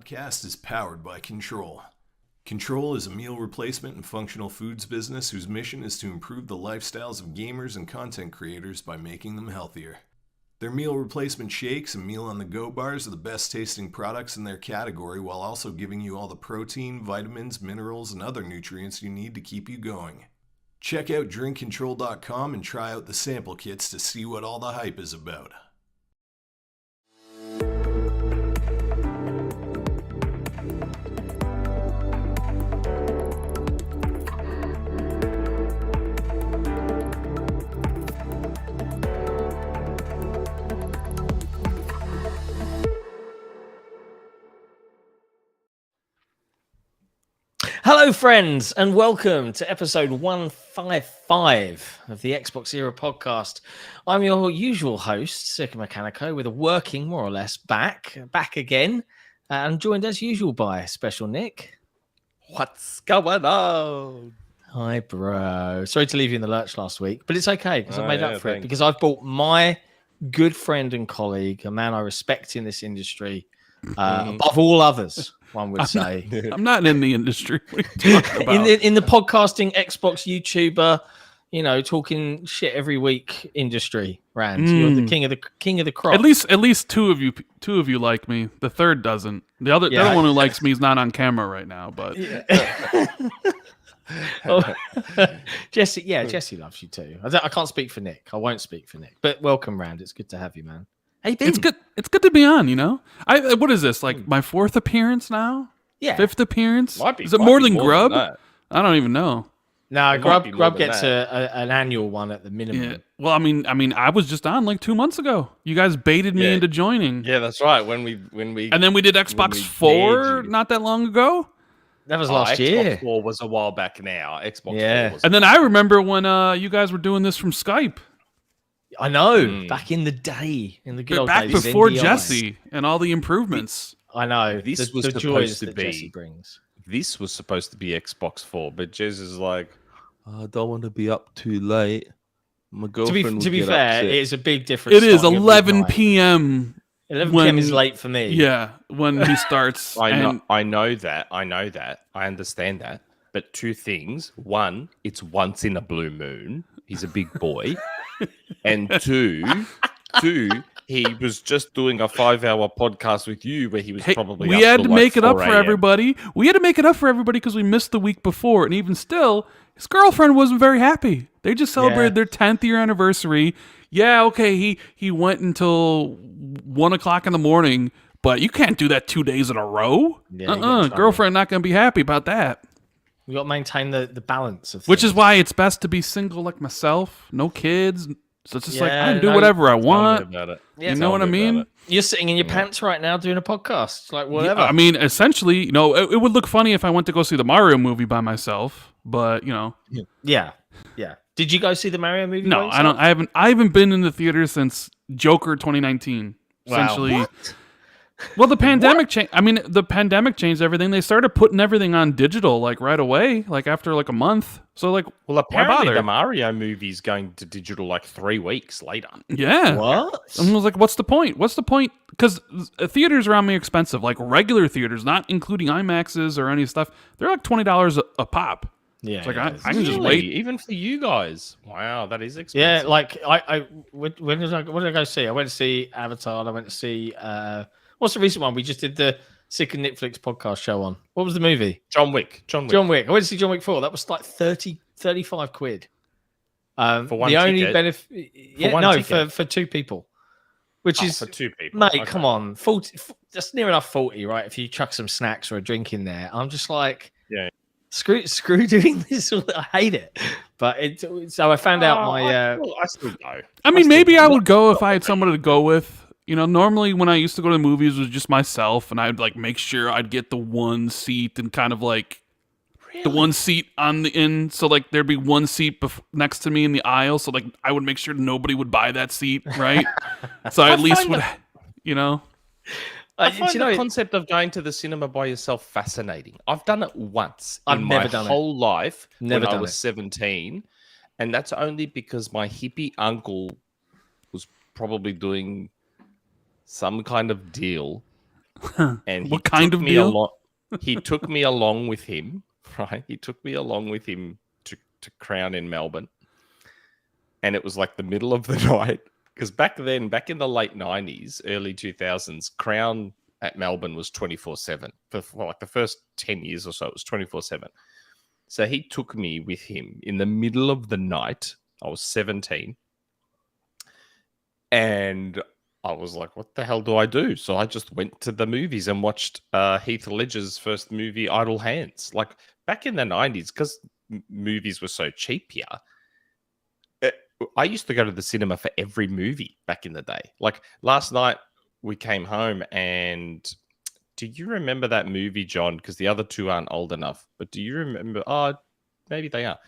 Podcast is powered by Control. Control is a meal replacement and functional foods business whose mission is to improve the lifestyles of gamers and content creators by making them healthier. Their meal replacement shakes and meal on the go bars are the best tasting products in their category while also giving you all the protein, vitamins, minerals, and other nutrients you need to keep you going. Check out drinkcontrol.com and try out the sample kits to see what all the hype is about. Hello, friends, and welcome to episode 155 of the XboxEra podcast. I'm your usual host, Sik and Nick, with a working, more or less, back again, and joined as usual by Special Nick. What's going on? Hi, bro. Sorry to leave you in the lurch last week, but it's okay because I made up for it because I've brought my good friend and colleague, a man I respect in this industry, above all others. One would say. I'm not in the industry. What are you talking about? in the podcasting Xbox YouTuber, talking shit every week industry, Rand. You're the king of the crop. At least two of you like me. The third doesn't. The other one who likes me is not on camera right now, but Jesse loves you too. I can't speak for Nick. I won't speak for Nick. But welcome, Rand. It's good to have you, man. Hey, Ben. It's good to be on. What is this? Like my fourth appearance now? Yeah. Fifth appearance? Is it more than Grub? I don't even know. No, Grub gets an annual one at the minimum. Yeah. Well, I mean, I was just on like 2 months ago. You guys baited me into joining. Yeah, that's right. When we and then we did Xbox 4 not that long ago. That was last year. Xbox 4 was a while back now. Xbox 4 was. And then I remember when you guys were doing this from Skype. I know, back in the day, in the good old back days. before Jesse and all was improvements. I know. This was the supposed joys to that be. Jesse brings. This was supposed to be Xbox 4, but Jez is like, I don't want to be up too late. My girlfriend. To be fair, it's a big difference. It is 11 p.m. 11 p.m. is late for me. Yeah, when he starts. I know that. I understand that. But two things: one, it's once in a blue moon. He's a big boy, and two, he was just doing a 5-hour podcast with you where he was probably. We had to make it up for everybody. We had to make it up for everybody because we missed the week before, and even still, his girlfriend wasn't very happy. They just celebrated their 10th year anniversary. Yeah, okay, he went until 1 o'clock in the morning, but you can't do that 2 days in a row. Yeah, girlfriend not gonna be happy about that. We got to maintain the balance of things. Which is why it's best to be single like myself, no kids. So it's just like I can do whatever I want. You know what I mean? You're sitting in your pants right now doing a podcast, like whatever. Yeah, I mean, essentially, it would look funny if I went to go see the Mario movie by myself, but Yeah. Did you go see the Mario movie? No, I don't. I haven't been in the theater since Joker 2019. Essentially. Wow. Well, the pandemic changed. I mean, the pandemic changed everything. They started putting everything on digital, like right away, like after like a month. So, like, well, apparently the Mario movie is going to digital like 3 weeks later. Yeah. What? And I was like, what's the point? What's the point? Because theaters around me expensive, like regular theaters, not including IMAXs or any stuff. They're like $20 a pop. Yeah, it's like I can just wait. Even for you guys. Wow, that is expensive. Yeah, like what did I go see? I went to see Avatar. I went to see what's the recent one? We just did the Sik and Nick podcast show on. What was the movie? John Wick. I went to see John Wick 4. That was like 35 quid. For one the only ticket? benefit, for two people. Which is for two people, mate. Come on, 40. That's near enough 40, right? If you chuck some snacks or a drink in there, I'm just like, yeah. Screw doing this. I hate it. But so I found out I still go. I mean, maybe I would go if I had someone to go with. Normally when I used to go to the movies, it was just myself, and I'd like make sure I'd get the one seat and kind of like the one seat on the end. So like there'd be one seat next to me in the aisle. So like I would make sure nobody would buy that seat, right? So I at least would, I find the concept of going to the cinema by yourself fascinating. I've done it once in my whole life when I was 17, and that's only because my hippie uncle was probably doing some kind of deal. And what kind of deal? He took me along with him, right? He took me along with him to Crown in Melbourne, and it was like the middle of the night. Because back in the late 90s, early 2000s, Crown at Melbourne was 24/7. For like the first 10 years or so, it was 24/7. So he took me with him in the middle of the night. I was 17. And I was like, what the hell do I do? So I just went to the movies and watched Heath Ledger's first movie, Idle Hands. Like back in the 90s, because movies were so cheap here, I used to go to the cinema for every movie back in the day. Like last night we came home and do you remember that movie, John? Because the other two aren't old enough, but do you remember? Oh, maybe they are.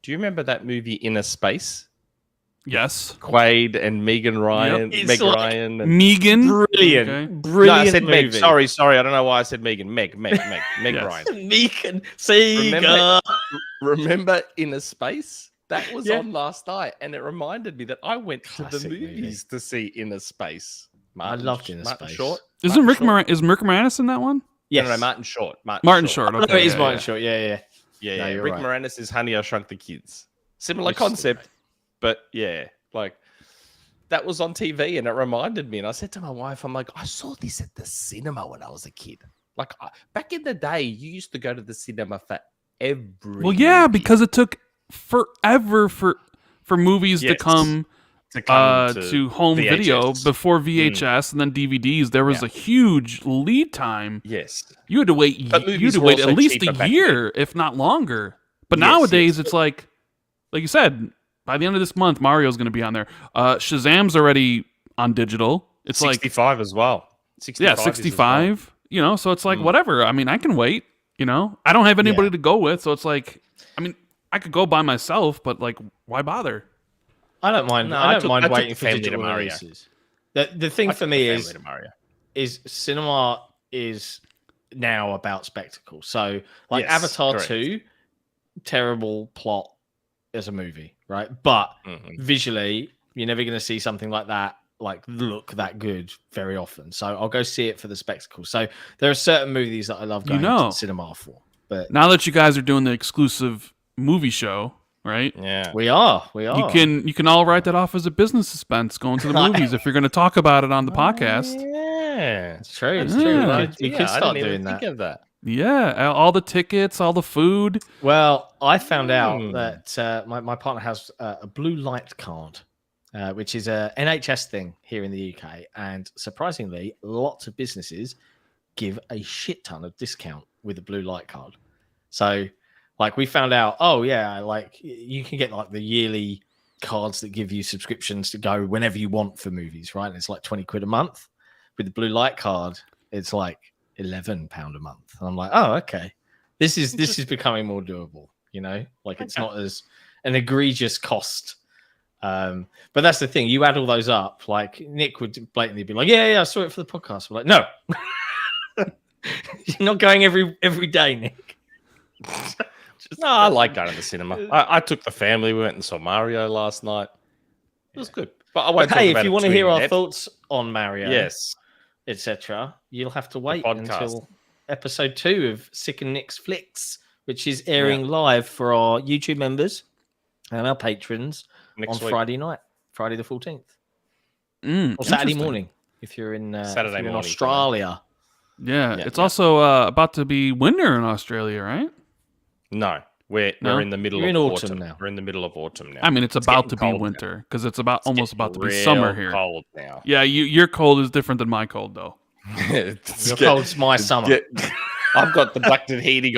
Do you remember that movie Inner Space? Yes. Quaid and Megan Ryan. Yep. Meg Ryan. And... Megan? Brilliant. Okay. Brilliant. No, I said movie. Meg. Sorry. I don't know why I said Megan. Meg yes. Ryan. Megan. Sega. Remember Inner Space? That was on last night, and it reminded me that I went to the movies to see Inner Space. I loved Inner Space. Short. Is Rick Moranis in that one? Yes. No, Martin Short. Martin Short. Okay. No, it is Martin Short. Yeah. Rick Moranis is Honey, I Shrunk the Kids. Similar concept, but yeah, like that was on TV and it reminded me. And I said to my wife, I'm like, I saw this at the cinema when I was a kid. Like back in the day, you used to go to the cinema for every. Well, yeah, movie. because it took forever for movies to come to home VHS. video before VHS and then DVDs. There was a huge lead time. Yes, you had to wait. You had to wait at least a year, if not longer. But nowadays, it's like you said, by the end of this month, Mario's going to be on there. Shazam's already on digital. It's 65 as well. 65. You know, so it's like whatever. I mean, I can wait. You know, I don't have anybody to go with, so it's like, I mean, I could go by myself, but like, why bother? I don't mind. No, I don't mind took waiting for family to digital Mario. releases. The thing for me is cinema is now about spectacle. So like Avatar 2, terrible plot as a movie, right? But visually, you're never going to see something like that, like look that good very often. So I'll go see it for the spectacle. So there are certain movies that I love going to the cinema for. But now that you guys are doing the exclusive movie show, right? Yeah, we are. You can all write that off as a business expense going to the movies if you're going to talk about it on the podcast. Yeah, it's true. It's true. We could start I didn't doing even think of that. Yeah, all the tickets, all the food. Well, I found out that my partner has a blue light card, which is a NHS thing here in the UK. And surprisingly, lots of businesses give a shit ton of discount with a blue light card. So, like, we found out, like you can get like the yearly cards that give you subscriptions to go whenever you want for movies, right? And it's like 20 quid a month. With the blue light card, it's like £11 a month. And I'm like, oh, okay. This is becoming more doable, you know? Like it's not as an egregious cost. But that's the thing. You add all those up, like Nick would blatantly be like, yeah, I saw it for the podcast. We're like, no. You're not going every day, Nick. No, I like going to the cinema. I took the family. We went and saw Mario last night. It was good. But I won't talk about if you it want to hear our depth. thoughts on Mario, Yes, etc., you'll have to wait until episode 2 of Sik and Nick's Flicks, which is airing live for our YouTube members and our patrons on Friday night, Friday the 14th, or Saturday morning if you're in Saturday morning, morning, Australia. Yeah, it's also about to be winter in Australia, right? No, we're in the middle of autumn now. We're in the middle of autumn now. I mean, it's about to be winter because it's almost about to be summer here. Cold now. Yeah, your cold is different than my cold, though. Your cold's my summer. I've got the ducted heating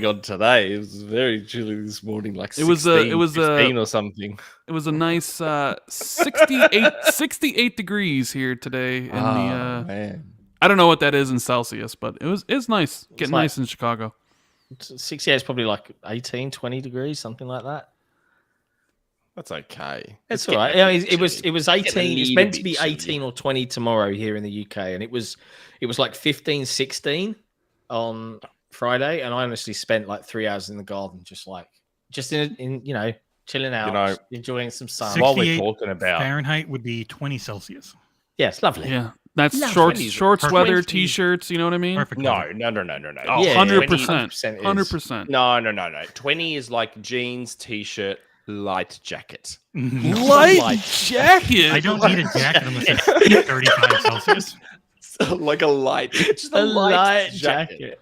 on. Today. It was very chilly this morning, like 16 or something. It was a nice 68 degrees here today. Man. I don't know what that is in Celsius, but it's nice. Getting nice in Chicago. 68 is probably like 18, 20 degrees, something like that. That's okay. It's all right. It was 18. It's meant to be 18 or 20 tomorrow here in the UK, and it was like 15, 16 on Friday, and I honestly spent like 3 hours in the garden, just in chilling out, enjoying some sun. While we're talking about Fahrenheit would be 20 Celsius. Yeah, it's lovely. Yeah. That's shorts, weather, t-shirts. You know what I mean? Perfect. No. Oh, Yeah, 100%. 100%. No. 20 is like jeans, t-shirt, light jacket. Light jacket? I don't need a jacket unless it's 35 Celsius. Like a light. Just a light jacket.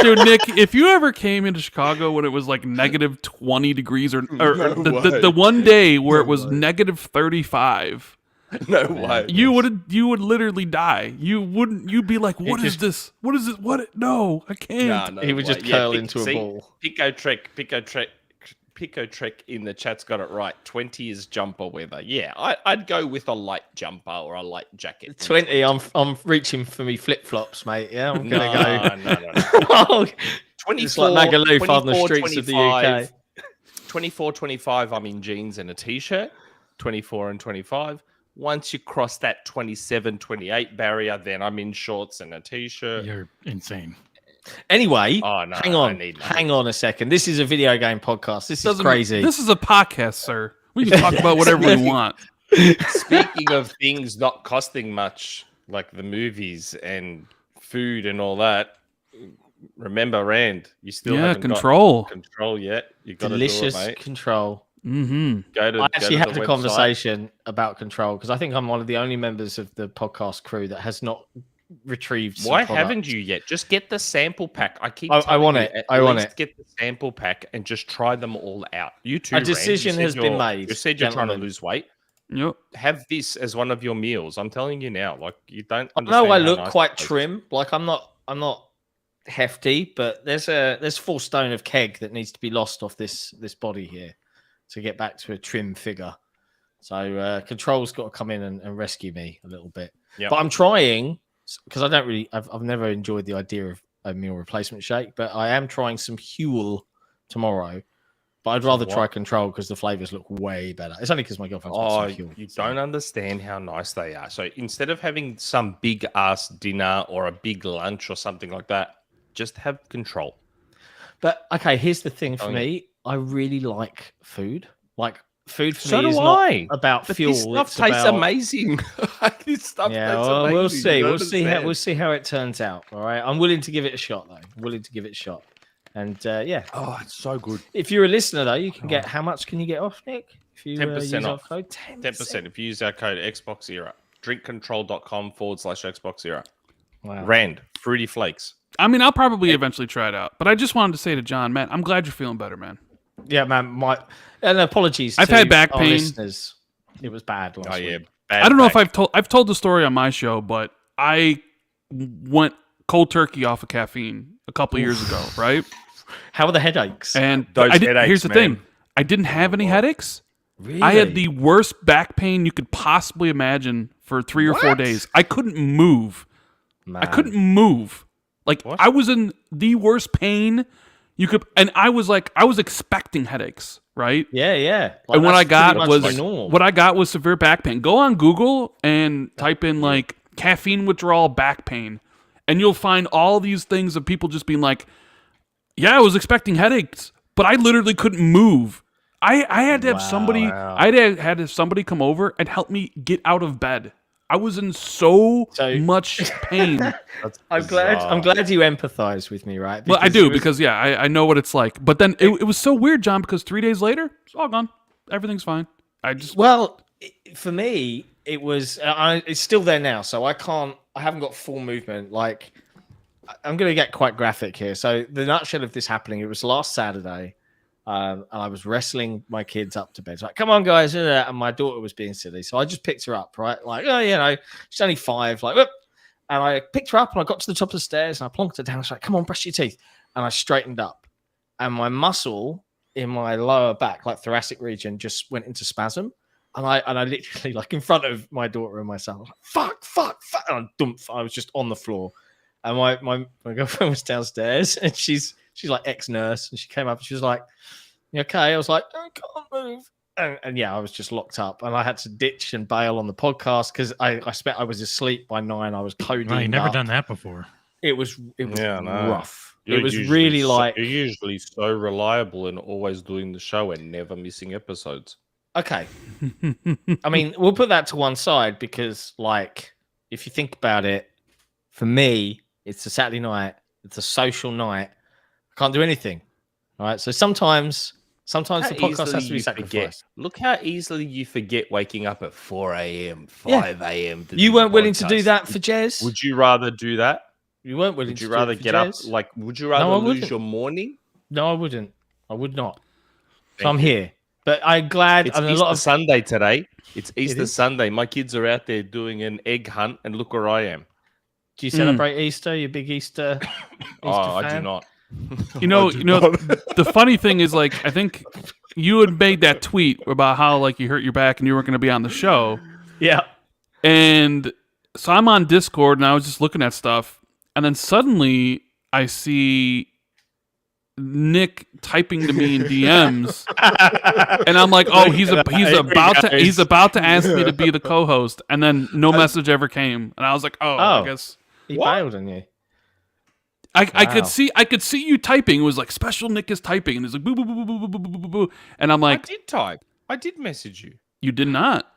Dude, Nick, if you ever came into Chicago when it was like negative 20 degrees or the one day where it was negative 35... No way. You would literally die. You'd be like, what is this? What is it? What? No, I can't. He would just curl into a ball. Pico Trek in the chat's got it right. 20 is jumper weather. Yeah, I'd go with a light jumper or a light jacket. 20, I'm reaching for me flip flops, mate. Yeah, I'm gonna go. No. 24, it's like Magaluf on the streets 25, of the UK. 24, 25, I'm in jeans and a t-shirt. 24 and 25. Once you cross that 27, 28 barrier, then I'm in shorts and a t-shirt. You're insane. Anyway, hang on a second. This is a video game podcast. This is crazy. This is a podcast, sir. We can talk about whatever we want. Speaking of things not costing much, like the movies and food and all that, Remember, Rand, you still Yeah, haven't control. got control yet. You got to do Delicious it, mate. control. Mm-hmm. I actually had the a website. conversation about control because I think I'm one of the only members of the podcast crew that has not retrieved. Some Why product. haven't you yet? Just get the sample pack. I keep. I want telling it. you, at I want least it. Get the sample pack and just try them all out. You too. A Rand, decision has been made, You said you're trying to gentlemen. lose weight. Yep. Have this as one of your meals. I'm telling you now. Like you don't. I know I understand how look nice quite it tastes. trim. Like I'm not hefty, but there's 4 stone of keg that needs to be lost off this body here to get back to a trim figure. So control's got to come in and rescue me a little bit. Yep. But I'm trying because I don't really. I've never enjoyed the idea of a meal replacement shake, but I am trying some Huel tomorrow. But I'd rather try control because the flavors look way better. It's only because my girlfriend's got Oh, some Huel. you don't understand how nice they are. So instead of having some big ass dinner or a big lunch or something like that, just have control. But okay, here's the thing for Oh, yeah. me. I really like food. Like food for So me do is I. not about But fuel. this stuff it's tastes about... amazing. This stuff Yeah, tastes well, amazing. we'll see. You don't We'll understand. see how it turns out. All right. I'm willing to give it a shot, though. Willing to give it a shot. And yeah, Oh, it's so good. if you're a listener, though, you can get how much can you get off, Nick? If you 10% use our off. code 10% if you use our code XboxEra. drinkcontrol.com/XboxEra. Wow. Rand, Fruity Flakes. I mean, I'll probably eventually try it out. But I just wanted to say to John, man, I'm glad you're feeling better, man. Yeah, man. And apologies. I've to had back our pain. Listeners. It was bad last Oh, yeah. week. Bad I don't know if back. I've told the story on my show, but I went cold turkey off of caffeine a couple years ago, right? How are the headaches? And Those headaches, here's the man. thing. I didn't have any headaches. Really? I had the worst back pain you could possibly imagine for 3 or 4 What? days. I couldn't move. I couldn't move. Like What? I was in the worst pain you could, and I was expecting headaches, right? Yeah. Like, And what I that's got pretty was much normal. severe back pain. Go on Google and type in like caffeine withdrawal back pain, and you'll find all these things of people just being like, "Yeah, I was expecting headaches, but I literally couldn't move." I had to have somebody. Wow. I had to have somebody come over and help me get out of bed. I was in so much pain. That's I'm glad you empathize with me, right? Well, I Because do it was- because I know what it's like. But then it was so weird, John, because 3 days later, it's all gone. Everything's fine. For me, it was. It's still there now, so I haven't got full movement. Like, I'm going to get quite graphic here. So the nutshell of this happening, it was last Saturday, and I was wrestling my kids up to bed. So like, come on, guys, and my daughter was being silly, so I just picked her up, right? Like, oh, she's only 5, like, whoop. And I picked her up, and I got to the top of the stairs, and I plonked her down. I was like, come on, brush your teeth, and I straightened up, and my muscle in my lower back, like thoracic region, just went into spasm. And I literally, like, in front of my daughter and my son, I was like, fuck. And I was just on the floor. And my girlfriend was downstairs, and she's like ex-nurse, and she came up and she was like, "You okay?" I was like, "I can't move." And yeah, I was just locked up, and I had to ditch and bail on the podcast because I was asleep by 9. I was coding. Well, you've never up. done that before. It was rough. You're it was usually really like you're usually so reliable and always doing the show and never missing episodes. okay. I mean, we'll put that to one side because, like, if you think about it, for me, it's a Saturday night. It's a social night. I can't do anything. All right. So sometimes the podcast has to be sacrificed. Look how easily you forget waking up at 4 a.m., 5 a.m. You weren't willing to do that for Jez. Would you rather do that? You weren't willing Would to you do rather it for get up? Jez? Like, would you rather I lose wouldn't. your morning? No, I wouldn't. I would not. So Thank I'm you. here. But I'm glad. It's and a Easter lot of Sunday today. It's Easter is? Sunday. My kids are out there doing an egg hunt, and look where I am. Do you celebrate Easter? You big Easter? I do not. You know, the funny thing is, like, I think you had made that tweet about how, like, you hurt your back and you weren't going to be on the show. Yeah. And so I'm on Discord and I was just looking at stuff, and then suddenly I see Nick typing to me in DMs, and I'm like, "Oh, he's about to ask me to be the co-host," and then no message ever came, and I was like, "Oh, I guess." He bailed on you. I could see you typing. It was like special Nick is typing, and it's like boo boo boo boo boo boo boo boo boo. And I'm I like, did type. I did message you. you did not.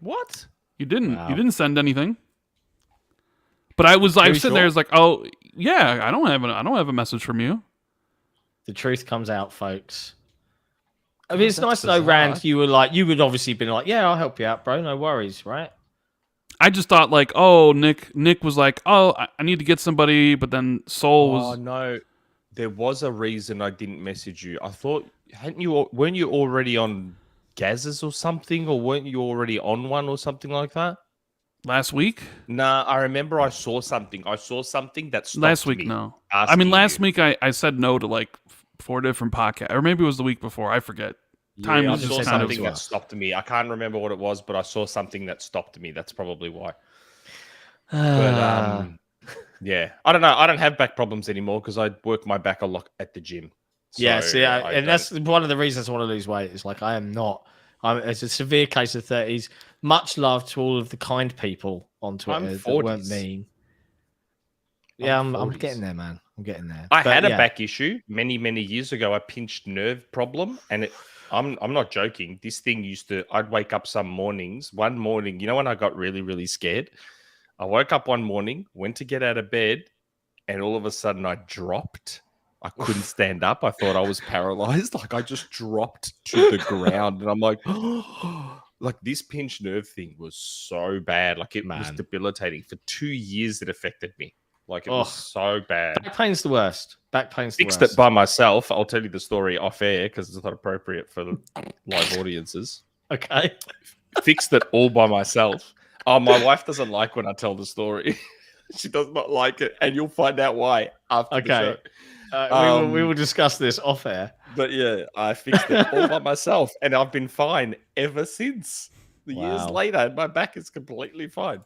What? You didn't. Wow. You didn't send anything. But I was Very sitting there. sure. I was like, oh, Yeah, I don't have a message from you. The truth comes out, folks. I mean, it's nice to know, bizarre. Rand. You would obviously been like, yeah, I'll help you out, bro. No worries, right? I just thought like, oh, Nick was like, oh, I need to get somebody, but then Soul was. Oh no, there was a reason I didn't message you. I thought, weren't you already on Gaz's or something, or weren't you already on one or something like that? Last week? Nah, I remember I saw something. I saw something that stopped Last week, me no. asking Last you. week I said no to like 4 different podcasts, or maybe it was the week before. I forget. Time I was saw just kind something of. that stopped me. I can't remember what it was, but I saw something that stopped me. That's probably why. But yeah, I don't know. I don't have back problems anymore because I work my back a lot at the gym. Yeah, So see, I and that's one of the reasons I want to lose weight. Is like I am not. It's a severe case of 30s. Much love to all of the kind people on Twitter that weren't 40s. mean. Yeah, I'm 40s. getting there, man. I'm getting there. I But had a yeah. back issue many years ago. A pinched nerve problem, and I'm not joking. This thing I'd wake up some mornings. One morning, you know, when I got really scared, I woke up one morning, went to get out of bed, and all of a sudden I dropped. I couldn't stand up. I thought I was paralyzed. Like I just dropped to the ground, and I'm like, like this pinched nerve thing was so bad. Like it was debilitating. For 2 years, it affected me. Like it was so bad. Back pain's the worst. Back pain's the Fixed worst. it by myself. I'll tell you the story off air because it's not appropriate for the live audiences. Okay. Fixed it all by myself. Oh, my wife doesn't like when I tell the story. She does not like it, and you'll find out why after the show. We will discuss this off air. But yeah, I fixed it all by myself, and I've been fine ever since. Years later, and my back is completely fine.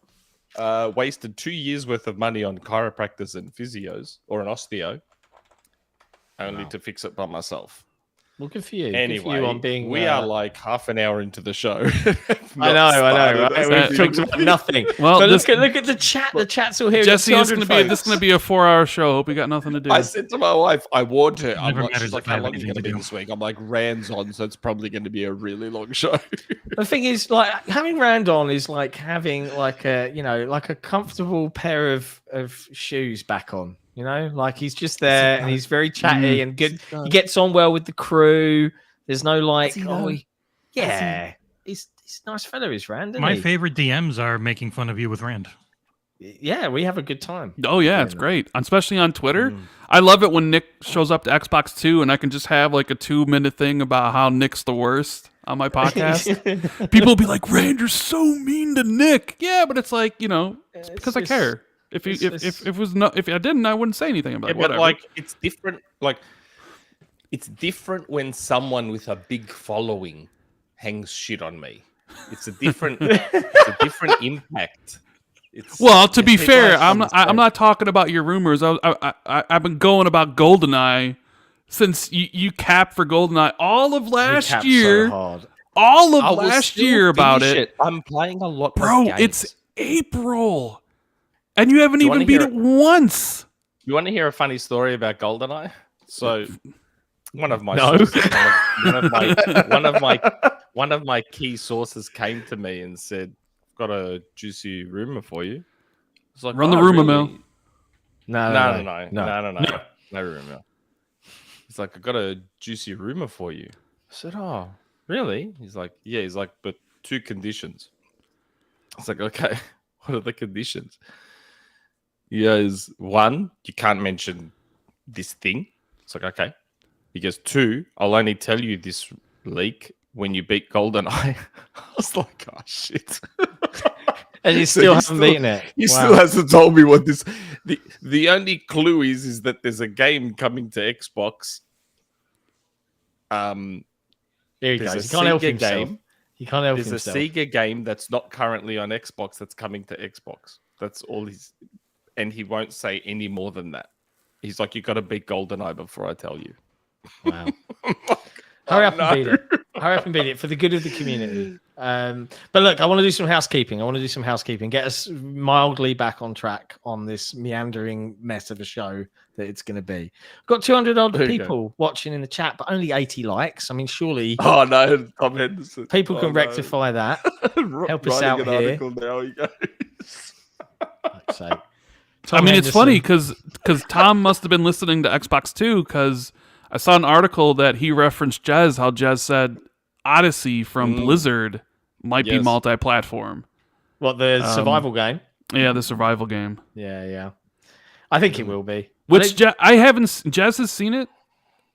Wasted 2 years worth of money on chiropractors and physios, or an osteo, only to fix it by myself. Well, good for you. Anyway, good for you on being, we are like half an hour into the show. I know. Right? We've talked about nothing. Well, but look at the chat. The chat's all here. Jesse, this is going to be a 4-hour show. Hope you got nothing to do. I said to my wife, I warned her. She's like, how how long is it going to be this week? I'm like, Rand's on, so it's probably going to be a really long show. The thing is, like, having Rand on is like having like a, like a comfortable pair of shoes back on. You know, like he's just there and he's very chatty and good. He gets on well with the crew. There's no like, he's a nice fellow, is Rand. Isn't My he? favorite DMs are making fun of you with Rand. Yeah, we have a good time. Oh yeah, it's great, especially on Twitter. I love it when Nick shows up to Xbox 2 and I can just have like a 2-minute thing about how Nick's the worst on my podcast. People will be like, "Rand, you're so mean to Nick." Yeah, but it's like, it's because I care. If I didn't, I wouldn't say anything about it. But like, it's different. Like, it's different when someone with a big following hangs shit on me. It's a different, impact. To be fair, I'm not talking about your rumors. I've been going about Goldeneye since you capped for Goldeneye all of last year. So all of last year about it. I'm playing a lot, bro. games. It's April, and you haven't even beat it once. You want to hear a funny story about Goldeneye? So, one of my one of my key sources came to me and said, "Got a juicy rumor for you." It's like, run the rumor mill. No rumor mill. He's like, "I got a juicy rumor for you." I said, "Oh, really?" He's like, "Yeah." He's like, "But 2 conditions." I was like, "Okay, what are the conditions?" He goes, 1, you can't mention this thing. It's like, okay. He goes, 2, I'll only tell you this leak when you beat Goldeneye. I was like, oh, shit. And you still haven't beaten it. He still hasn't told me what this... The only clue is that there's a game coming to Xbox. There he goes. He can't help himself. He can't help himself. There's a Sega game that's not currently on Xbox that's coming to Xbox. That's all he's... And he won't say any more than that. He's like, you got to beat Goldeneye before I tell you. Wow. Hurry up and beat it. Hurry up and beat it for the good of the community. But look, I want to do some housekeeping. Get us mildly back on track on this meandering mess of a show that it's going to be. Got 200 odd people watching in the chat, but only 80 likes. I mean, surely. Oh no, Tom Henderson. People can rectify that. Help us out here. Now he goes. So I mean, it's Henderson. funny because Tom must have been listening to Xbox too, because I saw an article that he referenced Jez, how Jez said Odyssey from Blizzard might be multi-platform. What, the survival game? Yeah, the survival game. Yeah. I think it will be. Which I haven't. Jez has seen it,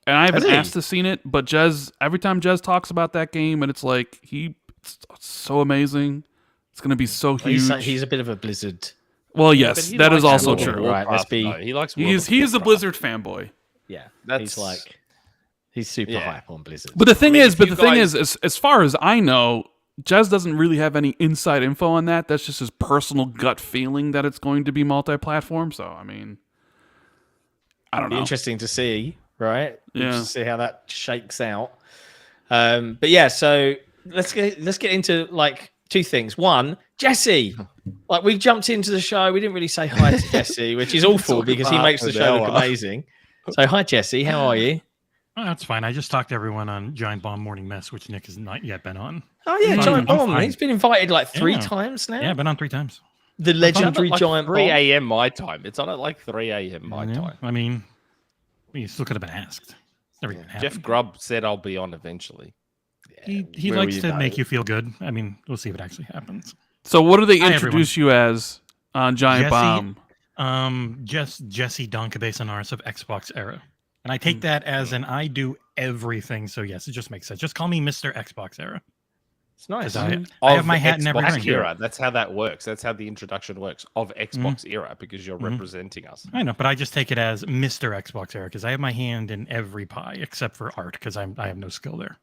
and I haven't Has he? asked to seen it. But Jez, every time Jez talks about that game, and it's like it's so amazing. It's gonna be so huge. He's a bit of a Blizzard. Well, yes, that is also true. Right, let's be. He likes. He's a Blizzard fanboy. Yeah, That's he's super hype on Blizzard. But the thing mean, is, if you guys- as far as I know, Jez doesn't really have any inside info on that. That's just his personal gut feeling that it's going to be multi-platform. So, I mean, I don't know. Interesting to see, right? Yeah. To see how that shakes out. But yeah, so let's get into like two things. One, Jesse. Like we jumped into the show, we didn't really say hi to Jesse, which is awful because he makes the show look amazing. So hi Jesse, how are you? Oh, that's fine. I just talked to everyone on Giant Bomb Morning Mess, which Nick has not yet been on. Oh yeah, I'm Giant Bomb. fine. He's been invited like three Yeah. times now. Yeah, been on 3 times. The legendary like Giant 3 Bomb. a.m. my time. It's on at like 3 a.m. my Yeah, time. I mean, we still could have been asked. Never even happened. Jeff Grubb said I'll be on eventually. He Where likes will to you make know? you feel good. I mean, we'll see if it actually happens. So, what do they Hi, introduce you as on Giant Jesse- Bomb? Just Jesse Donkabase and Norris of XboxEra. And I take that as an I do everything. So yes, it just makes sense. Just call me Mr. XboxEra. It's nice. Because I have my hat in every Xbox ring. era. That's how that works. That's how the introduction works of Xbox era because you're representing us. I know, but I just take it as Mr. XboxEra because I have my hand in every pie except for art because I have no skill there.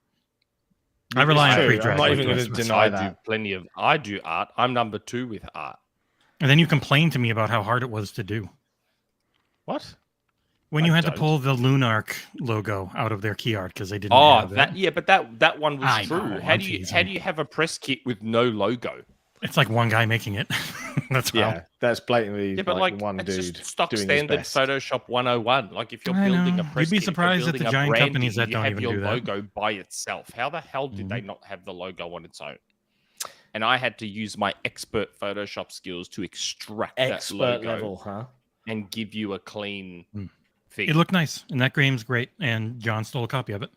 I rely on true. pre-draft. I'm not even like gonna this. deny I that. I do art. I'm number 2 with art. And then you complain to me about how hard it was to do. What? When I you had to don't. pull the Lunark logo out of their key art because they didn't Oh, have that it. yeah, but that one was I true. know, How I'm do you teasing. have a press kit with no logo? It's like one guy making it. That's how. Yeah, that's blatantly Yeah, but like, like one it's dude just stock doing standard his best. Photoshop 101. Like if you're I building know. a press You'd be kit, if you're surprised at the building a giant branding, companies that you don't have even your do that. logo by itself. How the hell did they not have the logo on its own? And I had to use my expert Photoshop skills to extract that Expert logo level, huh? and give you a clean thing. It looked nice, and that game's great. And John stole a copy of it.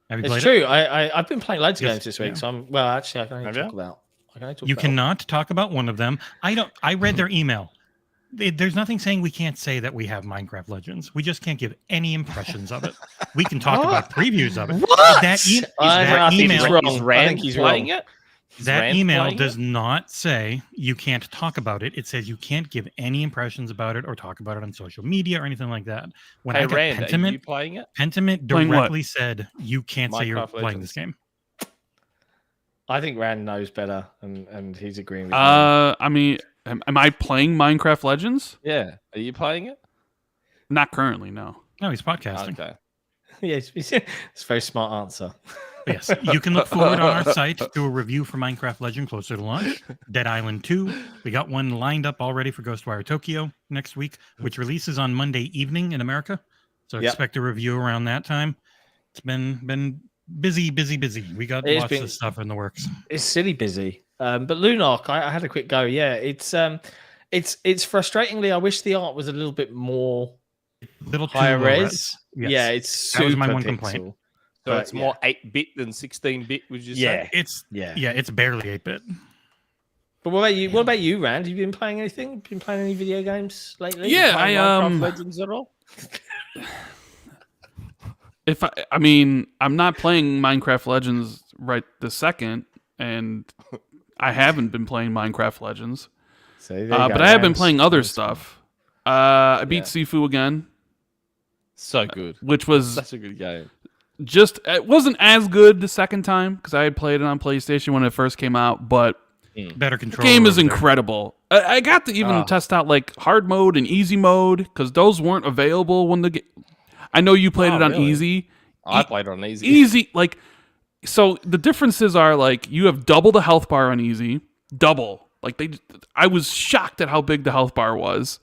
Have you It's played true. it? I've been playing loads of Yes, games this week, yeah. so I'm well. Actually, I can only Have talk you? about. I can only talk You about- cannot talk about one of them. I read their email. There's nothing saying we can't say that we have Minecraft Legends. We just can't give any impressions of it. We can talk about previews of it. What? But that, I that think he's email, wrong. Is I Rand think he's playing wrong. it? Is that Rand email playing does it? not say you can't talk about it. It says you can't give any impressions about it or talk about it on social media or anything like that. When Hey I got Rand, are you Pentiment, playing it? Pentiment Playing what? directly said you can't say you're Minecraft playing Legends. this game. I think Rand knows better, and he's agreeing with me. I mean, am I playing Minecraft Legends? Yeah. Are you playing it? Not currently, no. No, he's podcasting. Okay. Yeah, it's a very smart answer. But yes, you can look forward on our site to a review for Minecraft Legend closer to launch. Dead Island 2. We got one lined up already for Ghostwire Tokyo next week, which releases on Monday evening in America. So Yep. expect a review around that time. It's been busy. We got It's lots been- of stuff in the works. It's silly busy. But Lunark, I had a quick go. Yeah, it's frustratingly. I wish the art was a little bit more Little too higher low res. Yes. Yeah, it's That super was my one pixel. complaint. So But, it's more 8-bit than 16-bit, would you Yeah. say? It's Yeah. it's barely 8-bit. But what about you? What about you, Rand? Have you been playing anything? Been playing any video games lately? Yeah, Playing I Minecraft Legends at all? If I mean, I'm not playing Minecraft Legends right this second, and I haven't been playing Minecraft Legends. So there you But go, I have been Rand. playing other stuff. I beat Sifu again, So good. which was Such a good game. just it wasn't as good the second time because I had played it on PlayStation when it first came out, but Better the control. game is over there. incredible. I got to even test out like hard mode and easy mode because those weren't available when the game. I know you played Oh, it on really? easy. I played on easy. Easy, like, so the differences are like you have double the health bar on easy, double. Like I was shocked at how big the health bar was.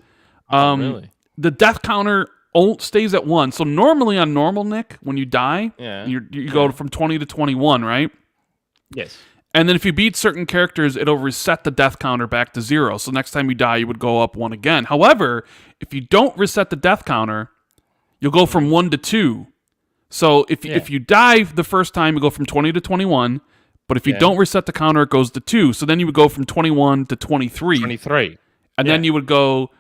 Really? The death counter stays at 1. So normally on normal, Nick, when you die, Yeah. you go from 20 to 21, right? Yes. And then if you beat certain characters, it'll reset the death counter back to 0. So next time you die, you would go up 1 again. However, if you don't reset the death counter, you'll go from 1 to 2. So if you die the first time, you go from 20 to 21. But if you don't reset the counter, it goes to 2. So then you would go from 21 to 23. 23. And then you would go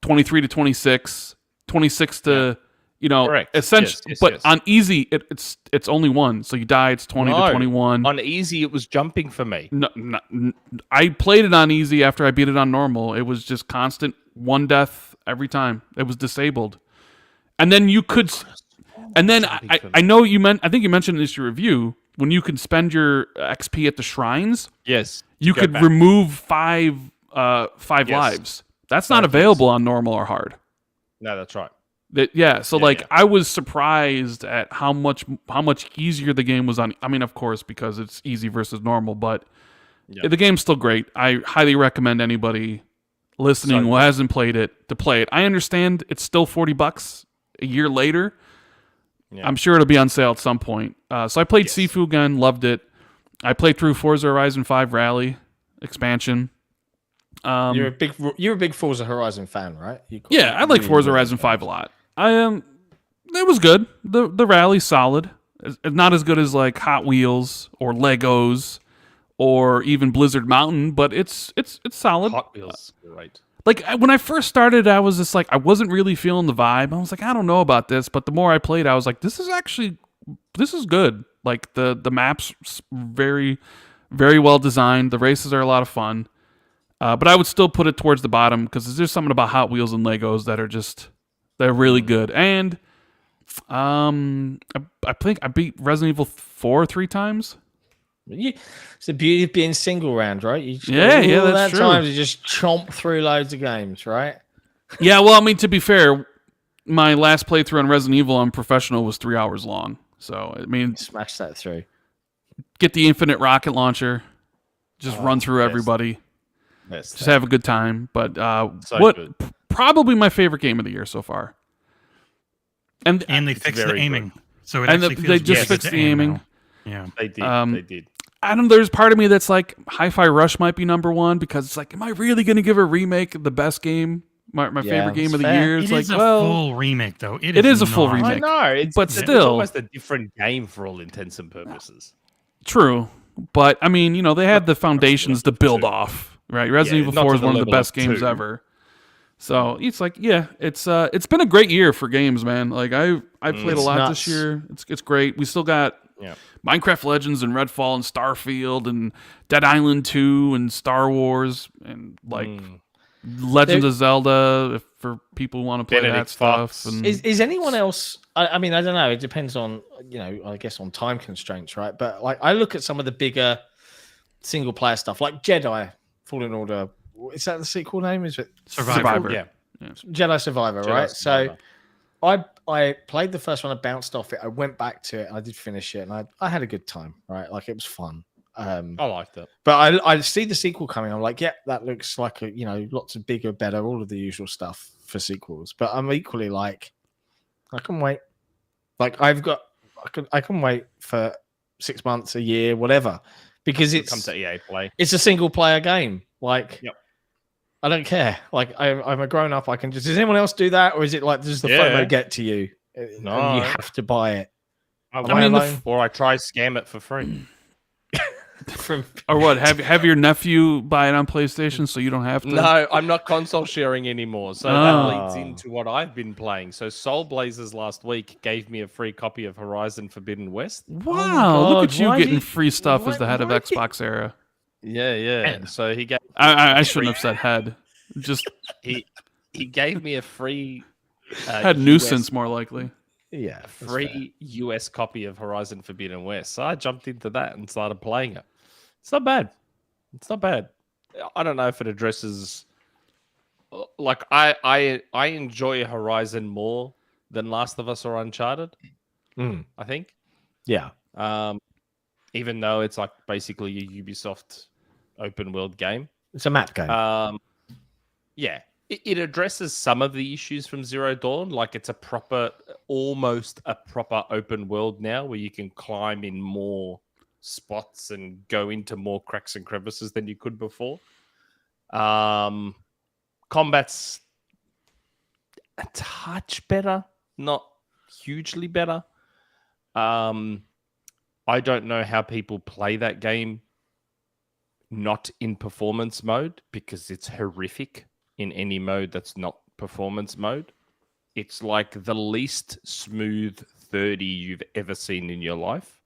23 to 26, 26 to, essentially. But on easy, it's only 1. So you die, it's 20 to 21. On easy, it was jumping for me. No, I played it on easy after I beat it on normal. It was just constant 1 death every time. It was disabled. And then you could... And then I know I think you mentioned in this review, when you can spend your XP at the shrines, you could remove 5 lives. That's not available on normal or hard. No, that's right. I was surprised at how much easier the game was on. I mean, of course, because it's easy versus normal, but the game's still great. I highly recommend anybody listening who hasn't played it to play it. I understand it's still $40 a year later. Yeah. I'm sure it'll be on sale at some point. So I played SIFU again, loved it. I played through Forza Horizon 5 Rally expansion. You're a big Forza Horizon fan, right? I like Forza Horizon 5 a lot. It was good. The rally's solid. It's not as good as like Hot Wheels or Legos or even Blizzard Mountain, but it's solid. Hot Wheels, right? Like, when I first started, I was just like, I wasn't really feeling the vibe. I was like, I don't know about this. But the more I played, I was like, this is good. Like, the map's very, very well designed. The races are a lot of fun. But I would still put it towards the bottom because there's something about Hot Wheels and Legos that are they're really good. And I think I beat Resident Evil 4 3 times. It's the beauty of being single round, right? You just that's true. Time to just chomp through loads of games, right? Yeah, well, I mean, to be fair, my last playthrough on Resident Evil on professional was 3 hours long. So, I mean, smash that through. Get the infinite rocket launcher, just run through everybody, just have a good time. But probably my favorite game of the year so far. And they fixed the aiming, good. So they just fixed the aiming. Yeah, they did. I don't know, there's part of me that's like, Hi-Fi Rush might be number 1 because it's like, am I really going to give a remake the best game, my favorite game of the year? It's like, full remake, though. It is a full remake. I know, but still, it's almost a different game for all intents and purposes. True, but I mean, they had the foundations to build off, right? Resident Evil 4 is one of the best games ever. So it's like, it's been a great year for games, man. Like I played a lot this year. It's great. We still got Minecraft Legends and Redfall and Starfield and Dead Island 2 and Star Wars and like Legends of Zelda for people who want to play that stuff. And is anyone else? I mean, I don't know. It depends on I guess on time constraints, right? But like I look at some of the bigger single player stuff, like Jedi Fallen Order. Is that the sequel name? Is it Survivor? Yeah. Jedi Survivor, right? Survivor. So I played the first one, I bounced off it, I went back to it, and I did finish it, and I had a good time, right? Like it was fun. I liked it. But I see the sequel coming. I'm like, that looks like lots of bigger, better, all of the usual stuff for sequels. But I'm equally like, I can wait. Like I can wait for 6 months, a year, whatever, because it's come to EA Play. It's a single player game. Like, I don't care. Like I'm a grown up. I can just. Does anyone else do that, or is it like does the FOMO get to you? No, and you have to buy it. Or I try scam it for free. Or what? Have your nephew buy it on PlayStation so you don't have to? No, I'm not console sharing anymore. So that leads into what I've been playing. So Soul Blazers last week gave me a free copy of Horizon Forbidden West. Wow, look at you getting free stuff as the head of XboxEra. Yeah. So he gave. I shouldn't have said head. Just he gave me a free head nuisance, more likely. Yeah, free US copy of Horizon Forbidden West. So I jumped into that and started playing it. It's not bad. I don't know if it addresses. Like I enjoy Horizon more than Last of Us or Uncharted. I think. Yeah. Even though it's like basically a Ubisoft open world game. It's a map game. Yeah. It addresses some of the issues from Zero Dawn. Like it's almost a proper open world now where you can climb in more spots and go into more cracks and crevices than you could before. Combat's a touch better, not hugely better. I don't know how people play that game not in performance mode, because it's horrific in any mode that's not performance mode. It's like the least smooth 30 you've ever seen in your life.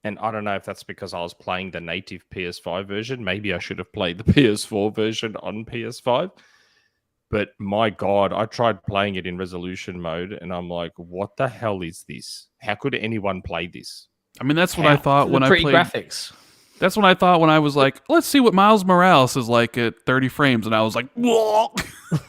And I don't know if that's because I was playing the native PS5 version. Maybe I should have played the PS4 version on PS5. But my God, I tried playing it in resolution mode, and I'm like, what the hell is this? How could anyone play this? I mean, that's what I thought when I played. Graphics. That's what I thought when I was like, let's see what Miles Morales is like at 30 frames, and I was like, whoa.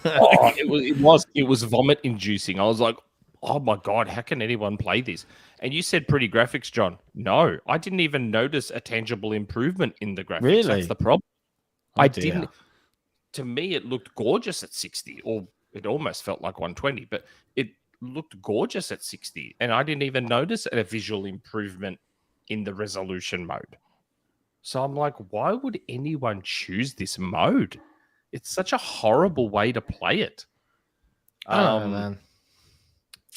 It was vomit inducing. I was like, oh my God, how can anyone play this? And you said pretty graphics, John. No, I didn't even notice a tangible improvement in the graphics. Really? That's the problem. Oh, I dear. didn't. To me, it looked gorgeous at 60, or it almost felt like 120, but it looked gorgeous at 60. And I didn't even notice a visual improvement in the resolution mode. So I'm like, why would anyone choose this mode? It's such a horrible way to play it. I don't know, man.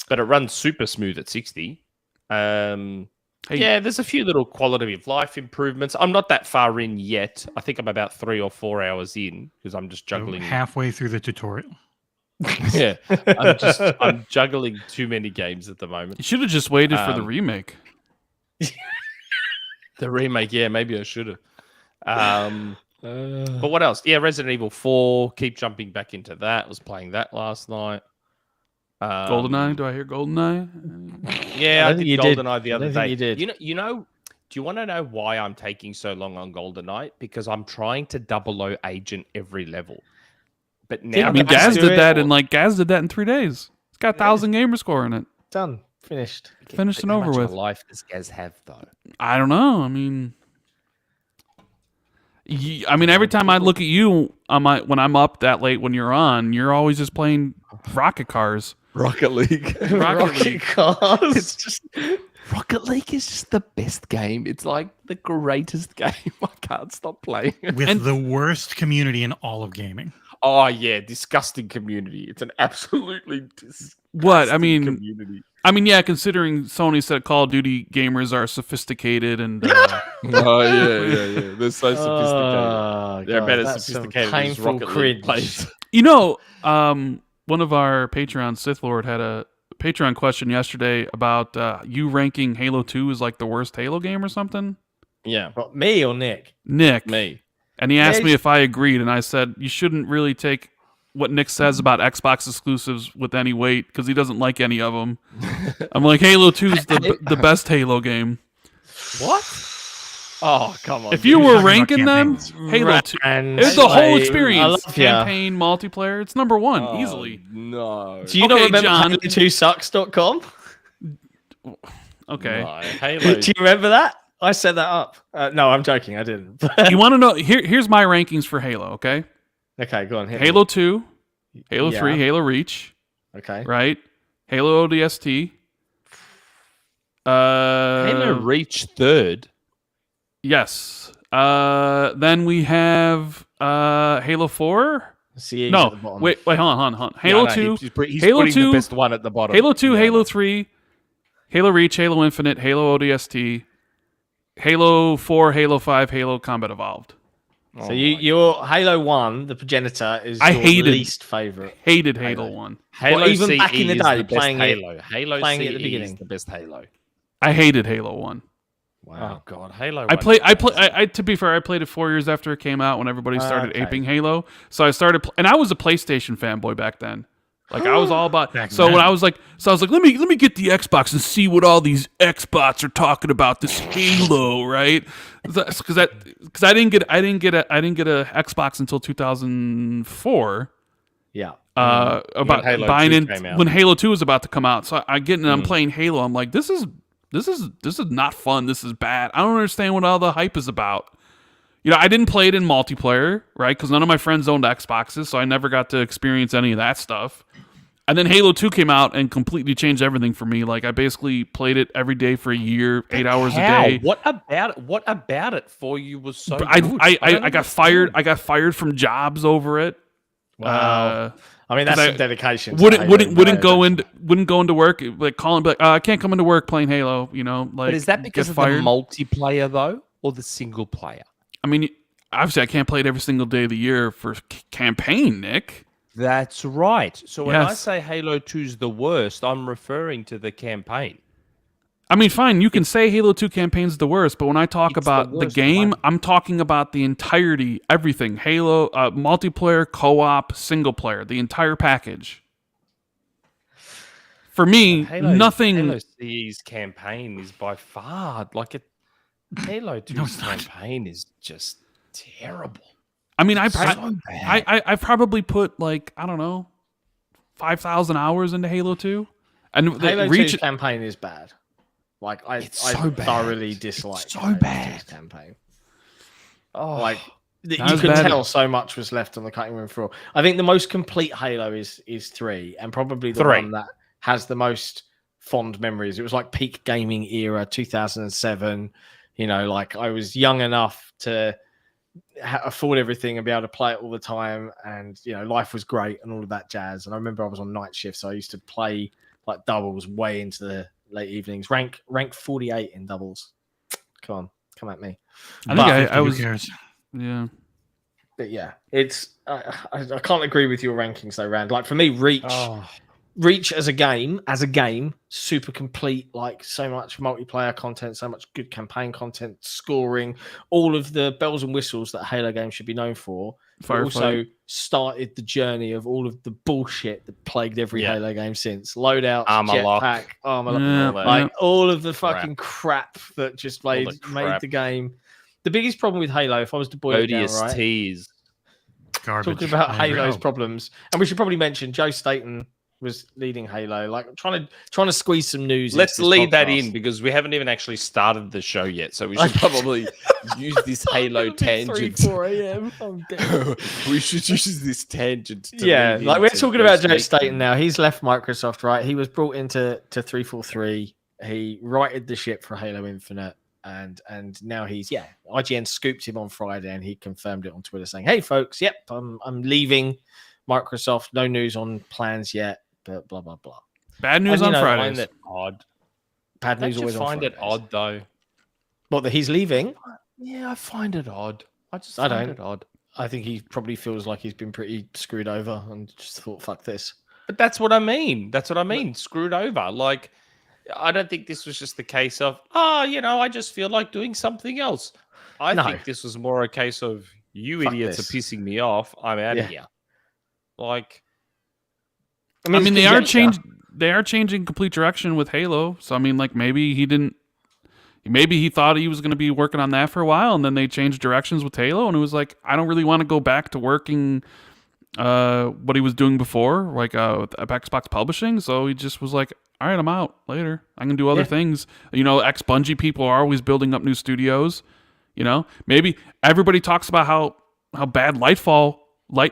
But it runs super smooth at 60. Yeah, there's a few little quality of life improvements. I'm not that far in yet. I think I'm about 3 or 4 hours in, because I'm just juggling. Halfway through the tutorial. Yeah, I'm juggling too many games at the moment. You should have just waited for the remake. The remake, yeah, maybe I should have. But what else? Yeah, Resident Evil 4. Keep jumping back into that. I was playing that last night. Goldeneye? Do I hear Goldeneye? Yeah, I did you Goldeneye the other I don't day. think you did. You know. Do you want to know why I'm taking so long on Goldeneye? Because I'm trying to 00 agent every level. But now, I mean, Gaz did that in 3 days. It's got 1,000 gamer score in it. Done. Finished. Finished and over How much with. of a life does Gaz have, though? I don't know. I mean, every time I look at you when I'm up that late when you're on, you're always just playing rocket cars. Rocket League. Rocket cars. It's just Rocket League is just the best game. It's like the greatest game. I can't stop playing it. With the worst community in all of gaming. Oh yeah, disgusting community. It's an absolutely disgusting community. I mean, yeah, considering Sony said Call of Duty gamers are sophisticated and oh yeah. They're so sophisticated. They're God, better that's sophisticated some than painful Rocket cringe. League players. You know, one of our Patreon Sith Lord had a Patreon question yesterday about you ranking Halo 2 as like the worst Halo game or something. Yeah. What, me or Nick? Nick. Me. And he asked me if I agreed, and I said, you shouldn't really take what Nick says about Xbox exclusives with any weight, because he doesn't like any of them. I'm like, Halo 2 is the best Halo game. What? Oh, come on. If you You're were talking about ranking them, campaigns. Halo 2. And It's the whole I experience. love ya. Campaign, multiplayer. It's number one, easily. No. Do you not remember John. Halo2sucks.com? Okay. No, Halo. Do you remember that? I set that up. No, I'm joking. I didn't. You want to know? Here's my rankings for Halo, okay? Okay, go on. hit me. Halo 2, Halo Yeah. 3, Halo Reach, Okay. right? Halo ODST. Halo Reach third. Yes. Then we have Halo 4. CE's at No, the bottom. wait, hold on. Halo 2, He's Halo putting 2, the best one at the bottom. Halo 2, Yeah, Halo no. 3, Halo Reach, Halo Infinite, Halo ODST, Halo 4, Halo 5, Halo Combat Evolved. So your Halo 1, the progenitor, is I your hated- least favourite. Hated Halo 1. Halo Well, even CE back in the is day, best playing it- Halo. Halo playing it CE at the beginning. is the best Halo. I hated Halo 1. Oh god, Halo. I to be fair, I played it 4 years after it came out when everybody started Okay. aping Halo. So I started, and I was a PlayStation fanboy back then. Like I was all about. Back So when then. I was like, let me get the Xbox and see what all these Xbots are talking about this Halo, right? Because I didn't get a Xbox until 2004. Yeah. About Halo buying 2 in came out. when Halo 2 was about to come out. So I get in and I'm playing Halo. I'm like, this is not fun. This is bad. I don't understand what all the hype is about. You know, I didn't play it in multiplayer, right? Because none of my friends owned Xboxes, so I never got to experience any of that stuff. And then Halo 2 came out and completely changed everything for me. Like I basically played it every day for a year, 8 hours a day. What about it for you was so good? I got fired. I got fired from jobs over it. Wow. I mean, that's some dedication. Wouldn't go into work, like calling, like I can't come into work playing Halo. You know, like. But is that because of the multiplayer though, or the single player? I mean, obviously, I can't play it every single day of the year for campaign, Nick. That's right. So when I say Halo 2's the worst, I'm referring to the campaign. I mean, fine, you can say Halo 2 campaign's the worst, but when I talk about the game, I'm talking about the entirety, everything. Halo, multiplayer, co-op, single player, the entire package. For me, nothing... Halo CE's campaign is by far, Halo 2's campaign is just terrible. I mean, I probably put, like, I don't know, 5,000 hours into Halo 2. And Halo 2's campaign is bad. Like, I thoroughly dislike it's so bad. Campaign. Oh, like you could tell so much was left on the cutting room floor. I think the most complete Halo is 3, and probably the one that has the most fond memories. It was like peak gaming era, 2007. You know, like I was young enough to afford everything and be able to play it all the time, and you know, life was great and all of that jazz. And I remember I was on night shift, so I used to play like doubles way into the late evenings. Rank 48 in doubles. Come at me. I think I was. Yeah. But yeah, it's I can't agree with your rankings though, Rand. Like for me, Reach as a game, super complete. Like so much multiplayer content, so much good campaign content, scoring, all of the bells and whistles that Halo games should be known for. But also started the journey of all of the bullshit that plagued every Halo game since. Loadouts, jetpack, armor, all of the fucking crap that just made the game. The biggest problem with Halo, if I was to boil it down, right? Tease. Garbage. Talking about Halo's problems, and we should probably mention Joe Staten was leading Halo, like trying to squeeze some news. Let's lead that in because we haven't even actually started the show yet, so we should probably use this Halo tangent. 4 a.m. I'm dead. We should use this tangent. Like we're talking about Joe Staten now. He's left Microsoft, right? He was brought into 343. He righted the ship for Halo Infinite, and now he's IGN scooped him on Friday, and he confirmed it on Twitter, saying, "Hey folks, I'm leaving Microsoft. No news on plans yet." But blah blah blah. Bad news on Fridays. I find that odd. Bad news always on Fridays. I find it odd though. What, that he's leaving? Yeah, I find it odd. I find it odd. I think he probably feels like he's been pretty screwed over and just thought, "Fuck this." But that's what I mean. Screwed over. Like, I don't think this was just the case of, I just feel like doing something else. I think this was more a case of, you idiots are pissing me off. I'm out of here. Like. I mean, they are changing complete direction with Halo. So I mean, like maybe he thought he was going to be working on that for a while, and then they changed directions with Halo, and it was like, I don't really want to go back to working what he was doing before, like at Xbox Publishing. So he just was like, all right, I'm out later. I can do other things. You know, ex-Bungie people are always building up new studios. You know, maybe everybody talks about how bad Lightfall. I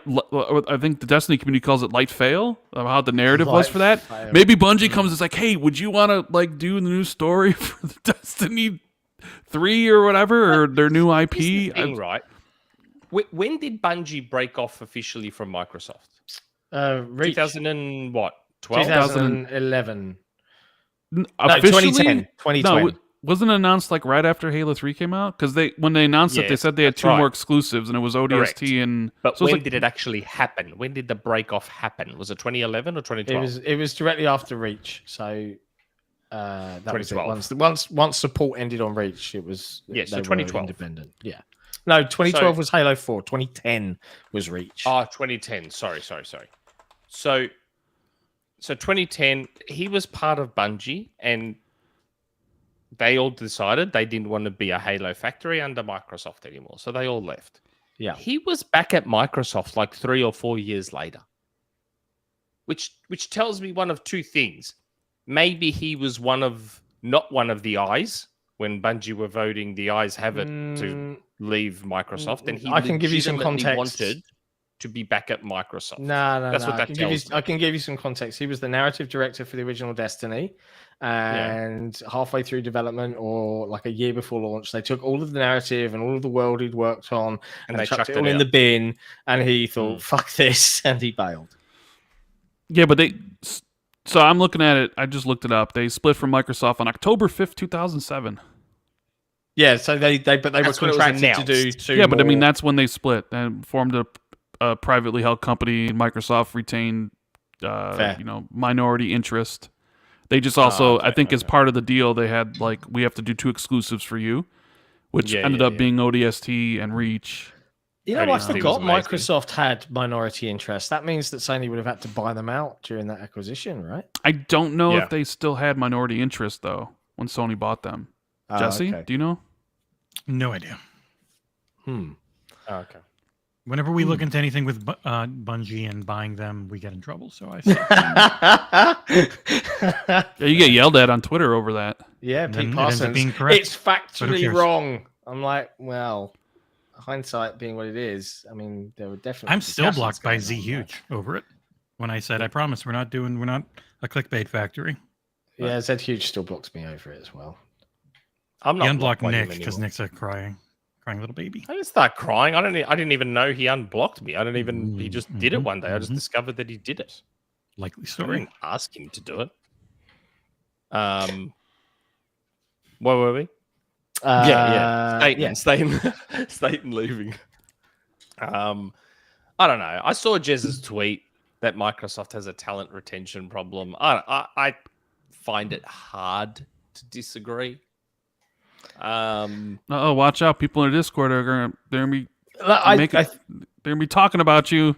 think the Destiny community calls it light fail, how the narrative was for that. Fail. Maybe Bungie comes and is like, hey, would you want to like do the new story for the Destiny 3 or whatever, or their new IP? The thing, right? When did Bungie break off officially from Microsoft? 2000 what? 2011. No, 2010. 2020. No, wasn't it announced like right after Halo 3 came out? Because when they announced it, they said they had two more exclusives, and it was ODST and. But so when did it actually happen? When did the break off happen? Was it 2011 or 2012? It was directly after Reach. So that was it. Once support ended on Reach, it was so 2012 independent. Yeah. No, 2012 was Halo 4. 2010 was Reach. Oh, 2010. Sorry. So 2010, he was part of Bungie, and they all decided they didn't want to be a Halo factory under Microsoft anymore. So they all left. Yeah. He was back at Microsoft like 3 or 4 years later. Which tells me one of two things. Maybe he was not one of the eyes when Bungie were voting the eyes have it to leave Microsoft, and he I can give you some context. wanted to be back at Microsoft. No. That's what I that can, tells me. I can give you some context. He was the narrative director for the original Destiny, and halfway through development, or like a year before launch, they took all of the narrative and all of the world he'd worked on, and they chucked it all in the bin. And he thought, "Fuck this," and he bailed. Yeah, but so I'm looking at it. I just looked it up. They split from Microsoft on October 5th, 2007. Yeah, so they were contracted to do two. Yeah, but I mean that's when they split and formed a privately held company. Microsoft retained, minority interest. They just also, I think, as part of the deal, they had we have to do 2 exclusives for you, which ended up being ODST and Reach. You know, I forgot Microsoft had minority interest. That means that Sony would have had to buy them out during that acquisition, right? I don't know if they still had minority interest though when Sony bought them. Jesse, do you know? No idea. Okay. Whenever we look into anything with Bungie and buying them, we get in trouble. So I say, You get yelled at on Twitter over that. Yeah, Pete Then Parsons. being correct, It's factually wrong. I'm like, well, hindsight being what it is. I mean, there were definitely. I'm still blocked by discussions Z going on Huge over it. When I said, I promise, we're not a clickbait factory. there. Yeah, Z Huge still blocks me over it as well. I'm He not unblocked blocked by him Nick because anymore. Nick's a crying little baby. I didn't start crying. I didn't even know he unblocked me. He just did it one day. I just discovered that he did it. Likely I story. didn't ask him to do it. Where were we? Staten leaving. I don't know. I saw Jez's tweet that Microsoft has a talent retention problem. I find it hard to disagree. Watch out! People in the Discord are gonna be talking about you.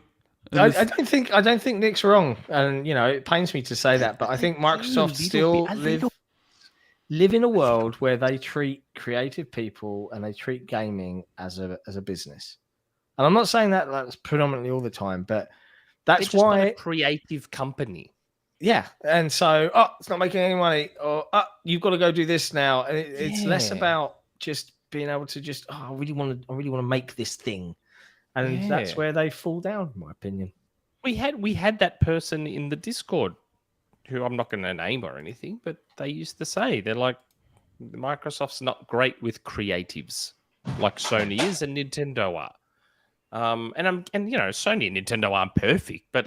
I don't think Nick's wrong, and it pains me to say that, but I think Microsoft still live in a world where they treat creative people and they treat gaming as a business. And I'm not saying that that's predominantly all the time, but that's why a creative company. Yeah, and so it's not making any money, or you've got to go do this now. And it's less about just being able to just I really want to make this thing, and that's where they fall down, in my opinion. We had that person in the Discord, who I'm not going to name or anything, but they used to say they're like, Microsoft's not great with creatives like Sony is and Nintendo are. Sony and Nintendo aren't perfect, but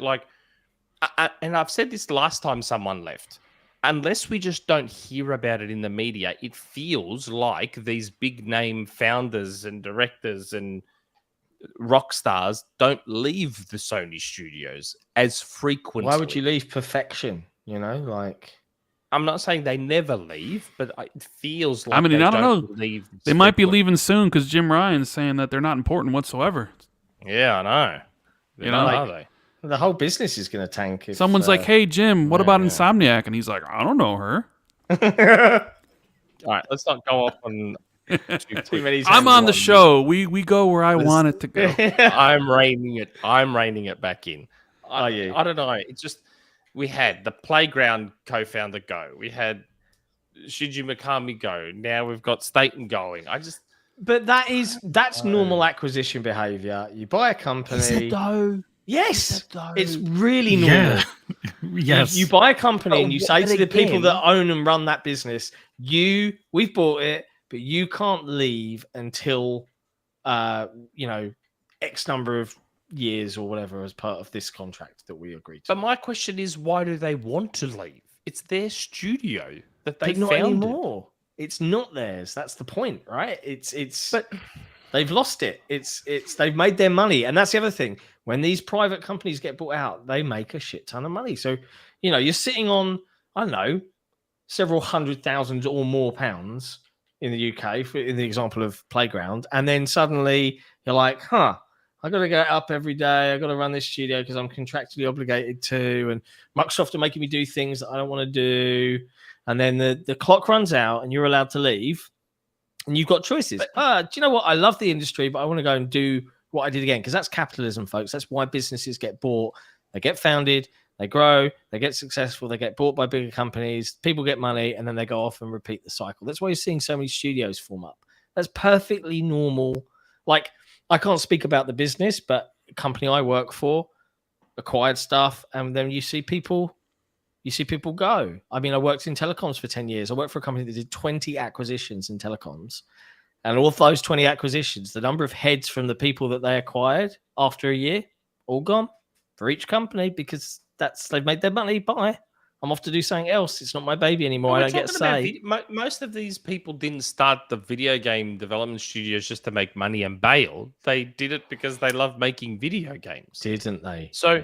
and I've said this last time someone left. Unless we just don't hear about it in the media, it feels like these big name founders and directors and rock stars don't leave the Sony studios as frequently. Why would you leave perfection? I'm not saying they never leave, but it feels like I don't know. Leave they might be leaving soon because Jim Ryan's saying that they're not important whatsoever. Yeah, I know. Are they? The whole business is going to tank. Someone's like, "Hey, Jim, what about Insomniac?" And he's like, "I don't know her." All right, let's not go off on too many. I'm on the show. We go where I want it to go. I'm reining it back in. Are you? I don't know. It's just we had the Playground co-founder go. We had Shinji Mikami go. Now we've got Staten going. But that's normal acquisition behavior. You buy a company. Yes, it's really normal. Yeah. Yes. You buy a company and you say to the people that own and run that business, we've bought it, but you can't leave until X number of years or whatever as part of this contract that we agreed to. But my question is, why do they want to leave? It's their studio that they not founded. anymore. It's not theirs. That's the point, right? But they've lost it. They've made their money, and that's the other thing. When these private companies get bought out, they make a shit ton of money. So, you're sitting on, I don't know, several £100,000 or more pounds in the UK, in the example of Playground, and then suddenly you're like, I got to get up every day. I got to run this studio because I'm contractually obligated to, and Microsoft are making me do things that I don't want to do. And then the clock runs out and you're allowed to leave and you've got choices. Do you know what? I love the industry, but I want to go and do what I did again, because that's capitalism, folks. That's why businesses get bought. They get founded, they grow, they get successful, they get bought by bigger companies, people get money, and then they go off and repeat the cycle. That's why you're seeing so many studios form up. That's perfectly normal. I can't speak about the business, but company I work for acquired stuff, and then you see people go. I mean, I worked in telecoms for 10 years. I worked for a company that did 20 acquisitions in telecoms. And all of those 20 acquisitions, the number of heads from the people that they acquired after a year, all gone for each company, because they've made their money. Bye. I'm off to do something else. It's not my baby anymore. I don't get a say. Most of these people didn't start the video game development studios just to make money and bail. They did it because they love making video games. Didn't they? So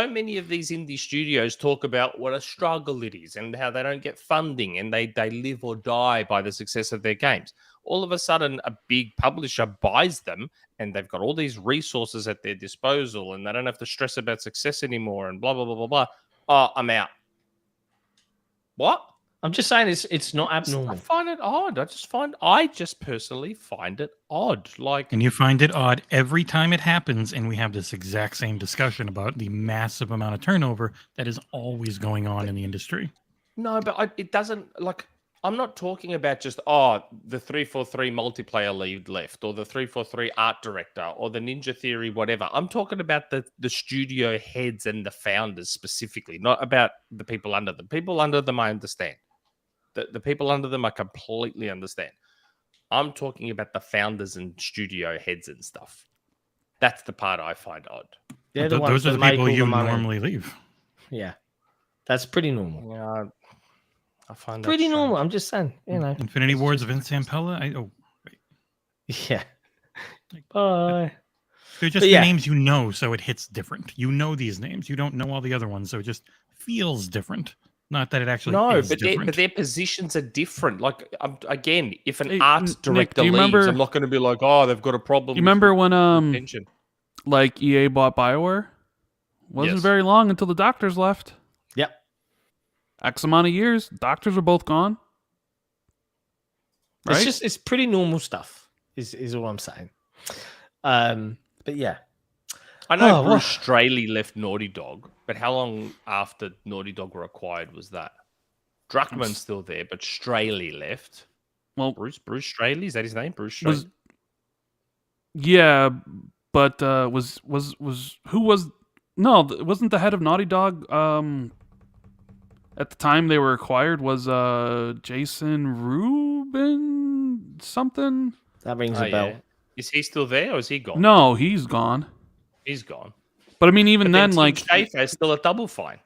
many of these indie studios talk about what a struggle it is and how they don't get funding and they live or die by the success of their games. All of a sudden, a big publisher buys them and they've got all these resources at their disposal and they don't have to stress about success anymore and blah, blah, blah, blah, blah. Oh, I'm out. What? I'm just saying it's not abnormal. I find it odd. I just personally find it odd. And you find it odd every time it happens, and we have this exact same discussion about the massive amount of turnover that is always going on in the industry. No, but it doesn't, like, I'm not talking about just, the 343 multiplayer lead left, or the 343 art director, or the Ninja Theory, whatever. I'm talking about the studio heads and the founders specifically, not about the people under them. People under them, I understand. The people under them, I completely understand. I'm talking about the founders and studio heads and stuff. That's the part I find odd. Those are the people you normally leave. Yeah. That's pretty normal. Yeah. I find pretty normal. I'm just saying, Infinity Wars of Vincent Pella. Yeah. Bye. They're just the names you know, so it hits different. You know these names. You don't know all the other ones, so it just feels different. Not that it actually is different. But their positions are different. Like, again, if an art director Nick, leaves, I'm not going to be like, they've got a problem. You remember when like EA bought BioWare? Wasn't very long until the doctors left. Yep. X amount of years, doctors are both gone. Right? It's pretty normal stuff, is all I'm saying. But yeah. I know Bruce Straley left Naughty Dog, but how long after Naughty Dog were acquired was that? Druckmann's still there, but Straley left. Well, Bruce Straley, is that his name? Bruce Straley? But wasn't the head of Naughty Dog at the time they were acquired was Jason Rubin something? That rings a bell. Yeah. Is he still there or is he gone? No, he's gone. He's gone. But I mean, even then, Tim like Schafer is still a Double Fine.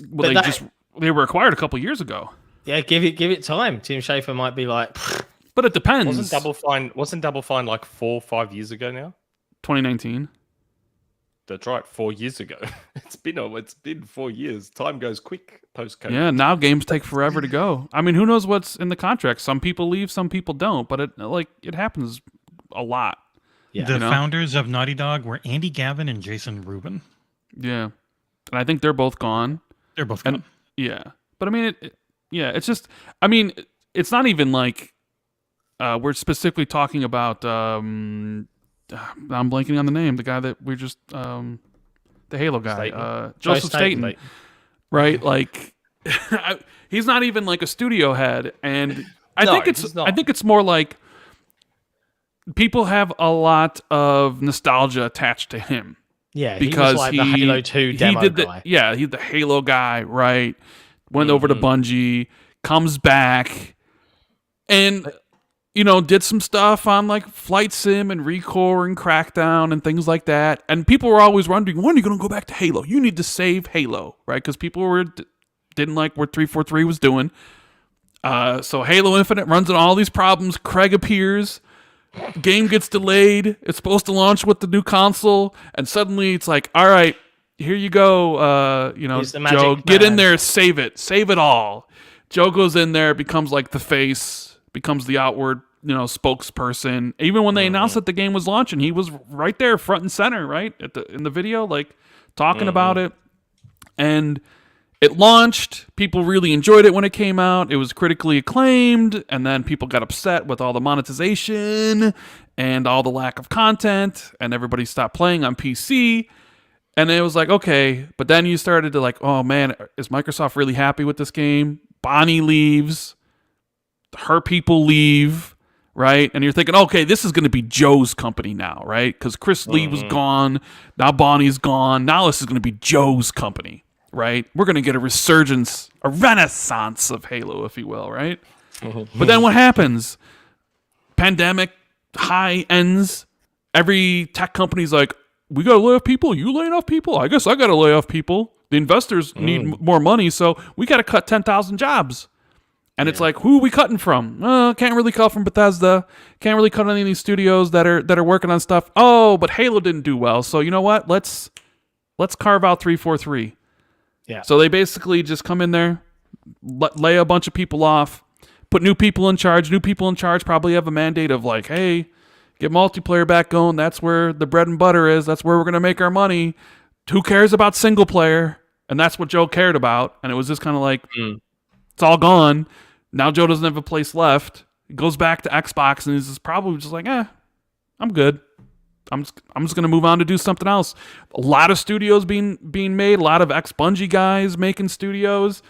Well, they were acquired a couple years ago. Yeah, give it time. Tim Schafer might be like. But it depends. Wasn't Double Fine like 4 or 5 years ago now? 2019. That's right, 4 years ago. It's been 4 years. Time goes quick post-COVID. Yeah, now games take forever to go. I mean, who knows what's in the contract? Some people leave, some people don't. But it happens a lot. Yeah. The founders of Naughty Dog were Andy Gavin and Jason Rubin. Yeah, and I think they're both gone. They're both gone. Yeah, but I mean, it's just. I mean, it's not even like we're specifically talking about. I'm blanking on the name. The guy that we just the Halo guy, Joseph Staten, right? Like, he's not even like a studio head, and I think it's more like people have a lot of nostalgia attached to him. Yeah, because he was like the Halo 2 demo guy. Yeah, he's the Halo guy, right? Went over to Bungie, comes back, and did some stuff on like Flight Sim and Recore and Crackdown and things like that. And people were always wondering, when are you going to go back to Halo? You need to save Halo, right? Because people didn't like what 343 was doing. So Halo Infinite runs into all these problems. Craig appears. Game gets delayed. It's supposed to launch with the new console, and suddenly it's like, all right, here you go. Joe, get in there, save it all. Joe goes in there, becomes like the face, becomes the outward, spokesperson. Even when they announced that the game was launching, he was right there, front and center, right in the video, like talking about it. And it launched. People really enjoyed it when it came out. It was critically acclaimed, and then people got upset with all the monetization and all the lack of content, and everybody stopped playing on PC. And it was like, okay, but then you started to like, oh man, is Microsoft really happy with this game? Bonnie leaves. Her people leave. right? And you're thinking, okay, this is going to be Joe's company now, right? Because Chris Lee was gone, now Bonnie's gone, now this is going to be Joe's company, right? We're going to get a resurgence, a renaissance of Halo, if you will, right? But then what happens? Pandemic high ends. Every tech company's like, we got to lay off people. You laying off people? I guess I got to lay off people. The investors need more money, so we got to cut 10,000 jobs. And it's like, who are we cutting from? Can't really cut from Bethesda. Can't really cut any of these studios that are working on stuff. Oh, but Halo didn't do well. So you know what? Let's carve out 343. Yeah. So they basically just come in there, lay a bunch of people off, put new people in charge. New people in charge probably have a mandate of like, hey, get multiplayer back going. That's where the bread and butter is. That's where we're going to make our money. Who cares about single player? And that's what Joe cared about. And it was just kind of like, it's all gone. Now Joe doesn't have a place left. He goes back to Xbox and he's probably just like, I'm good. I'm just going to move on to do something else. A lot of studios being made. A lot of ex-Bungie guys making studios.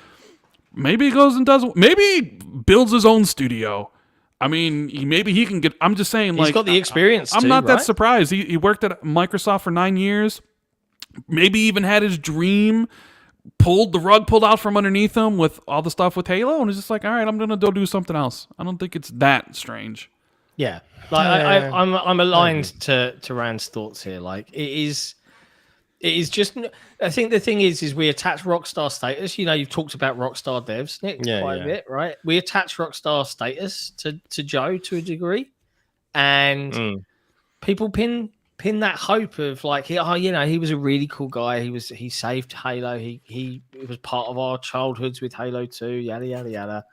Maybe he goes and does. Maybe he builds his own studio. I mean, maybe he can get. I'm just saying, He's got the experience. I'm not that surprised. He worked at Microsoft for 9 years. Maybe even had his dream pulled out from underneath him with all the stuff with Halo, and he's just like, all right, I'm gonna go do something else. I don't think it's that strange. Yeah, like I'm aligned to Rand's thoughts here. Like it is just. I think the thing is we attach Rockstar status. You know, you've talked about Rockstar devs, Nick, quite a bit, right? We attach Rockstar status to Joe to a degree, and people pin that hope of like, he was a really cool guy. He saved Halo. He was part of our childhoods with Halo 2, yada yada yada,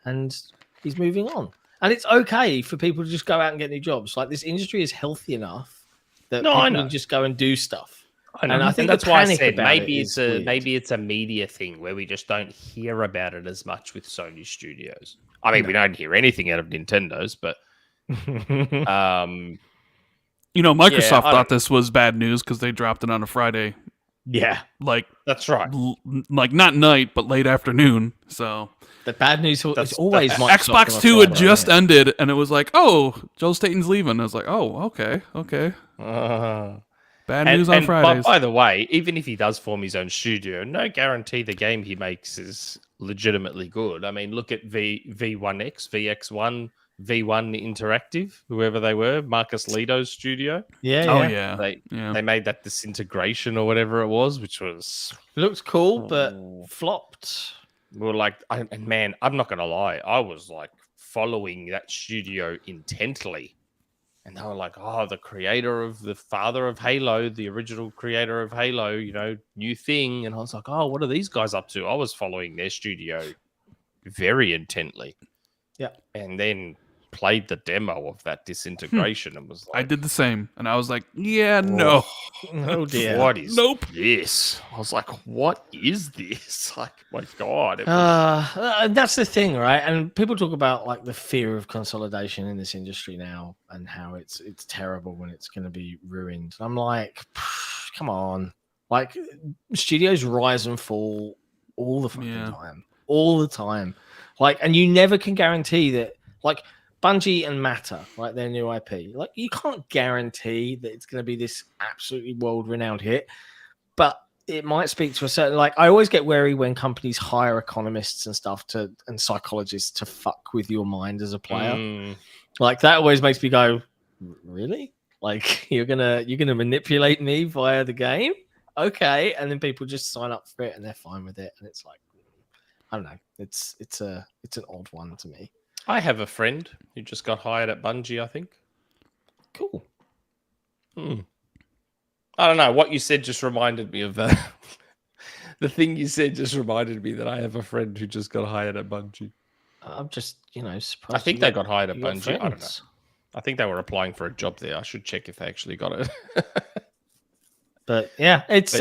and he's moving on. And it's okay for people to just go out and get new jobs. Like this industry is healthy enough that people can just go and do stuff. And I think that's why I said maybe it's a media thing where we just don't hear about it as much with Sony studios. I mean, we don't hear anything out of Nintendo's, but Microsoft thought this was bad news because they dropped it on a Friday. Yeah, like that's right. Like not night, but late afternoon. So the bad news is always Microsoft. Xbox 2 had just ended, and it was like, oh, Joe Staten's leaving. I was like, oh, okay. Bad news on Fridays. By the way, even if he does form his own studio, no guarantee the game he makes is legitimately good. I mean, look at V1X, VX1, V1 Interactive, whoever they were, Marcus Lito's studio. Yeah. They made that Disintegration or whatever it was, which was... It looked cool, but flopped. We were like, I'm not going to lie. I was like following that studio intently. And they were like, oh, the father of Halo, the original creator of Halo, new thing. And I was like, oh, what are these guys up to? I was following their studio very intently. Yeah. And then played the demo of that Disintegration and was like... I did the same. And I was like, no. Oh, dear. What is this? I was like, what is this? Like, my God. That's the thing, right? And people talk about like the fear of consolidation in this industry now and how it's terrible when it's going to be ruined. I'm like, come on. Like, studios rise and fall all the fucking time. All the time. Like, and you never can guarantee that, like, Bungie and Matter, right, their new IP, like, you can't guarantee that it's going to be this absolutely world-renowned hit, but it might speak to a certain, like, I always get wary when companies hire economists and stuff and psychologists to fuck with your mind as a player. Like, that always makes me go, really? Like, you're gonna manipulate me via the game? Okay. And then people just sign up for it and they're fine with it. And it's like, I don't know. It's an odd one to me. I have a friend who just got hired at Bungie, I think. Cool. I don't know. What you said just reminded me of that. The thing you said just reminded me that I have a friend who just got hired at Bungie. I'm just, surprised. I think they got hired at Bungie. I don't know. I think they were applying for a job there. I should check if they actually got it. But yeah, it's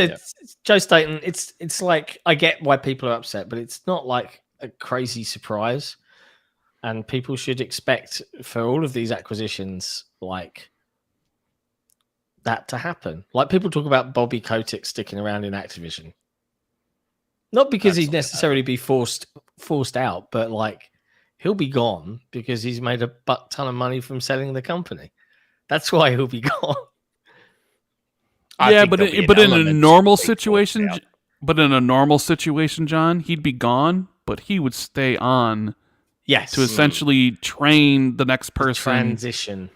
Joe Staten. It's like, I get why people are upset, but it's not like a crazy surprise. And people should expect for all of these acquisitions, like, that to happen. Like, people talk about Bobby Kotick sticking around in Activision. Not because he'd necessarily be forced out, but like, he'll be gone because he's made a butt ton of money from selling the company. That's why he'll be gone. Yeah, but in a normal situation, John, he'd be gone, but he would stay on. Yes, to essentially train the next person. Transition,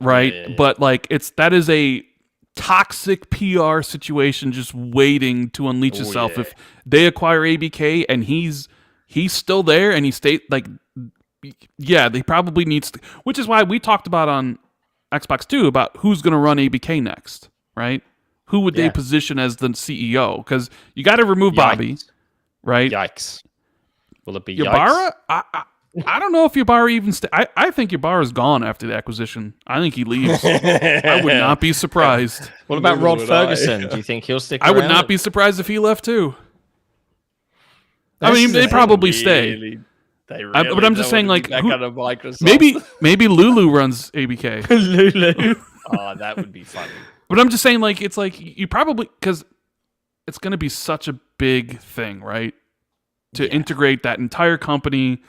right? Yeah. But like that is a toxic PR situation just waiting to unleash itself. Yeah. If they acquire ABK and he's still there and he stayed like, yeah, they probably needs to, which is why we talked about on Xbox 2 about who's going to run ABK next, right? Who would they position as the CEO? Because you got to remove Bobby, right? Yikes. Will it be Ybarra? Yikes? I don't know if Ybarra even I think Ybarra's gone after the acquisition. I think he leaves. I would not be surprised. What about Rod Ferguson? Do you think he'll stick I around? would not be surprised if he left too. I mean, they probably stay. But I'm just saying, like, maybe Lulu runs ABK. Lulu. Oh, that would be funny. But I'm just saying, like, it's like you probably, because it's going to be such a big thing, right? To integrate that entire company,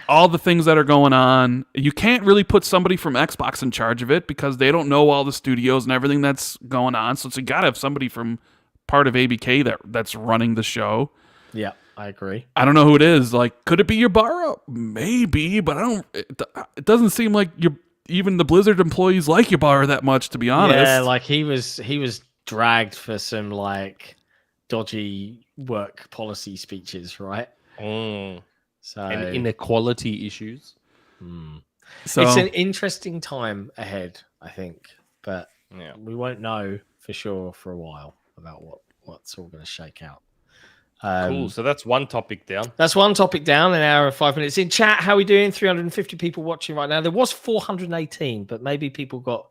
all the things that are going on. You can't really put somebody from Xbox in charge of it because they don't know all the studios and everything that's going on. So you got to have somebody from part of ABK that's running the show. Yeah, I agree. I don't know who it is. Like, could it be Ybarra? Maybe, but it doesn't seem like even the Blizzard employees like Ybarra that much, to be honest. Yeah, like he was dragged for some like dodgy work policy speeches, right? So And inequality issues. So it's an interesting time ahead, I think, but we won't know for sure for a while about what's all going to shake out. Cool. So that's one topic down. That's one topic down. An hour and 5 minutes in chat. How are we doing? 350 people watching right now. There was 418, but maybe people got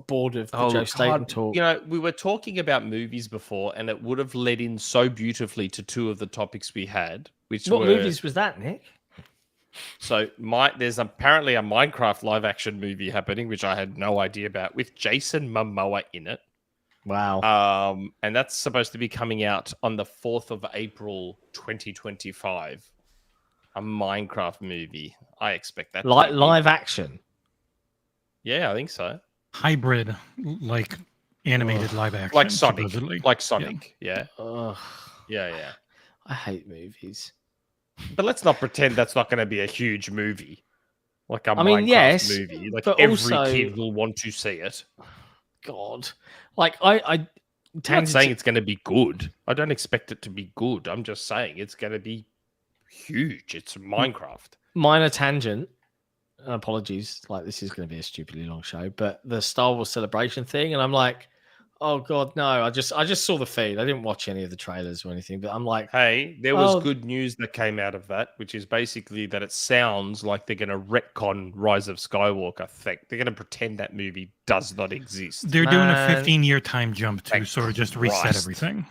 bored of the Joe Staten talk. You know, we were talking about movies before, and it would have led in so beautifully to two of the topics we had. What movies was that, Nick? So there's apparently a Minecraft live action movie happening, which I had no idea about, with Jason Momoa in it. Wow. And that's supposed to be coming out on the 4th of April, 2025. A Minecraft movie. I expect that. Live action. Yeah, I think so. Hybrid, like animated live action. Like Sonic. Supposedly. Like Sonic. Yeah. Ugh, Yeah. I hate movies. But let's not pretend that's not going to be a huge movie. Like a Minecraft movie. Like but every also, kid will want to see it. God. Like I'm not saying it's going to be good. I don't expect it to be good. I'm just saying it's going to be huge. It's Minecraft. Minor tangent. Apologies. Like, this is going to be a stupidly long show, but the Star Wars Celebration thing, and I'm like, oh God, no. I just saw the feed. I didn't watch any of the trailers or anything, but I'm like, hey, there was good news that came out of that, which is basically that it sounds like they're going to retcon Rise of Skywalker. They're going to pretend that movie does not exist. They're doing a 15-year time jump to sort of just reset everything.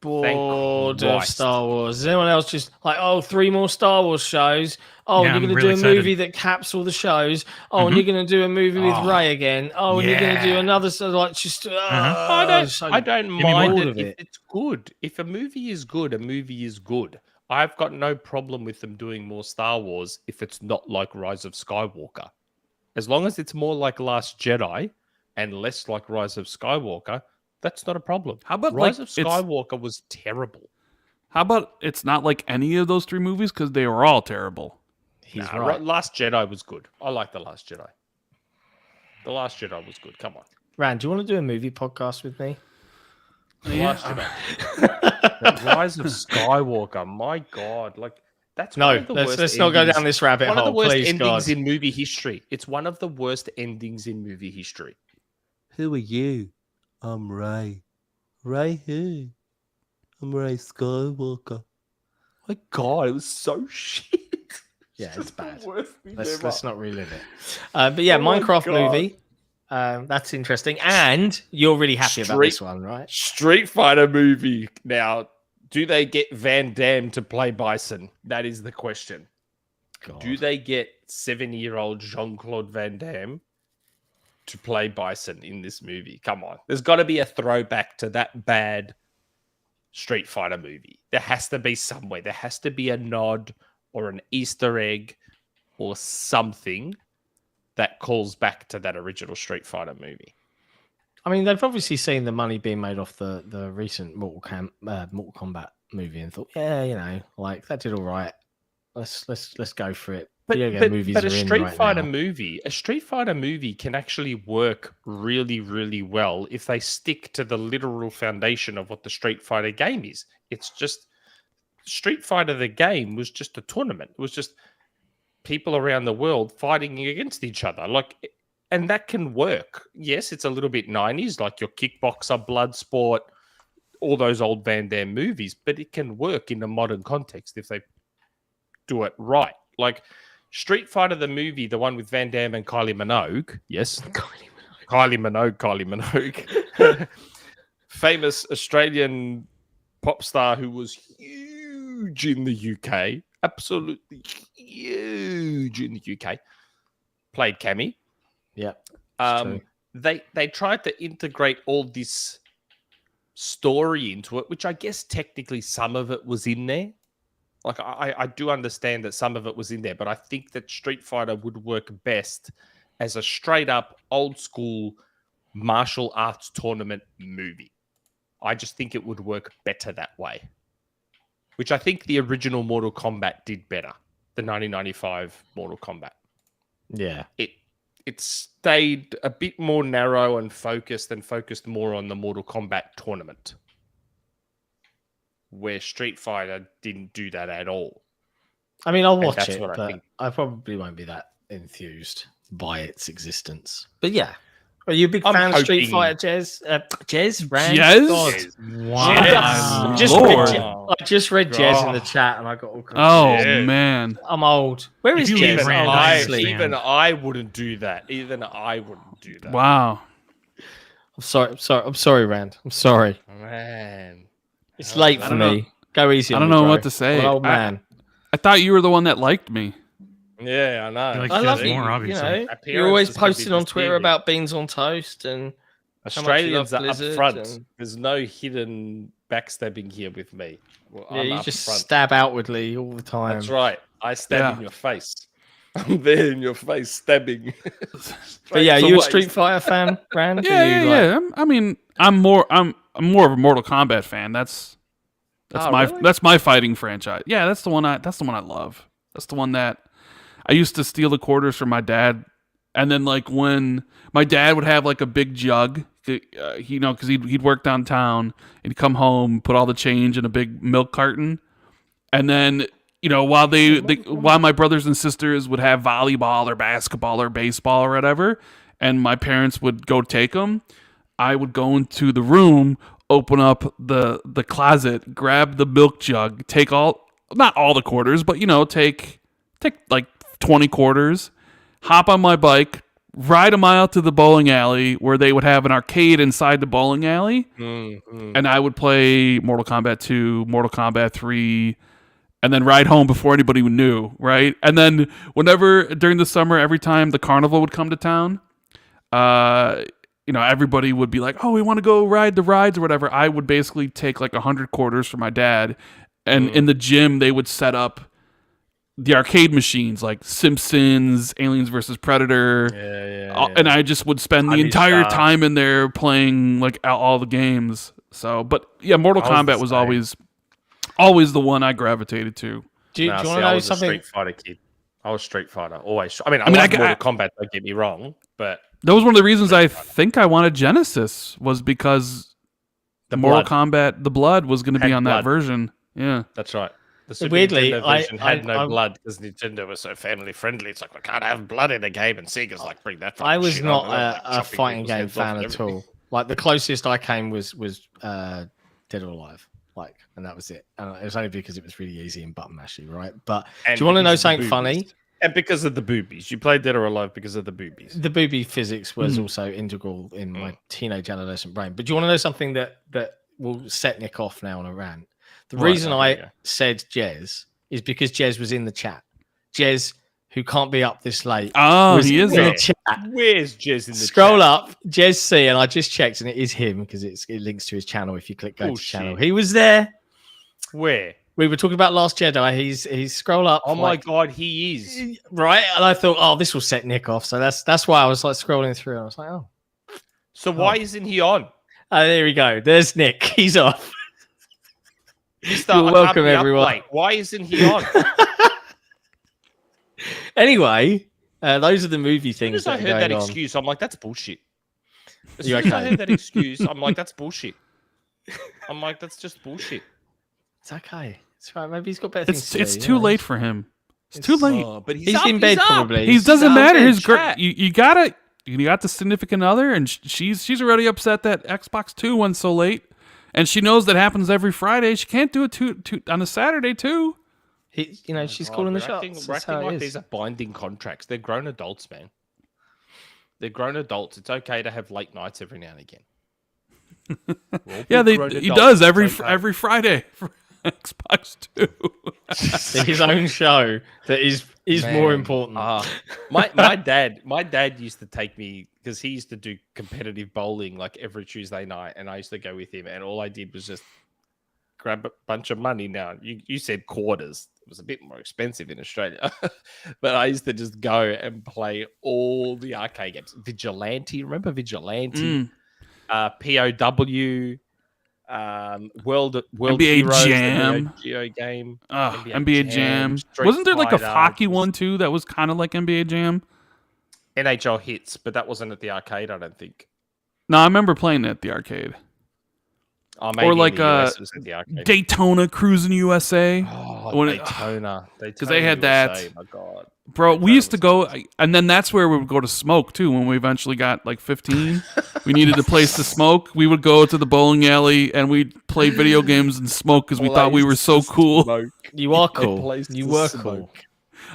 Bored of Star Wars. Is anyone else just like, 3 more Star Wars shows? Oh, Yeah, you're going to really do a excited. movie that caps all the shows. Oh, and you're going to do a movie with Rey again. Oh, and you're going to do another. So like, just I don't mind all it of if it's good. If a movie is good, a movie is good. I've got no problem with them doing more Star Wars if it's not like Rise of Skywalker. As long as it's more like Last Jedi and less like Rise of Skywalker, that's not a problem. How about Rise of Skywalker was terrible. How about it's not like any of those 3 movies because they were all terrible? He's right. Last Jedi was good. I like The Last Jedi. The Last Jedi was good. Come on. Rand, do you want to do a movie podcast with me? Last Jedi. Rise of Skywalker. My God. Like, that's one of the worst let's not go down this rabbit one hole. One of the worst please, endings God. in movie history. It's one of the worst endings in movie history. Who are you? I'm Rey. Rey who? I'm Rey Skywalker. My God, it was so shit. Yeah, it's bad. Let's Let's not relive it. But yeah, Minecraft movie. That's interesting. And you're really happy about this one, right? Street Fighter movie. Now, do they get Van Damme to play Bison? That is the question. God. Do they get 7-year-old Jean-Claude Van Damme to play Bison in this movie? Come on. There's got to be a throwback to that bad Street Fighter movie. There has to be somewhere. There has to be a nod or an Easter egg or something that calls back to that original Street Fighter movie. I mean, they've obviously seen the money being made off the recent Mortal Kombat movie and thought, yeah, like that did all right. Let's go for it. But a Street Fighter movie can actually work really, really well if they stick to the literal foundation of what the Street Fighter game is. It's just Street Fighter the game was just a tournament. It was just people around the world fighting against each other. And that can work. Yes, it's a little bit 90s, like your Kickboxer, Bloodsport, all those old Van Damme movies, but it can work in a modern context if they do it right. Like Street Fighter the movie, the one with Van Damme and Kylie Minogue. Yes, Kylie Minogue. Famous Australian pop star who was huge in the UK. Absolutely huge in the UK. Played Cammy. Yeah. They tried to integrate all this story into it, which I guess technically some of it was in there. Like I do understand that some of it was in there, but I think that Street Fighter would work best as a straight up old school martial arts tournament movie. I just think it would work better that way, which I think the original Mortal Kombat did better. The 1995 Mortal Kombat. Yeah. It stayed a bit more narrow and focused more on the Mortal Kombat tournament, where Street Fighter didn't do that at all. I mean, I'll watch it, but I probably won't be that enthused by its existence. But yeah. Are you a big fan of Street Fighter, Jez? Jez? Rand? Jez? Wow. I just read Jez in the chat and I got all kinds of man. I'm old. Where is Jez? Even I wouldn't do that. Wow. I'm sorry, Rand. I'm sorry. Man. It's late for me. Go easy on me, I don't know bro. what to say. I'm an old man. I thought you were the one that liked me. Yeah, I know. I love you. More, obviously. You're always posting on Twitter about beans on toast and Australians are up front. There's no hidden backstabbing here with me. Well, yeah, you just stab outwardly all the time. That's right. I stab in your face. I'm there in your face stabbing. But yeah, you a Street Fighter fan, Rand? Yeah. I mean, I'm more of a Mortal Kombat fan. That's my fighting franchise. Yeah, that's the one I love. That's the one that I used to steal the quarters from my dad, and then like when my dad would have like a big jug, because he'd work downtown, and he'd come home, put all the change in a big milk carton, and then while my brothers and sisters would have volleyball or basketball or baseball or whatever, and my parents would go take them, I would go into the room, open up the closet, grab the milk jug, take not all the quarters, but take like 20 quarters, hop on my bike, ride a mile to the bowling alley where they would have an arcade inside the bowling alley, and I would play Mortal Kombat 2, Mortal Kombat 3, and then ride home before anybody knew, right? And then during the summer, every time the carnival would come to town, everybody would be like, oh, we want to go ride the rides or whatever. I would basically take like 100 quarters from my dad, and in the gym, they would set up the arcade machines like Simpsons, Aliens vs. Predator. And I just would spend the entire time in there playing like all the games. So, but yeah, Mortal Kombat was always the one I gravitated to. Do you want to know something? Street Fighter kid. I was Street Fighter always. I love Mortal Kombat. Don't get me wrong, but that was one of the reasons I think I wanted Genesis, was because the Mortal Kombat, the blood was going to be on that version. Yeah, that's right. The Super Weirdly, Nintendo version had no blood because Nintendo was so family friendly. It's like, we can't have blood in a game, and Sega's like, bring that. I was not a fighting game fan at all. Like the closest I came was Dead or Alive, and that was it. And it was only because it was really easy and button mashy, right? But do you want to know something funny? And because of the boobies, you played Dead or Alive because of the boobies. The boobie physics was also integral in my teenage adolescent brain. But do you want to know something that will set Nick off now on a rant? The reason I said Jez is because Jez was in the chat. Jez, who can't be up this late. Oh, he is in the chat. Where's Jez in the chat? Scroll up, Jez C, and I just checked, and it is him because it links to his channel if you click go to channel. He was there. Where? We were talking about Last Jedi. He's scroll up. Oh my god, he is right. And I thought, oh, this will set Nick off. So that's why I was like scrolling through. And I was like, oh. So why isn't he on? There we go. There's Nick. He's off. You're welcome, everyone. Why isn't he on? Anyway, those are the movie things. As soon as I heard that excuse, I'm like, that's bullshit. As You soon as I okay? heard that excuse, I'm like, that's bullshit. I'm like, that's just bullshit. It's okay. It's right. Maybe he's got better things to do. It's too late for him. It's too late. But He's in bed probably. He doesn't matter. His chat. you got the significant other, and she's already upset that Xbox 2 went so late, and she knows that happens every Friday. She can't do it on a Saturday too. She's calling the shots. We're acting like these are binding contracts. They're grown adults, man. They're grown adults. It's okay to have late nights every now and again. Yeah, he does every Friday for Xbox 2. His own show that is more important. My dad used to take me because he used to do competitive bowling like every Tuesday night, and I used to go with him, and all I did was just grab a bunch of money. Now you said quarters. It was a bit more expensive in Australia, but I used to just go and play all the arcade games. Vigilante, remember Vigilante? POW, World NBA Heroes, Jam, the Geo game, NBA Jam. Street Wasn't there like a Fighter, hockey one too that was kind of like NBA Jam? NHL Hits, but that wasn't at the arcade, I don't think. No, I remember playing it at the arcade. Or like Daytona Cruising USA. Oh, Daytona. Because they had that. USA, my God. Bro, we used to go, and then that's where we would go to smoke too. When we eventually got like 15, we needed a place to smoke. We would go to the bowling alley and we'd play video games and smoke because we thought we were so cool. You are cool. You were cool.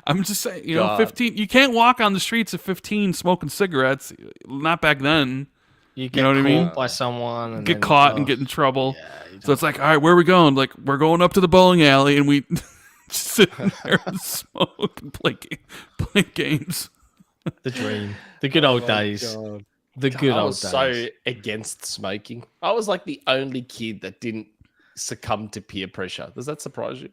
I'm just saying, 15. You can't walk on the streets at 15 smoking cigarettes. Not back then. You get know what I mean? by someone and get caught and get in trouble. Yeah, so it's like, all right, where are we going? Like, we're going up to the bowling alley, and we just sit there and smoke and play games. The dream. The good old days. God. The good old days. I was so against smoking. I was like the only kid that didn't succumb to peer pressure. Does that surprise you?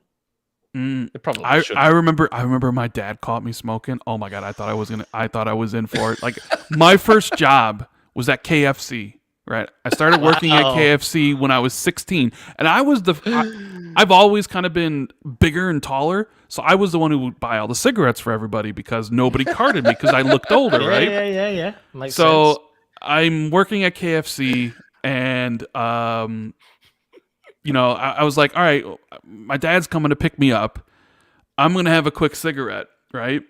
It probably should. I remember my dad caught me smoking. Oh my God, I thought I was in for it. Like, my first job was at KFC, right? I started working at KFC when I was 16, and I've always kind of been bigger and taller, so I was the one who would buy all the cigarettes for everybody because nobody carded me because I looked older, right? Yeah. Makes so sense. I'm working at KFC, and I was like, all right, my dad's coming to pick me up. I'm gonna have a quick cigarette, right?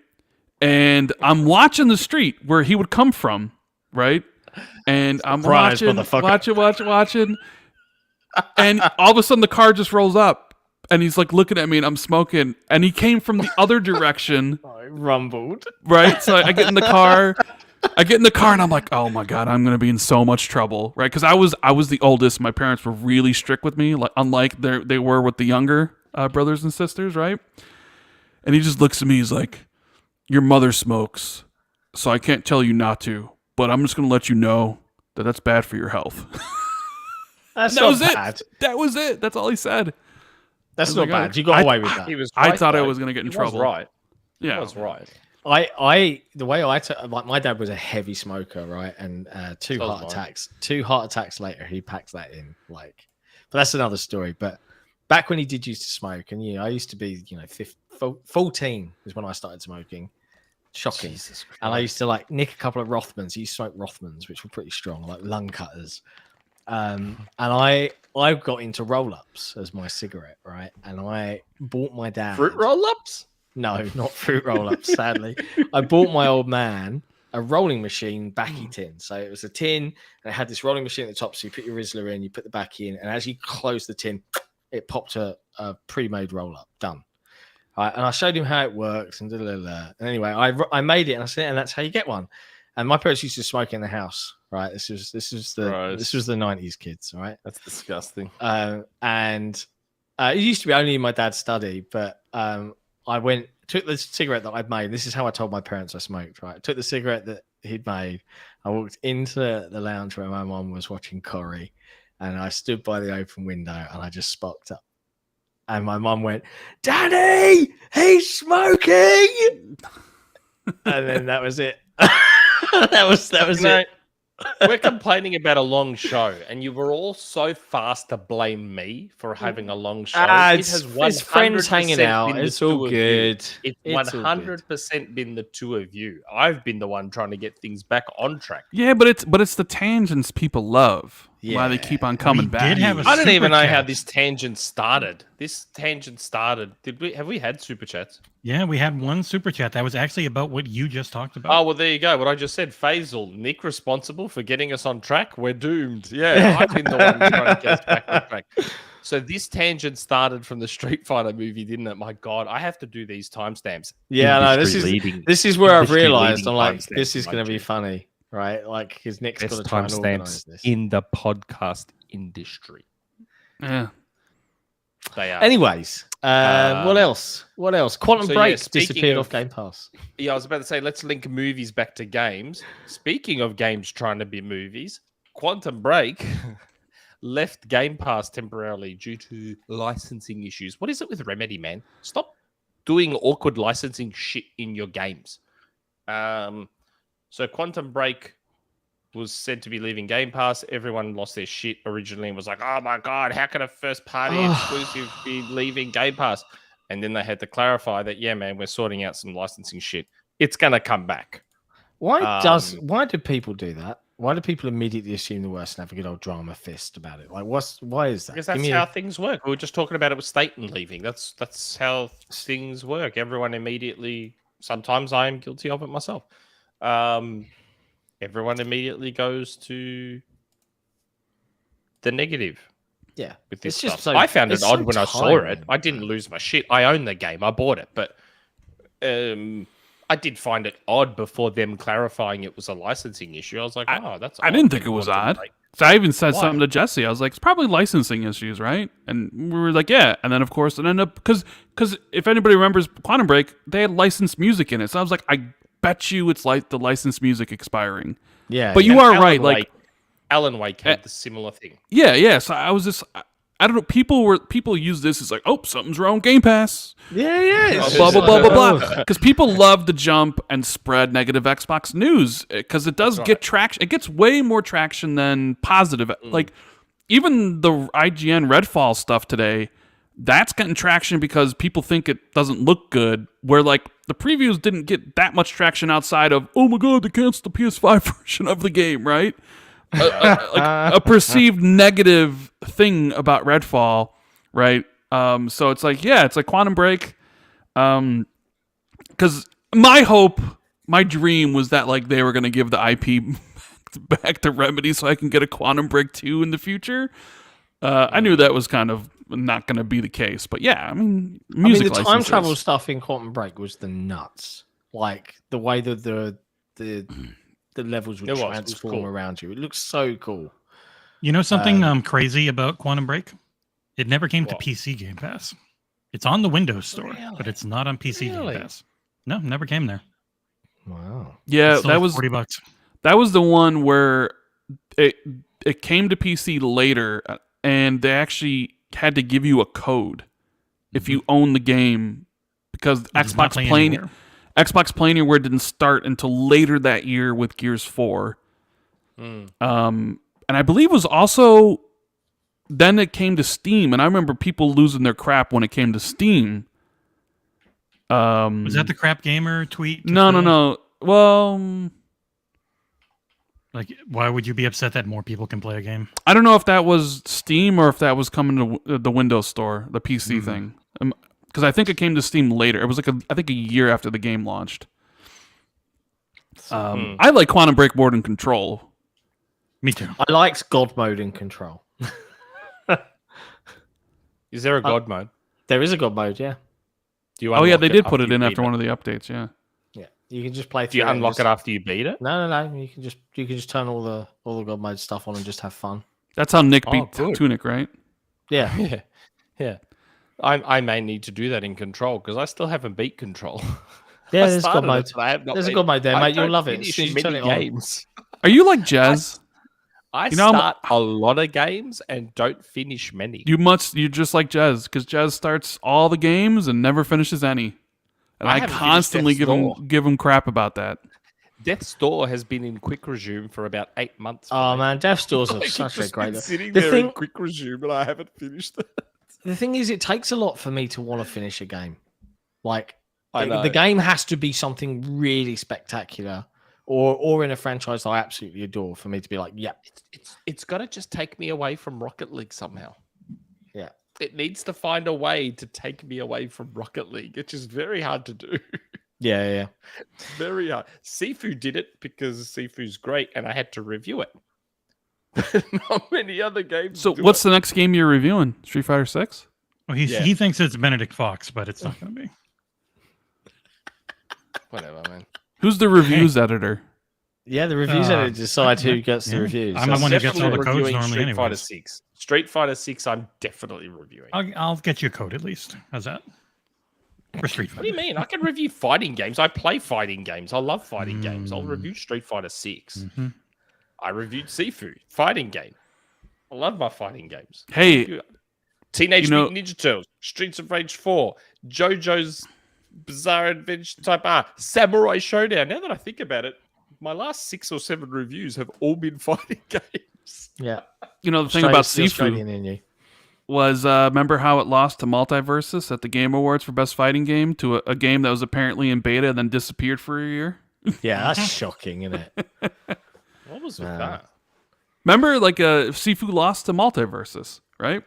And I'm watching the street where he would come from, right? And I'm watching, and all of a sudden the car just rolls up, and he's like looking at me, and I'm smoking, and he came from the other direction. I rumbled. Right, so I get in the car, and I'm like, oh my God, I'm gonna be in so much trouble, right? Because I was the oldest. My parents were really strict with me, like unlike they were with the younger brothers and sisters, right? And he just looks at me, he's like, your mother smokes, so I can't tell you not to. But I'm just going to let you know that that's bad for your health. That was bad. That was it. That's all he said. That's not bad. You got away with that. I thought I was going to get in trouble. Right. Yeah. He was right. The way I took, like, my dad was a heavy smoker, right? And two heart attacks later, he packs that in. But that's another story. But back when he did used to smoke, and I used to be, 14 is when I started smoking. Shocking. And I used to nick a couple of Rothmans. He used to smoke Rothmans, which were pretty strong, like lung cutters. And I got into roll-ups as my cigarette, right? And I bought my dad fruit roll-ups. No, not fruit roll-ups. Sadly, I bought my old man a rolling machine backy tin. So it was a tin, and it had this rolling machine at the top. So you put your Rizzler in, you put the backy in, and as you close the tin, it popped a pre-made roll-up. Done. Right, and I showed him how it works, and and anyway, I made it, and I said, and that's how you get one. And my parents used to smoke in the house, right? This was the 90s kids, right? That's disgusting. And it used to be only in my dad's study, but I took the cigarette that I'd made. This is how I told my parents I smoked, right? I took the cigarette that he'd made. I walked into the lounge where my mom was watching Corrie, and I stood by the open window, and I just sparked up. and my mum went, "Daddy, he's smoking," and then that was it. that was it. We're complaining about a long show, and you were all so fast to blame me for having a long show. It's friends hanging out. It's all good. It's 100% been the two of you. I've been the one trying to get things back on track. Yeah, but it's the tangents people love. Why they keep on coming back. I don't even know how this tangent started. Have we had super chats? Yeah, we had one super chat that was actually about what you just talked about. Oh, well, there you go. What I just said. Faisal, Nick responsible for getting us on track. We're doomed. Yeah, I've been the one trying to get us back on track. So this tangent started from the Street Fighter movie, didn't it? My God, I have to do these timestamps. Yeah, no, this is where I've realised. I'm like, this is going to be funny. Right, like his Nick's got to try and organise this in the podcast industry. Yeah, they are. Anyways, what else? Quantum Break disappeared off Game Pass. Yeah, I was about to say, let's link movies back to games. Speaking of games trying to be movies, Quantum Break left Game Pass temporarily due to licensing issues. What is it with Remedy, man? Stop doing awkward licensing shit in your games. So Quantum Break was said to be leaving Game Pass. Everyone lost their shit originally and was like, oh my God, how can a first-party exclusive be leaving Game Pass? And then they had to clarify that, yeah, man, we're sorting out some licensing shit. It's going to come back. Why do people do that? Why do people immediately assume the worst and have a good old drama fist about it? Like, why is that? Because that's how things work. We were just talking about it with Staten leaving. That's how things work. Everyone immediately, sometimes I am guilty of it myself. Everyone immediately goes to the negative. Yeah, with this stuff. I found it odd when I saw it. I didn't lose my shit. I own the game. I bought it, but I did find it odd before them clarifying it was a licensing issue. I was like, oh, that's. I didn't think it was odd. So I even said something to Jesse. I was like, it's probably licensing issues, right? And we were like, yeah. And then of course it ended up because if anybody remembers Quantum Break, they had licensed music in it. So I was like, I bet you it's like the licensed music expiring. Yeah, but you are right. Like Alan Wake had the similar thing. Yeah. So I was just, I don't know. People use this as like, oh, something's wrong with Game Pass. Yeah. Blah blah blah blah blah. Because people love to jump and spread negative Xbox news because it does get traction. It gets way more traction than positive. Like even the IGN Redfall stuff today. That's getting traction because people think it doesn't look good, where like the previews didn't get that much traction outside of, oh my God, they canceled the PS5 version of the game, right? A perceived negative thing about Redfall, right? So it's like, yeah, it's like Quantum Break. Because my dream was that like they were going to give the IP back to Remedy so I can get a Quantum Break 2 in the future. I knew that was kind of not going to be the case, but yeah, I mean, music the time travel stuff in Quantum Break was the nuts. Like the way that the levels would transform around you. It looks so cool. You know something crazy about Quantum Break? It never came to PC Game Pass. It's on the Windows Store, but it's not on PC Game Pass. No, never came there. Wow. Yeah, that was $40. That was the one where it came to PC later, and they actually had to give you a code if you own the game, because Xbox Play Anywhere didn't start until later that year with Gears 4. And I believe it was also then it came to Steam, and I remember people losing their crap when it came to Steam. Was that the Crap Gamer tweet? No. Well, like, why would you be upset that more people can play a game? I don't know if that was Steam or if that was coming to the Windows Store, the PC thing. Because I think it came to Steam later. It was like I think a year after the game launched. I like Quantum Break more than Control. Me too. I liked God mode in Control. Is there a God mode? There is a God mode, yeah. Yeah, they did put it in after one of the updates, yeah. Yeah, you can just play through. Do you unlock it after you beat it? No. You can just turn all the God mode stuff on and just have fun. That's how Nick beat Tunic, right? Yeah. Yeah. I may need to do that in Control because I still haven't beat Control. Yeah, there's God mode. There's a God mode there, mate. You'll love it. Games. Are you like Jez? I You know, start a lot of games and don't finish many. You're just like Jez, because Jez starts all the games and never finishes any. And I I haven't constantly finished give him crap about that. Death's Door has been in quick resume for about 8 months. Oh man, Death's Doors are Like, such it's a just great. been sitting The there thing, in quick resume, and I haven't finished it. the thing is, it takes a lot for me to want to finish a game. Like I know. the game has to be something really spectacular, or in a franchise I absolutely adore for me to be like, yeah, It's got to just take me away from Rocket League somehow. yeah. It needs to find a way to take me away from Rocket League, which is very hard to do. Yeah. Very hard. SIFU did it because SIFU's great, and I had to review it. Not many other games. So do what's it. the next game you're reviewing? Street Fighter 6? Well, Yeah. he thinks it's Benedict Fox, but it's not going to be. Whatever, man. Who's the reviews editor? Yeah, the reviews editor decide who gets the yeah. reviews. I'm the one who gets all the Definitely codes reviewing normally Street Fighter anyways. 6. Street Fighter 6, I'm definitely reviewing. I'll get you a code at least. How's that? For Street What do Fighter. you mean? I can review fighting games. I play fighting games. I love fighting games. I'll review Street Fighter 6. Mhm. I reviewed Sifu, fighting game. I love my fighting games. Hey, Teenage you know- Mutant Ninja Turtles, Streets of Rage 4, JoJo's Bizarre Adventure Type R, Samurai Showdown. Now that I think about it, my last 6 or 7 reviews have all been fighting games. yeah. you know the thing about the Australian Sifu in you. was, remember how it lost to Multiversus at the Game Awards for Best Fighting Game to a game that was apparently in beta and then disappeared for a year? Yeah, that's shocking, isn't it? What was with Wow. that? Remember, like, Sifu lost to Multiversus, right?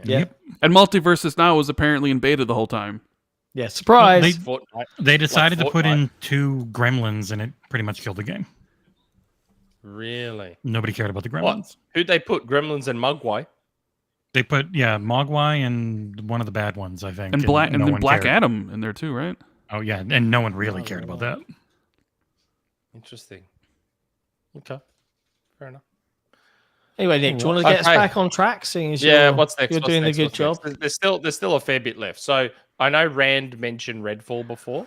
Yeah. And Multiversus now was apparently in beta the whole time. Yeah, surprise. They- Fortnite. They decided to put Fortnite. in 2 gremlins, and it pretty much killed the game. Really? Nobody cared about the gremlins. What? Who'd they put? Gremlins and Mugwai? They put Mogwai and one of the bad ones, I think. And Black and no then one Black cared. Adam in there too, right? Oh yeah, and no one really cared about that. Interesting. Okay. Fair enough. Anyway, Nick, do you want to get us Okay. back on track? Seeing as Yeah, you're, what's next? you're What's doing next? a good What's job. next? There's still a fair bit left. So I know Rand mentioned Redfall before.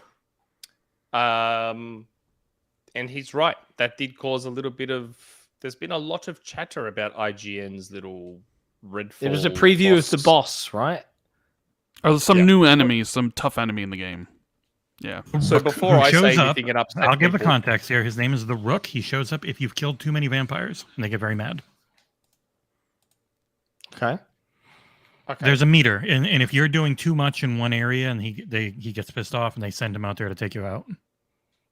And he's right. That did cause a little bit of. There's been a lot of chatter about IGN's little Redfall. It was a preview of the boss, right? Or some Yeah. new enemies, some tough enemy in the game. Yeah. So before Who I say shows up, anything and upset I'll give the people- context here. His name is the Rook. He shows up if you've killed too many vampires, and they get very mad. Okay. Okay. There's a meter, and if you're doing too much in one area, and he gets pissed off, and they send him out there to take you out.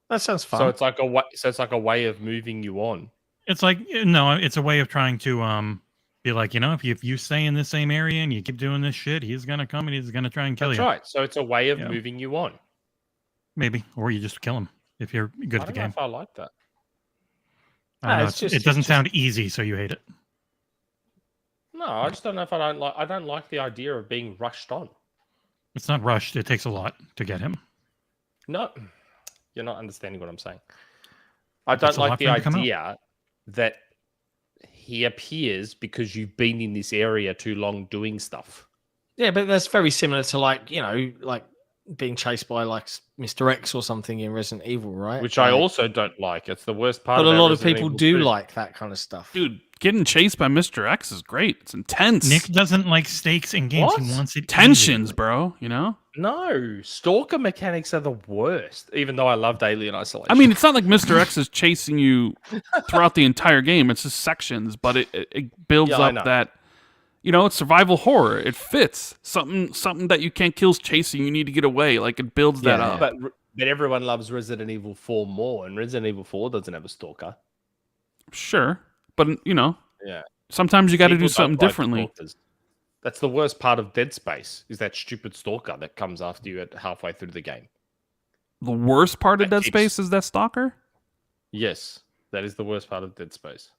That sounds fun. So it's like a way. So it's like a way of moving you on. It's like no, it's a way of trying to be like, if you stay in the same area and you keep doing this shit, he's gonna come and he's gonna try and kill That's you. right. So it's a way of Yeah. moving you on. Maybe, or you just kill him if you're good I at the don't know game. if I like that. I don't know, it's just- it doesn't it's sound easy, so you hate it. No, I just don't know if I don't like. I don't like the idea of being rushed on. It's not rushed. It takes a lot to get him. No, you're not understanding what I'm saying. I Takes don't a lot like the for him to come out. idea that he appears because you've been in this area too long doing stuff. Yeah, but that's very similar to like being chased by like Mr. X or something in Resident Evil, right? Which I Like, also don't like. It's the worst part. But a about lot of Resident people Evil do 2. like that kind of stuff. Dude, getting chased by Mr. X is great. It's intense. Nick doesn't like stakes in games. What? He wants it Tensions, easy. bro, you know? No, stalker mechanics are the worst. Even though I loved Alien Isolation. I mean, it's not like Mr. X is chasing you throughout the entire game. It's just sections, but it builds Yeah, I up know. that, it's survival horror. It fits. Something that you can't kill is chasing. You need to get away. Like, it builds that Yeah, up. but everyone loves Resident Evil 4 more, and Resident Evil 4 doesn't have a stalker. Sure. But, Yeah. sometimes you got to People do something don't like differently. stalkers. That's the worst part of Dead Space, is that stupid stalker that comes after you at halfway through the game. The worst part of That Dead keeps- Space is that stalker? Yes, that is the worst part of Dead Space.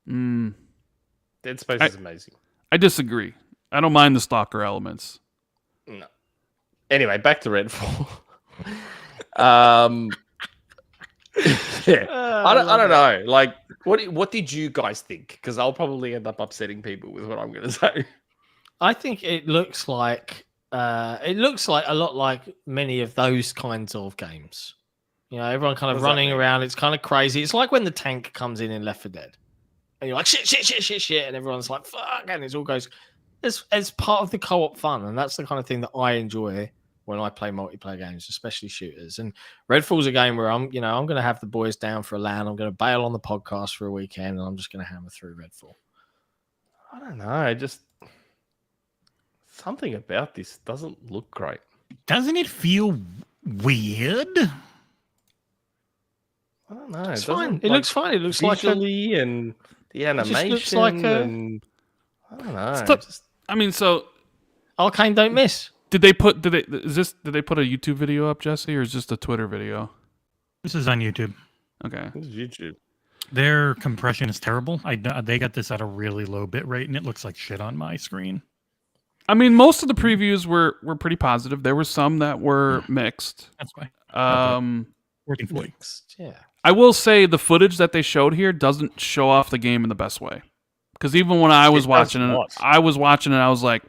Mm, Dead Space I- is amazing. I disagree. I don't mind the stalker elements. No. Anyway, back to Redfall. Yeah. I don't know. Like, what did you guys think? Because I'll probably end up upsetting people with what I'm going to say. I think it looks like a lot like many of those kinds of games. Everyone kind of What does that running mean? around. It's kind of crazy. It's like when the tank comes in Left 4 Dead. and you're like shit, and everyone's like fuck, and it all goes. It's part of the co-op fun, and that's the kind of thing that I enjoy when I play multiplayer games, especially shooters. And Redfall's a game where I'm going to have the boys down for a LAN. I'm going to bail on the podcast for a weekend, and I'm just going to hammer through Redfall. I don't know. Just something about this doesn't look great. Doesn't it feel weird? I don't know. It's fine. It looks fine. It looks like visually and the animation. Looks like and I don't know. I mean, so Arcane don't miss. Did they put a YouTube video up, Jesse, or is this a Twitter video? This is on YouTube. Okay. This is YouTube. Their compression is terrible. They got this at a really low bit rate, and it looks like shit on my screen. I mean, most of the previews were pretty positive. There were some that were mixed. That's why. 1440. Mixed, yeah. I will say the footage that they showed here doesn't show off the game in the best way. Because even when I was watching it, I was like,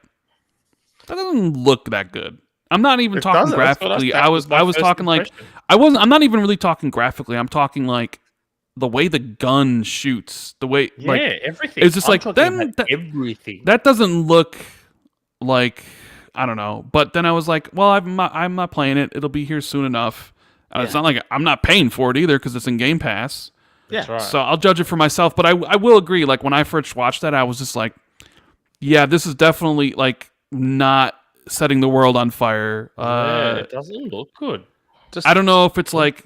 that doesn't look that good. I'm not even talking graphically. I was talking like I'm not even really talking graphically. I'm talking like the way the gun shoots, the way everything. It's just like then everything. That doesn't look like, I don't know. But then I was like, well, I'm not playing it. It'll be here soon enough. It's not like I'm not paying for it either because it's in Game Pass. Yeah. Right. So I'll judge it for myself. But I will agree. Like when I first watched that, I was just like, yeah, this is definitely like not setting the world on fire. It doesn't look good. I don't know if it's like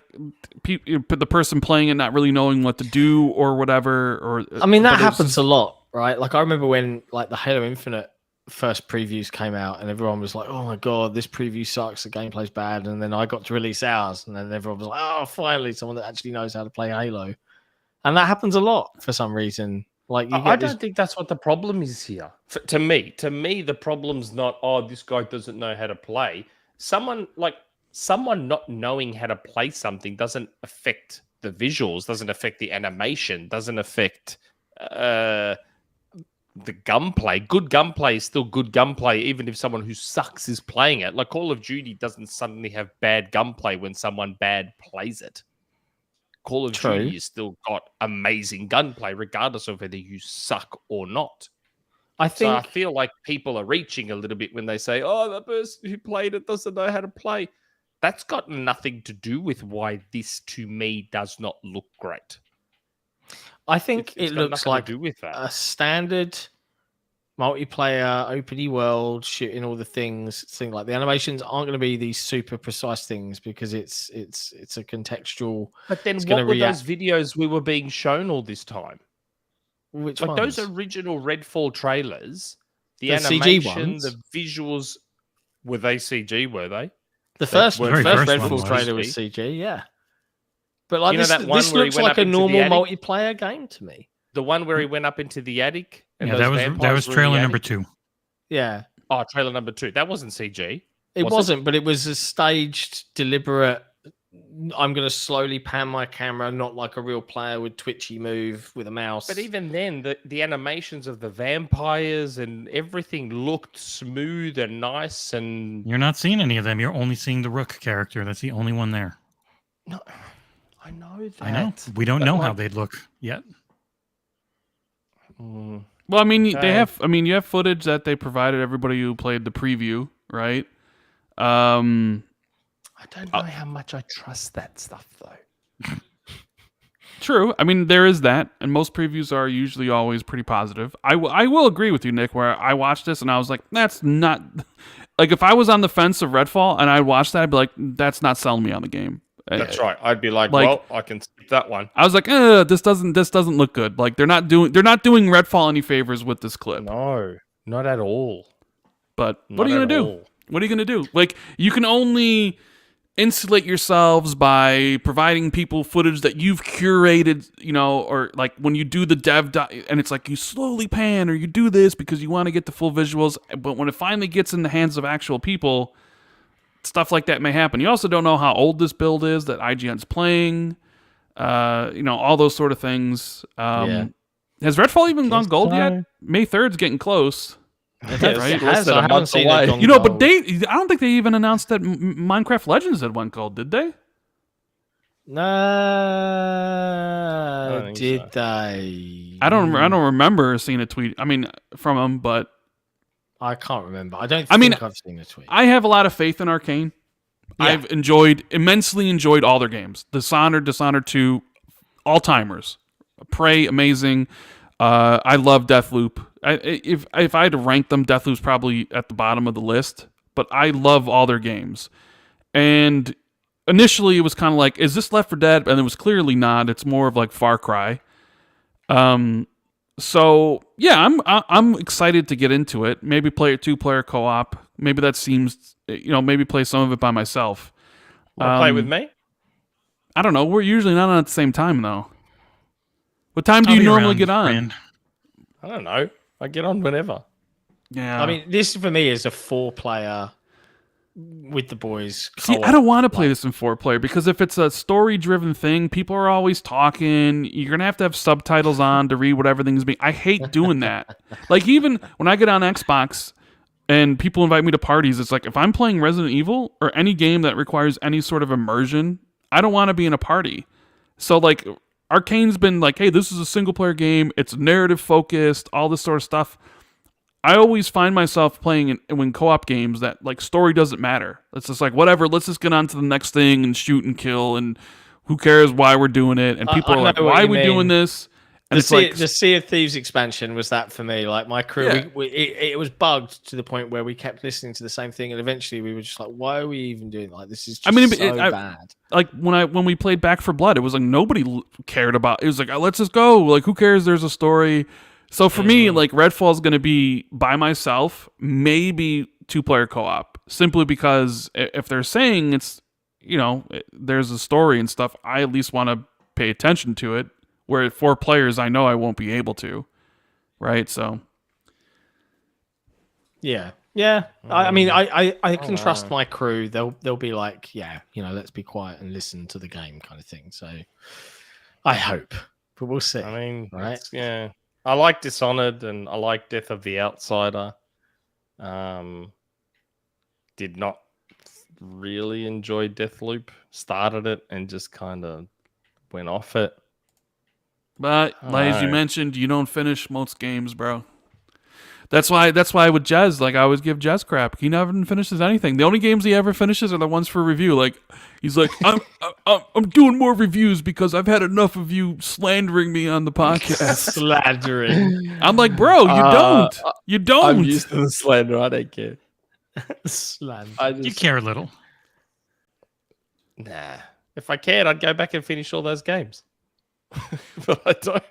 the person playing it not really knowing what to do or whatever. Or I mean, that happens a lot, right? Like I remember when like the Halo Infinite first previews came out, and everyone was like, "Oh my god, this preview sucks. The gameplay's bad." And then I got to release ours, and then everyone was like, "Oh, finally, someone that actually knows how to play Halo." And that happens a lot for some reason. Like I don't think that's what the problem is here. To me, the problem's not, this guy doesn't know how to play. Someone not knowing how to play something doesn't affect the visuals, doesn't affect the animation, doesn't affect the gunplay. Good gunplay is still good gunplay, even if someone who sucks is playing it. Like Call of Duty doesn't suddenly have bad gunplay when someone bad plays it. Call of Duty has still got amazing gunplay, regardless of whether you suck or not. I feel like people are reaching a little bit when they say, the person who played it doesn't know how to play. That's got nothing to do with why this, to me, does not look great. I think it looks like a standard multiplayer, open world, shooting all the things. Like the animations aren't going to be these super precise things because it's a contextual. But then what were those videos we were being shown all this time? Which like ones? Those original Redfall trailers, the animation, CG ones? The visuals, were they CG? Were they? The first Redfall trailer was CG, yeah. But like this looks like a normal multiplayer game to me. The one where he went up into the attic. And that was trailer number 2. Yeah. Oh, trailer number 2. That wasn't CG. It wasn't, but it was a staged, deliberate. I'm going to slowly pan my camera, not like a real player would twitchy move with a mouse. But even then, the animations of the vampires and everything looked smooth and nice. And you're not seeing any of them. You're only seeing the Rook character. That's the only one there. No, I know that. I know. We don't know how they'd look yet. Well, I mean, they have. I mean, you have footage that they provided everybody who played the preview, right? I don't know how much I trust that stuff, though. True. I mean, there is that, and most previews are usually always pretty positive. I will agree with you, Nick, where I watched this and I was like, that's not... Like, if I was on the fence of Redfall and I watched that, I'd be like, that's not selling me on the game. That's right. I'd be like, well, I can skip that one. I was like, this doesn't look good. Like, they're not doing Redfall any favors with this clip. No, not at all. But what are you gonna do? What are you gonna do? Like, you can only insulate yourselves by providing people footage that you've curated, or like when you do the dev and it's like you slowly pan or you do this because you want to get the full visuals, but when it finally gets in the hands of actual people, stuff like that may happen. You also don't know how old this build is that IGN's playing, all those sort of things. Has Redfall even gone gold yet? May 3rd's getting close. Right? I haven't seen it gone but I don't think they even announced that Minecraft Legends had went gold, did they? No, did they? I don't remember seeing a tweet. I mean, from him, but I can't remember. I don't think I've seen a tweet. I have a lot of faith in Arcane. Yeah. I've immensely enjoyed all their games. Dishonored 2, all-timers. Prey, amazing. I love Deathloop. If I had to rank them, Deathloop's probably at the bottom of the list. But I love all their games. And initially, it was kind of like, is this Left 4 Dead? And it was clearly not. It's more of like Far Cry. So yeah, I'm excited to get into it. Maybe play a 2-player co-op. Maybe that seems, maybe play some of it by myself. Want to play with me? I don't know. We're usually not on at the same time though. What time do you normally get on? Friend. I don't know. I get on whenever. Yeah. I mean, this for me is a 4-player with the boys. See, I don't want to play this in 4-player because if it's a story-driven thing, people are always talking. You're gonna have to have subtitles on to read what everything's being. I hate doing that. Like even when I get on Xbox and people invite me to parties, it's like if I'm playing Resident Evil or any game that requires any sort of immersion, I don't want to be in a party. So like Arcane's been like, hey, this is a single-player game. It's narrative-focused, all this sort of stuff. I always find myself playing when co-op games that like story doesn't matter. It's just like whatever. Let's just get on to the next thing and shoot and kill, and who cares why we're doing it? And people are like, why are we doing this? And the Sea of Thieves expansion was that for me. Like my crew, it was bugged to the point where we kept listening to the same thing, and eventually we were just like, why are we even doing like this? Is just bad. Like when we played Back 4 Blood, it was like nobody cared about. It was like, let's just go. Like who cares? There's a story. So for me, like Redfall is going to be by myself, maybe 2-player co-op, simply because if they're saying it's, there's a story and stuff, I at least want to pay attention to it. Where at 4 players, I know I won't be able to, right? So, yeah. I mean, I can trust my crew. They'll be like, let's be quiet and listen to the game, kind of thing. So, I hope, but we'll see. I mean, right? Yeah. I like Dishonored and I like Death of the Outsider. Did not really enjoy Deathloop. Started it and just kind of went off it. But as you mentioned, you don't finish most games, bro. That's why with Jez, like I always give Jez crap. He never finishes anything. The only games he ever finishes are the ones for review. Like he's like, I'm doing more reviews because I've had enough of you slandering me on the podcast. Slandering. I'm like, bro, you don't. I'm used to the slander. I don't care. Slander. You care a little. Nah. If I cared, I'd go back and finish all those games. But I don't.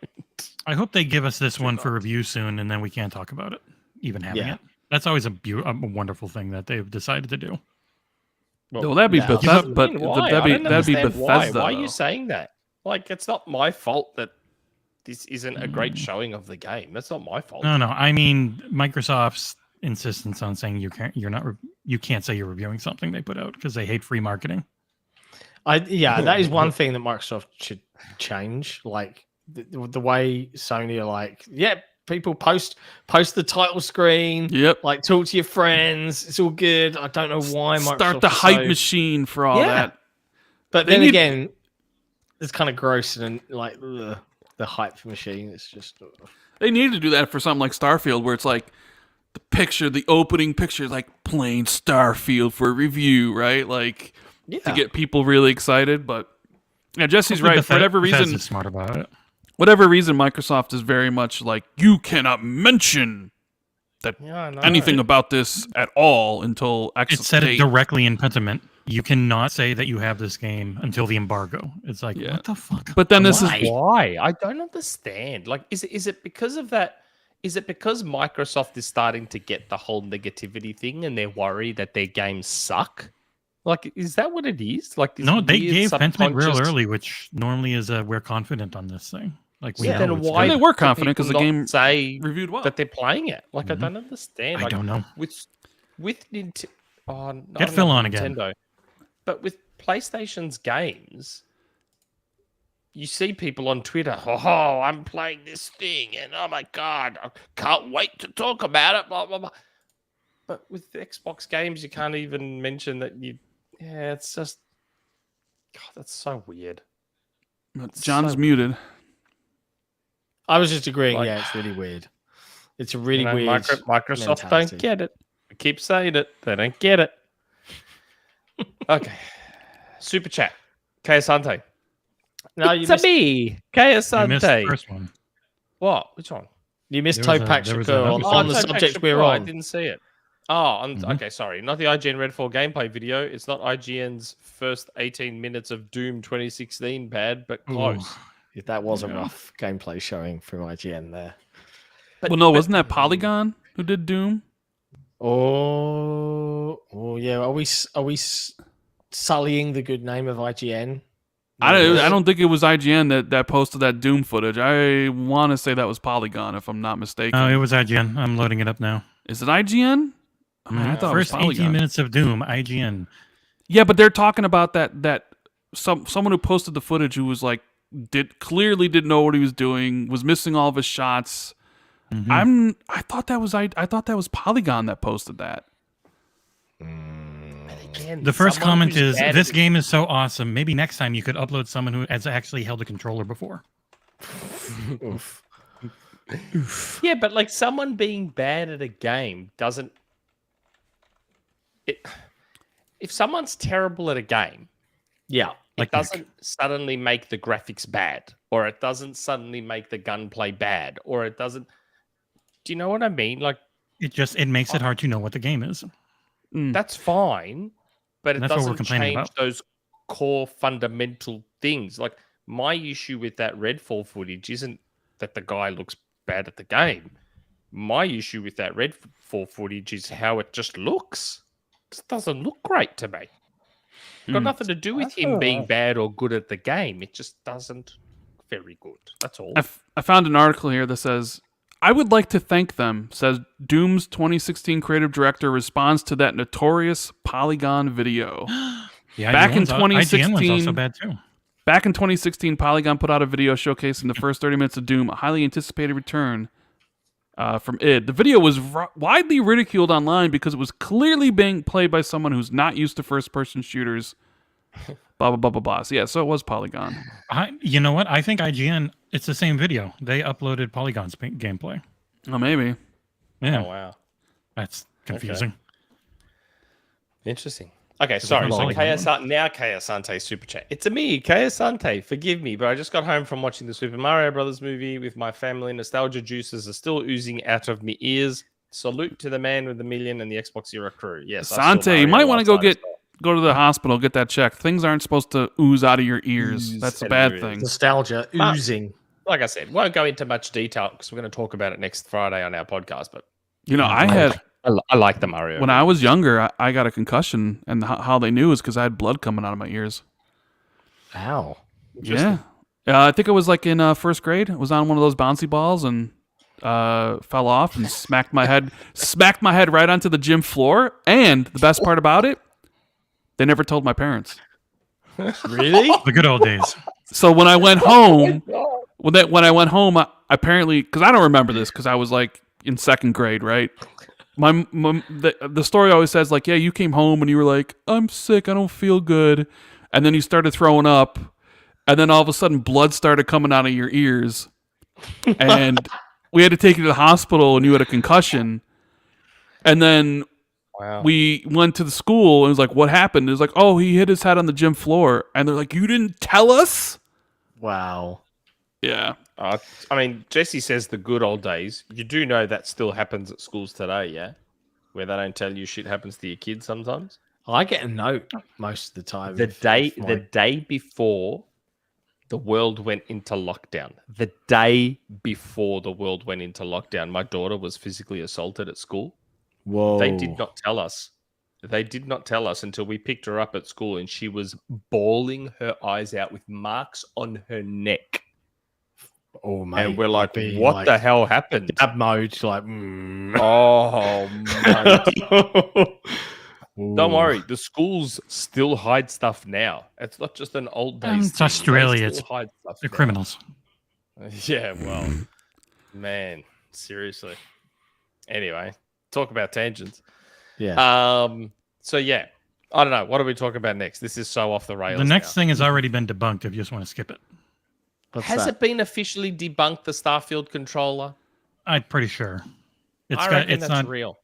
I hope they give us this one for review soon, and then we can't talk about it, even having it. That's always a wonderful thing that they've decided to do. Well, that'd be Bethesda. But that'd be Bethesda. Why are you saying that? Like, it's not my fault that this isn't a great showing of the game. That's not my fault. No. I mean, Microsoft's insistence on saying you can't say you're reviewing something they put out because they hate free marketing. That is one thing that Microsoft should change. Like the way Sony are like, people post the title screen. Yep. Like talk to your friends. It's all good. I don't know why Microsoft start the hype machine for all that. But then again, it's kind of gross and like the hype machine. It's just they need to do that for something like Starfield, where it's like the opening picture, like playing Starfield for a review, right? Like. To get people really excited, but Jesse's right. For whatever reason, smart about it. Whatever reason, Microsoft is very much like you cannot mention that anything about this at all until X. It said it directly in Pentiment. You cannot say that you have this game until the embargo. It's like what the fuck? But then this is why I don't understand. Like, is it because of that? Is it because Microsoft is starting to get the whole negativity thing and they're worried that their games suck? Like, is that what it is? Like, no, they gave Pentiment real early, which normally is we're confident on this thing. Like, then why they were confident because the game say reviewed well that they're playing it. Like, I don't understand. I don't know. With Nintendo, get Phil on Nintendo, again. But with PlayStation's games, you see people on Twitter. Oh, I'm playing this thing, and oh my god, I can't wait to talk about it. Blah blah blah. But with the Xbox games, you can't even mention that you. Yeah, it's just. God, that's so weird. John's muted. I was just agreeing. Like- Yeah, it's really weird. It's a really You know, weird. Microsoft mentality. don't get it. I keep saying it. They don't get it. Okay. Super chat. K Asante. No, you It's missed, me. K You missed the Asante. first one. What? Which one? you missed There was Topak there was Shakur another on, one. on the Topak subject Shakur, we're I on. didn't see it. Oh, Mhm. okay, sorry. Not the IGN Redfall gameplay video. It's not IGN's first 18 minutes of Doom 2016 bad, but close. That was a Yeah. rough gameplay showing from IGN there. But, Well, no, wasn't that Polygon who did Doom? Oh, yeah. Are we sullying the good name of IGN? I don't think it was IGN that posted that Doom footage. I want to say that was Polygon, if I'm not mistaken. Oh, it was IGN. I'm loading it up now. Is it IGN? I thought it was First 18 Polygon. minutes of Doom, IGN. Yeah, but they're talking about that someone who posted the footage who was like clearly didn't know what he was doing, was missing all of his shots. Mhm. I thought that was Polygon that posted that. Again, The first someone comment who's is, bad this at game is so awesome. Maybe next time you could upload someone who has actually held a controller before. Oof. Yeah, but like someone being bad at a game doesn't. If someone's terrible at a game, Yeah. it Like Nick. doesn't suddenly make the graphics bad, or it doesn't suddenly make the gunplay bad, or it doesn't. Do you know what I mean? Like It makes it hard to know what the game is. that's fine, but it That's what we're doesn't complaining change about. those core fundamental things. Like my issue with that Redfall footage isn't that the guy looks bad at the game. My issue with that Redfall footage is how it just looks. It just doesn't look great to me. Got nothing to do with him being bad or good at the game. It just doesn't look very good. That's all. I found an article here that says, I would like to thank them, says Doom's 2016 creative director responds to that notorious Polygon video. Yeah, Back in IGN one's 2016 also bad too. Back in 2016, Polygon put out a video showcasing the first 30 minutes of Doom, a highly anticipated return from id. The video was widely ridiculed online because it was clearly being played by someone who's not used to first-person shooters. Blah, blah, blah, blah, blah. So, yeah, so it was Polygon. You know what? I think IGN, it's the same video. They uploaded Polygon's gameplay. Oh, maybe. Yeah, Oh wow, that's confusing. interesting. Okay, sorry. So Polygon. K Asante super chat. It's a me, K Asante. Forgive me, but I just got home from watching the Super Mario Brothers movie with my family. Nostalgia juices are still oozing out of me ears. Salute to the man with the million and the XboxEra crew. Yes, I saw Asante, you Mario might want to go last night as well. go to the hospital, get that checked. Things aren't supposed to ooze out of your ears. Ooze That's a out of bad your thing. ears. Nostalgia But- oozing. Like I said, won't go into much detail because we're going to talk about it next Friday on our podcast. But You know, I like the Mario. when I was younger, I got a concussion, and how they knew is because I had blood coming out of my ears. Ow. Yeah. I think it was like in first grade. I was on one of those bouncy balls and fell off and smacked my head right onto the gym floor. And the best part about it, they never told my parents. Really? The good old days. So when I went home, when I went home, apparently, because I don't remember this because I was like in second grade, right? The story always says like, yeah, you came home and you were like, I'm sick, I don't feel good, and then you started throwing up, and then all of a sudden blood started coming out of your ears, and we had to take you to the hospital, and you had a concussion, and then Wow. we went to the school and it was like, what happened? It was like, oh, he hit his head on the gym floor, and they're like, you didn't tell us? Wow. Yeah. I mean, Jesse says the good old days. You do know that still happens at schools today, yeah? Where they don't tell you shit happens to your kids sometimes. I get a note most of the time. The if day before the world went into lockdown. The day before the world went into lockdown, my daughter was physically assaulted at school. Whoa. They did not tell us. They did not tell us until we picked her up at school and she was bawling her eyes out with marks on her neck. Oh, mate. And we're like, I'd be what like the hell happened? Dab mode. Like, Oh, mate. Don't Ooh. worry. The schools still hide stuff now. It's not just an old days. It's thing. They Australia. still It's hide stuff They're now. criminals. Yeah, well, man, seriously. Anyway, talk about tangents. Yeah. So yeah, I don't know. What do we talk about next? This is so off the rails. The next now. thing has already been debunked if you just want to skip it. Has it been officially debunked, the Starfield controller? I'm pretty sure. I reckon that's real.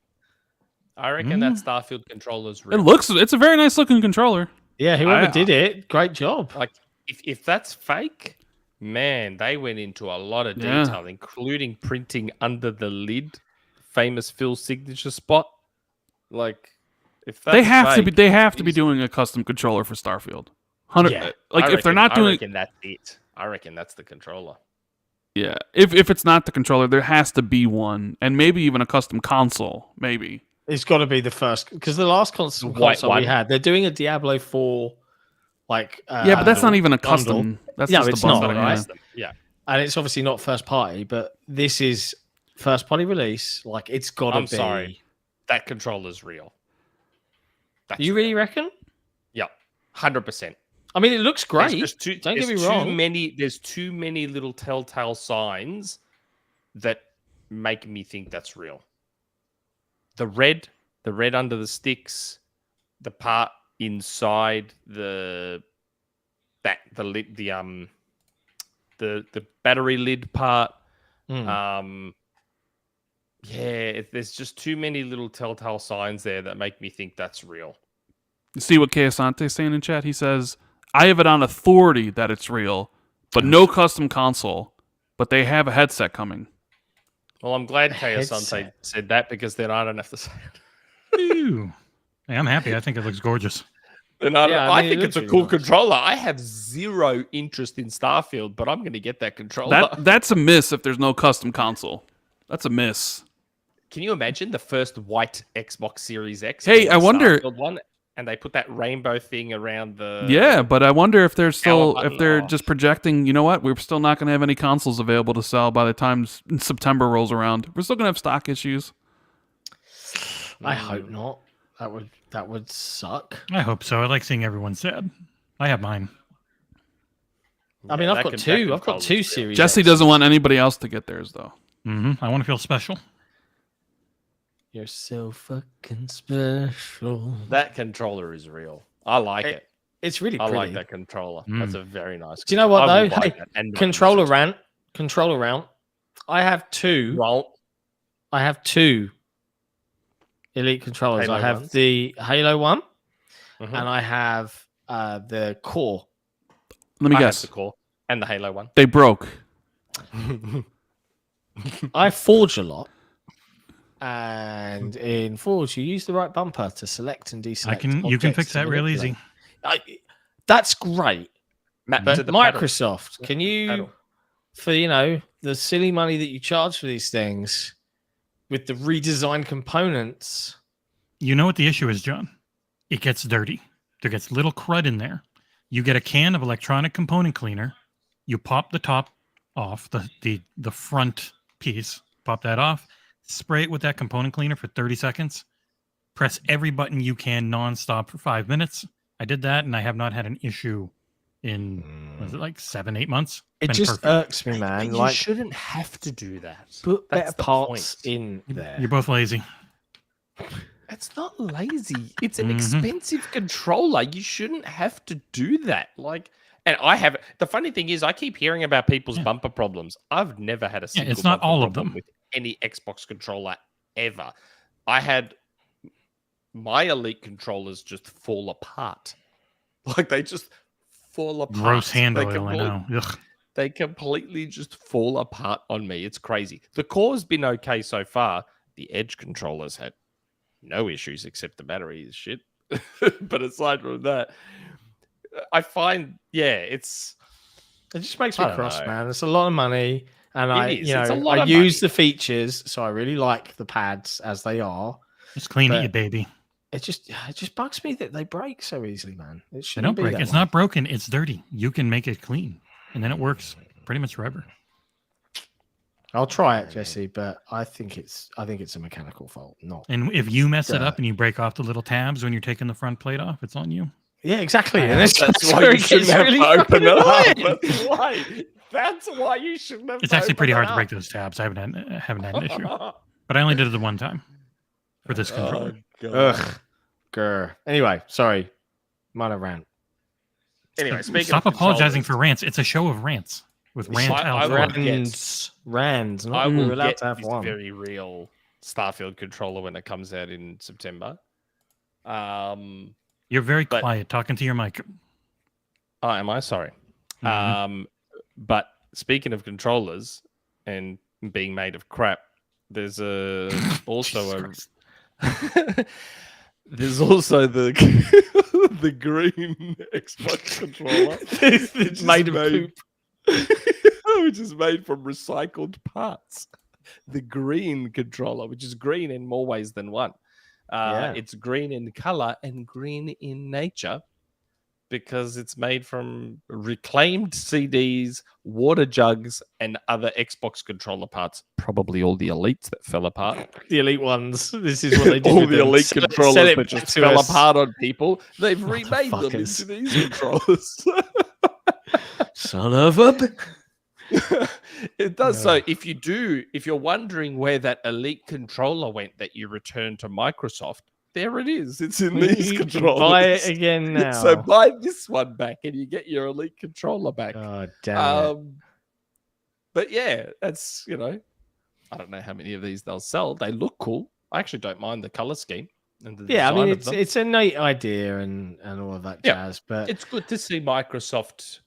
I reckon that Starfield controller's real. It's a very nice looking controller. Yeah, whoever did it, great job. Like, if that's fake, man, they went into a lot of detail, including printing under the lid, famous Phil's signature spot. Like, if that's they have fake, to be doing a custom controller for Starfield. Yeah. If they're not doing, I reckon that's it. I reckon that's the controller. Yeah, if it's not the controller, there has to be one, and maybe even a custom console. Maybe it's got to be the first, because the last console we had, they're doing a Diablo 4, like but that's not even a custom. That's just it's a bundle, not, right? Yeah, and it's obviously not first party, but this is first party release. Like, it's got to be. I'm sorry, that controller's real. You really reckon? Yeah, 100%. I mean, it looks great. Don't get me wrong. There's too many little telltale signs that make me think that's real. The red under the sticks, the part inside the battery lid part. There's just too many little telltale signs there that make me think that's real. You see what Asante is saying in chat? He says, I have it on authority that it's real, but no custom console. But they have a headset coming. Well, I'm glad Asante said that, because then I don't have to say it. Ooh. Hey, I'm happy. I think it looks gorgeous. I think it's a cool controller. I have zero interest in Starfield, but I'm going to get that controller. That's a miss if there's no custom console. That's a miss. Can you imagine the first white Xbox Series X? Hey, I wonder. One, and they put that rainbow thing around the. Yeah, but I wonder if they're just projecting. You know what? We're still not going to have any consoles available to sell by the time September rolls around. We're still going to have stock issues. I hope not. That would suck. I hope so. I like seeing everyone sad. I have mine. I mean, I've got two. I've got two series. Jesse doesn't want anybody else to get theirs, though. I want to feel special. You're so fucking special. That controller is real. I like it. It's really pretty. I like that controller. That's a very nice. Do you know what though? Hey, controller rant. I have two. I have two Elite controllers. Halo I have ones. the Halo one, and I have the Core. Let me guess. The Core and the Halo one. They broke. I forge a lot. And in Forge, you use the right bumper to select and deselect. You can fix that real easy. That's great. But Microsoft, can you, for the silly money that you charge for these things, with the redesigned components? You know what the issue is, John? It gets dirty. There gets little crud in there. You get a can of electronic component cleaner. You pop the top off, the front piece. Pop that off. Spray it with that component cleaner for 30 seconds. Press every button you can nonstop for 5 minutes. I did that, and I have not had an issue in, was it like 7-8 months? It just irks me, man. You shouldn't have to do that. Put better parts in there. You're both lazy. It's not lazy. It's an expensive controller. You shouldn't have to do that. And I have. The funny thing is, I keep hearing about people's bumper problems. I've never had a single. It's not all of them with any Xbox controller ever. I had my Elite controllers just fall apart. They just fall apart. Gross hand oil, I know. Ugh. They completely just fall apart on me. It's crazy. The Core's been okay so far. The Edge controllers had no issues except the battery is shit. But aside from that, I find, it just makes me cross, man. It's a lot of money. And I money. use the features, so I really like the pads as they are. Just clean it, you baby. It just bugs me that they break so easily, man. It they don't break. It's not broken. It's dirty. You can make it clean, and then it works pretty much forever. I'll try it, Jesse, but I think it's a mechanical fault. Not. And if you mess it up and you break off the little tabs when you're taking the front plate off, it's on you. Yeah, exactly. And that's why you shouldn't have to open it up. That's why you shouldn't have. It's actually pretty hard to break those tabs. I haven't had an issue, but I only did it the one time for this controller. Ugh. Grr. Anyway, sorry. Minor rant. Anyway, stop apologizing for rants. It's a show of rants. with rant I alpha. will get- Rands. I Not will we're allowed get to have this one. very real Starfield controller when it comes out in September. You're very but- quiet talking to your mic. Oh, am I? Sorry. Mhm. But speaking of controllers and being made of crap, there's also there's also the the green Xbox controller. It's made of poop. Which is made from recycled parts. The green controller, which is green in more ways than one. Yeah. It's green in color and green in nature because it's made from reclaimed CDs, water jugs, and other Xbox controller parts. Probably all the elites that fell apart. The elite ones. This is what they do. All with the them. elite Sell it controllers that back just to fell us. apart on people. They've remade them Motherfuckers. into these controllers. Son of a. It does. So if you're wondering where that elite controller went that you returned to Microsoft, there it is. It's in these You can controllers. buy it again now. So buy this one back and you get your elite controller back. God damn it. But yeah, that's, I don't know how many of these they'll sell. They look cool. I actually don't mind the color scheme. And the Yeah, I mean design of them. it's a neat idea and all of that Yeah. jazz, but It's good to see Microsoft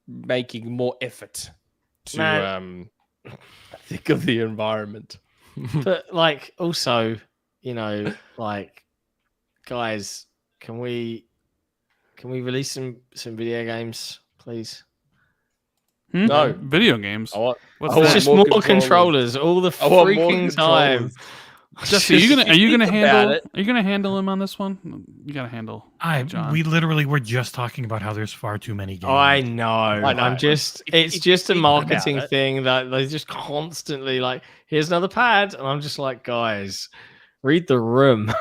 making more effort to Man. think of the environment. but like also, like guys, can we release some video games, please? No. Video games. I want, What's I It's want just that? more controllers all the I want more freaking time. controllers. Jesse, are you gonna think about handle? it- Are you gonna handle him on this one? You gotta handle. John. We literally were just talking about how there's far too many games. I know. I know. I'm just If it's you just a think about marketing it- thing that they just constantly like, here's another pad, and I'm just like, guys, read the room.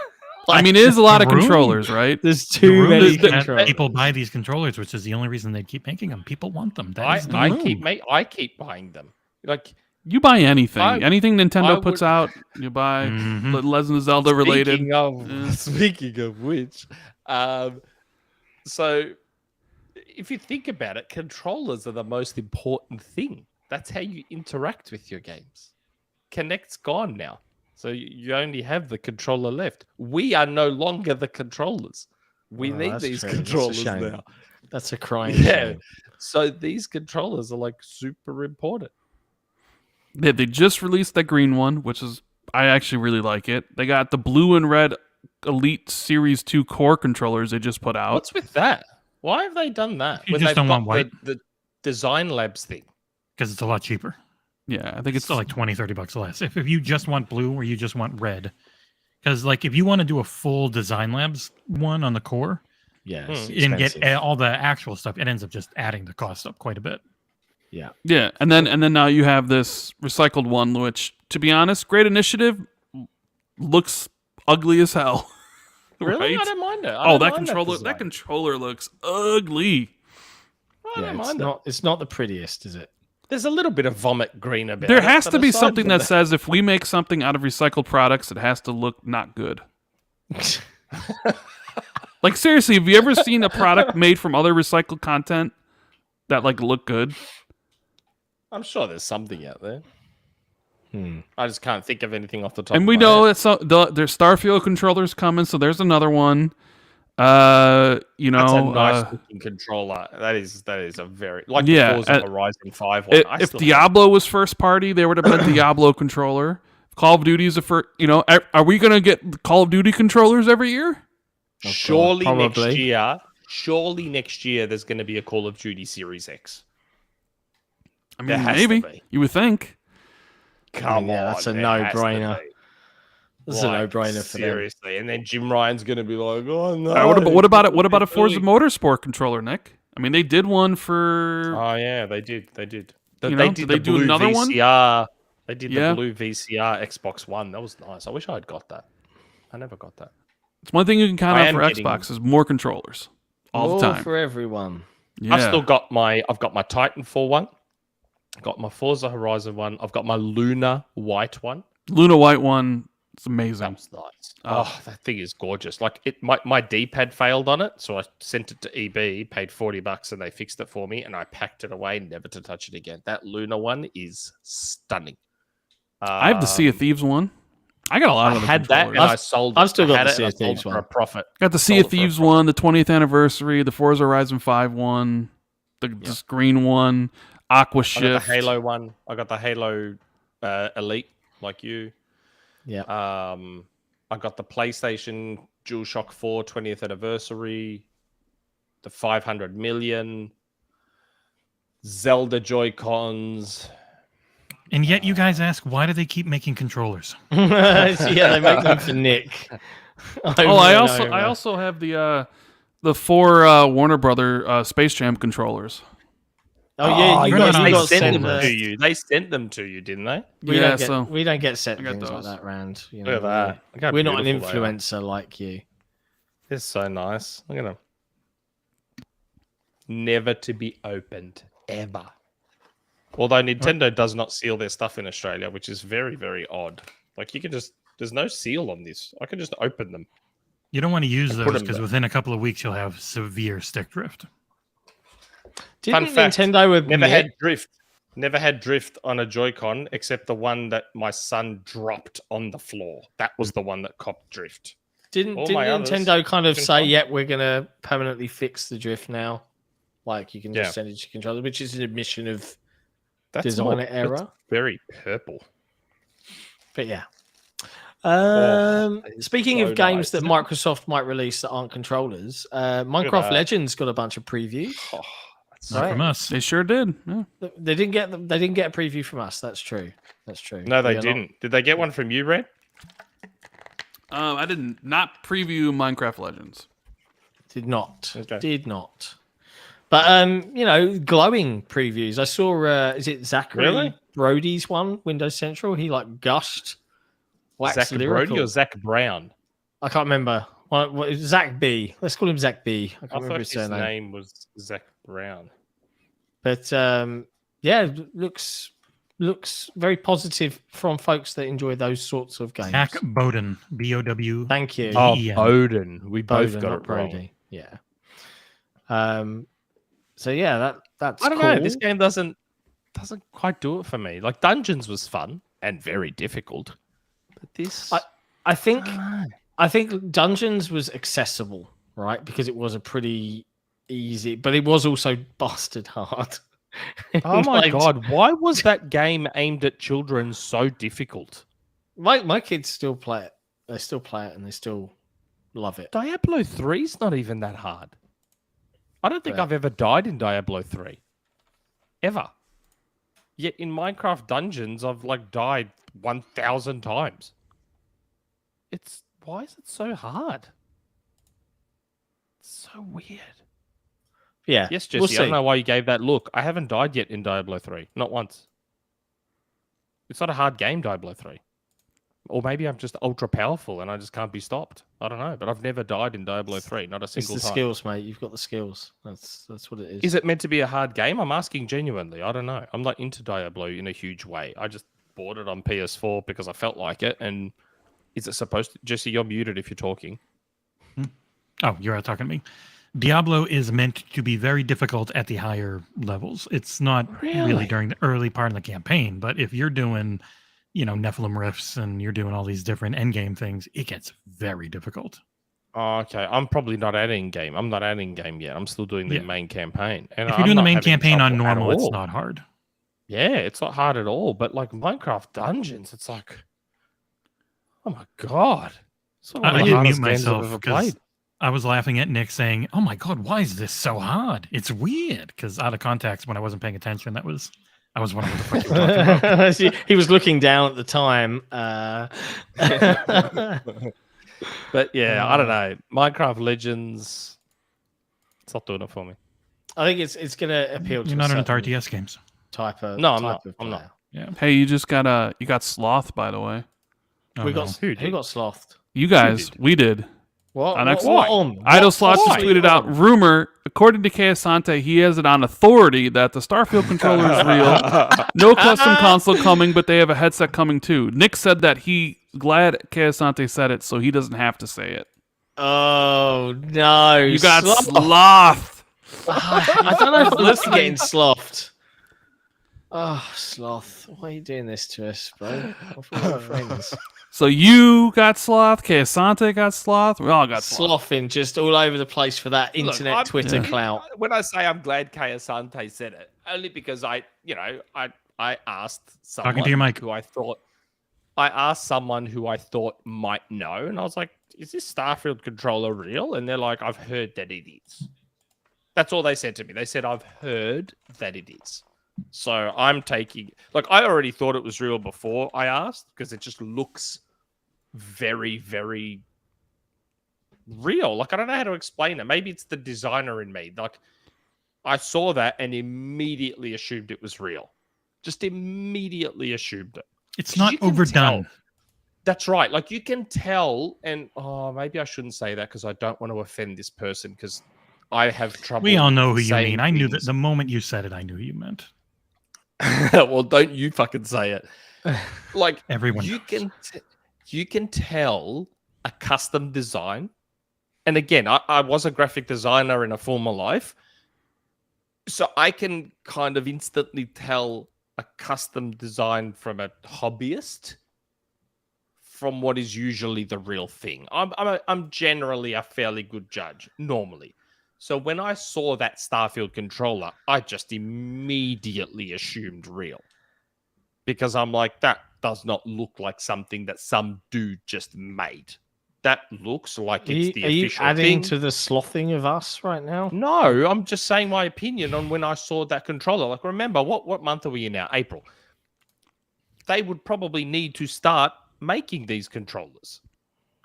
I mean, it is a lot of the room- controllers, right? There's The too room many is that controllers. people buy these controllers, which is the only reason they keep making them. People want them. That is the I room. keep buying them. Like You buy anything, I- anything Nintendo I puts would- out, you buy. Mhm. Legend of Zelda related. Speaking of which, so if you think about it, controllers are the most important thing. That's how you interact with your games. Kinect's gone now, so you only have the controller left. We are no longer the controllers. We Oh, need that's these true. That's a controllers shame. now. That's a crying Yeah. shame. So these controllers are like super important. Yeah, they just released that green one, which is I actually really like it. They got the blue and red Elite Series 2 core controllers they just put out. What's with that? Why have they done that? You When just they've don't got want the Design Labs thing. because it's a lot cheaper. Yeah, I think It's it's still like $20-$30 less. If you just want blue or you just want red, because like if you want to do a full Design Labs one on the core Yeah, it's and get expensive. all the actual stuff, it ends up just adding the cost up quite a bit. Yeah. yeah, and then now you have this recycled one, which to be honest, great initiative, looks ugly as hell. Really? Right? I don't mind it. Oh, that controller looks ugly. I Yeah, don't it's mind it. not the prettiest, is it? There's a little bit of vomit green about it. There has but to be aside something from that says if we make something out of recycled products, it has to look not good. Like seriously, have you ever seen a product made from other recycled content that like look good? I'm sure there's something out there. Hmm. I just can't think of anything off the top. And of we my know head. that there's Starfield controllers coming, so there's another one. You That's a know, nice looking controller. That is a very like Yeah, the Forza Horizon 5 one. I if still Diablo was first party, there would have been a Diablo controller. Call of Duty is a first. You know, are we gonna get Call of Duty controllers every year? surely next probably. year there's going to be a Call of Duty Series X. I There mean, has to maybe be. you would think. Come yeah, on, that's a there has to no-brainer. be. This is a Like, no-brainer for them. seriously. And then Jim Ryan's going to be like, "Oh no!" What about it? What about a It's Forza early." Motorsport controller, Nick? I mean, they did one for. Oh yeah, they did. They did. You know, They did did they the do blue another one? VCR. They did Yeah. the blue VCR Xbox One. That was nice. I wish I had got that. I never got that. It's one thing you can count I out am for getting- Xbox is more controllers all More the time. for everyone. Yeah. I've got my Titanfall one. Got my Forza Horizon one. I've got my Luna White one. Luna White one It's amazing. That was nice. Oh, that thing is gorgeous. Like my D-pad failed on it, so I sent it to EB, paid $40, and they fixed it for me, and I packed it away, never to touch it again. That Luna one is stunning. I have the Sea of Thieves one. I got a lot of the had that, and I sold. I've still got the it Sea of Thieves for one. a profit. Got the Sea of Thieves one, the 20th anniversary, the Forza Horizon 5 one, the green one, Aqua Shift. I got the Halo one. I got the Halo Elite, like you. Yeah. I got the PlayStation DualShock 4 20th anniversary, the 500 million, Zelda Joy-Cons. And yet you guys ask, why do they keep making controllers? Yeah, they make them for Nick. I also have the 4 Warner Brother Space Jam controllers. Oh yeah, you got sent them to you. They sent them to you, didn't they? We don't get sent things those. like that round. You Look know, at that. we're not an influencer like you. It's so nice. Look at them. Never to be opened ever. Although Nintendo does not seal their stuff in Australia, which is very, very odd. Like you can just, there's no seal on this. I can just open them. You don't want to use those because within a couple of weeks you'll have severe stick drift. Didn't Fun fact, Nintendo with never had drift. Never had drift on a Joy-Con except the one that my son dropped on the floor. That was the one that copped drift. Didn't Nintendo kind of say, "Yep, we're gonna permanently fix the drift now"? Like you can just send it to your controller, which is an admission of designer error. That's very purple. But yeah. Speaking of games that Microsoft might release that aren't controllers, Minecraft Legends got a bunch of previews. Oh, not from us. They sure did. Yeah. They didn't get them. They didn't get a preview from us. That's true. That's true. No, they didn't. Did they get one from you, Red? I did not preview Minecraft Legends. Did not. Okay. Did not. But glowing previews. I saw. Is it Zachary Brody's one? Windows Central. He gushed. Zach Brody or Zach Brown? I can't remember. Zach B. Let's call him Zach B. I can't remember his surname. His name was Zach Brown. But looks very positive from folks that enjoy those sorts of games. Zach Bowden, B-O-W. Thank you. Oh, Bowden. We both Bowden, got not it wrong. Brody. Yeah. So yeah, that's. I don't cool. know. This game doesn't quite do it for me. Like Dungeons was fun and very difficult, but this. I think Dungeons was accessible, right? Because it was a pretty easy, but it was also bastard hard. Oh my god! Why was that game aimed at children so difficult? My kids still play it. They still play it and they still love it. Diablo 3's not even that hard. I don't think I've ever died in Diablo 3. Ever. Yet in Minecraft Dungeons, I've died 1,000 times. Why is it so hard? It's so weird. Yeah. Yes, Jesse, I don't know why you gave that look. I haven't died yet in Diablo 3. Not once. It's not a hard game, Diablo 3. Or maybe I'm just ultra powerful and I just can't be stopped. I don't know, but I've never died in Diablo 3, not a single time. It's the skills, mate. You've got the skills. That's what it is. Is it meant to be a hard game? I'm asking genuinely. I don't know. I'm not into Diablo in a huge way. I just bought it on PS4 because I felt like it. And is it supposed to... Jesse, you're muted if you're talking. Oh, you're talking to me. Diablo is meant to be very difficult at the higher levels. It's not really during the early part of the campaign, but if you're doing... Nephilim rifts and you're doing all these different endgame things, it gets very difficult. Oh, okay. I'm probably not adding game. I'm not adding game yet. I'm still doing the main campaign. And if you're doing the main campaign on normal, it's not hard. Yeah, it's not hard at all. But Minecraft Dungeons, it's like, oh my god. It's one of the hardest games I've ever played. I was laughing at Nick saying, oh my god, why is this so hard? It's weird. Because out of context, when I wasn't paying attention, I was wondering what the fuck you were talking about. He was looking down at the time. But yeah, I don't know. Minecraft Legends, it's not doing it for me. I think it's going to appeal to. You're not into RTS games. I'm not. Yeah. Hey, you got Slothed, by the way. Who got Slothed? You guys. We did. What? On What, Xbox. what on? Idle Slots just Why? tweeted out, rumor, according to Asante, he has it on authority that the Starfield controller is real. No custom console coming, but they have a headset coming too. Nick said that he glad Asante said it, so he doesn't have to say it. Oh no! You got Sloth. sloth. I don't know if I'm looking getting slothed. Oh, Sloth, why are you doing this to us, bro? I thought we were friends. So you got sloth, Asante got sloth, we all got sloth. Sloughing just all over the place for that internet I'm- Twitter clout. When I say I'm glad Asante said it, only because I asked someone Talking to your mic. I asked someone who I thought might know, and I was like, "Is this Starfield controller real?" And they're like, "I've heard that it is." That's all they said to me. They said, "I've heard that it is." So I'm taking, like, I already thought it was real before I asked because it just looks very, very real. Like, I don't know how to explain it. Maybe it's the designer in me. Like, I saw that and immediately assumed it was real. Just immediately assumed it. It's not You can overdone. tell. That's right. Like, you can tell, and maybe I shouldn't say that because I don't want to offend this person because I have trouble. We all know who you saying mean. I knew that things. the moment you said it, I knew who you meant. Well, don't you fucking say it. Like, Everyone you knows. you can tell a custom design. And again, I was a graphic designer in a former life, so I can kind of instantly tell a custom design from a hobbyist from what is usually the real thing. I'm generally a fairly good judge normally. So when I saw that Starfield controller, I just immediately assumed real. Because I'm like, that does not look like something that some dude just made. That looks like it's the Are you official adding thing. to the slothing of us right now? No, I'm just saying my opinion on when I saw that controller. Like, remember, what month are we in now? April. They would probably need to start making these controllers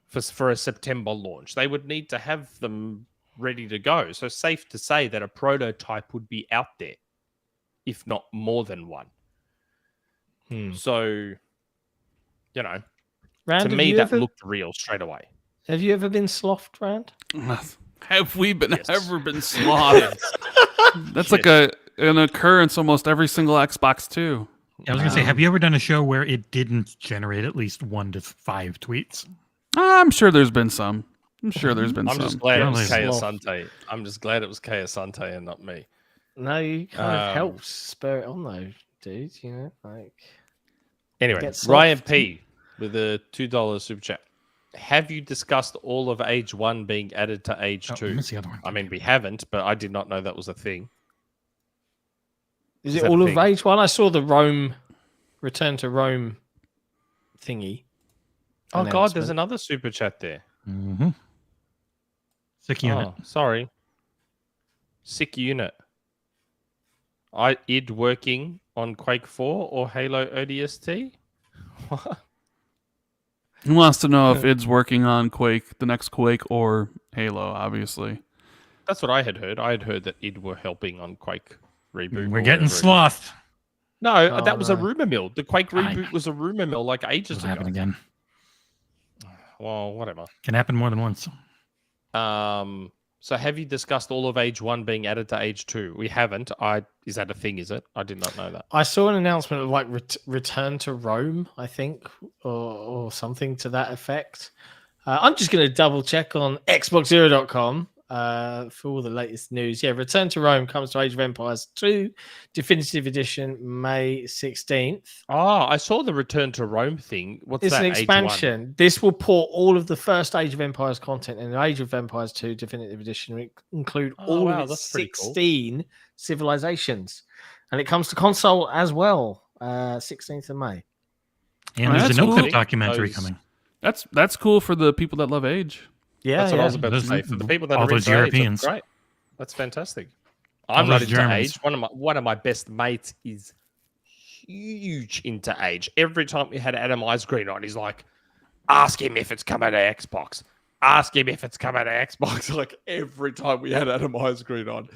for a September launch. They would need to have them ready to go. So safe to say that a prototype would be out there, if not more than one. So, you know, Rand, to me, that looked real straight away. Have you ever been slothed, Rand? Have we been Yes. ever been slothed? That's like an occurrence almost every single Xbox too. I was going to say, have you ever done a show where it didn't generate at least 1 to 5 tweets? I'm sure there's been some. I'm sure there's been I'm some. just glad it was Really? Asante. I'm just glad it was Asante and not me. No, you kind of Um, helped spur it on though, dude. You know, like Anyway, Get Ryan soft. P with a $2 super chat. Have you discussed all of Age 1 being added to Age 2? What's the other one? I mean, we haven't, but I did not know that was a thing. is Is it that all a of thing? Rage One? I saw the Return to Rome thingy. Oh, God, there's announcement. another super chat there. Mm-hmm. Sick unit. Oh, sorry. Sick unit. id working on Quake 4 or Halo ODST? What? He wants to know if id's working on Quake, the next Quake, or Halo, obviously. That's what I had heard. I had heard that id were helping on Quake reboot. We're or getting whatever it is. slothed. No, Oh, that was a no. rumor mill. The Quake Fine. reboot was a rumor mill like ages It'll happen ago. again. Well, whatever. Can happen more than once. So have you discussed all of Age 1 being added to Age 2? We haven't. Is that a thing, is it? I did not know that. I saw an announcement of like Return to Rome, I think, or something to that effect. I'm just going to double check on XboxEra.com for all the latest news. Yeah, Return to Rome comes to Age of Empires 2 Definitive Edition May 16th. Oh, I saw the Return to Rome thing. What's It's that? an Age 1? expansion. This will port all of the first Age of Empires content in the Age of Empires 2 Definitive Edition, which include Oh, all wow, of its that's pretty cool. 16 civilizations. And it comes to console as well, 16th of May. And there's That's a cool. NoClip documentary Those- coming. That's cool for the people that love Age. Yeah, That's what I yeah. was about to Those- say. For the people that all are those into Age, Europeans. that's great. That's fantastic. All I'm not those into Germans. Age. One of my best mates is huge into Age. Every time we had Adam Eyes Green on, he's like, ask him if it's coming to Xbox. Ask him if it's coming to Xbox. Like every time we had Adam Eyes Green on.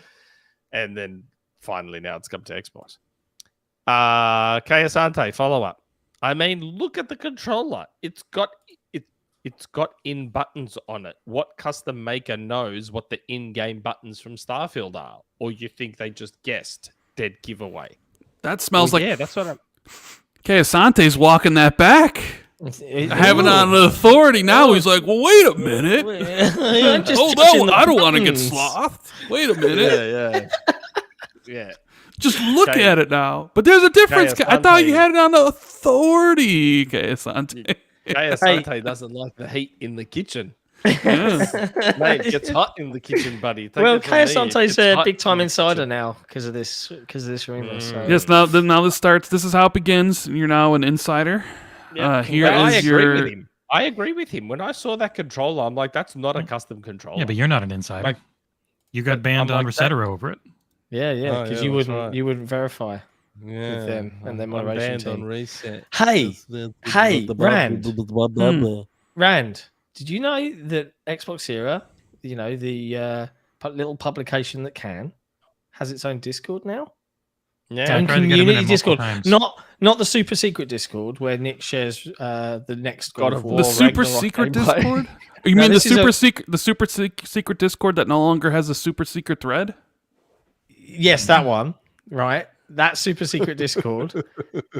And then finally now it's come to Xbox. Asante, follow up. I mean, look at the controller. It's got it. It's got in buttons on it. What custom maker knows what the in-game buttons from Starfield are? Or you think they just guessed? Dead giveaway. That smells like... Yeah, that's what I'm... Okay, Asante's walking that back. Having on the authority now, he's like, well, wait a minute. I don't want to get slothed. Wait a minute. Yeah. Just look at it now. But there's a difference. I thought you had it on the authority. Okay, Asante. Asante doesn't like the heat in the kitchen. Mate, it gets hot in the kitchen, buddy. Well, Asante's a big time insider now because of this rumor. So. Yes, now this starts. This is how it begins. You're now an insider. Yeah. I agree with him. When I saw that controller, I'm like, that's not a custom controller. Yeah, but you're not an insider. Like, you got banned on Resetera over it. Yeah, because you wouldn't verify with them and their moderation team. Reset. Hey, Rand. Rand, did you know that XboxEra, the little publication that has its own Discord now? Yeah, own community Discord, not the super secret Discord where Nick shares the next God of War. The super secret Discord? You mean the super secret Discord that no longer has a super secret thread? Yes, that one. Right, that super secret Discord. Do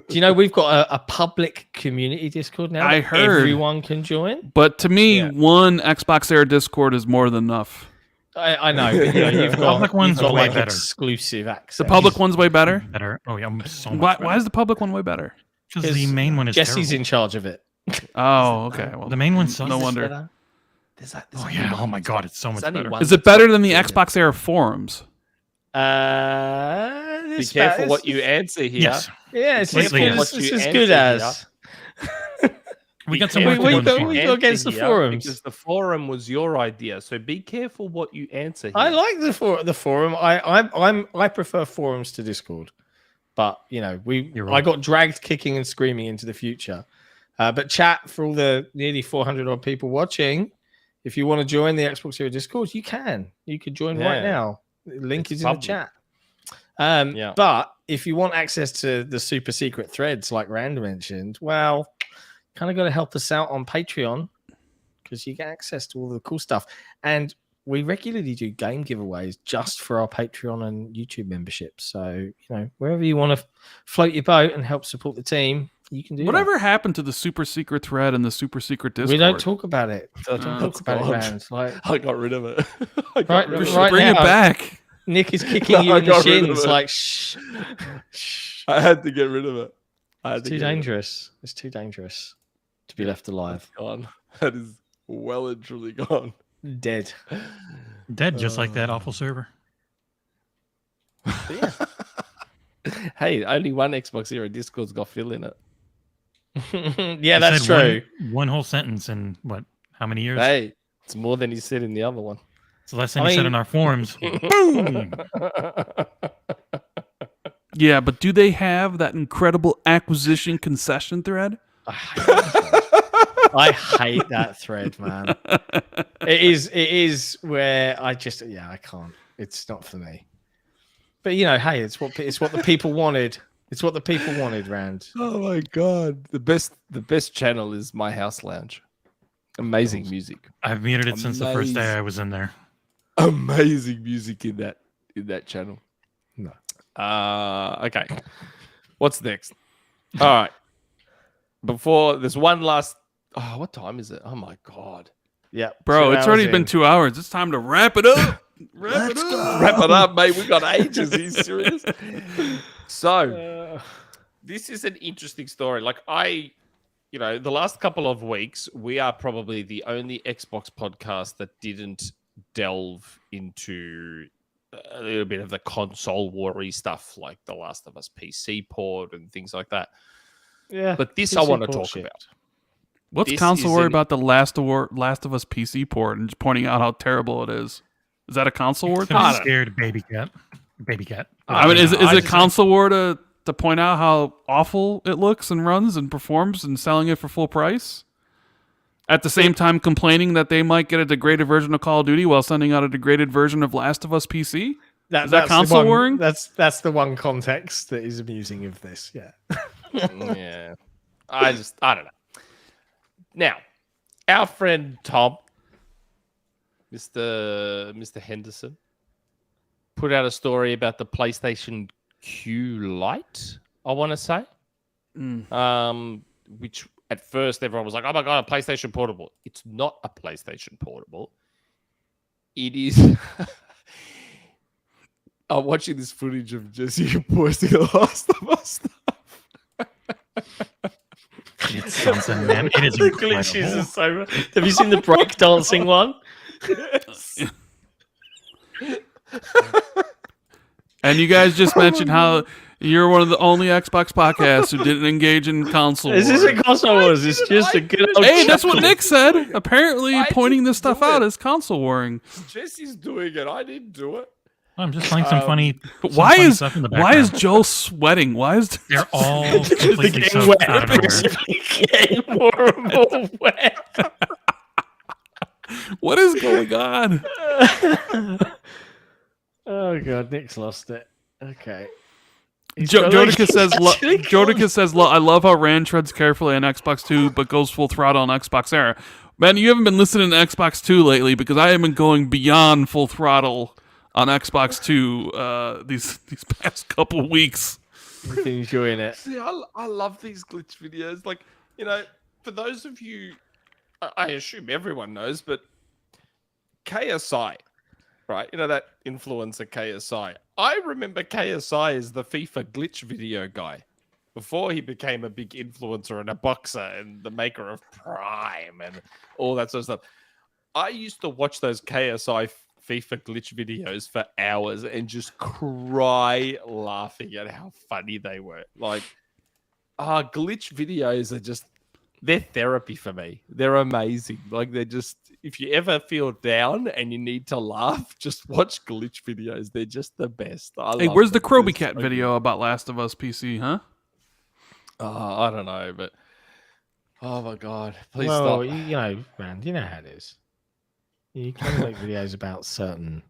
you know we've got a public community Discord now? I heard everyone can join. But to me, one XboxEra Discord is more than enough. I know. But, you've got public ones are way better. Exclusive access. The public one's way better. Oh yeah, so much why is the public one way better? Because the main one is Jesse's terrible. in charge of it. Oh, okay. Well, the main one sucks. No wonder. Oh my god, it's so much better. Is it better than the XboxEra forums? Be careful what you answer here. Yes. Yeah, it's as good as. We got some we go against the forums because the forum was your idea. So be careful what you answer here. I like the forum. I prefer forums to Discord, but I got dragged kicking and screaming into the future. But chat for all the nearly 400 odd people watching. If you want to join the XboxEra Discord, you can. You can join right now. The link is in the chat. But if you want access to the super secret threads like Rand mentioned, well, kind of got to help us out on Patreon because you get access to all the cool stuff. And we regularly do game giveaways just for our Patreon and YouTube memberships. So, wherever you want to float your boat and help support the team, you can do Whatever happened to the super secret thread and the super secret Discord? We don't talk about it. Don't talk about it, Rand. I got rid of it. Right bring it back. Nick is kicking you in the shins like, shh. I had to get rid of it. It's too dangerous. It's too dangerous to be left alive. It's gone. That is well and truly gone. Dead, just like that awful server. Yeah. Hey, only one XboxEra Discord's got Phil in it. Yeah, that's true. One whole sentence in how many years? Hey, it's more than he said in the other one. It's less than he said in our forums. Boom! Yeah, but do they have that incredible acquisition concession thread? I hate that thread, man. It is where I can't. It's not for me. But hey, it's what the people wanted. It's what the people wanted, Rand. Oh my god, the best channel is My House Lounge. Amazing music. I've muted it since the first day I was in there. Amazing music in that channel. No. Okay. What's next? All right. Before there's one last. Oh, what time is it? Oh my god. Yeah, bro, it's already been 2 hours. It's time to wrap it up. Wrap it up, mate. We got ages. Are you serious? So, this is an interesting story. Like the last couple of weeks, we are probably the only Xbox podcast that didn't delve into a little bit of the console war-y stuff, like The Last of Us PC port and things like that. Yeah, but this I want to talk about. What's console war about the Last of Us PC port and just pointing out how terrible it is? Is that a console war? I'm scared, baby cat. Baby cat. I mean, is it console war to point out how awful it looks and runs and performs and selling it for full price? At the same time complaining that they might get a degraded version of Call of Duty while sending out a degraded version of Last of Us PC? Is that console warring? That's the one context that is amusing of this, yeah. Yeah. I don't know. Now, our friend Tom, Mr. Henderson, put out a story about the PlayStation Q-Lite, I want to say. Which at first everyone was like, oh my God, a PlayStation Portable. It's not a PlayStation Portable. It is... I'm watching this footage of Jesse posting The Last of Us stuff. It's something, man. It is The glitches incredible. are so... Have you seen the breakdancing one? Yes. And you guys just mentioned how you're one of the only Xbox podcasts who didn't engage in console Is this war. a console wars? It's just a good old Hey, that's what chuckle. Nick said. Apparently, I pointing didn't this stuff do out it. is console warring. Jesse's doing it. I didn't do it. I'm just playing some funny. But some funny why stuff in the is background. Joe sweating? Why is They're all The completely game soaked wet. out of nowhere. Getting more and more wet. what is going on? Oh God, Nick's lost it. Okay. He's Jodica says, actually Jodica says, I love how Rand treads carefully on Xbox 2, but goes full throttle on XboxEra. Man, you haven't been listening to Xbox 2 lately because I have been going beyond full throttle on Xbox 2 these past couple weeks. You've been enjoying it. See, I love these glitch videos. Like, you know, for those of you, I assume everyone knows, but KSI, right? You know, that influencer KSI. I remember KSI as the FIFA glitch video guy before he became a big influencer and a boxer and the maker of Prime and all that sort of stuff. I used to watch those KSI FIFA glitch videos for hours and just cry laughing at how funny they were. Like, glitch videos are just, they're therapy for me. They're amazing. Like, they're just, if you ever feel down and you need to laugh, just watch glitch videos. They're just the best. Hey, love where's the them. They're Kroby Cat so video about Last of Us PC, huh? good. I don't know, but oh my God, please Well, stop. you know, man, you know how it is. You can make videos about certain.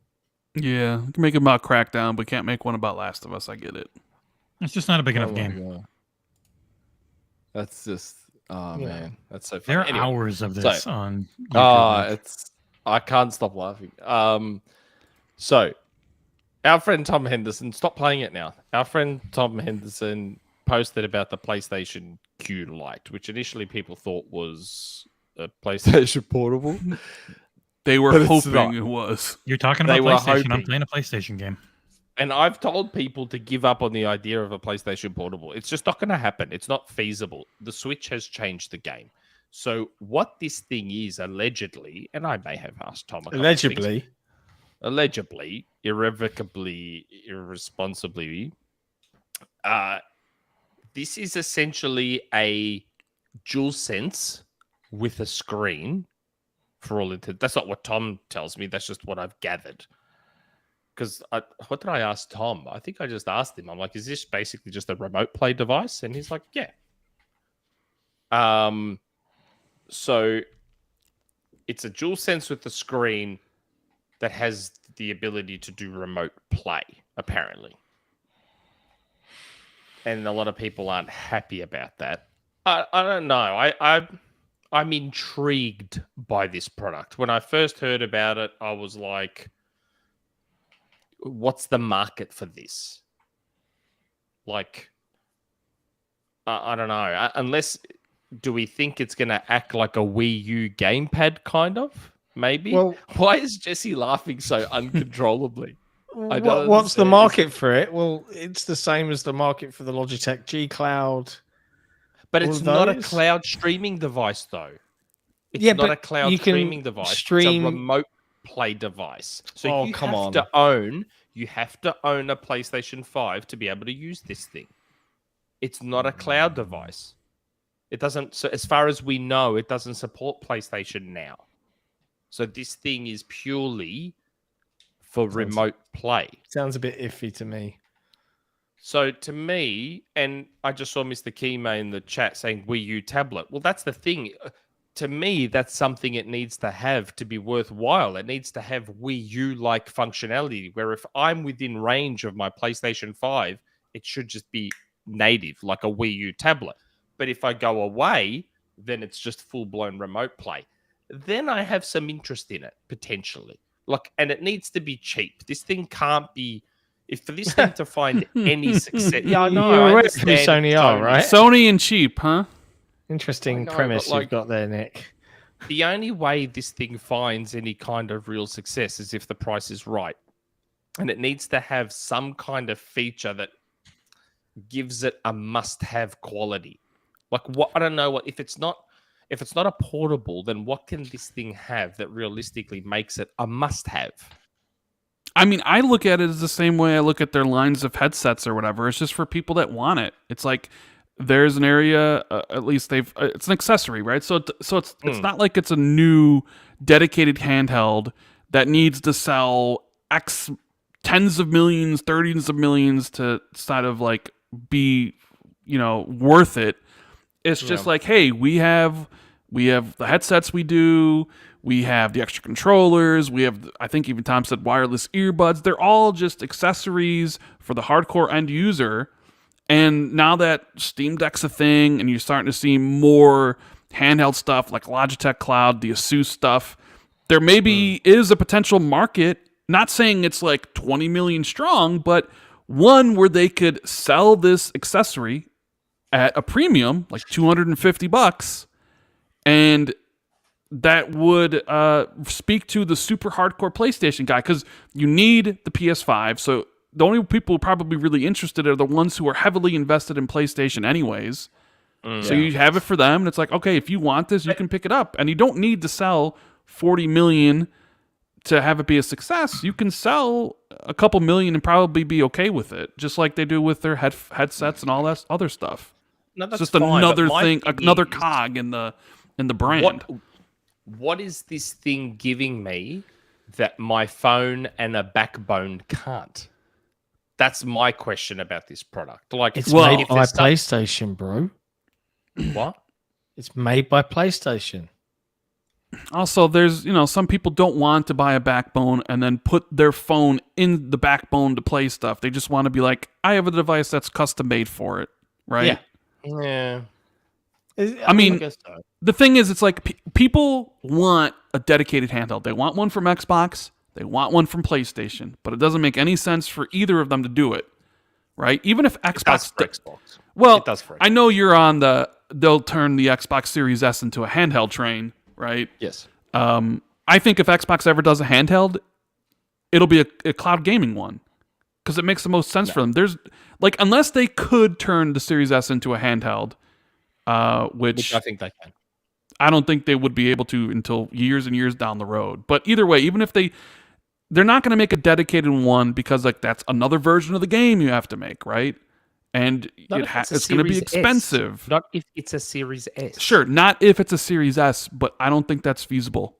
Yeah, you can make it about Crackdown, but can't make one about Last of Us. I get it. It's just not a big enough Oh my game. God. That's just, Yeah. man, that's so funny. There are Anyway, hours of this on YouTube. I can't stop laughing. So our friend Tom Henderson, stop playing it now. Our friend Tom Henderson posted about the PlayStation Q-Lite, which initially people thought was a PlayStation Portable. They were But it's hoping not. it was. You're talking They about were PlayStation. I'm hoping. playing a PlayStation game. And I've told people to give up on the idea of a PlayStation Portable. It's just not going to happen. It's not feasible. The Switch has changed the game. So what this thing is, allegedly, and I may have asked Tom a couple of things. Allegedly, irrevocably, irresponsibly, this is essentially a DualSense with a screen for all intents. That's not what Tom tells me. That's just what I've gathered. Because what did I ask Tom? I think I just asked him. I'm like, is this basically just a remote play device? And he's like, yeah. So it's a DualSense with a screen that has the ability to do remote play, apparently. And a lot of people aren't happy about that. I don't know. I'm intrigued by this product. When I first heard about it, I was like, what's the market for this? Like, I don't know. Unless, do we think it's going to act like a Wii U gamepad, kind of? Maybe. Well, why is Jesse laughing so uncontrollably? I don't what's the understand. market for it? Well, it's the same as the market for the Logitech G Cloud. But All it's of not a those? cloud streaming device, though. It's Yeah, not but a cloud you can streaming device. stream- It's a remote play device. So Oh, you come have on. to own. You have to own a PlayStation 5 to be able to use this thing. It's not a cloud device. It doesn't. So as far as we know, it doesn't support PlayStation now. So this thing is purely for remote play. Sounds a bit iffy to me. So to me, and I just saw Mr. Keyma in the chat saying Wii U tablet. Well, that's the thing. To me, that's something it needs to have to be worthwhile. It needs to have Wii U-like functionality, where if I'm within range of my PlayStation 5, it should just be native, like a Wii U tablet. But if I go away, then it's just full-blown remote play. then I have some interest in it potentially. Like, and it needs to be cheap. This thing can't be. If for this thing to find any success, yeah, I know. You're I aware of understand who Sony are, right? Sony and cheap, huh? Interesting I know, premise but, like, you've got there, Nick. The only way this thing finds any kind of real success is if the price is right. And it needs to have some kind of feature that gives it a must-have quality. Like, what, I don't know what, if it's not a portable, then what can this thing have that realistically makes it a must-have? I mean, I look at it as the same way I look at their lines of headsets or whatever. It's just for people that want it. It's like there's an area, at least it's an accessory, right? So it's not like it's a new dedicated handheld that needs to sell X tens of millions, 30s of millions to sort of like be, worth it. It's just like, hey, we have the headsets we do. We have the extra controllers. We have, I think even Tom said, wireless earbuds. They're all just accessories for the hardcore end user. And now that Steam Deck's a thing and you're starting to see more handheld stuff like Logitech Cloud, the Asus stuff, there maybe is a potential market, not saying it's like 20 million strong, but one where they could sell this accessory at a premium, like $250, and that would speak to the super hardcore PlayStation guy, because you need the PS5. So the only people probably really interested are the ones who are heavily invested in PlayStation anyways. So you have it for them, and it's like, okay, if you want this, you can pick it up. And you don't need to sell 40 million to have it be a success. You can sell a couple million and probably be okay with it, just like they do with their headsets and all that other stuff. No, that's it's just fine, another but my thing, thing another is, cog in the brand. What is this thing giving me that my phone and a backbone can't? That's my question about this product. Like, It's made by PlayStation, bro. What? It's made by PlayStation. Also, there's, some people don't want to buy a backbone and then put their phone in the backbone to play stuff. They just want to be like, I have a device that's custom made for it, right? Yeah. I mean, guess so. The thing is, it's like people want a dedicated handheld. They want one from Xbox. They want one from PlayStation. But it doesn't make any sense for either of them to do it, right? Even if Xbox... Xbox. Well, It does for Xbox. I know you're on they'll turn the Xbox Series S into a handheld train, right? Yes. I think if Xbox ever does a handheld, it'll be a cloud gaming one, because it makes the most sense for them. There's unless they could turn the Series S into a handheld, which I think they can. I don't think they would be able to until years and years down the road. But either way, even if they're not going to make a dedicated one, because that's another version of the game you have to make, right? And it's going to be expensive. Not if it's a Series S. Sure, not if it's a Series S, but I don't think that's feasible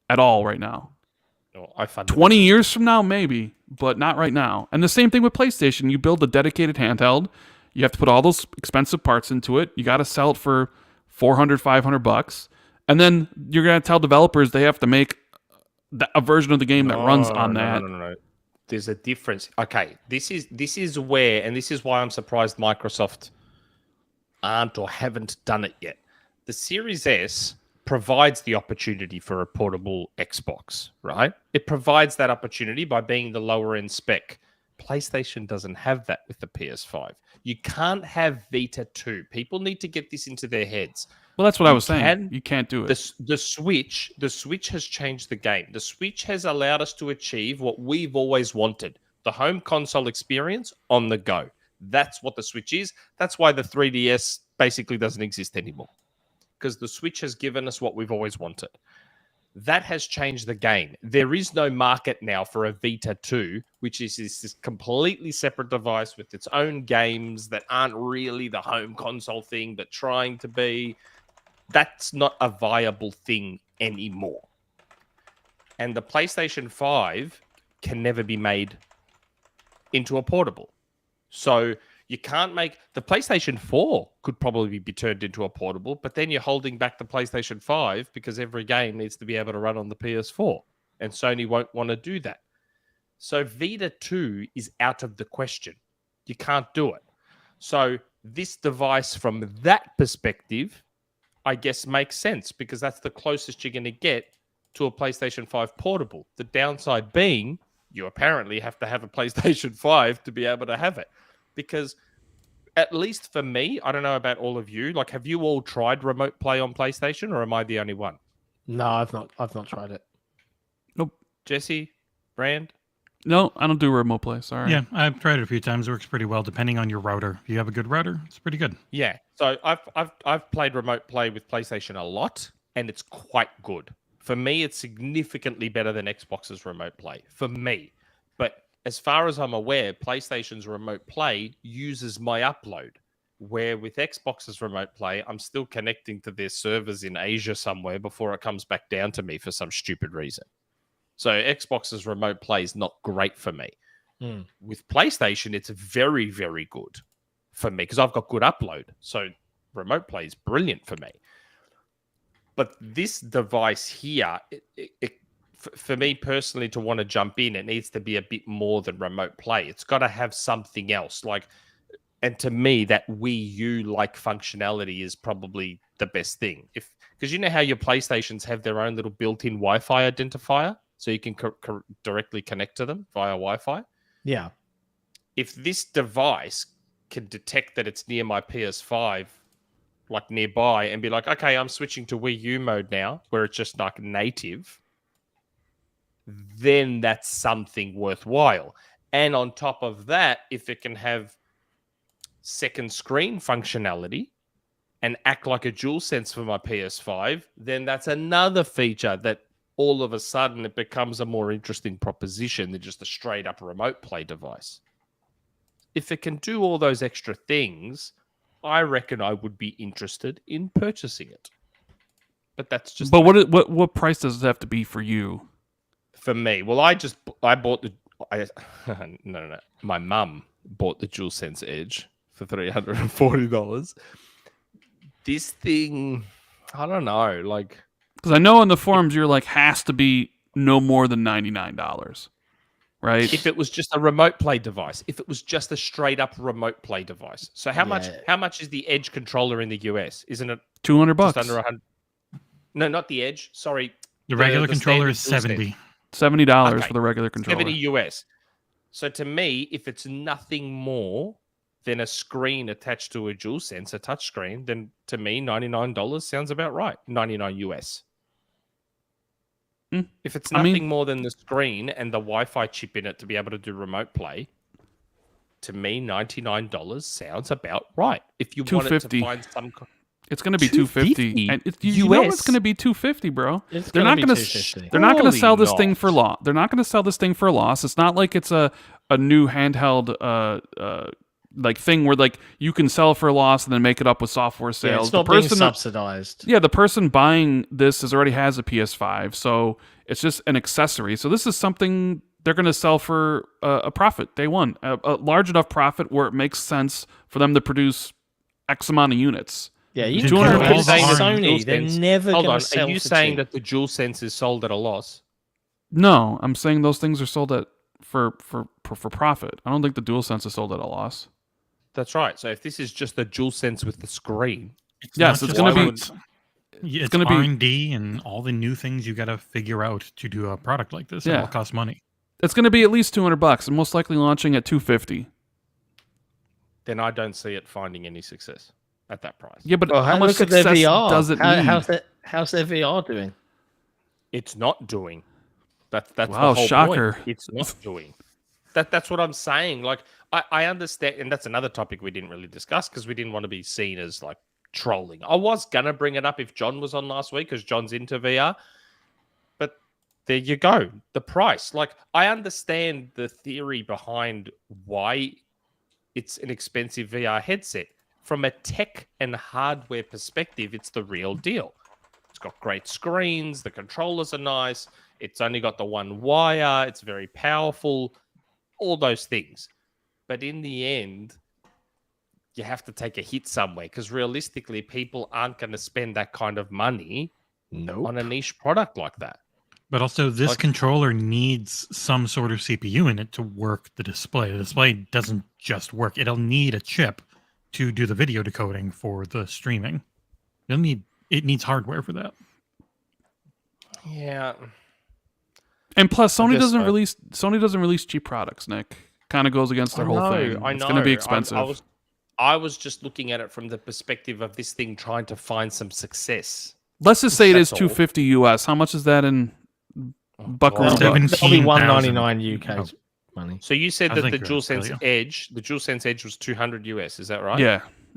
at all right now. No, I find 20 years from now, maybe, but not right now. And the same thing with PlayStation. You build a dedicated handheld. You have to put all those expensive parts into it. You got to sell it for $400, $500. And then you're going to tell developers they have to make a version of the game that runs on that. No. There's a difference. Okay, this is where, and this is why I'm surprised Microsoft aren't or haven't done it yet. The Series S provides the opportunity for a portable Xbox, right? It provides that opportunity by being the lower end spec. PlayStation doesn't have that with the PS5. You can't have Vita 2. People need to get this into their heads. Well, that's what I was saying. You can't do it. The Switch has changed the game. The Switch has allowed us to achieve what we've always wanted: the home console experience on the go. That's what the Switch is. That's why the 3DS basically doesn't exist anymore, because the Switch has given us what we've always wanted. That has changed the game. There is no market now for a Vita 2, which is this completely separate device with its own games that aren't really the home console thing, but trying to be. That's not a viable thing anymore. And the PlayStation 5 can never be made into a portable. So you can't make... The PlayStation 4 could probably be turned into a portable, but then you're holding back the PlayStation 5 because every game needs to be able to run on the PS4. And Sony won't want to do that. So Vita 2 is out of the question. You can't do it. So this device, from that perspective, I guess makes sense because that's the closest you're going to get to a PlayStation 5 portable. The downside being you apparently have to have a PlayStation 5 to be able to have it. Because at least for me, I don't know about all of you, like have you all tried remote play on PlayStation or am I the only one? No, I've not tried it. Nope. Jesse? Brand? No, I don't do remote play. Sorry. Yeah, I've tried it a few times. It works pretty well, depending on your router. If you have a good router, it's pretty good. Yeah. So I've played remote play with PlayStation a lot, and it's quite good. For me, it's significantly better than Xbox's remote play. For me. But as far as I'm aware, PlayStation's remote play uses my upload. Where with Xbox's remote play, I'm still connecting to their servers in Asia somewhere before it comes back down to me for some stupid reason. So Xbox's remote play is not great for me. With PlayStation, it's very, very good for me because I've got good upload. So remote play is brilliant for me. But this device here, for me personally to want to jump in, it needs to be a bit more than remote play. It's got to have something else. And to me, that Wii U-like functionality is probably the best thing. Because you know how your PlayStations have their own little built-in Wi-Fi identifier? So you can directly connect to them via Wi-Fi. Yeah. If this device can detect that it's near my PS5, like nearby, and be like, okay, I'm switching to Wii U mode now, where it's just like native, then that's something worthwhile. And on top of that, if it can have second screen functionality and act like a DualSense for my PS5, then that's another feature that all of a sudden it becomes a more interesting proposition than just a straight up remote play device. If it can do all those extra things, I reckon I would be interested in purchasing it. But that's just... But what price does it have to be for you? For me? Well, I bought the... No. My mum bought the DualSense Edge for $340. This thing, I don't know, like... Because I know on the forums you're like, has to be no more than $99, right? If it was just a remote play device, if it was just a straight up remote play device. So how much is the Edge controller in the US? Isn't it $200? Just under 100? No, not the Edge. Sorry. The regular controller is $70. $70 for the regular controller. 70 US. So to me, if it's nothing more than a screen attached to a DualSense, a touch screen, then to me, $99 sounds about right. 99 US. If it's nothing more than the screen and the Wi-Fi chip in it to be able to do remote play, to me, $99 sounds about right. If you wanted to find some... It's going to be $250. And you know it's going to be $250, bro. They're not going to sell this thing for loss. They're not going to sell this thing for a loss. It's not like it's a new handheld like thing where like you can sell for a loss and then make it up with software sales. Yeah, it's not being subsidized. Yeah, the person buying this already has a PS5, so it's just an accessory. So this is something they're going to sell for a profit day one, a large enough profit where it makes sense for them to produce X amount of units. Yeah, you can Sony. They're never going to sell. Are you saying that the DualSense is sold at a loss? No, I'm saying those things are sold at for profit. I don't think the DualSense is sold at a loss. That's right. So if this is just a DualSense with the screen, it's going to be. It's R&D and all the new things you got to figure out to do a product like this. Yeah, it will cost money. It's going to be at least $200, and most likely launching at $250. Then I don't see it finding any success at that price. Yeah, but how much success does it need? How's their VR doing? It's not doing. That's wow, the whole shocker. Point. It's not doing. That's what I'm saying. Like I understand, and that's another topic we didn't really discuss because we didn't want to be seen as like trolling. I was gonna bring it up if John was on last week because John's into VR, but there you go. The price. Like I understand the theory behind why it's an expensive VR headset. From a tech and hardware perspective, it's the real deal. It's got great screens. The controllers are nice. It's only got the one wire. It's very powerful. All those things. But in the end, you have to take a hit somewhere because realistically, people aren't going to spend that kind of money on a niche product like that. But also, this controller needs some sort of CPU in it to work the display. The display doesn't just work. It'll need a chip to do the video decoding for the streaming. You'll need it needs hardware for that. Yeah. And plus, Sony guess doesn't release cheap products. Nick, kind of goes against their whole thing. It's going to be expensive. I was just looking at it from the perspective of this thing trying to find some success. Let's just say it is That's all. $250 US. How much is that in Buckaroo? Well, bucks? That'll be 17,000 $199 UK money. So you said I that think the you're DualSense Australia. Edge was 200 US. Is that right?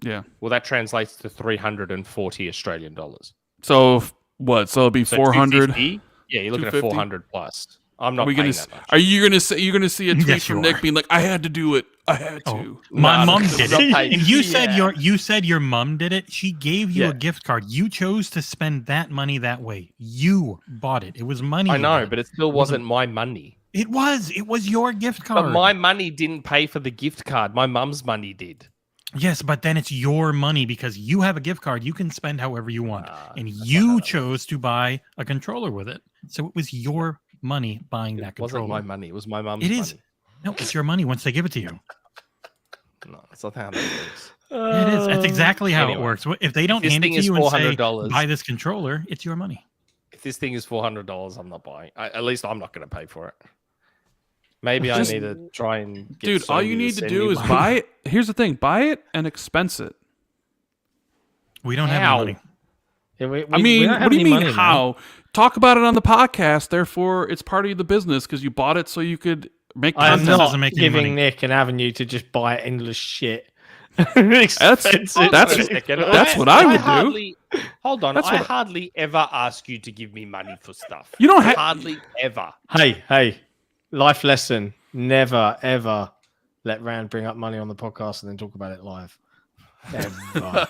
Yeah. Well, that translates to 340 Australian dollars. So what? So it'll be So 400. 250? Yeah, you're looking at 250? 400 plus. I'm not Are paying that much. Are you gonna say you're gonna see a tweet Yes, from you Nick are. being like, "I had to do it. I had to." Oh, my No, mom no, did no, it. no, And you said yeah. you said your mom did it. She gave you Yeah. a gift card. You chose to spend that money that way. You bought it. It was money. I you know, got. but it still wasn't my money. It was your gift card. But my money didn't pay for the gift card. My mum's money did. Yes, but then it's your money because you have a gift card. You can spend however you want. And that's not how you that chose to buy a controller with it. So it was your money buying that It wasn't controller. my money. It was my mum's It is. money. No, it's your money once they give it to you. No, that's not how that works. Yeah, it is. That's exactly how it Anyway, works. If they don't this hand it thing to is you and say, $400. buy this controller, it's your money. If this thing is $400, I'm not buying. At least I'm not going to pay for it. Maybe Just- I need to try and get Dude, all Sony you need to send do me is money. buy it. Here's the thing: buy it and expense it. We don't have How? any money. Yeah, I mean, what do you mean how? Talk about it on the podcast. Therefore, it's part of the business because you bought it so you could make I'm content. That not doesn't make any money. giving Nick an avenue to just buy endless shit. That's Hold That's- on a second. that's what I would do. hardly, Hold on. That's I what- hardly ever ask you to give me money for stuff. You don't have. Hardly ever. Hey, life lesson. Never, ever let Rand bring up money on the podcast and then talk about it live. Ever.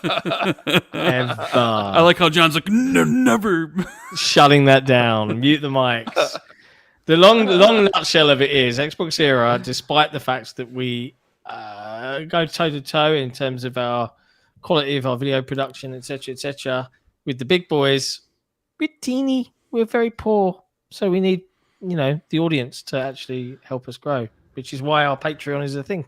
Ever. I like how John's like, no, never. Shutting that down. Mute the mics. The long nutshell of it is XboxEra, despite the fact that we go toe to toe in terms of our quality of our video production, etc., with the big boys, we're teeny, we're very poor, so we need the audience to actually help us grow, which is why our Patreon is a thing.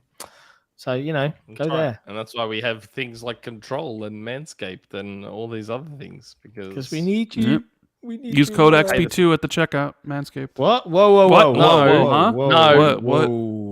So go That's right. there And that's why we have things like Control and Manscaped and all these other things because we need you. Yep. We need Use you. code XP2 at the checkout, Manscaped. What? Whoa! What? No, Whoa, huh? no,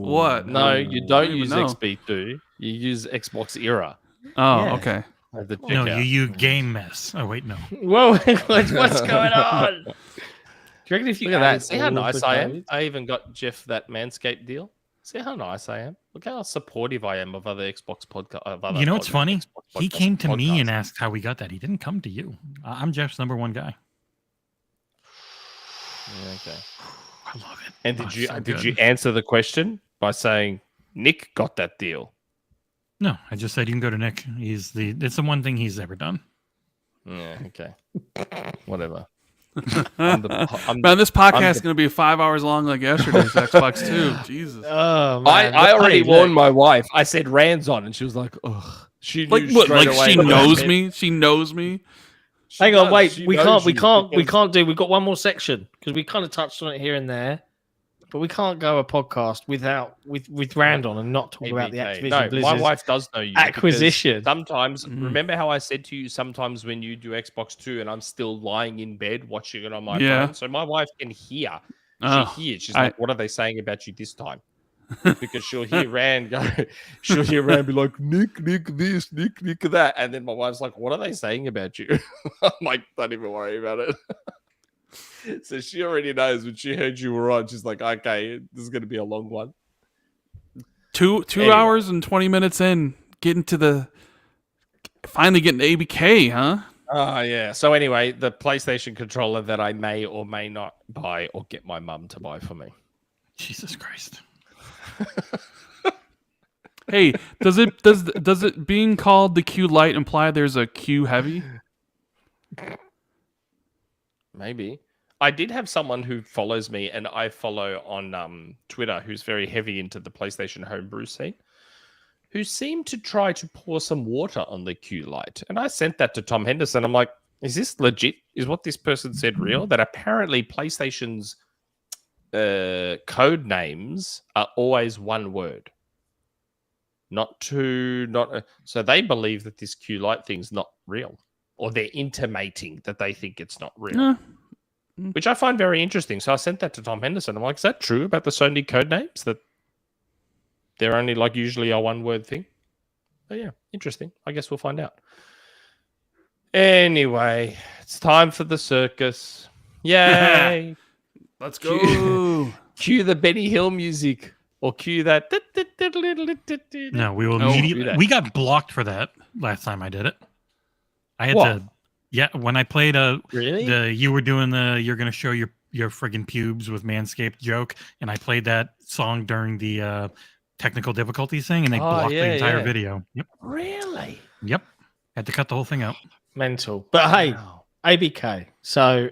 What? No, you don't don't use even know. XP2. You use XboxEra. Oh, Yeah. okay. at the No, checkout. you game mess. Oh, wait, no. Whoa! What's going on? Do you reckon if you Look at that. add See how all of nice the I am? codes- I even got Jeff that Manscaped deal. See how nice I am? Look how supportive I am of other Xbox podcast. You know what's funny? He came to me podcasts. and asked how we got that. He didn't come to you. I'm Jeff's number one guy. Yeah, okay. I love it. And Oh, did you so did good. you answer the question by saying Nick got that deal? No, I just said you can go to Nick. It's the one thing he's ever done. Yeah, okay. Whatever. Man, this podcast is going to be 5 hours long like yesterday's Xbox 2. Jesus. Oh, I man. already Hey, warned look, my wife. I said Rand's on, and she was like, "Ugh." She Like knew what? straight Like away she that I knows meant- me? She knows me? She Hang on, does. wait. She We knows can't. We you can't. We because- can't do. We've got one more section because we kind of touched on it here and there, but we can't go a podcast without with Rand on and not talk about the ABK. Activision No, Blizzard my wife does know you. because acquisition. Sometimes, Mhm. remember how I said to you, sometimes when you do Xbox 2 and I'm still lying in bed watching it on my Yeah. phone, so my wife can hear. Oh, She hears. She's I- like, "What are they saying about you this time?" Because she'll hear Rand go. She'll hear Rand be like, "Nick this, Nick that," and then my wife's like, "What are they saying about you?" I'm like, "Don't even worry about it." So she already knows when she heard you were on. She's like, "Okay, this is going to be a long one." Two Anyway. hours and 20 minutes in, finally getting to ABK, huh? Oh, yeah. So anyway, the PlayStation controller that I may or may not buy or get my mum to buy for me. Jesus Christ. Hey, does it being called the Q-Lite imply there's a Q heavy? Maybe. I did have someone who follows me and I follow on Twitter who's very heavy into the PlayStation homebrew scene, who seemed to try to pour some water on the Q-Lite. And I sent that to Tom Henderson. I'm like, is this legit? Is what this person said real? That apparently PlayStation's code names are always one word. Not two, not... so they believe that this Q-Lite thing's not real. or they're intimating that they think it's not real. Yeah. Which I find very interesting. So I sent that to Tom Henderson. I'm like, is that true about the Sony code names? That they're only like usually a one-word thing? But yeah, interesting. I guess we'll find out. Anyway, it's time for the circus. Yay! Let's go. Cue the Benny Hill music. Or cue that. No, we will No, immediately. do that. We got blocked for that last time I did it. I had What? to. Yeah, when I played Really? you were doing you're gonna show your friggin' pubes with Manscaped joke, and I played that song during the technical difficulties thing, and they blocked the entire video. Yep. Really? Yep. Had to cut the whole thing out. Mental. But hey, ABK. So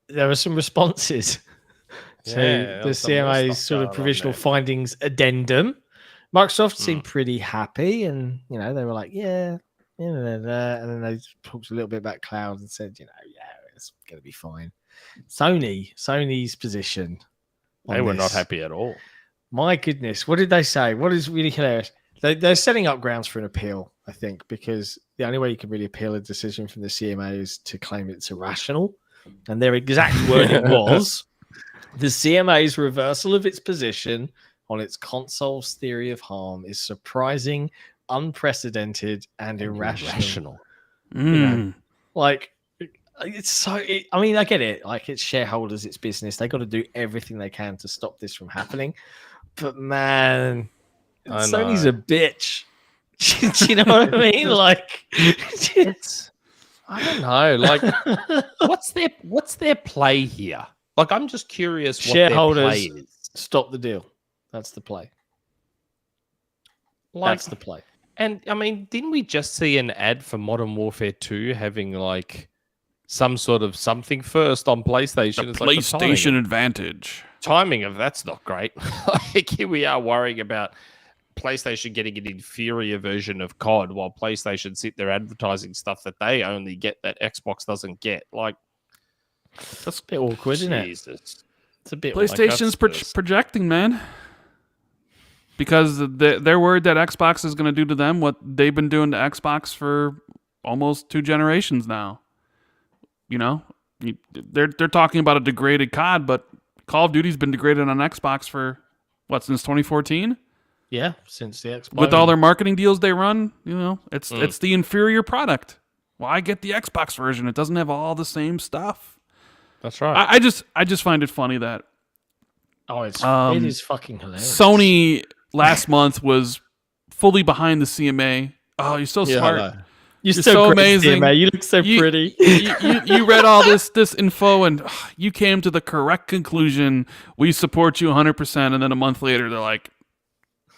there were some responses to Yeah, the some more CMA's stuff sort going of on provisional there. findings addendum. Microsoft seemed pretty happy, and they were like, and then they talked a little bit about cloud and said, it's going to be fine. Sony's position. They on were not this. happy at all. My goodness, what did they say? What is really hilarious? They're setting up grounds for an appeal, I think, because the only way you can really appeal a decision from the CMA is to claim it's irrational. And their exact wording was the CMA's reversal of its position on its console's theory of harm is surprising, unprecedented, and irrational. Mm. Like, it's so. I mean, I get it. Like, it's shareholders, it's business. They got to do everything they can to stop this from happening. But man, I Sony's know. a bitch. Do you know what I mean? Like, It's, I don't know. Like, what's their play here? Like, I'm just curious what Shareholders. their play is. stop the deal. That's the play. Like, That's the play. and I mean, didn't we just see an ad for Modern Warfare 2 having like some sort of something first on PlayStation? The It's like the PlayStation advantage. timing of that's not great. Like, here we are worrying about PlayStation getting an inferior version of COD while PlayStation sit there advertising stuff that they only get that Xbox doesn't get. Like, That's a bit awkward, isn't it? Jesus. It's a bit PlayStation's that's- projecting, man. Because they're worried that Xbox is going to do to them what they've been doing to Xbox for almost 2 generations now. They're talking about a degraded COD, but Call of Duty's been degraded on Xbox for since 2014. Yeah, since the Xbox. With all their marketing deals they run, it's the inferior product. Why get the Xbox version? It doesn't have all the same stuff. That's right. I just find it funny that it is fucking hilarious. Sony last month was fully behind the CMA. Oh, you're so smart. You're so great, amazing. man. You look so pretty. You read all this info and you came to the correct conclusion. We support you 100%. And then a month later, they're like,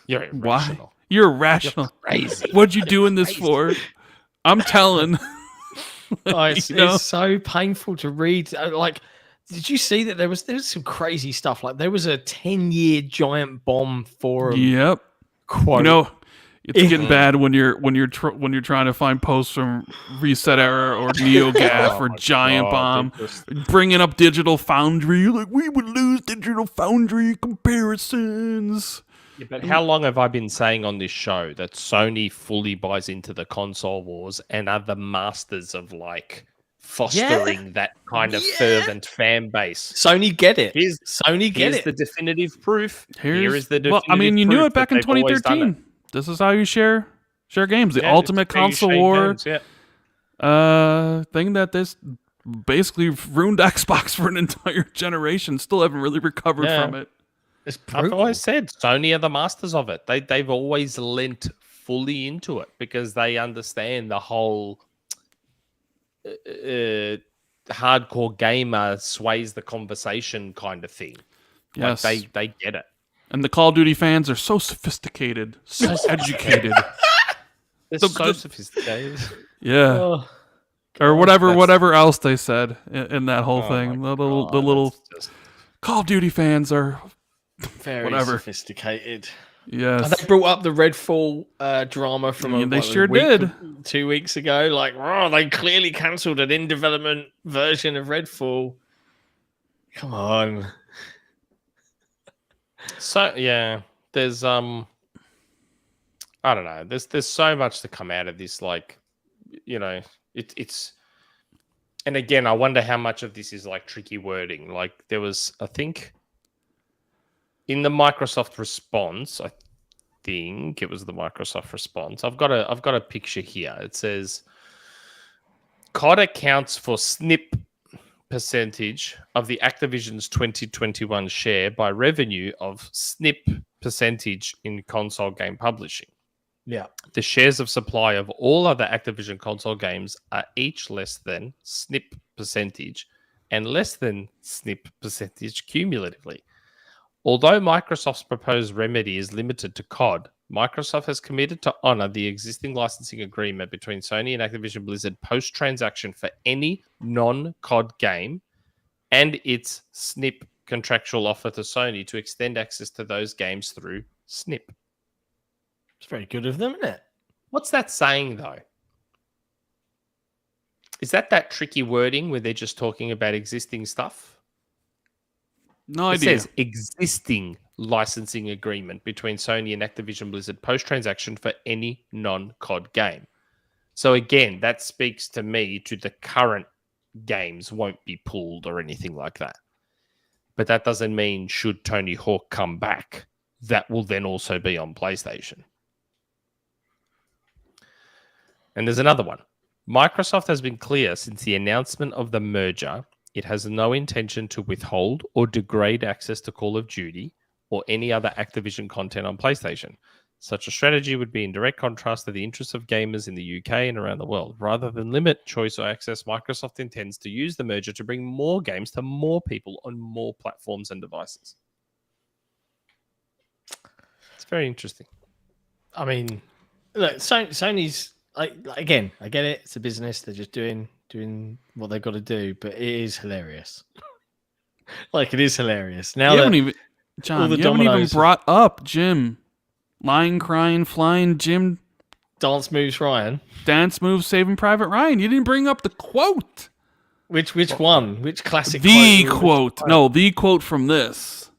You're "Why? irrational. You're irrational. Crazy. What'd you doing this for?" I'm telling. It's so painful to read. Like, did you see that there was some crazy stuff? Like, there was a 10-year giant bomb forum Yep. quote. It's getting bad when you're trying to find posts from Reset Era or NeoGAF or Giant Bomb, bringing up Digital Foundry. Like, we would lose Digital Foundry comparisons. Yeah, but how long have I been saying on this show that Sony fully buys into the console wars and are the masters of like fostering that kind of fervent fan base? Sony get it. Here's Sony the definitive proof. Here Here's is the definitive I mean, you knew proof it back that in they've always done it. 2013. This is how you share games. The Yeah, ultimate this is how you console share war games, yeah. thing that this basically ruined Xbox for an entire generation. Still haven't really recovered Yeah. from it. It's I've brutal. always said Sony are the masters of it. They've always lent fully into it because they understand the whole hardcore gamer sways the conversation kind of thing. Yes. Like they get it. And the Call of Duty fans are so sophisticated, so educated. They're The- so the- sophisticated. Yeah. Oh, Or whatever That's- whatever else they said in that whole Oh thing. my The little God, that's just- Call of Duty fans are very Whatever. sophisticated. yes. And they brought up the Redfall drama from Yeah, they a sure week, did. 2 weeks ago. Like, they clearly cancelled an in-development version of Redfall. Come on. So yeah, there's I don't know. There's so much to come out of this. Like, it's. And again, I wonder how much of this is like tricky wording. Like there was, I think, in the Microsoft response, I think it was the Microsoft response. I've got a picture here. It says COD accounts for SNP percentage of the Activision's 2021 share by revenue of SNP percentage in console game publishing. Yeah. The shares of supply of all other Activision console games are each less than SNP percentage and less than SNP percentage cumulatively. Although Microsoft's proposed remedy is limited to COD, Microsoft has committed to honor the existing licensing agreement between Sony and Activision Blizzard post-transaction for any non-COD game and its SNP contractual offer to Sony to extend access to those games through SNP. It's very good of them, isn't it? What's that saying, though? Is that tricky wording where they're just talking about existing stuff? No It idea. says existing licensing agreement between Sony and Activision Blizzard post-transaction for any non-COD game. So again, that speaks to me to the current games won't be pulled or anything like that. But that doesn't mean should Tony Hawk come back, that will then also be on PlayStation. And there's another one. Microsoft has been clear since the announcement of the merger, it has no intention to withhold or degrade access to Call of Duty or any other Activision content on PlayStation. Such a strategy would be in direct contrast to the interests of gamers in the UK and around the world. Rather than limit choice or access, Microsoft intends to use the merger to bring more games to more people on more platforms and devices. It's very interesting. I mean, look, Sony's again. I get it. It's a business. They're just doing what they've got to do. But it is hilarious. Like it is hilarious. Now You that haven't even, John, you haven't even brought up Jim. Lying, crying, flying, Jim. dance moves Ryan. Dance moves Saving Private Ryan. You didn't bring up the quote. Which one? Which classic The quote? quote. No, the quote from this.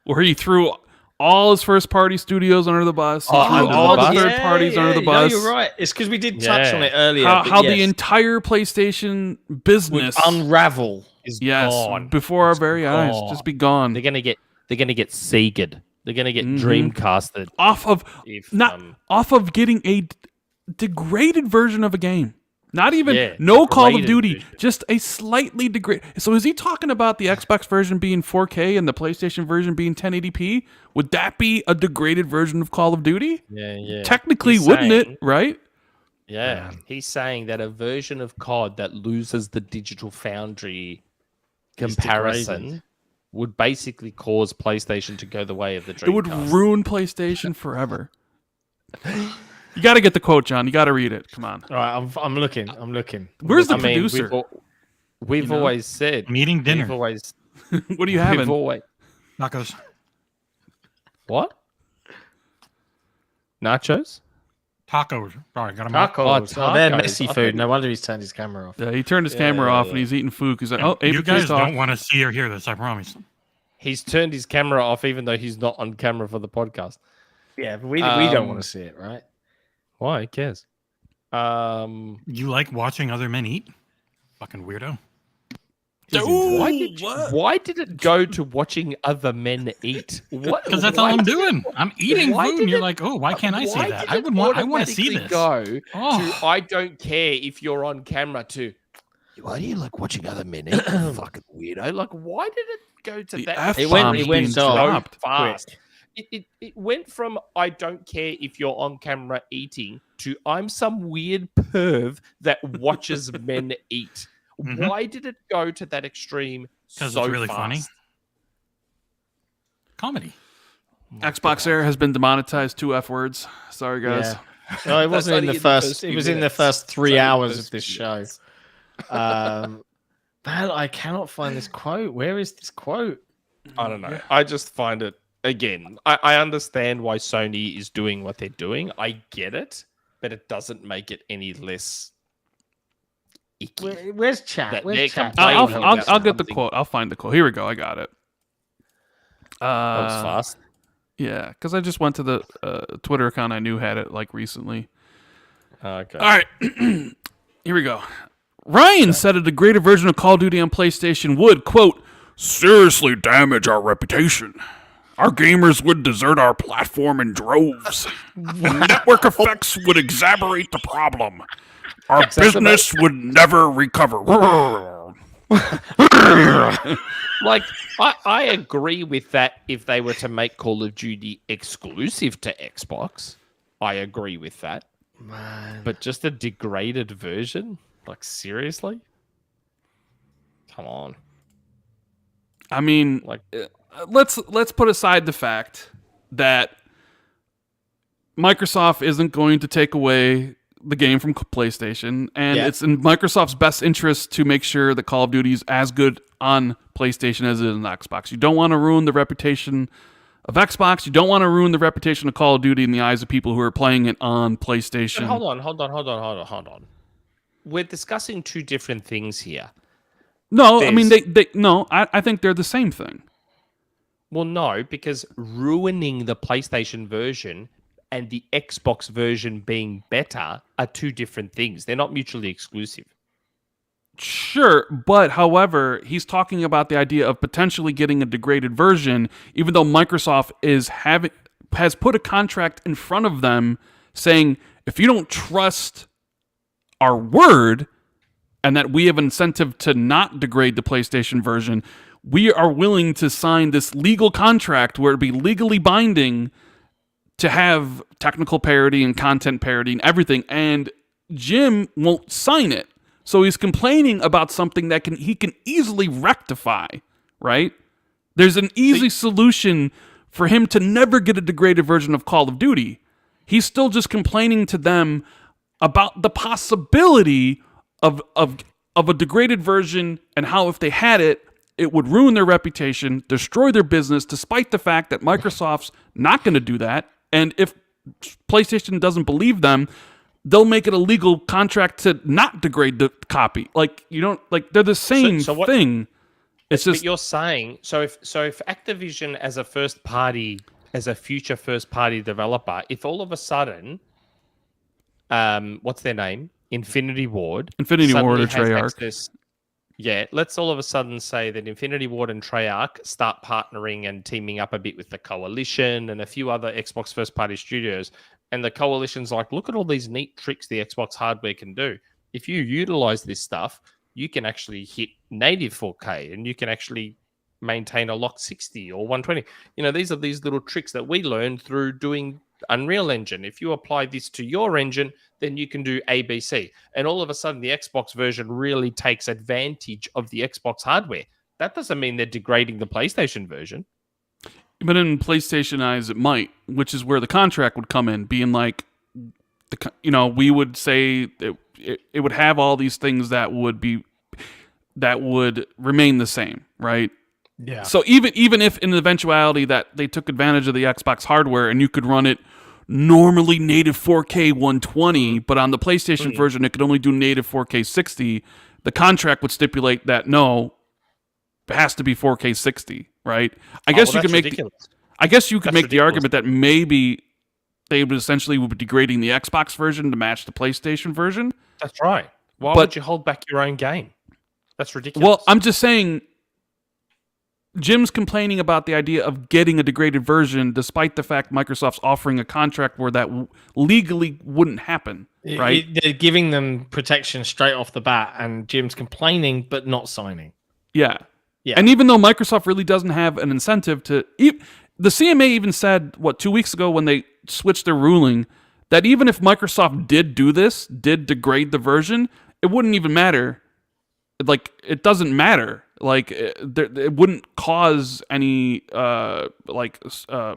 Where he threw all his first-party studios under the bus. He threw all the third parties under the bus. No, you're right. It's because we did touch on it earlier. How the entire PlayStation business would unravel. Is gone. Before our very eyes. Just be gone. They're gonna get Sega'd. They're gonna get Dreamcasted. Off of getting a degraded version of a game. Not even Call of Duty, version. Just a slightly degraded. So is he talking about the Xbox version being 4K and the PlayStation version being 1080p? Would that be a degraded version of Call of Duty? Yeah. Technically, wouldn't it? Right? Yeah. He's saying that a version of COD that loses the Digital Foundry comparison would basically cause PlayStation to go the way of the Dreamcast. It would ruin PlayStation forever. You got to get the quote, John. You got to read it. Come on. All right, I'm looking. Where's the producer? We've always said. I'm eating dinner. What are you having? Tacos. What? Nachos? Tacos. Sorry, got them tacos. Oh, they're messy food. No wonder he's turned his camera off. Yeah, he turned his camera off and he's eating food because you guys don't want to see or hear this. I promise. He's turned his camera off even though he's not on camera for the podcast. Yeah, but we don't want to see it, right? Why? Who cares? You like watching other men eat? Fucking weirdo. Why did it go to watching other men eat? Because that's all I'm doing. I'm eating food, and you're like, oh, why can't I see that? I want to see this. Go to I don't care if you're on camera. To why do you like watching other men eat? Fucking weirdo. Like, why did it go to that? It went so fast. It went from I don't care if you're on camera eating to I'm some weird perv that watches men eat. Mm-hmm. Why did it go to that extreme? Because so it's really fast? funny. Comedy. XboxEra has been demonetized 2 F words. Sorry, guys. Yeah. No, it wasn't in the first. It was in the first 3 hours of this show. Man, I cannot find this quote. Where is this quote? I don't know. I just find it. Again, I understand why Sony is doing what they're doing. I get it, but it doesn't make it any less icky. Where's chat? Where's chat? I'll get the quote. I'll find the quote. Here we go. I got it. That was fast. Yeah, because I just went to the Twitter account I knew had it like recently. Okay. All right. Here we go. Ryan said a degraded version of Call of Duty on PlayStation would, quote, seriously damage our reputation. Our gamers would desert our platform in droves. Network effects would exacerbate the problem. Our business would never recover. Like, I agree with that if they were to make Call of Duty exclusive to Xbox. I agree with that. Man. But just a degraded version? Like, seriously? Come on. I mean, Like, let's put aside the fact that Microsoft isn't going to take away the game from PlayStation, and it's in Microsoft's best interest to make sure that Call of Duty is as good on PlayStation as it is on Xbox. You don't want to ruin the reputation of Xbox. You don't want to ruin the reputation of Call of Duty in the eyes of people who are playing it on PlayStation. But hold on. We're discussing two different things here. No, I mean, I think they're the same thing. Well, no, because ruining the PlayStation version and the Xbox version being better are two different things. They're not mutually exclusive. Sure, but however, he's talking about the idea of potentially getting a degraded version, even though Microsoft has put a contract in front of them saying, if you don't trust our word and that we have an incentive to not degrade the PlayStation version, we are willing to sign this legal contract where it'd be legally binding to have technical parity and content parity and everything, and Jim won't sign it. So he's complaining about something that he can easily rectify, right? There's an easy solution for him to never get a degraded version of Call of Duty. He's still just complaining to them about the possibility of a degraded version and how if they had it, it would ruin their reputation, destroy their business, despite the fact that Microsoft's not going to do that. And if PlayStation doesn't believe them, they'll make it a legal contract to not degrade the copy. Like, you don't, like, they're the same thing. It's just, but you're saying, so if Activision as a first party, as a future first party developer, if all of a sudden, what's their name? Infinity Ward or Treyarch. Let's all of a sudden say that Infinity Ward and Treyarch start partnering and teaming up a bit with the Coalition and a few other Xbox first-party studios. And the Coalition's like, look at all these neat tricks the Xbox hardware can do. If you utilize this stuff, you can actually hit native 4K and you can actually maintain a locked 60 or 120. You know, these are these little tricks that we learned through doing Unreal Engine. If you apply this to your engine, then you can do ABC. And all of a sudden, the Xbox version really takes advantage of the Xbox hardware. That doesn't mean they're degrading the PlayStation version. But in PlayStation eyes, it might, which is where the contract would come in, being like, we would say it would have all these things that would remain the same, right? Yeah. So even if in the eventuality that they took advantage of the Xbox hardware and you could run it normally native 4K 120, but on the PlayStation version it could only do native 4K 60, the contract would stipulate that no, it has to be 4K 60, right? I guess you could make the argument that maybe they would essentially be degrading the Xbox version to match the PlayStation version. That's right. Why would you hold back your own game? That's ridiculous. Well, I'm just saying, Jim's complaining about the idea of getting a degraded version despite the fact Microsoft's offering a contract where that legally wouldn't happen, right? They're giving them protection straight off the bat, and Jim's complaining but not signing. Yeah. And even though Microsoft really doesn't have an incentive to... The CMA even said, 2 weeks ago when they switched their ruling, that even if Microsoft did degrade the version, it wouldn't even matter. Like, it doesn't matter. Like, it wouldn't cause any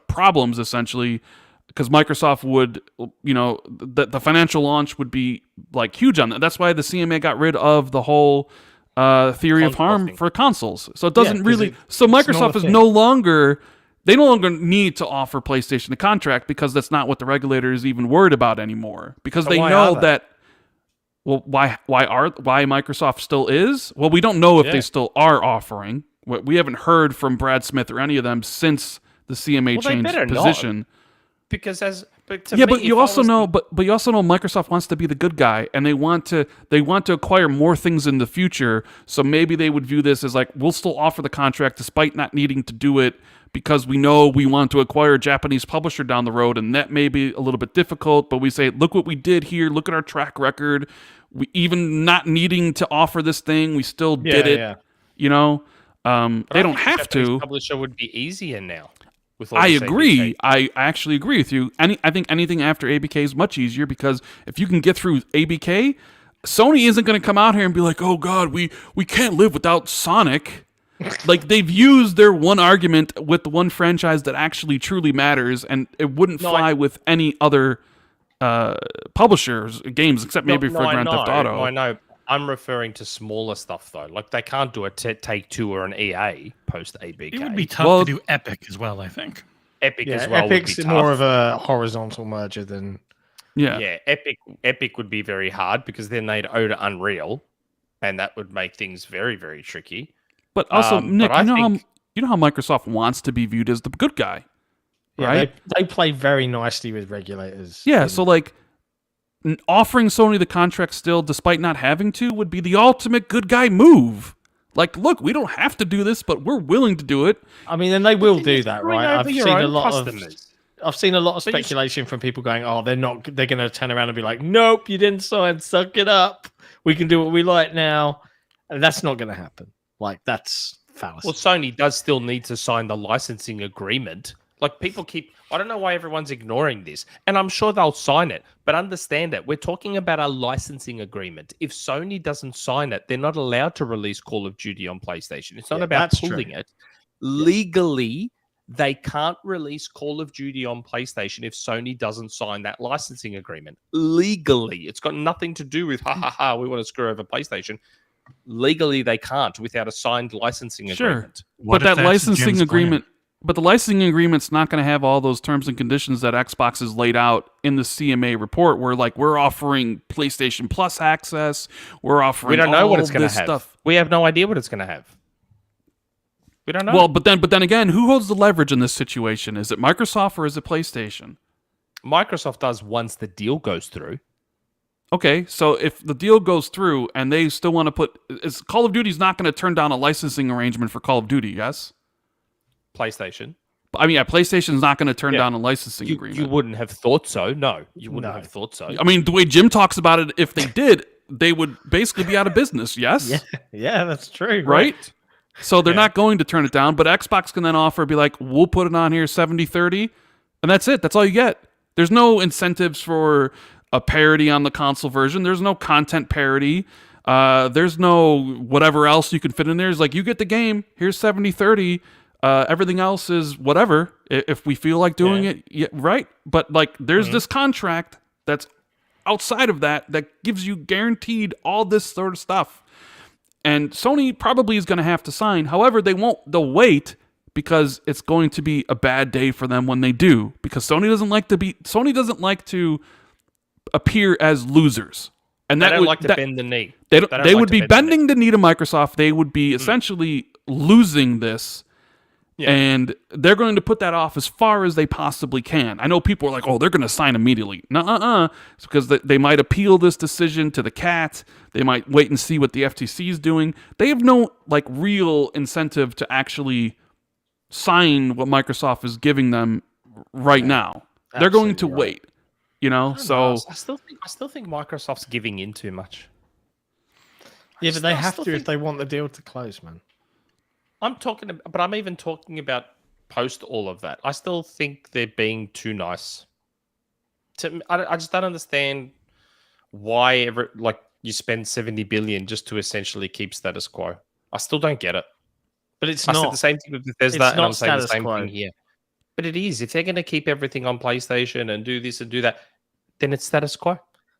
problems, essentially, because Microsoft would, the financial launch would be like huge on that. That's why the CMA got rid of the whole theory of harm for consoles. So it doesn't so Microsoft is no longer need to offer PlayStation a contract because that's not what the regulator is even worried about anymore. Because they know that. Well, why Microsoft still is? Well, we don't know if they still are offering. We haven't heard from Brad Smith or any of them since the CMA changed position. Because But to Yeah, me, but you if I also was know, but you also know Microsoft wants to be the good guy, and they want to acquire more things in the future. So maybe they would view this as like, we'll still offer the contract despite not needing to do it because we know we want to acquire a Japanese publisher down the road, and that may be a little bit difficult. But we say, look what we did here. Look at our track record. We even not needing to offer this thing, we still did it. Yeah. You know, But they I don't think the have Japanese to. Publisher would be easier now. With all I this agree. ABK. I actually agree with you. I think anything after ABK is much easier because if you can get through ABK, Sony isn't going to come out here and be like, "Oh God, we can't live without Sonic." Like they've used their one argument with the one franchise that actually truly matters, and it wouldn't fly with any other publishers games except maybe for Grand Theft Auto. I know. I'm referring to smaller stuff though. Like they can't do a Take-Two or an EA post ABK. It would be tough to do Epic as well, I think. Epic Yeah, as well. Epic's would be more tough. of a horizontal merger than. Yeah, Epic would be very hard because then they'd owe to Unreal, and that would make things very, very tricky. But also, Nick, but you know how Microsoft wants to be viewed as the good guy, Yeah, right? they play very nicely with regulators. Yeah, so like offering Sony the contract still, despite not having to, would be the ultimate good guy move. Like, look, we don't have to do this, but we're willing to do it. I mean, and they will do that, right? I've seen a lot customers. I've seen a lot of speculation from people going, "Oh, they're going to turn around and be like, nope, you didn't sign. Suck it up. We can do what we like now," and that's not going to happen. Like, that's fallacy. Well, Sony does still need to sign the licensing agreement. Like people I don't know why everyone's ignoring this, and I'm sure they'll sign it, but understand it. We're talking about a licensing agreement. If Sony doesn't sign it, they're not allowed to release Call of Duty on PlayStation. It's not about pulling it. Legally, they can't release Call of Duty on PlayStation if Sony doesn't sign that licensing agreement. Legally, it's got nothing to do with we want to screw over PlayStation. Legally, they can't without a signed licensing agreement. But that licensing agreement. But the licensing agreement's not going to have all those terms and conditions that Xbox has laid out in the CMA report, where like we're offering PlayStation Plus access, we're offering. We don't know what it's going to have. Stuff. We have no idea what it's going to have. We don't know. Well, but then again, who holds the leverage in this situation? Is it Microsoft or is it PlayStation? Microsoft does once the deal goes through. Okay, so if the deal goes through and they still want to Call of Duty's not going to turn down a licensing arrangement for Call of Duty, yes? PlayStation. I mean, PlayStation's not going to turn down a licensing agreement. You wouldn't have thought so. No, you wouldn't have thought so. I mean, the way Jim talks about it, if they did, they would basically be out of business, yes? Yeah, that's true. Right? So they're not going to turn it down, but Xbox can then be like, we'll put it on here 70-30, and that's it. That's all you get. There's no incentives for a parity on the console version. There's no content parity. There's no whatever else you can fit in there. It's like, you get the game, here's 70-30. Everything else is whatever. If we feel like doing it, right? But like, there's this contract that's outside of that gives you guaranteed all this sort of stuff. And Sony probably is going to have to sign. However, they'll wait because it's going to be a bad day for them when they do. Because Sony doesn't like to appear as losers. And they don't like to bend the knee. They would be bending the knee to Microsoft. They would be essentially losing this. Yeah. And they're going to put that off as far as they possibly can. I know people are like, oh, they're going to sign immediately. Nuh-uh. It's because they might appeal this decision to the CAT. They might wait and see what the FTC is doing. They have no real incentive to actually sign what Microsoft is giving them right now. They're going to wait. So I still think Microsoft's giving in too much. Yeah, but they have to if they want the deal to close, man. I'm even talking about post all of that. I still think they're being too nice. I just don't understand why you spend $70 billion just to essentially keep status quo. I still don't get it. But it's I not said the same thing with Bethesda, and I'm saying the same thing here. But it is. If they're going to keep everything on PlayStation and do this and do that, then it's status quo.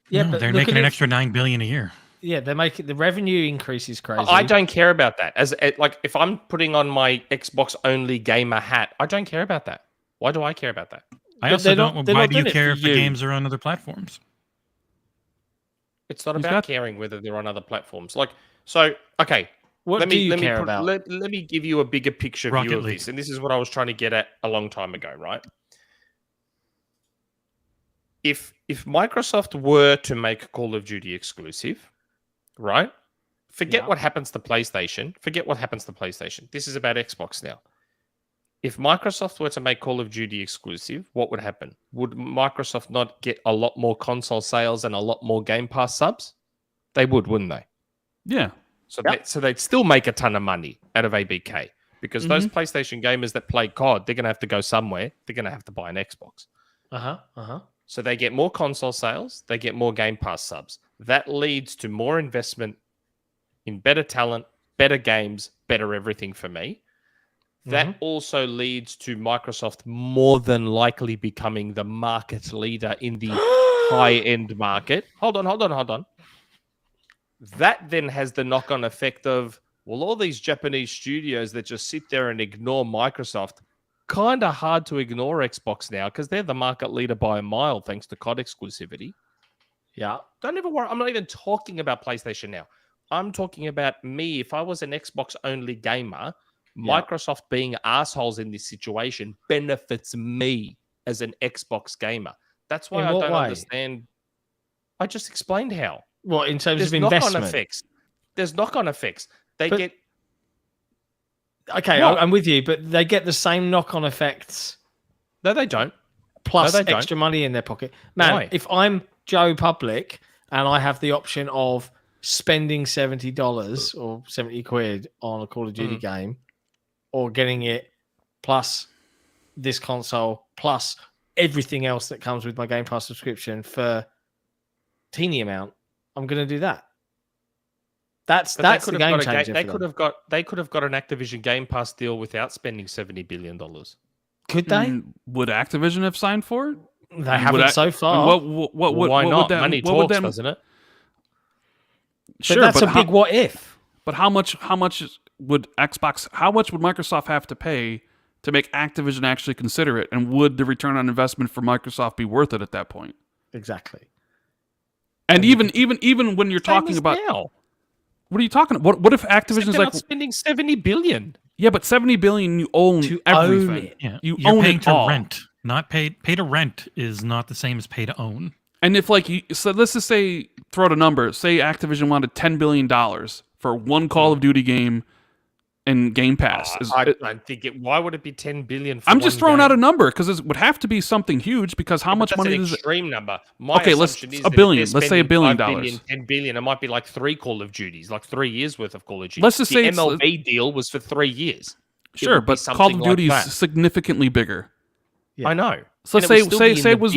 Yeah, but they're making an extra $9 billion a year. Yeah, they're making the revenue increase is crazy. I don't care about that. If I'm putting on my Xbox only gamer hat, I don't care about that. Why do I care about that? I also don't. Why do you care if the games are on other platforms? It's not about caring whether they're on other platforms. Okay. What do you care about? Let me give you a bigger picture view of this, and this is what I was trying to get at a long time ago, right? if Microsoft were to make Call of Duty exclusive, right? Forget what happens to PlayStation. Forget what happens to PlayStation. This is about Xbox now. If Microsoft were to make Call of Duty exclusive, what would happen? Would Microsoft not get a lot more console sales and a lot more Game Pass subs? They would, wouldn't they? Yeah. So they'd still make a ton of money out of ABK because those PlayStation gamers that play COD, they're going to have to go somewhere. They're going to have to buy an Xbox. So they get more console sales. They get more Game Pass subs. That leads to more investment in better talent, better games, better everything for me. That also leads to Microsoft more than likely becoming the market leader in the high-end market. Hold on. That then has the knock-on effect of, well, all these Japanese studios that just sit there and ignore Microsoft, kind of hard to ignore Xbox now because they're the market leader by a mile thanks to COD exclusivity. Yeah. Don't ever worry. I'm not even talking about PlayStation now. I'm talking about me. If I was an Xbox-only gamer, Microsoft being assholes in this situation benefits me as an Xbox gamer. That's why I don't understand. I just explained how. What, in terms of investment? There's knock-on effects. Okay, I'm with you, but they get the same knock-on effects. No, they don't. Plus extra money in their pocket. Man, Why? If I'm Joe Public and I have the option of spending $70 or 70 quid on a Call of Duty game, or getting it plus this console, plus everything else that comes with my Game Pass subscription for teeny amount, I'm going to do that. That's the game changer. They could have got an Activision Game Pass deal without spending $70 billion. Could they? Would Activision have signed for it? They haven't so far. Why not? Money talks, doesn't it? Sure, but that's a big what if. But how much would Microsoft have to pay to make Activision actually consider it? And would the return on investment for Microsoft be worth it at that point? Exactly. And even when you're talking about now. What are you talking about? What if Activision's like spending $70 billion? Yeah, but $70 billion you own everything. You're own paying it to all. rent. Not pay to rent is not the same as pay to own. And if so let's just say, throw out a number. Say Activision wanted $10 billion for one Call of Duty game and Game Pass. I think why would it be $10 billion? I'm just throwing out a number because it would have to be something huge. Because how much money does it? Extreme number. My okay, let's is $1 billion. Let's say $1 billion. $10 billion. It might be like 3 Call of Duties, like 3 years worth of Call of Duty. Let's just say the MLB deal was for 3 years. Sure, but Call of Duty is significantly bigger. Yeah. I know. So say it was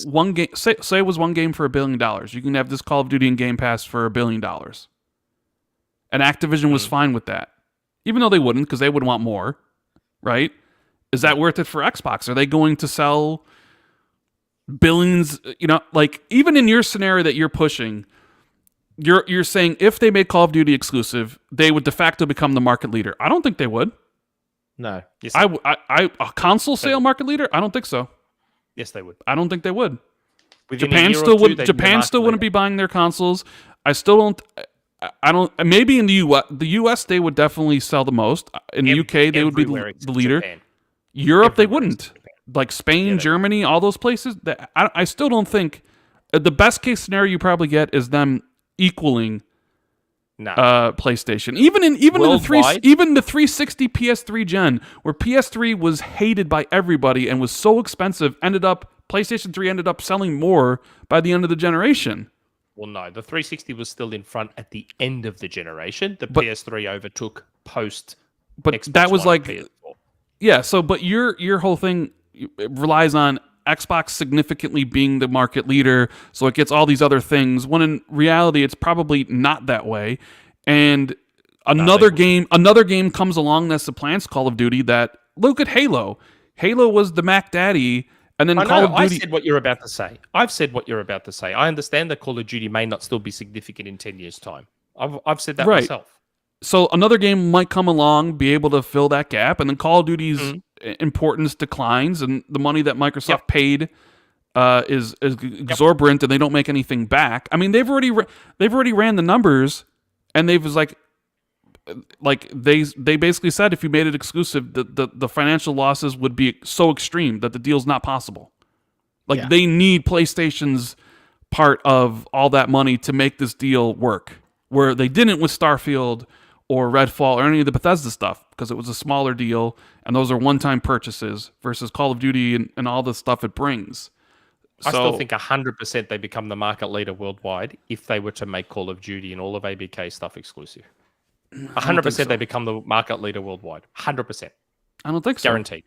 one game. Say it was one game for $1 billion. You can have this Call of Duty and Game Pass for $1 billion. And Activision was fine with that. Even though they wouldn't, because they would want more, right? Is that worth it for Xbox? Are they going to sell billions? Even in your scenario that you're pushing, you're saying if they made Call of Duty exclusive, they would de facto become the market leader. I don't think they would. No. Yes, a console sale market leader? I don't think so. Yes, they would. I don't think they would. Within Japan still wouldn't be buying their consoles. I don't. Maybe in the US they would definitely sell the most. In the UK they would be the leader. Japan. Europe they wouldn't. Like Spain, Germany, all those places. I still don't think the best case scenario you probably get is them equaling PlayStation. Even in the 360 PS3 gen, where PS3 was hated by everybody and was so expensive, PlayStation 3 ended up selling more by the end of the generation. Well, no, the 360 was still in front at the end of the generation. The PS3 overtook post. But Xbox that was One like, PS4. But your whole thing relies on Xbox significantly being the market leader, so it gets all these other things. When in reality, it's probably not that way. And another game comes along that supplants Call of Duty. Look at Halo. Halo was the Mac Daddy. And then Call of Duty. I said what you're about to say. I've said what you're about to say. I understand that Call of Duty may not still be significant in 10 years' time. I've said that myself. So another game might come along, be able to fill that gap, and then Call of Duty's importance declines, and the money that Microsoft paid is exorbitant, and they don't make anything back. I mean, they've already ran the numbers, and they basically said if you made it exclusive, the financial losses would be so extreme that the deal's not possible. Like they need PlayStation's part of all that money to make this deal work, where they didn't with Starfield or Redfall or any of the Bethesda stuff, because it was a smaller deal and those are one-time purchases versus Call of Duty and all the stuff it brings. I still think 100% they become the market leader worldwide if they were to make Call of Duty and all of ABK stuff exclusive. 100% they become the market leader worldwide. 100%. I don't think so. Guaranteed.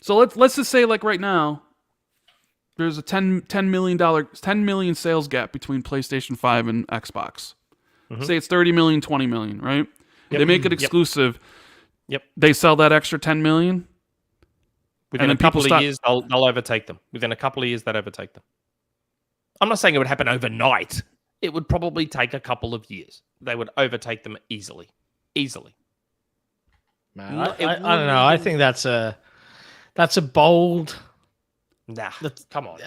So let's just say, like, right now, there's a $10 million sales gap between PlayStation 5 and Xbox. Say it's 30 million, 20 million, right? Yep. They make it exclusive. Yep. They sell that extra 10 million. Within a couple of years, they'll overtake them. Within a couple of years, they'd overtake them. I'm not saying it would happen overnight. It would probably take a couple of years. They would overtake them easily. Easily. Man, I don't know. I think that's a bold. Nah, come on.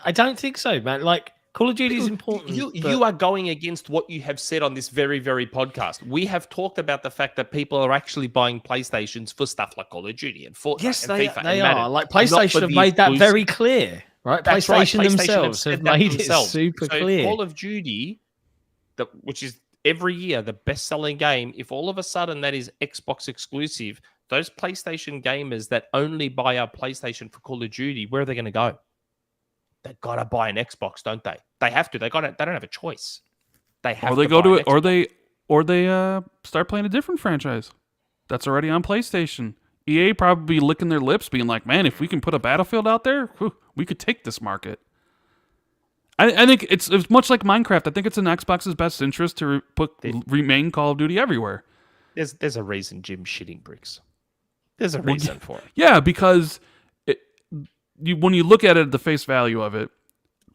I don't think so, man. Like, Call of Duty is important. You are going against what you have said on this very, very podcast. We have talked about the fact that people are actually buying PlayStations for stuff like Call of Duty and Fortnite yes, and they FIFA they and Madden, are. Like, PlayStation have made that very clear, right? That's PlayStation right. themselves have made it super clear. Call of Duty, which is every year the best-selling game, if all of a sudden that is Xbox exclusive, those PlayStation gamers that only buy a PlayStation for Call of Duty, where are they going to go? They gotta buy an Xbox, don't they? They have to. They don't have a choice. They have. Or they go to it, or they start playing a different franchise that's already on PlayStation. EA probably licking their lips, being like, "Man, if we can put a Battlefield out there, we could take this market." I think it's much like Minecraft. I think it's in Xbox's best interest to remain Call of Duty everywhere. There's a reason Jim's shitting bricks. There's a reason for it. Yeah, because when you look at it at the face value of it,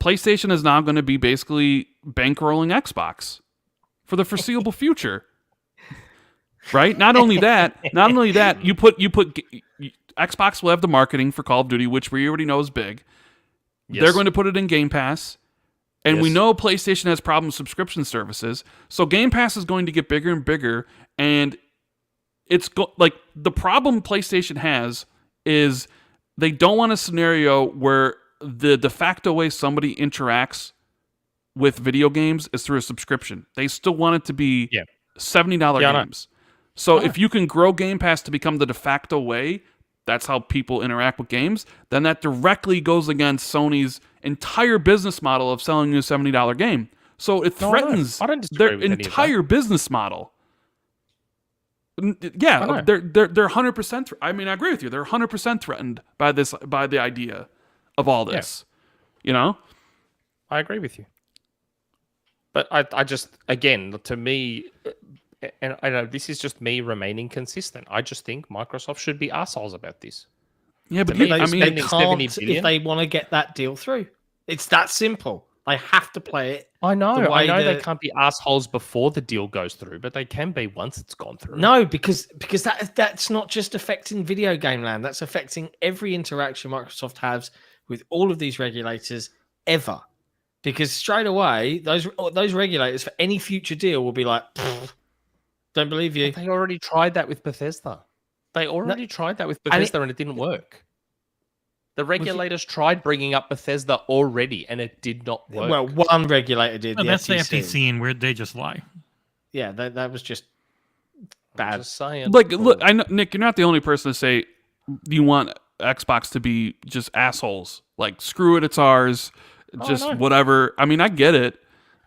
PlayStation is now going to be basically bankrolling Xbox for the foreseeable future. Right? Not only that, you put Xbox will have the marketing for Call of Duty, which we already know is big. Yes. They're going to put it in Game Pass. And we know PlayStation has problems with subscription services. So Game Pass is going to get bigger and bigger. And it's like the problem PlayStation has is they don't want a scenario where the de facto way somebody interacts with video games is through a subscription. They still want it to be $70 games. So if you can grow Game Pass to become the de facto way, that's how people interact with games, then that directly goes against Sony's entire business model of selling you a $70 game. So it threatens their entire business model. Yeah, they're 100%. I mean, I agree with you. They're 100% threatened by the idea of all this. Yeah. You know, I agree with you. But I just, again, to me, and I know this is just me remaining consistent. I just think Microsoft should be assholes about this. Yeah, but they can't if they want to get that deal through. It's that simple. They have to play it. I know they can't be assholes before the deal goes through, but they can be once it's gone through. No, because that's not just affecting video game land. That's affecting every interaction Microsoft has with all of these regulators ever. Because straight away, those regulators for any future deal will be like, don't believe you. But they already tried that with Bethesda. And it didn't work. The regulators tried bringing up Bethesda already, and it did not work. Well, one regulator did. No, that's the FTC, and where they just lie. Yeah, that was just bad. I'm just saying. Like, look, I know, Nick, you're not the only person to say you want Xbox to be just assholes. Like, screw it, it's ours. Just whatever. I mean, I get it.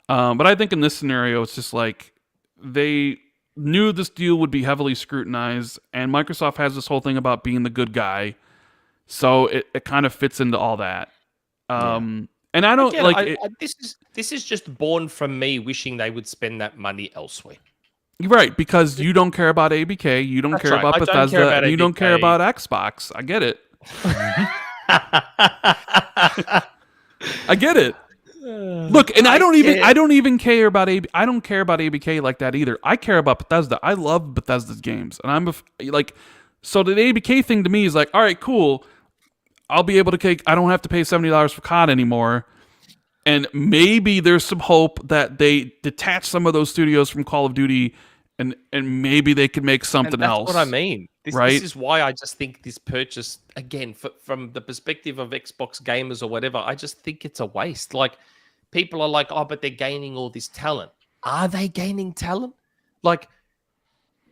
But I think in this scenario, it's just like they knew this deal would be heavily scrutinized, and Microsoft has this whole thing about being the good guy. So it kind of fits into all that. And I don't this is just born from me wishing they would spend that money elsewhere. Right, because you don't care about ABK, you don't care about Bethesda, and you don't care about Xbox. I get it. I get it. Look, and I don't even care about I don't care about ABK like that either. I care about Bethesda. I love Bethesda's games, and so the ABK thing to me is like, all right, cool. I'll be able to I don't have to pay $70 for COD anymore. And maybe there's some hope that they detach some of those studios from Call of Duty and maybe they could make something else. That's what I mean. This is why I just think this purchase, again, from the perspective of Xbox gamers or whatever, I just think it's a waste. Like, people are like, oh, but they're gaining all this talent. Are they gaining talent? Like,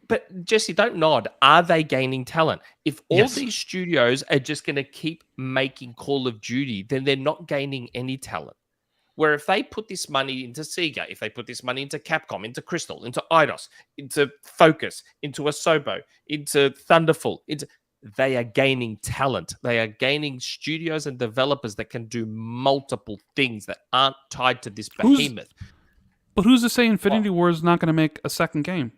but Jesse, don't nod. Are they gaining talent? If all these studios are just going to keep making Call of Duty, then they're not gaining any talent. Where if they put this money into Sega, if they put this money into Capcom, into Crystal, into Eidos, into Focus, into Asobo, into Thunderful, they are gaining talent. They are gaining studios and developers that can do multiple things that aren't tied to this behemoth. But who's to say Infinity War is not going to make a second game?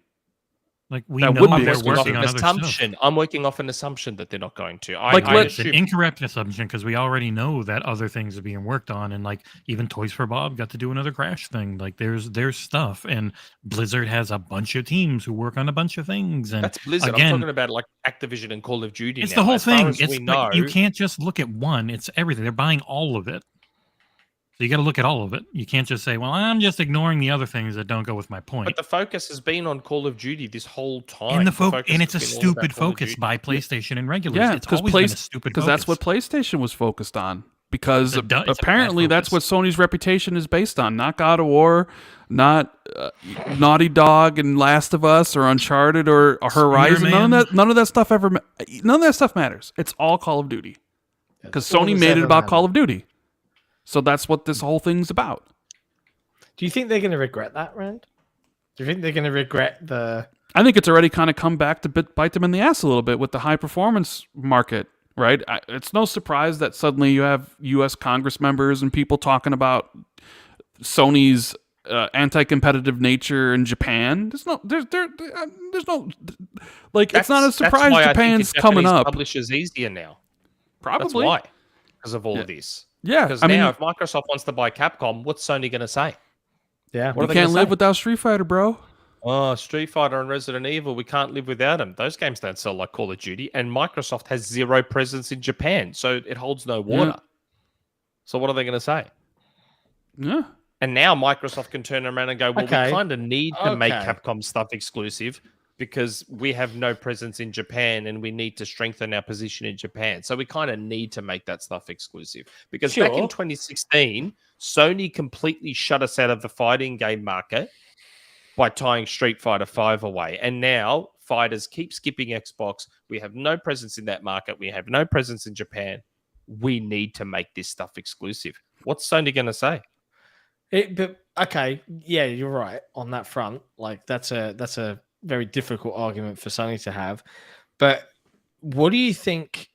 Like, we That know would be they're exclusive. working on other stuff. I'm working off an assumption that they're not going to. It's an incorrect assumption because we already know that other things are being worked on, and like even Toys for Bob got to do another Crash thing. Like there's stuff, and Blizzard has a bunch of teams who work on a bunch of things. And that's Blizzard. Again, I'm talking about like Activision and Call of Duty. It's now. the whole As far thing. as It's we know, you can't just look at one. It's everything. They're buying all of it. So you got to look at all of it. You can't just say, well, I'm just ignoring the other things that don't go with my point. But the focus has been on Call of Duty this whole time. And it's a stupid focus by PlayStation and regulars. Yeah, it's always been a stupid focus. That's what PlayStation was focused on. Because apparently that's what Sony's reputation is based on. Not God of War, not Naughty Dog and Last of Us or Uncharted or Horizon. None of that stuff matters. It's all Call of Duty. Because Sony made it about Call of Duty. So that's what this whole thing's about. Do you think they're going to regret that, Rand? Do you think they're going to regret the... I think it's already kind of come back to bite them in the ass a little bit with the high-performance market, right? It's no surprise that suddenly you have U.S. Congress members and people talking about Sony's anti-competitive nature in Japan. There's no... Like, it's not a surprise Japan's coming up. Publishers easier now. Probably. That's why. Because of all of this. Yeah, because now if Microsoft wants to buy Capcom, what's Sony going to say? Yeah, we can't live without Street Fighter, bro. Oh, Street Fighter and Resident Evil, we can't live without them. Those games don't sell like Call of Duty, and Microsoft has zero presence in Japan, so it holds no water. Yeah. So what are they going to say? Yeah. And now Microsoft can turn around and go, well, we kind of need to make Capcom stuff exclusive because we have no presence in Japan and we need to strengthen our position in Japan. So we kind of need to make that stuff exclusive. Because back in 2016, Sony completely shut us out of the fighting game market by tying Street Fighter V away. And now fighters keep skipping Xbox. We have no presence in that market. We have no presence in Japan. We need to make this stuff exclusive. What's Sony going to say? Yeah, you're right on that front. Like that's a very difficult argument for Sony to have. But what do you think?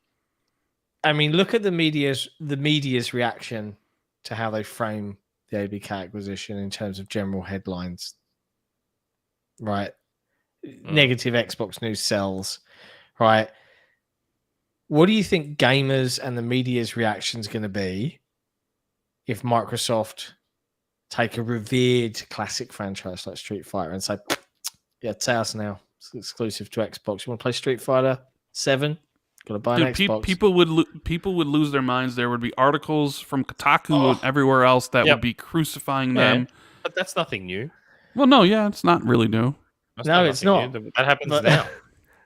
I mean, look at the media's reaction to how they frame the ABK acquisition in terms of general headlines. Right. Negative Xbox news sells. Right. What do you think gamers and the media's reaction is going to be if Microsoft take a revered classic franchise like Street Fighter and say, yeah, it's ours now. It's exclusive to Xbox. You want to play Street Fighter 7? Got to buy an Xbox. People would lose their minds. There would be articles from Kotaku and everywhere else that would be crucifying them. But that's nothing new. Well, no, it's not really new. It's not. New. That happens now.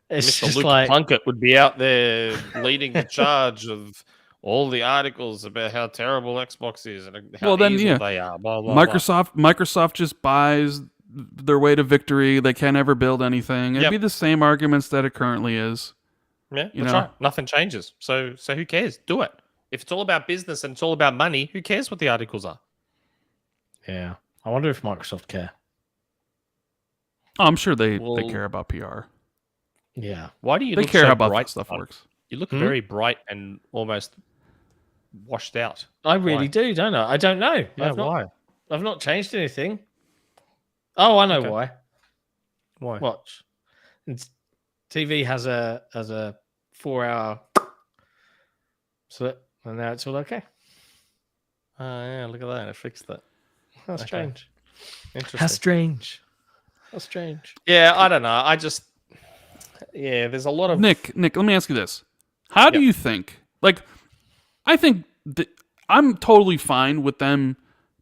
It's Mr. just Luke like Plunkett would be out there leading the charge of all the articles about how terrible Xbox is and how evil they are. Blah, blah, Microsoft just buys their way to victory. They can't ever build anything. It'd be the same arguments that it currently is. Yeah, that's right. Nothing changes. So who cares? Do it. If it's all about business and it's all about money, who cares what the articles are? Yeah. I wonder if Microsoft care. Oh, I'm sure they care about PR. Yeah. Why do you they look care so about bright? Stuff works. You look very bright and almost washed out. I really do, don't I? I don't know. Yeah, why? I've not changed anything. Oh, I know why. Why? Watch. TV has a 4-hour slip, and now it's all okay. Oh, yeah, look at that. I fixed that. How strange. Interesting. How strange. Yeah, I don't know. There's a lot of... Nick, let me ask you this. How do you think... Like, I think I'm totally fine with them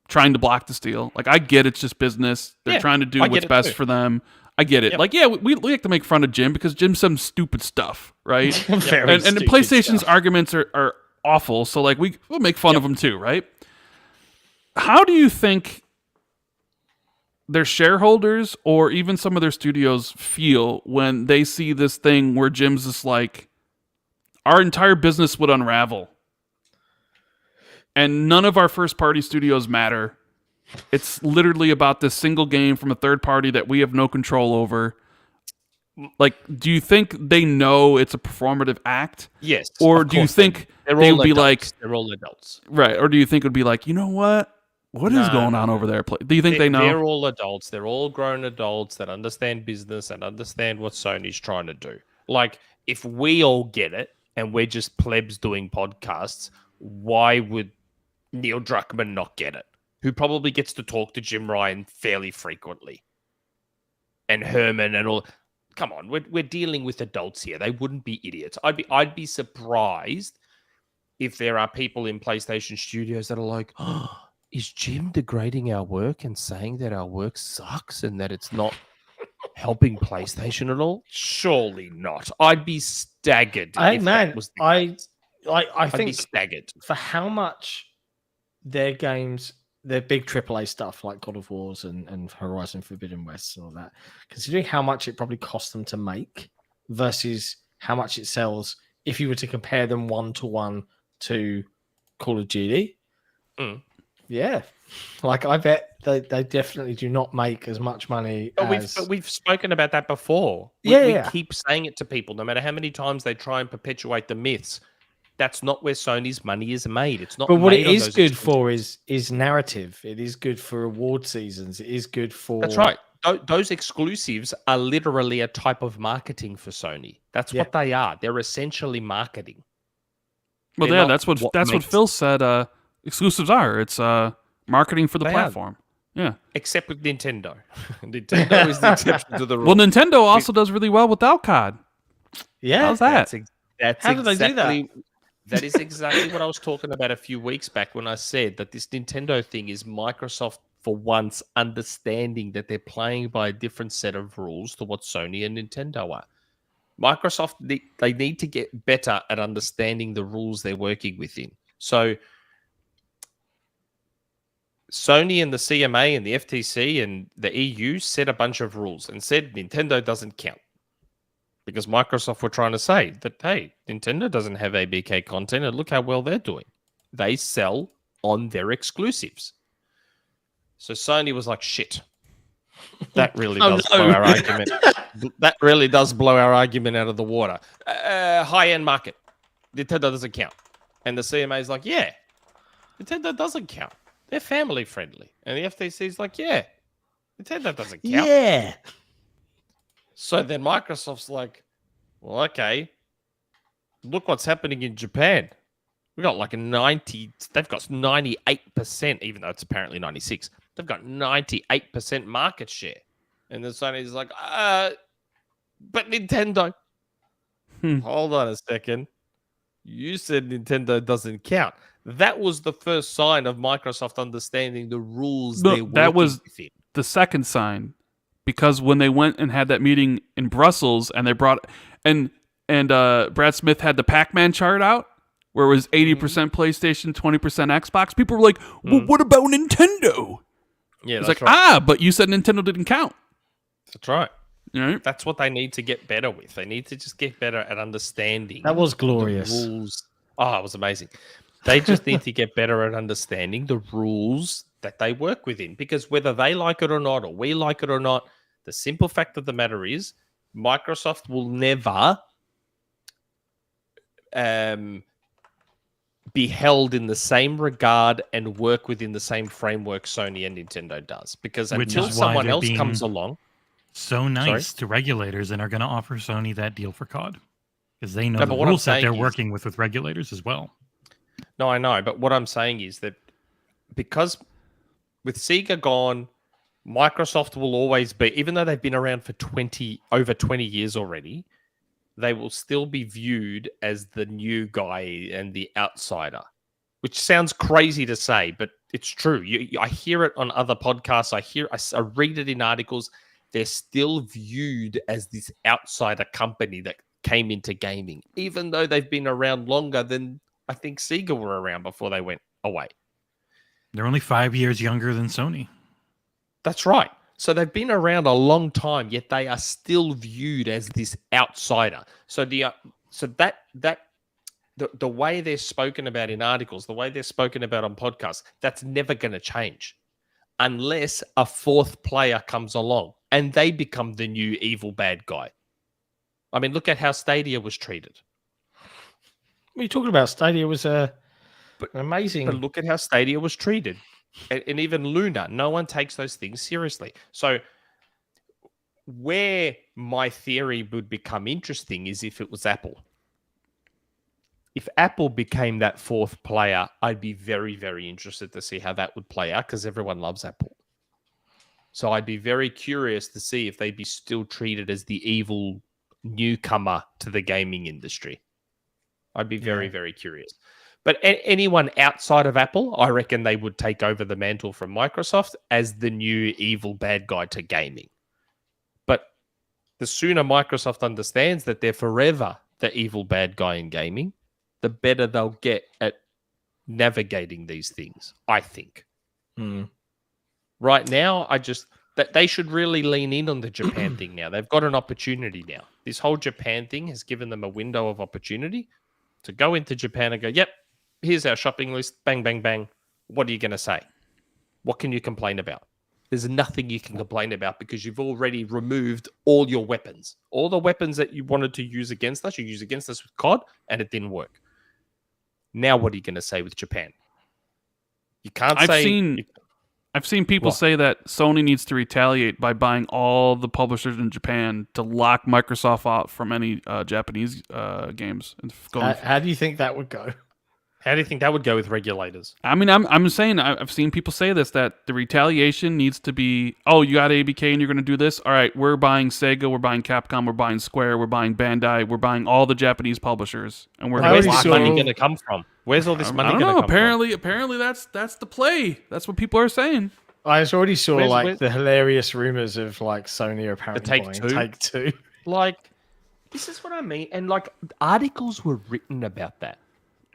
trying to block the steal. Like, I get it's just business. They're trying to do what's best for them. I get it. Yep. Like, yeah, we like to make fun of Jim because Jim's some stupid stuff, right? Very and the stupid PlayStation's stuff. arguments are awful, so like we'll make fun of them too, right? How do you think their shareholders or even some of their studios feel when they see this thing where Jim's just like, our entire business would unravel and none of our first party studios matter? It's literally about this single game from a third party that we have no control over. Like, do you think they know it's a performative act? Yes. Or of do you course think they're they all would be adults. like, They're all adults. right? Or do you think it would be like, you know what? What is going on over there? Do you think they know? They're all adults. They're all grown adults that understand business and understand what Sony's trying to do. Like, if we all get it and we're just plebs doing podcasts, why would Neil Druckmann not get it? Who probably gets to talk to Jim Ryan fairly frequently. And Herman and all. Come on, we're dealing with adults here. They wouldn't be idiots. I'd be surprised if there are people in PlayStation studios that are like, oh, is Jim degrading our work and saying that our work sucks and that it's not helping PlayStation at all? Surely not. I'd be staggered. If that was the case. I I'd think be staggered. for how much their games, their big AAA stuff like God of Wars and Horizon Forbidden West and all that, considering how much it probably cost them to make versus how much it sells, if you were to compare them 1-to-1 to Call of Duty, yeah, like I bet they definitely do not make as much money. But we've spoken about that before. We keep saying it to people, no matter how many times they try and perpetuate the myths. That's not where Sony's money is made. It's not. But what made it is on good those for is narrative. It is good for award seasons. It is good for. That's right. Those exclusives are literally a type of marketing for Sony. That's what they are. They're essentially marketing. Well, yeah, that's what Phil said. Exclusives are. It's marketing for the platform. Yeah. Except with Nintendo. Nintendo is the exception to the rule. Well, Nintendo also does really well without COD. Yeah. How's that? That's How did they do that? That is exactly what I was talking about a few weeks back when I said that this Nintendo thing is Microsoft for once understanding that they're playing by a different set of rules to what Sony and Nintendo are. Microsoft, they need to get better at understanding the rules they're working within. So Sony and the CMA and the FTC and the EU set a bunch of rules and said Nintendo doesn't count. Because Microsoft were trying to say that, hey, Nintendo doesn't have ABK content and look how well they're doing. They sell on their exclusives. So Sony was like, shit. That really does blow our argument. That really does blow our argument out of the water. High-end market. Nintendo doesn't count. And the CMA is like, yeah, Nintendo doesn't count. They're family friendly. And the FTC is like, yeah, Nintendo doesn't count. Yeah. So then Microsoft's like, well, okay, look what's happening in Japan. We got like they've got 98%, even though it's apparently 96. They've got 98% market share. And then Sony's like, but Nintendo. Hold on a second. You said Nintendo doesn't count. That was the first sign of Microsoft understanding the rules they were that was within. The second sign. Because when they went and had that meeting in Brussels and they brought and Brad Smith had the Pac-Man chart out where it was 80% PlayStation, 20% Xbox, people were like, well, what about Nintendo? Yeah, it's that's like, right. but you said Nintendo didn't count. That's right. Right? That's what they need to get better with. They need to just get better at understanding. That was glorious. The rules. Oh, it was amazing. They just need to get better at understanding the rules that they work within. Because whether they like it or not, or we like it or not, the simple fact of the matter is Microsoft will never be held in the same regard and work within the same framework Sony and Nintendo does. Because until someone else comes along... So nice to regulators and are going to offer Sony that deal for COD. Because they know the rules that they're working with regulators as well. No, I know. But what I'm saying is that because with Sega gone, Microsoft will always be, even though they've been around for over 20 years already, they will still be viewed as the new guy and the outsider, which sounds crazy to say, but it's true. I hear it on other podcasts. I read it in articles, they're still viewed as this outsider company that came into gaming, even though they've been around longer than I think Sega were around before they went away. They're only 5 years younger than Sony. That's right. So they've been around a long time, yet they are still viewed as this outsider. So the way they're spoken about in articles, the way they're spoken about on podcasts, that's never going to change unless a fourth player comes along and they become the new evil bad guy. I mean, look at how Stadia was treated. What are you talking about? Stadia was amazing. But look at how Stadia was treated. And even Luna, no one takes those things seriously. So where my theory would become interesting is if it was Apple. If Apple became that fourth player, I'd be very, very interested to see how that would play out because everyone loves Apple. So I'd be very curious to see if they'd be still treated as the evil newcomer to the gaming industry. I'd be very, very curious. But anyone outside of Apple, I reckon they would take over the mantle from Microsoft as the new evil bad guy to gaming. But the sooner Microsoft understands that they're forever the evil bad guy in gaming, the better they'll get at navigating these things, I think. Right now, that they should really lean in on the Japan thing now. They've got an opportunity now. This whole Japan thing has given them a window of opportunity to go into Japan and go, yep, here's our shopping list. Bang, bang, bang. What are you going to say? What can you complain about? There's nothing you can complain about because you've already removed all your weapons. All the weapons that you wanted to use against us, you used against us with COD, and it didn't work. Now what are you going to say with Japan? You can't say... I've seen people say that Sony needs to retaliate by buying all the publishers in Japan to lock Microsoft out from any Japanese games. How do you think that would go? How do you think that would go with regulators? I mean, I'm saying I've seen people say this, that the retaliation needs to be, oh, you got ABK and you're going to do this? All right, we're buying Sega, we're buying Capcom, we're buying Square, we're buying Bandai, we're buying all the Japanese publishers, and we're where's this money going to come from? Where's all this money going to come from? Apparently that's the play. That's what people are saying. I already saw the hilarious rumors of like Sony apparently buying Take-Two. Like, this is what I mean. And like articles were written about that.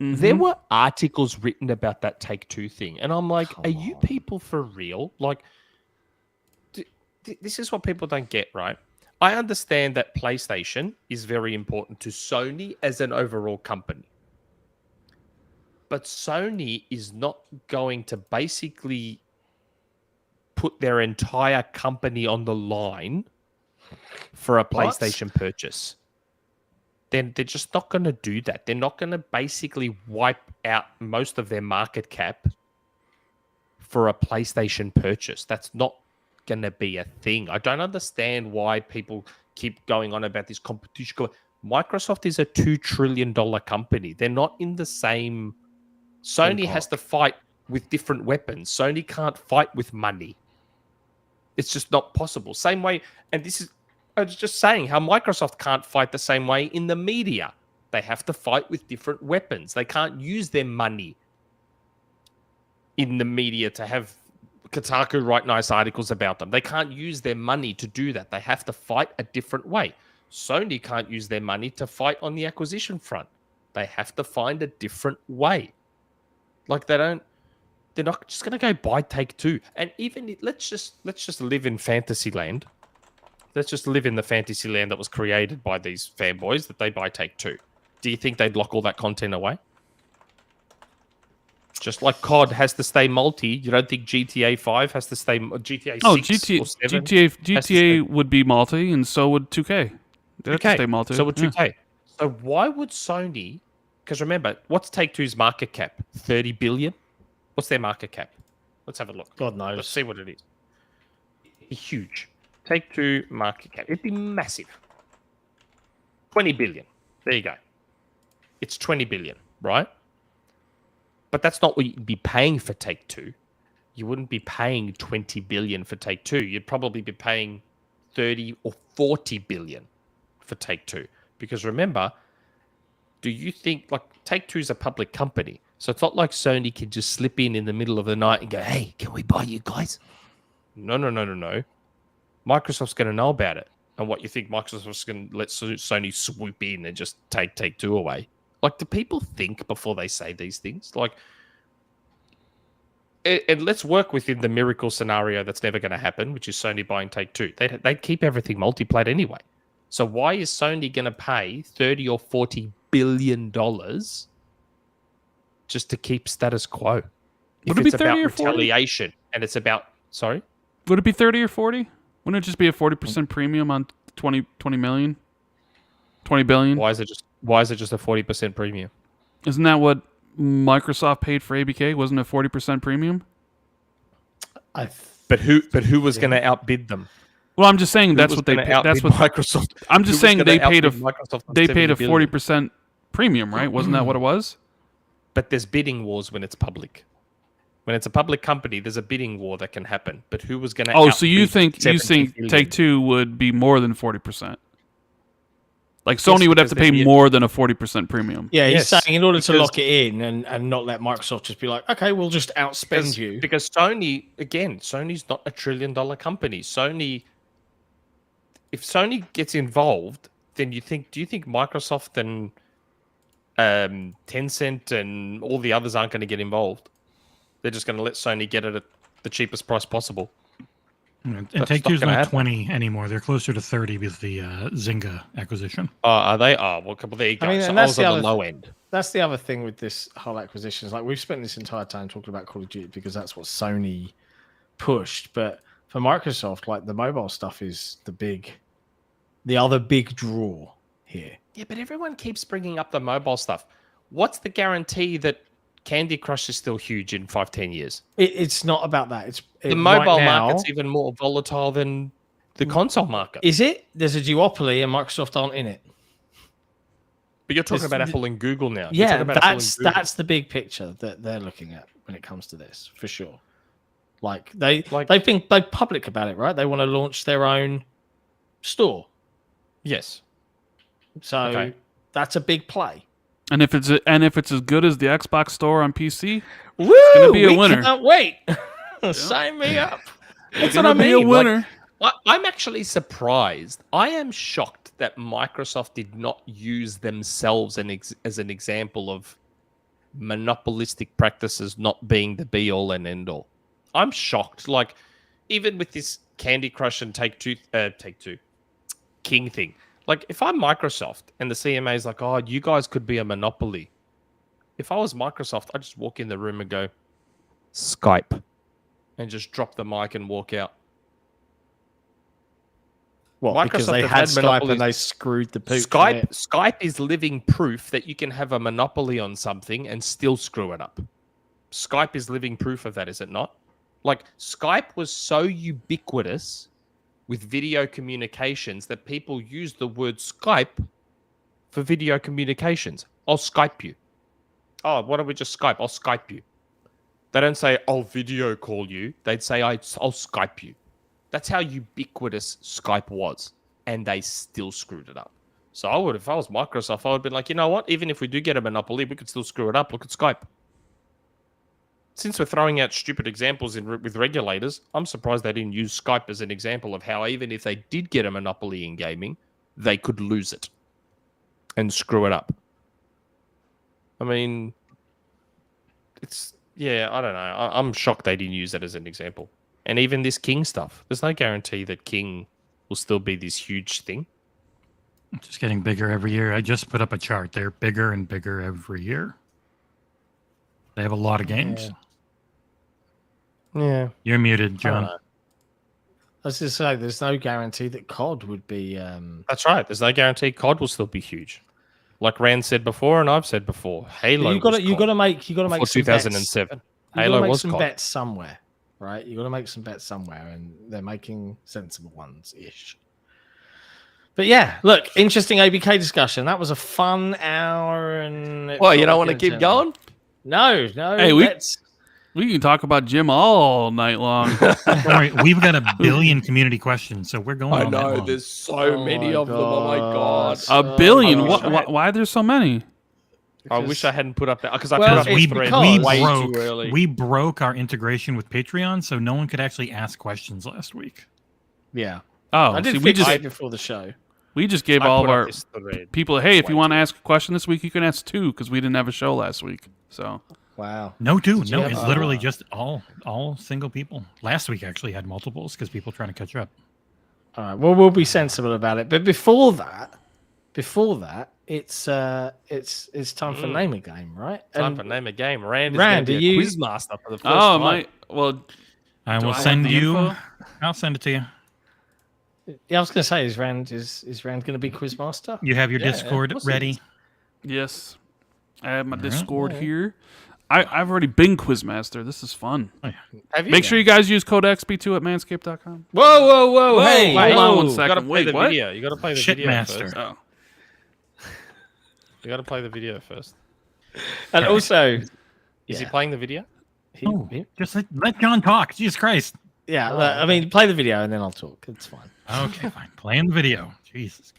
Mm-hmm. There were articles written about that Take-Two thing. And I'm like, are you people for real? Like, this is what people don't get, right? I understand that PlayStation is very important to Sony as an overall company. But Sony is not going to basically put their entire company on the line for a PlayStation purchase. Then they're just not going to do that. They're not going to basically wipe out most of their market cap for a PlayStation purchase. That's not going to be a thing. I don't understand why people keep going on about this competition. Microsoft is a $2 trillion company. They're not in the same... Sony has to fight with different weapons. Sony can't fight with money. It's just not possible. Same way, and this is... I was just saying how Microsoft can't fight the same way in the media. They have to fight with different weapons. They can't use their money in the media to have Kotaku write nice articles about them. They can't use their money to do that. They have to fight a different way. Sony can't use their money to fight on the acquisition front. They have to find a different way. Like they're not just going to go buy Take-Two. And even let's just live in fantasy land. Let's just live in the fantasy land that was created by these fanboys that they buy Take-Two. Do you think they'd lock all that content away? Just like COD has to stay multi, you don't think GTA 5 has to stay GTA 6 or 7? GTA would be multi, and so would 2K. They'd have to stay multi. So would 2K. So why would Sony... Because remember, what's Take-Two's market cap? 30 billion? What's their market cap? Let's have a look. God knows. Let's see what it is. It'd be huge. Take-Two market cap. It'd be massive. 20 billion. There you go. It's 20 billion, right? But that's not what you'd be paying for Take-Two. You wouldn't be paying 20 billion for Take-Two. You'd probably be paying 30 or 40 billion for Take-Two. Because remember, do you think, like, Take-Two is a public company, so it's not like Sony can just slip in the middle of the night and go, hey, can we buy you guys? No. Microsoft's going to know about it. And what you think Microsoft's going to let Sony swoop in and just take Two away? Like, do people think before they say these things? Like, and let's work within the miracle scenario that's never going to happen, which is Sony buying Take-Two. They'd keep everything multiplat anyway. So why is Sony going to pay $30 or $40 billion just to keep status quo? Would it be 30 or 40? Retaliation and it's about... Sorry? Would it be 30 or 40? Wouldn't it just be a 40% premium on 20 million? 20 billion? Why is it just a 40% premium? Isn't that what Microsoft paid for ABK? Wasn't it 40% premium? But who was going to outbid them? Well, I'm just saying that's what they paid. That's what Microsoft. I'm just saying they paid a 40% 40% premium, right? Wasn't that what it was? But there's bidding wars when it's public. When it's a public company, there's a bidding war that can happen. But who was going to? Oh, so you think Take-Two would be more than 40%? Like Sony would have to pay more than a 40% premium. Yeah, he's saying in order to lock it in and not let Microsoft just be like, okay, we'll just outspend you. Because Sony's not a $1 trillion company. If Sony gets involved, then do you think Microsoft and Tencent and all the others aren't going to get involved? They're just going to let Sony get it at the cheapest price possible. And Take-Two's not 20 anymore. They're closer to 30 with the Zynga acquisition. Are they? Oh, well, there you go. I mean, so and I that's was on the low end. That's the other thing with this whole acquisition. Is like we've spent this entire time talking about Call of Duty because that's what Sony pushed. But for Microsoft, like the mobile stuff is the other big draw here. Yeah, but everyone keeps bringing up the mobile stuff. What's the guarantee that Candy Crush is still huge in 5-10 years? It's not about that. The mobile market's even more volatile than the console market. Is it? There's a duopoly and Microsoft aren't in it. But you're talking about Apple and Google now. Yeah, that's the big picture that they're looking at when it comes to this, for sure. They've been public about it, right? They want to launch their own store. Yes. So that's a big play. And if it's as good as the Xbox store on PC, it's gonna be a winner. Can't wait. Sign me up. That's what I mean. Be a winner. I'm actually surprised. I am shocked that Microsoft did not use themselves as an example of monopolistic practices not being the be all and end all. I'm shocked. Like, even with this Candy Crush and Take-Two King thing. Like, if I'm Microsoft and the CMA is like, oh, you guys could be a monopoly. If I was Microsoft, I'd just walk in the room and go, Skype. And just drop the mic and walk out. Well, because they had Skype and they screwed the poop. Skype is living proof that you can have a monopoly on something and still screw it up. Skype is living proof of that, is it not? Like, Skype was so ubiquitous with video communications that people use the word Skype for video communications. I'll Skype you. Oh, why don't we just Skype? I'll Skype you. They don't say, I'll video call you. They'd say, I'll Skype you. That's how ubiquitous Skype was. And they still screwed it up. So I would, if I was Microsoft, I would have been like, you know what? Even if we do get a monopoly, we could still screw it up. Look at Skype. Since we're throwing out stupid examples with regulators, I'm surprised they didn't use Skype as an example of how even if they did get a monopoly in gaming, they could lose it and screw it up. I mean, I don't know. I'm shocked they didn't use that as an example. And even this King stuff, there's no guarantee that King will still be this huge thing. It's just getting bigger every year. I just put up a chart. They're bigger and bigger every year. They have a lot of games. Yeah. You're muted, John. I was just saying, there's no guarantee that COD would be. That's right. There's no guarantee COD will still be huge. Like Rand said before, and I've said before, Halo. You got to make some 2007. Halo was some bets somewhere, right? You got to make some bets somewhere, and they're making sensible ones ish. But yeah, look, interesting ABK discussion. That was a fun hour, and well, you don't want to keep going? No. Hey, we can talk about Jim all night long. Right, we've got 1 billion community questions, so we're going. I know there's so many of them. Oh my god, 1 billion! Why are there so many? I wish I hadn't put up that because we broke our integration with Patreon, so no one could actually ask questions last week. Yeah, Oh, I did see, fix it before the show. we just gave I all of put up our this thread. people, hey, if you Wait. want to ask a question this week, you can ask 2 because we didn't have a show last week. So Wow. No, dude. Did you No, have- it's literally just all single people. Last week actually had multiples because people trying to catch up. All right. Well, we'll be sensible about it. But before that, it's time for name a game, right? Time And for name a game. Rand Rand, is are going to be you- a quizmaster for the first oh time. my, well, I Do will I have send the you. info? I'll send it to you. yeah, I was going to say, is Rand going to be quizmaster? You have your Yeah, Discord of course it ready. is. yes, I have my All right. Discord Yeah. here. I've already been Quizmaster. This is fun. Have you? Make sure you guys use code XP2 at manscaped.com. Whoa! Hey, hold on one You second. got to play Wait, the what? video. You got to play the video Shitmaster. first. Oh. You got to play the video first. And also, Is he Yeah. playing the video? Oh, just let John talk. Jesus Christ. yeah. I mean, play the video and then I'll talk. It's fine. Okay, fine. Playing the video. Jesus.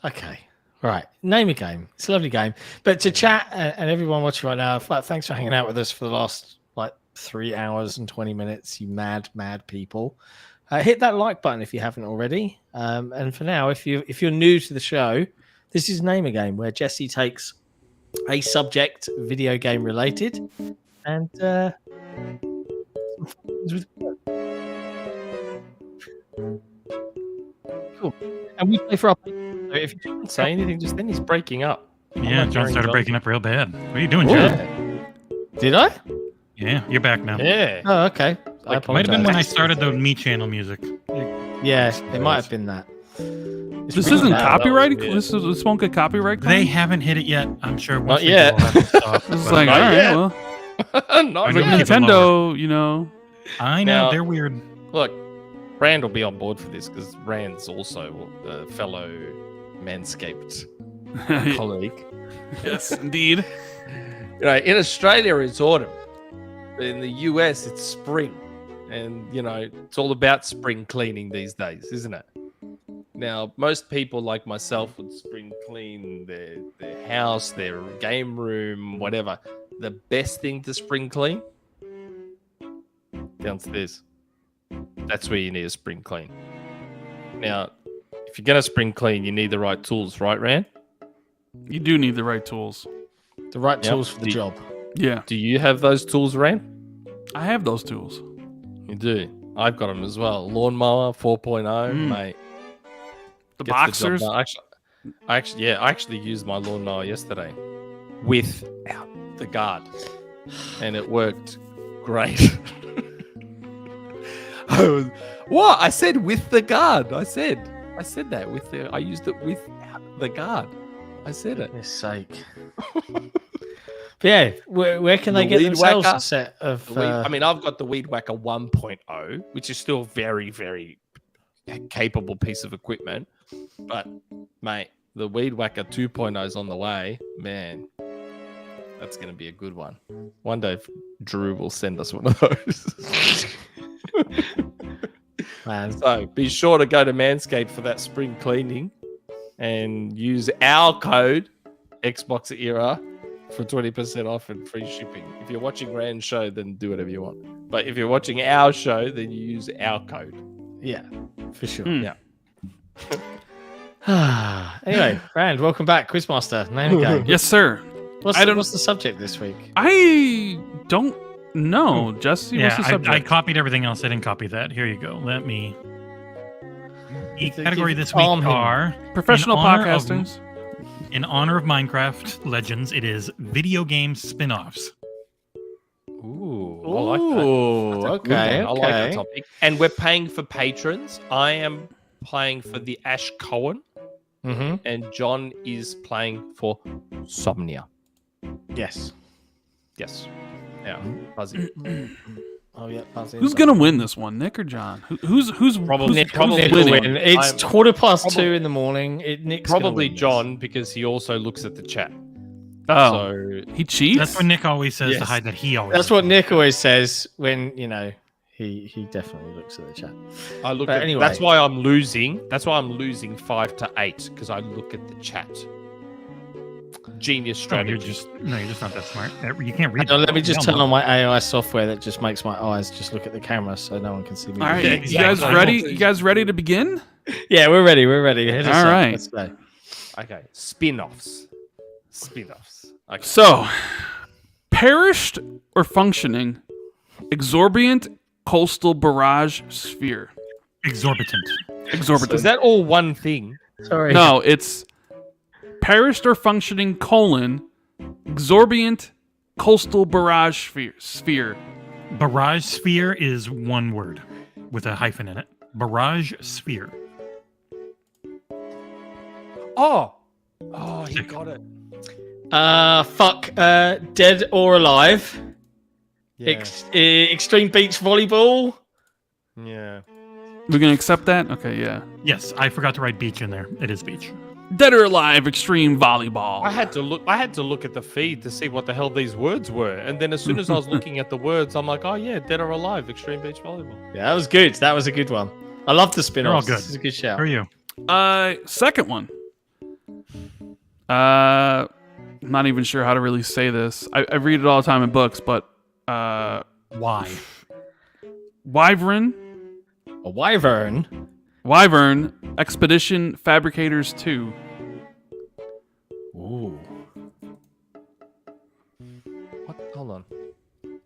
Okay. Right. Name a game. It's a lovely game. But to chat and everyone watching right now, thanks for hanging out with us for the last 3 hours and 20 minutes, you mad people. Hit that like button if you haven't already. And for now, if you're new to the show, this is Name a Game, where Jesse takes a subject video game related and cool. And we play for our. So if you don't say anything, just then he's breaking up. Yeah, like John hearing started John. breaking up real bad. What are you doing, Ooh. John? Did I? Yeah, you're back now. Yeah. Oh, okay. I Like, Might have been when I apologize. started the Me channel music. Yeah, it might have been that. This pretty isn't bad. copyright. weird. This won't get copyright. They claim? haven't hit it yet. I'm sure. Not Once we do, yet. we'll have to stop. This is But like, all Not right, yet. well, no, I it's like know. Keep it Nintendo, you know. I know Now- they're weird. Look, Rand will be on board for this because Rand's also a fellow Manscaped colleague. Yes, indeed. You know, in Australia it's autumn. In the US it's spring. And you know, it's all about spring cleaning these days, isn't it? Now, most people like myself would spring clean their house, their game room, whatever. The best thing to spring clean? Downstairs. That's where you need a spring clean. Now, if you're going to spring clean, you need the right tools, right, Rand? You do need the right tools. The right Yep. tools for the job. Yeah, Do you have those tools, Rand? I have those tools. You do. I've got them as well. Lawnmower 4.0, mate. The Gets boxers. job done. I actually used my lawnmower yesterday without the guard, and it worked great. What? I said with the guard. I said that with the. I used it without the guard. I said it. Goodness sake. But yeah, where can they The get weed themselves whacker. a set of? I mean, I've got the Weed Whacker 1.0, which is still very, very capable piece of equipment. But, mate, the Weed Whacker 2.0 is on the way. Man, that's going to be a good one. One day, Drew will send us one of those. Man, So be sure to go to Manscaped for that spring cleaning and use our code XboxEra for 20% off and free shipping. If you're watching Rand's show, then do whatever you want. But if you're watching our show, then you use our code. yeah, for sure. Yeah. Anyway, Rand, welcome back, Quizmaster. Name a game. Yes, sir. What's I the, don't- what's the subject this week? I don't know. Jesse, what's the Yeah, subject? I copied everything else. I didn't copy that. Here you go. Let me. The category this week Calm him. are Professional in honor of- podcastings. in honor of Minecraft Legends. It is video game spin-offs. Ooh, I like that. Ooh, That's a good okay, one. I like that okay. topic. And we're paying for patrons. I am playing for the Ash Cohen, Mm-hmm. and John is playing for Somnia. Yes. Yes. Yeah. Fuzzy. Oh yeah. Who's gonna win this one, Nick or John? Who's Probably- Nick, probably Nick will winning. win. It's I'm- 2:15 in the morning. Nick's gonna Probably win this. John, because he also looks at the chat. Oh, So he cheats. That's what Nick always says to Yes. hide that he always. That's what Nick always says when He definitely looks at the chat. I look But at anyway. That's why I'm losing 5 to 8 because I look at the chat. Genius No, strategy. you're just not that smart. You can't read. Hang on, let me just Hell turn no. on my AI software that just makes my eyes just look at the camera so no one can see me. All right, Yeah, you guys exactly. ready? You guys ready to begin? Yeah, we're ready. We're ready. Hit us All up. right. Let's go. Okay, spin-offs. Okay. So, perished or functioning, exorbitant coastal barrage sphere. Exorbitant. Exorbitant. Is that all one thing? Sorry. No, it's perished or functioning exorbitant coastal barrage sphere. Barrage sphere is one word with a hyphen in it. Barrage sphere. Oh, he got it. Fuck. Dead or alive. Yeah. Extreme beach volleyball. Yeah. We're gonna accept that? Okay, yeah. Yes, I forgot to write beach in there. It is beach. Dead or alive extreme volleyball. I had to look at the feed to see what the hell these words were, and then as soon as I was looking at the words, I'm like, oh yeah, Dead or Alive, Extreme Beach Volleyball. Yeah, that was good. That was a good one. I love the spin They're all offs. good. This is a good shout. Who are you? Second one. I'm not even sure how to really say this. I read it all the time in books, but Why? Wyvern A wyvern. Expedition Fabricators 2. Ooh. What? Hold on.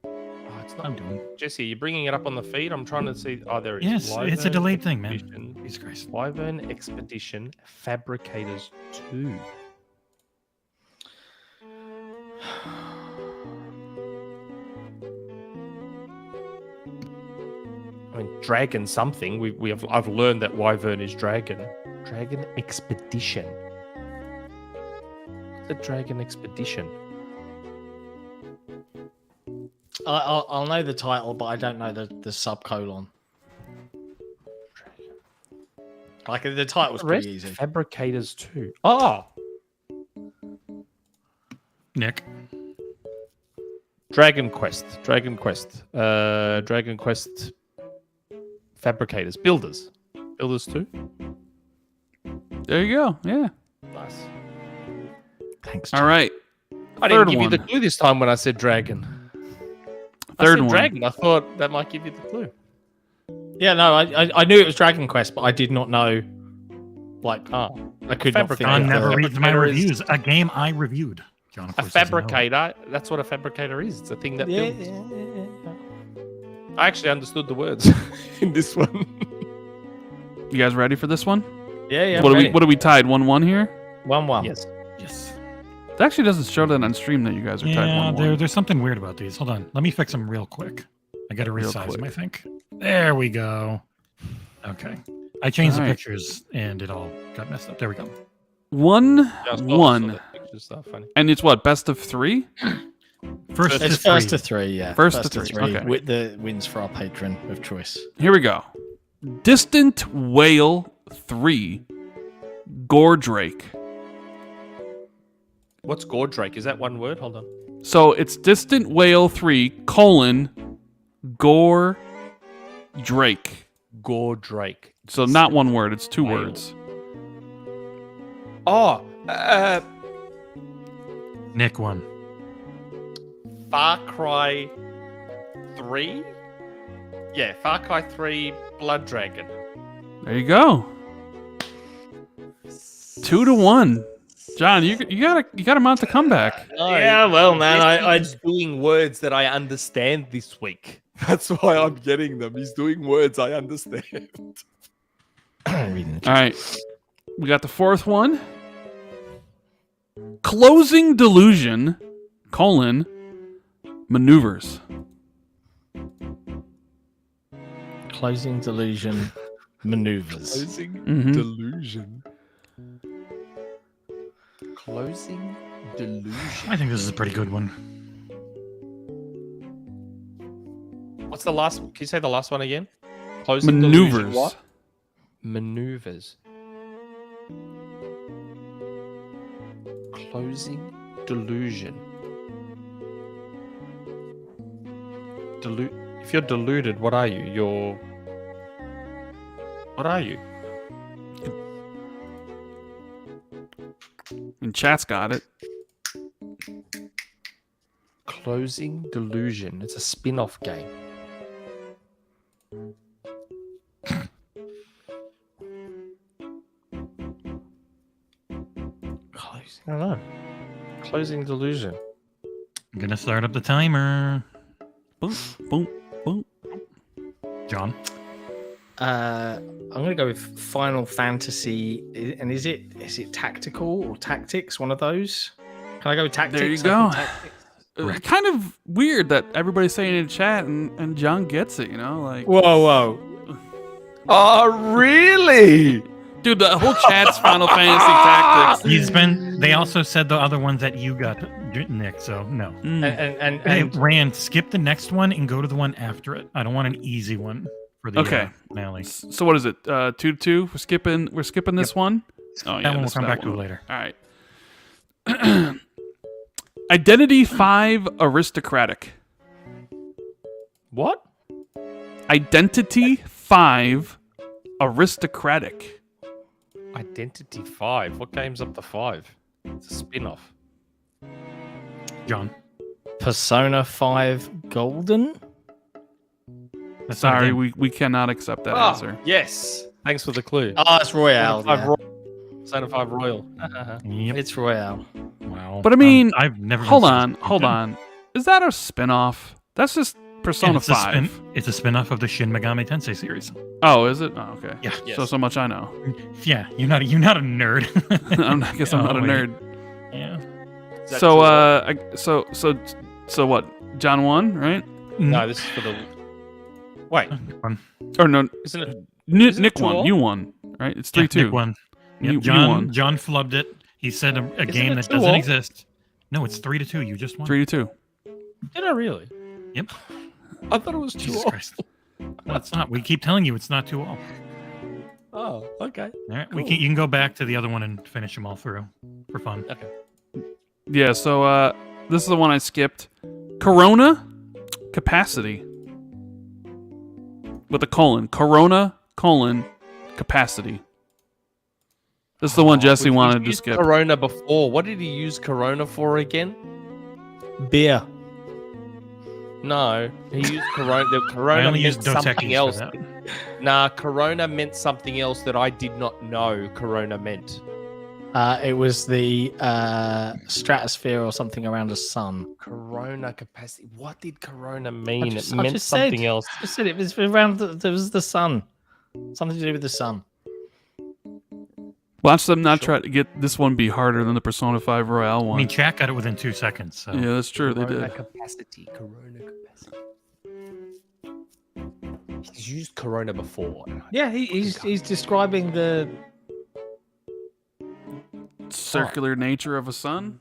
Oh, it's not. I'm doing. Jesse, you're bringing it up on the feed. I'm trying to see. Oh, there it is. Yes, it's a Wyvern delayed thing, man. Expedition- Jesus Christ. Wyvern Expedition Fabricators 2. I mean, dragon something. I've learned that Wyvern is dragon. Dragon Expedition. The Dragon Expedition. I'll know the title, but I don't know the subcolon. Like the title's pretty easy. Fabricators 2. Oh! Nick. Dragon Quest. Dragon Quest Fabricators. Builders 2. There you go. Yeah. Nice. Thanks. All right. I didn't Third give you the one. clue this time when I said dragon. I Third said one. dragon. I thought that might give you the clue. Yeah, no, I knew it was Dragon Quest, but I did not know. Like, Ah. I could not think Fabricator. John of never the- reads my Fabricator is- reviews. A game I reviewed. John, of A course, doesn't know. fabricator. That's what a fabricator is. It's a thing that Yeah, builds. yeah. I actually understood the words in this one. You guys ready for this one? Yeah. What ready. are we tied? 1-1 here? 1-1. Yes. Yes. It actually doesn't show that on stream that you guys are tied Yeah, 1-1. there's something weird about these. Hold on. Let me fix them real quick. I got to Real resize quick. them, I think. There we go. Okay. I changed the Alright. pictures and it all got messed up. There we go. 1-1. It's just funny. And it's what, best of 3? First It's to first three. to 3, yeah. First to three, okay. With the wins for our patron of choice. Here we go. Distant Whale 3. Gordrake. What's Gordrake? Is that one word? Hold on. So it's Distant Whale 3, Gordrake. Gordrake. So not one word, it's 2 Whale. words. Oh, Nick won. Far Cry 3? Yeah, Far Cry 3 Blood Dragon. There you go. 2-1. John, you got a mount to comeback. Yeah, well, man, I He's doing words that I understand this week. That's why I'm getting them. He's doing words I understand. reading the All right. We got the fourth one. Closing delusion, maneuvers. Closing delusion maneuvers. Closing Mhm. delusion. Closing delusion. I think this is a pretty good one. What's the last? Can you say the last one again? Closing delusion. Maneuvers. What? Maneuvers. Closing delusion. If you're deluded, what are you? What are you? And chat's got it. Closing Delusion. It's a spin-off game. I don't know. Closing Delusion. I'm gonna start up the timer. Boom, boom, boom. John. I'm gonna go with Final Fantasy. And is it tactical or tactics? One of those. Can I go with tactics? There you go. Kind of weird that everybody's saying in chat and John gets it, you know? Like, Whoa. Oh, really? dude, the whole chat's Final Fantasy Tactics. They also said the other ones that you got, Nick. So no. Hey, And Rand, skip the next one and go to the one after it. I don't want an easy one for the finale. So what is it? 2-2. We're skipping this one. Oh yeah, That one we'll come back to later. All right. Identity 5 aristocratic. What? Identity 5 aristocratic. Identity 5. What game's up to 5? It's a spin-off. John. Persona 5 Golden. That's Sorry, not a game. we cannot accept that answer. Yes. Thanks for the clue. Oh, it's Royale. Persona 5 Royal. Yep. It's Royale. Wow. But I mean, I've never. hold on. Is that a spin-off? That's just Persona 5. It's a spin-off of the Shin Megami Tensei series. Oh, is it? Oh, okay. Yeah. Yes. So much I know. Yeah, you're not a nerd. I guess I'm not a wait. nerd. Yeah. So what? John won, right? No, this is for the... Wait, Or no, isn't it... Nick two won. all? You won, right? It's 3-2. Nick won. Yep, You John won. John flubbed it. He said a game it that 2-all? doesn't exist. No, it's 3-2. You just won. 3-2. Did I really? Yep. I thought it was 2 Jesus all. Christ. No, it's not. We keep telling you it's not 2-all. Oh, okay. All right, Cool. you can go back to the other one and finish them all through for fun. Okay. Yeah. So this is the one I skipped. Corona capacity with a colon. Corona capacity. This is the one Jesse We've wanted to used skip. Corona before. What did he use Corona for again? Beer. No, he used Corona. I Corona only meant used Dos something Equis else. for that. Nah, Corona meant something else that I did not know Corona meant. It was the stratosphere or something around the sun. Corona capacity. What did Corona mean? I It meant just something said, else. I just said it was around. There was the sun. Something to do with the sun. Watch them not try to get this one be harder than the Persona 5 Royale I one. mean, chat got it within 2 seconds. So. Yeah, that's true. They Corona did. capacity. Corona capacity. He's used Corona before. Yeah, he's describing the Circular nature of a sun.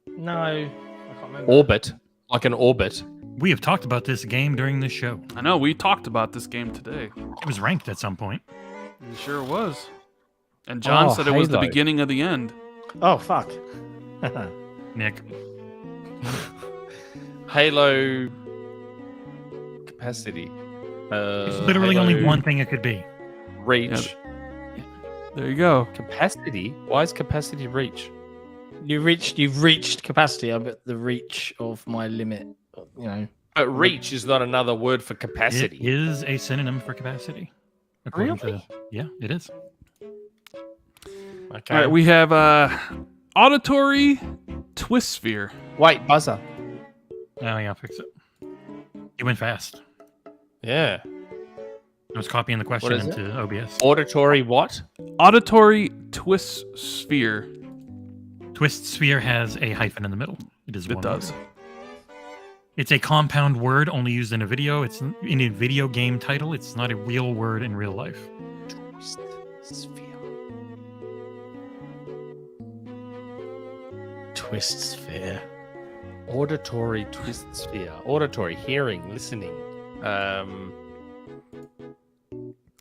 no. I can't remember. Orbit, like an orbit. We have talked about this game during this show. I know. We talked about this game today. It was ranked at some point. It sure was. And John Oh, said it was the Halo. beginning of the end. Oh fuck. Nick. Halo capacity. It's literally Halo only one thing it could be. reach. There you go. Capacity? Why is capacity reach? You've reached capacity. I'm at the reach of my limit. You know. But reach is not another word for capacity. It is a synonym for capacity. According to, yeah, it is. Okay. All right, we have auditory twist sphere. Wait, buzzer. Oh, yeah, I'll fix it. He went fast. Yeah. I was copying the question is it? into OBS. Auditory what? Auditory twist sphere. Twist sphere has a hyphen in the middle. It is It one does. word. It's a compound word only used in a video. It's in a video game title. It's not a real word in real life. Twist sphere. Twist sphere. Auditory twist sphere. Auditory, hearing, listening.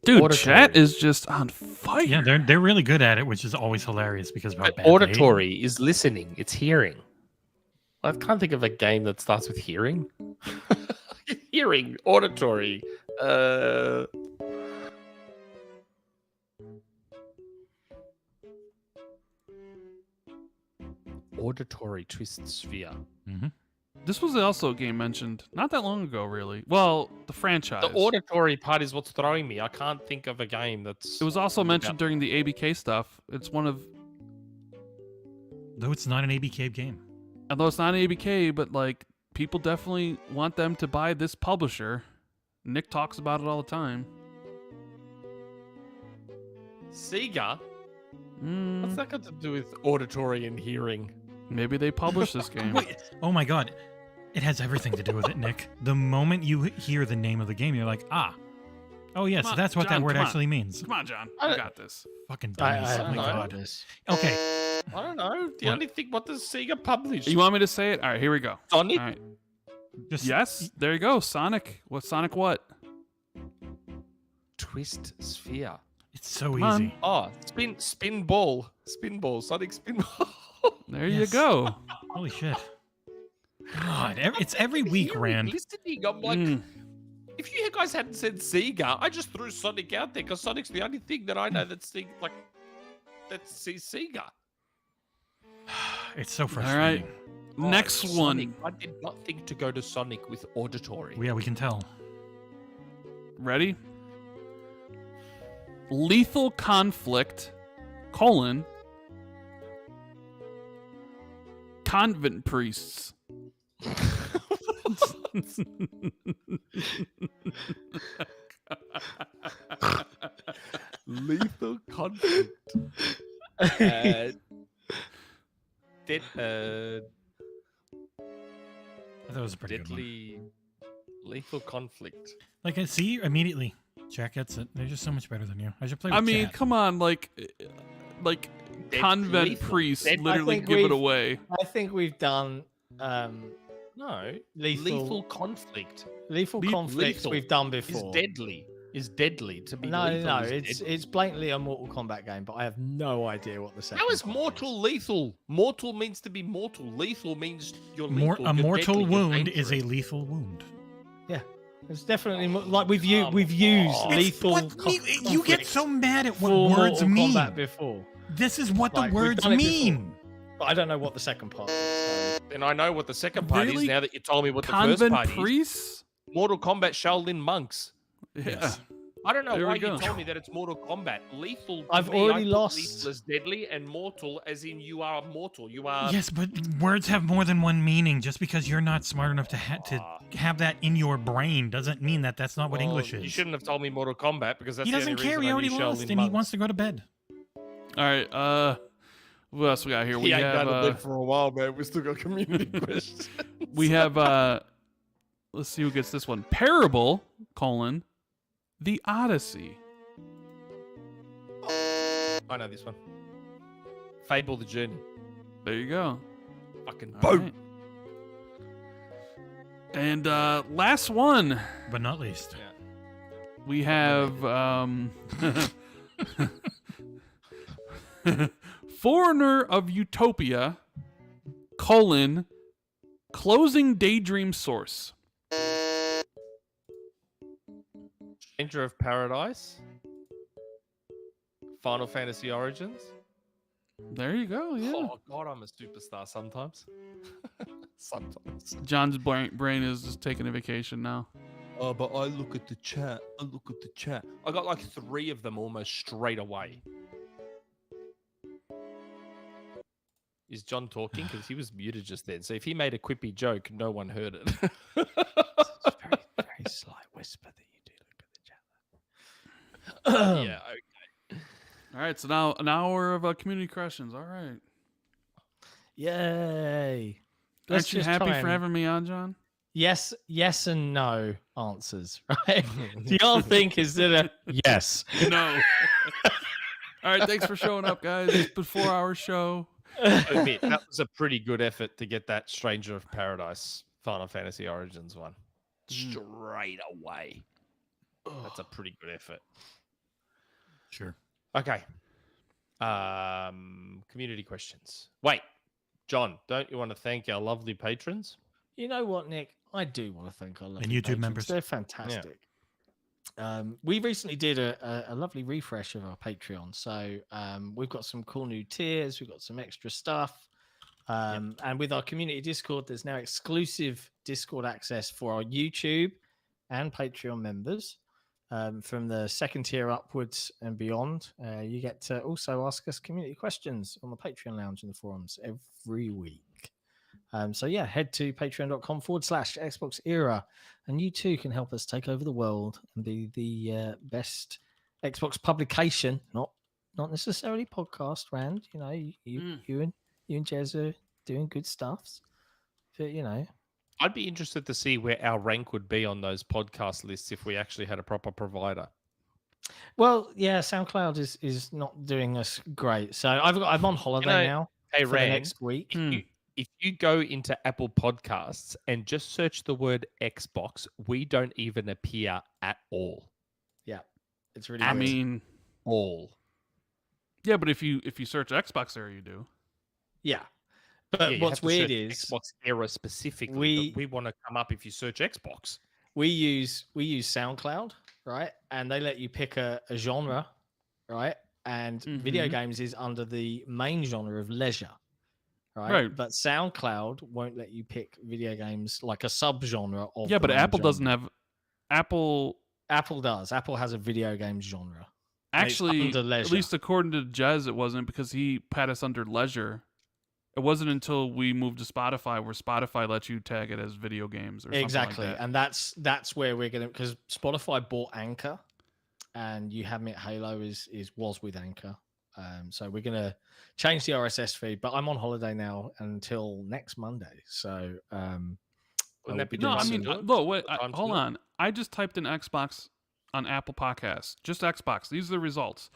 Dude, Auditory. chat is just on fire. Yeah, they're really good at it, which is always hilarious because of how But bad they hate it. auditory is listening. It's hearing. I can't think of a game that starts with hearing. hearing, auditory. Auditory twist sphere. Mm-hmm. This was also a game mentioned not that long ago, really. Well, the franchise. The auditory part is what's throwing me. I can't think of a game that's. It was also mentioned during the ABK stuff. It's one of. Though it's not an ABK game. Although it's not an ABK, but like people definitely want them to buy this publisher. Nick talks about it all the time. Sega? Mm, What's that got to do with auditory and hearing? maybe they publish this game. Wait, oh my god. It has everything to do with it, Nick. The moment you hear the name of the game, you're like, ah. Oh, yes, Come on, that's what John, that word come on. actually means. Come on, John. I got this. Fucking I dummies. have Oh my no god. ideas. Okay. I don't know. The only thing, what does Sega publish? You want me to say it? All right, here we go. Sonic? All right. Just, Yes, there you go. Sonic. What? Sonic what? Twist sphere. It's so Come on. easy. Oh, spin ball. Spin ball. Sonic spin ball. There Yes. you go. Holy shit. God, it's every week, Rand. Listening, I'm like, Mm. if you guys hadn't said Sega, I just threw Sonic out there because Sonic's the only thing that I know that's Sega. It's so All frustrating. right. Next Sonic. one. I did not think to go to Sonic with auditory. Yeah, we can tell. Ready? Lethal conflict, colon, convent priests. Lethal conflict. Dead, I thought it was a pretty good one. deadly, lethal conflict. Like, I see immediately. Jack gets it. They're just so much better than you. I should play with I mean, chat. come on, like convent lethal. priests Dead- literally think give it we've- away. I think we've done No, Lethal- conflict lethal Le- conflicts lethal we've done is before. deadly. Is deadly to be No, lethal. no, is it's deadly. it's blatantly a Mortal Kombat game, but I have no idea what the second. How is one mortal lethal? Mortal means to be mortal. Lethal means you're More, lethal. a you're mortal deadly, you're wound is a dangerous. lethal wound. It's definitely like we've used lethal. You get so mad at what for words Mortal mean. Kombat before, This is what Like, the we've words done it mean. but I don't know what the second part is. So. And I know what the second part Really? is now that you told me what the first Convent part is. priests? Mortal Kombat Shaolin monks. Yeah. Yes. I don't know There why we you go. told me that it's Mortal Kombat. Lethal. To I've me, already I put lost. Lethal as deadly and mortal as in you are mortal. You are. Yes, but words have more than one meaning. Just because you're not smart enough to have that in your brain doesn't mean that that's not what Well, English is. You shouldn't have told me Mortal Kombat because that's He the doesn't only care. reason He I already knew lost, Shaolin and he monks. wants to go to bed. All right. What else we got here? We He ain't have gone to bed for a while, man. We still got community questions. we have let's see who gets this one. Parable, colon, the Odyssey. I know this one. Fable the Journey. There you go. Fucking All boom. right. And last one, But not least. Yeah. we have Foreigner of Utopia, colon, closing daydream source. Stranger of Paradise. Final Fantasy Origins. There you go. Yeah. Oh god, I'm a superstar sometimes. Sometimes. John's brain is just taking a vacation now. Oh, but I look at the chat. I got like 3 of them almost straight away. Is John talking? Because he was muted just then. So if he made a quippy joke, no one heard it. It's a very, very slight whisper that you do look at the chat. Yeah. Okay. All right, so now an hour of community questions. All right. Yay! Aren't you just happy try for and- having me on, John? Yes, and no answers, right? Do y'all think is it a yes? No. All right, thanks for showing up, guys. It's been a 4-hour show. Admit, that was a pretty good effort to get that Stranger of Paradise Final Fantasy Origins one straight away. That's a pretty good effort. Sure. Okay. Community questions. Wait, John, don't you want to thank our lovely patrons? You know what, Nick? I do want to thank our lovely And YouTube patrons. members. They're fantastic. We recently did a lovely refresh of our Patreon. So we've got some cool new tiers. We've got some extra stuff. And with our community Discord, there's now exclusive Discord access for our YouTube and Patreon members. From the second tier upwards and beyond, you get to also ask us community questions on the Patreon lounge and the forums every week. So yeah, head to patreon.com/XboxEra, and you too can help us take over the world and be the best Xbox publication, not necessarily podcast. Rand, you know, you and Jez are doing good stuffs, but you know. I'd be interested to see where our rank would be on those podcast lists if we actually had a proper provider. Well, yeah, SoundCloud is not doing us great. So I'm on holiday now. Hey, for Rand, the next week. If you go into Apple Podcasts and just search the word Xbox, we don't even appear at all. Yeah, it's really. I weird. mean, all. Yeah, but if you search XboxEra, you do. Yeah. But you what's have to weird search is XboxEra specifically. We want to come up if you search Xbox. we use SoundCloud, right? And they let you pick a genre, right? And video games is under the main genre of leisure, right? But SoundCloud won't let you pick video games like a subgenre of. Yeah, the but main Apple genre. doesn't have. Apple does. Apple has a video games genre. Actually, under leisure. at least according to Jez, it wasn't because he had us under leisure. It wasn't until we moved to Spotify where Spotify lets you tag it as video games or exactly, something like that. And that's where we're gonna, because Spotify bought Anchor, and You Have Me at Halo was with Anchor. So we're gonna change the RSS feed. But I'm on holiday now until next Monday. So Wouldn't that be No, I mean, doing look, wait, time to hold do it? on. I just typed in Xbox on Apple Podcasts. Just Xbox. These are the results.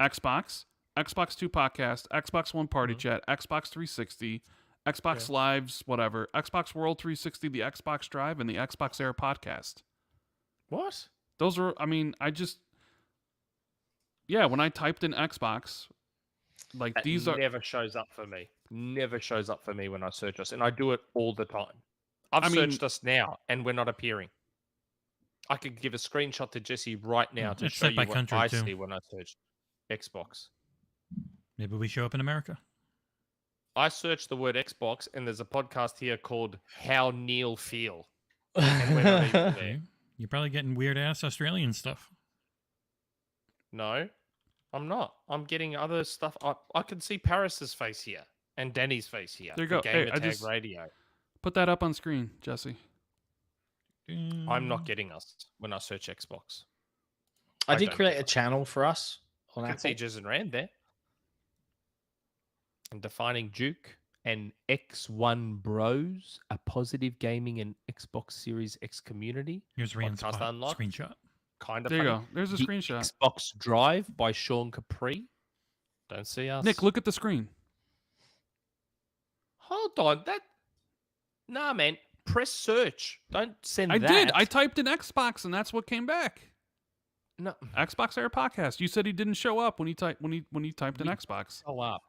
Xbox, Xbox 2 Podcast, Xbox One Party Chat, Xbox 360, Xbox Lives, whatever, Xbox World 360, the Xbox Drive, and the XboxEra Podcast. what? Those are, I mean, when I typed in Xbox, like That these are... never shows up for me. Never shows up for me when I search us, and I do it all the time. I've searched us now, and we're not appearing. I could give a screenshot to Jesse right now to It's show set by you what country, I too. see when I search Xbox. Maybe we show up in America. I searched the word Xbox, and there's a podcast here called How Neil Feel. And we're not even there. You're probably getting weird ass Australian stuff. No, I'm not. I'm getting other stuff. I can see Paris's face here and Danny's face here. There you go. Hey, I just Radio. put that up on screen, Jesse. I'm not getting us when I search Xbox. I did don't create get a channel for us on I can see Apple. Jez and Rand there. And Defining Duke and X1 Bros, a positive gaming and Xbox Series X community. Here's Rand's Podcast spot. unlocked. Screenshot. Kind of There you funny. go. There's a The screenshot. Xbox Drive by Sean Capri. Don't see us. Nick, look at the screen. Hold on. Nah, man. Press search. Don't send I that. did. I typed in Xbox, and that's what came back. No. XboxEra Podcast. You said he didn't show up when he typed in Xbox. Oh, up.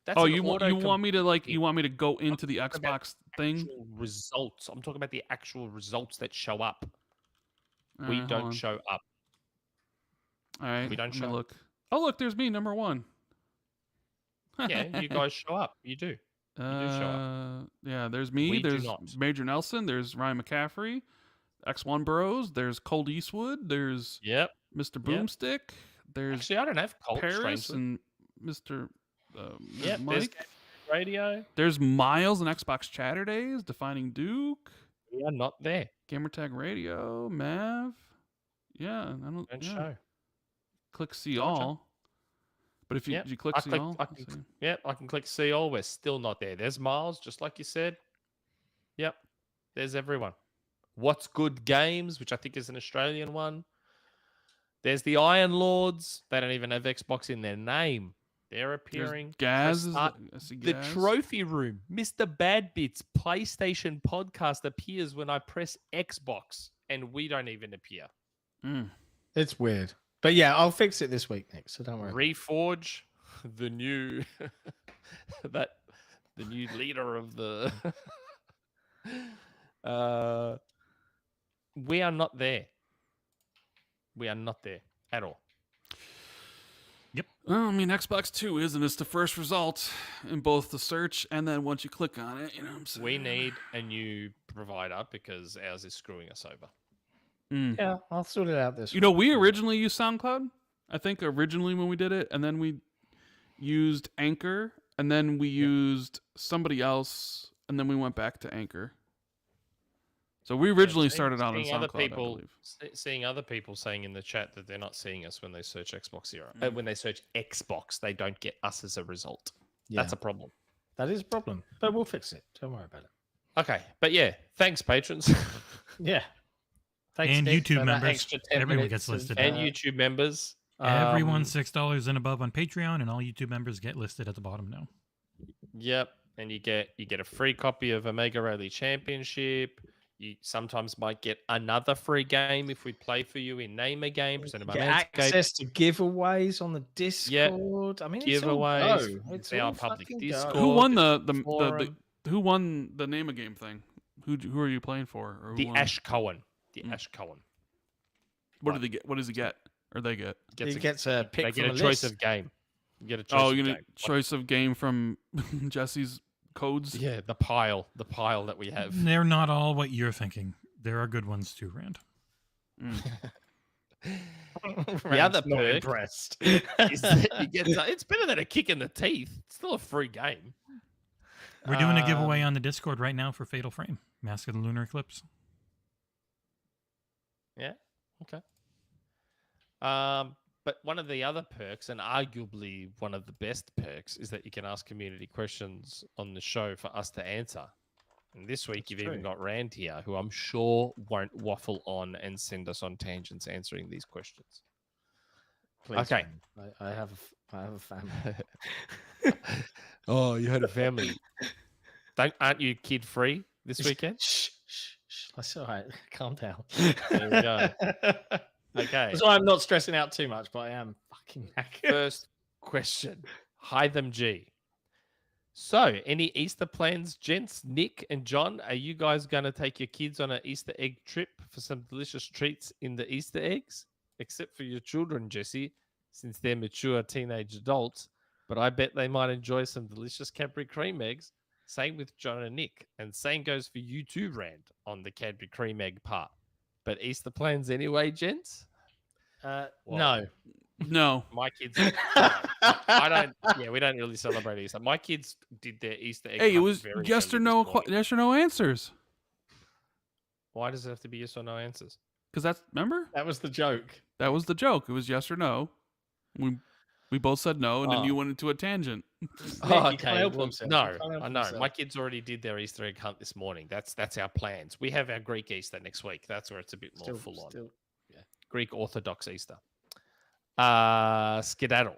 That's Oh, an you want me to go into the talking about Xbox thing? actual results. I'm talking about the actual results that show up. All We right, hold don't on. show up. All right, we don't let me show- look. Oh, look, there's me, number one. Yeah, you guys show up. You do. show up. Yeah, there's me. We do There's not. Major Nelson. There's Ryan McCaffrey. X1 Bros. There's Cold Eastwood. There's Yep. Mr. Boomstick. There's Actually, I don't have Colt. Paris strangely. and Mr. Yep. There's Mike. Radio. There's Miles and Xbox Chatter Days. Defining Duke. We are not there. Gamertag Radio. Mav. Yeah, I don't. Don't yeah. show. Click see Gotcha. all. But if you, Yep. did you click see all? I Let's see. can, yep, I can click see all. We're still not there. There's Miles, just like you said. Yep. There's everyone. What's Good Games, which I think is an Australian one. There's the Iron Lords. They don't even have Xbox in their name. They're appearing. Gaz. Press start. I see The Gaz. Trophy Room, Mr. Bad Bits, PlayStation Podcast appears when I press Xbox, and we don't even appear. Mm. It's weird. But yeah, I'll fix it this week, Nick. So don't worry. Reforge, the new the new leader of the We are not there. We are not there at all. Well, I mean, Xbox 2 isn't. It's the first result in both the search and then once you click on it, you know what I'm saying? We need a new provider because ours is screwing us over. Yeah, I'll sort it out this You know, we originally used SoundCloud. I think originally when we did it, and then we used Anchor, and then we used somebody else, and then we went back to Anchor. So we originally started out on SoundCloud, I believe. Seeing other people saying in the chat that they're not seeing us when they search XboxEra. When they search Xbox, they don't get us as a result. Yeah. That's a problem. That is a problem, but we'll fix it. Don't worry about it. Okay, but yeah, thanks, patrons. Yeah. Thanks, And Nick, YouTube for that members. extra 10 Everyone minutes gets listed. And YouTube members. Everyone $6 and above on Patreon, and all YouTube members get listed at the bottom now. Yep, and you get a free copy of Omega Rally Championship. You sometimes might get another free game if we play for you in Name a Game. Presented by Get Manscaped. access to giveaways on the Discord. I mean, it's Giveaways. All go. It's They all are public fucking Discord. go. Who won Forum. who won the Name a Game thing? Who are you playing for? Or who The won? Ash Cohen. The Ash Cohen. What do they get? What does he get? Or they get? He gets a pick They from get a the choice list. of game. You get a choice Oh, of you're gonna game. choice of game from Jesse's codes. Yeah, the pile that we have. They're not all what you're thinking. There are good ones too, Rand. The other Not perk impressed. is that you get it's better than a kick in the teeth. It's still a free game. We're doing a giveaway on the Discord right now for Fatal Frame, Mask of the Lunar Eclipse. Yeah. Okay. But one of the other perks, and arguably one of the best perks, is that you can ask community questions on the show for us to answer. And this week you've even got Rand here, who I'm sure won't waffle on and send us on tangents answering these questions. Please, Okay. man. I have a family. Oh, you had a family. Aren't you kid free this weekend? Shh. That's all right. Calm down. There we go. Okay. That's why I'm not stressing out too much, but I am fucking knackered. First question. Hytham G. So, any Easter plans, gents? Nick and John, are you guys going to take your kids on an Easter egg trip for some delicious treats in the Easter eggs? Except for your children, Jesse, since they're mature teenage adults. But I bet they might enjoy some delicious Cadbury cream eggs. Same with Jon and Nick. And same goes for you too, Rand, on the Cadbury cream egg part. But Easter plans anyway, gents? No. No. My kids... I don't... Yeah, we don't really celebrate Easter. My kids did their Easter egg Hey, it hunt was very yes or early no. this morning. Yes or no answers. Why does it have to be yes or no answers? Because that's remember That was the joke. that was the joke. It was yes or no. We both said no, and then Oh. you went into a tangent. Nick, he can't okay. help Well, himself. no, He can't help I know. himself. My kids already did their Easter egg hunt this morning. That's our plans. We have our Greek Easter next week. That's where it's a bit more full on. Greek Orthodox Easter. Skedaddle.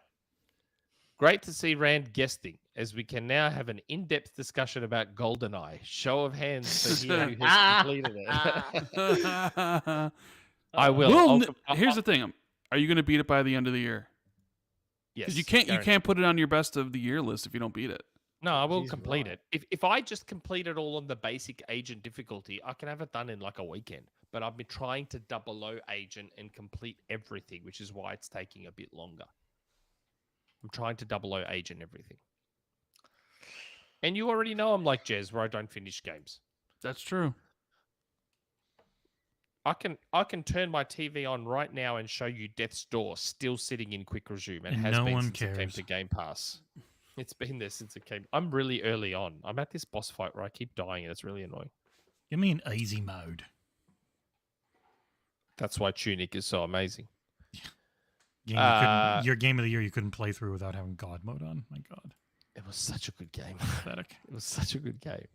Great to see Rand guesting, as we can now have an in-depth discussion about Goldeneye. Show of hands for here who has completed it. I will. Here's the thing: are you going to beat it by the end of the year? Yes, Because you can't put it on your best of the year list if you don't beat it. No, I will He's complete right. it. If I just complete it all on the basic agent difficulty, I can have it done in like a weekend. But I've been trying to double O agent and complete everything, which is why it's taking a bit longer. I'm trying to double O agent everything. And you already know I'm like Jez, where I don't finish games. That's true. I can turn my TV on right now and show you Death's Door still sitting in quick resume and And has no been one since it came cares. to Game Pass. It's been there since it came. I'm really early on. I'm at this boss fight where I keep dying and it's really annoying. Give me an easy mode. That's why Tunic is so amazing. Your game of the year you couldn't play through without having God mode on. My God. It was such a good game. Pathetic. It was such a good game.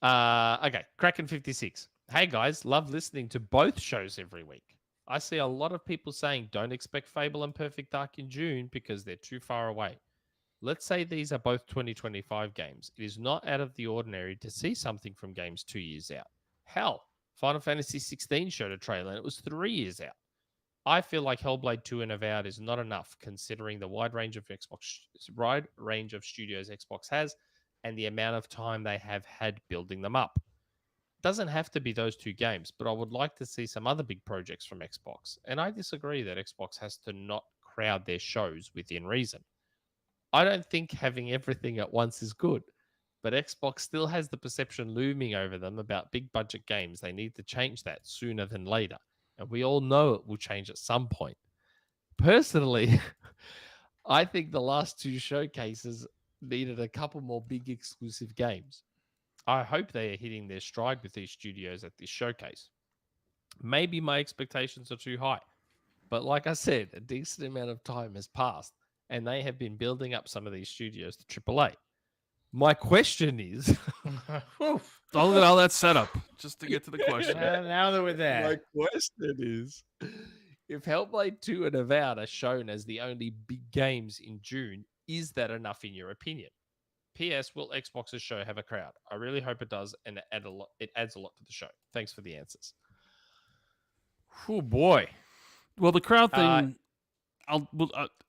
Okay, Kraken 56. Hey guys, love listening to both shows every week. I see a lot of people saying don't expect Fable and Perfect Dark in June because they're too far away. Let's say these are both 2025 games. It is not out of the ordinary to see something from games 2 years out. Hell, Final Fantasy 16 showed a trailer and it was 3 years out. I feel like Hellblade 2 and Avowed is not enough considering the wide range of studios Xbox has and the amount of time they have had building them up. Doesn't have to be those two games, but I would like to see some other big projects from Xbox. And I disagree that Xbox has to not crowd their shows within reason. I don't think having everything at once is good, but Xbox still has the perception looming over them about big budget games. They need to change that sooner than later. And we all know it will change at some point. Personally, I think the last two showcases needed a couple more big exclusive games. I hope they are hitting their stride with these studios at this showcase. Maybe my expectations are too high, but like I said, a decent amount of time has passed, and they have been building up some of these studios to AAA. My question is... All that setup, just to get to the question. Now that we're there. My question is, if Hellblade 2 and Avowed are shown as the only big games in June, is that enough in your opinion? P.S. Will Xbox's show have a crowd? I really hope it does, and it adds a lot to the show. Thanks for the answers. Oh boy. Well, the crowd thing,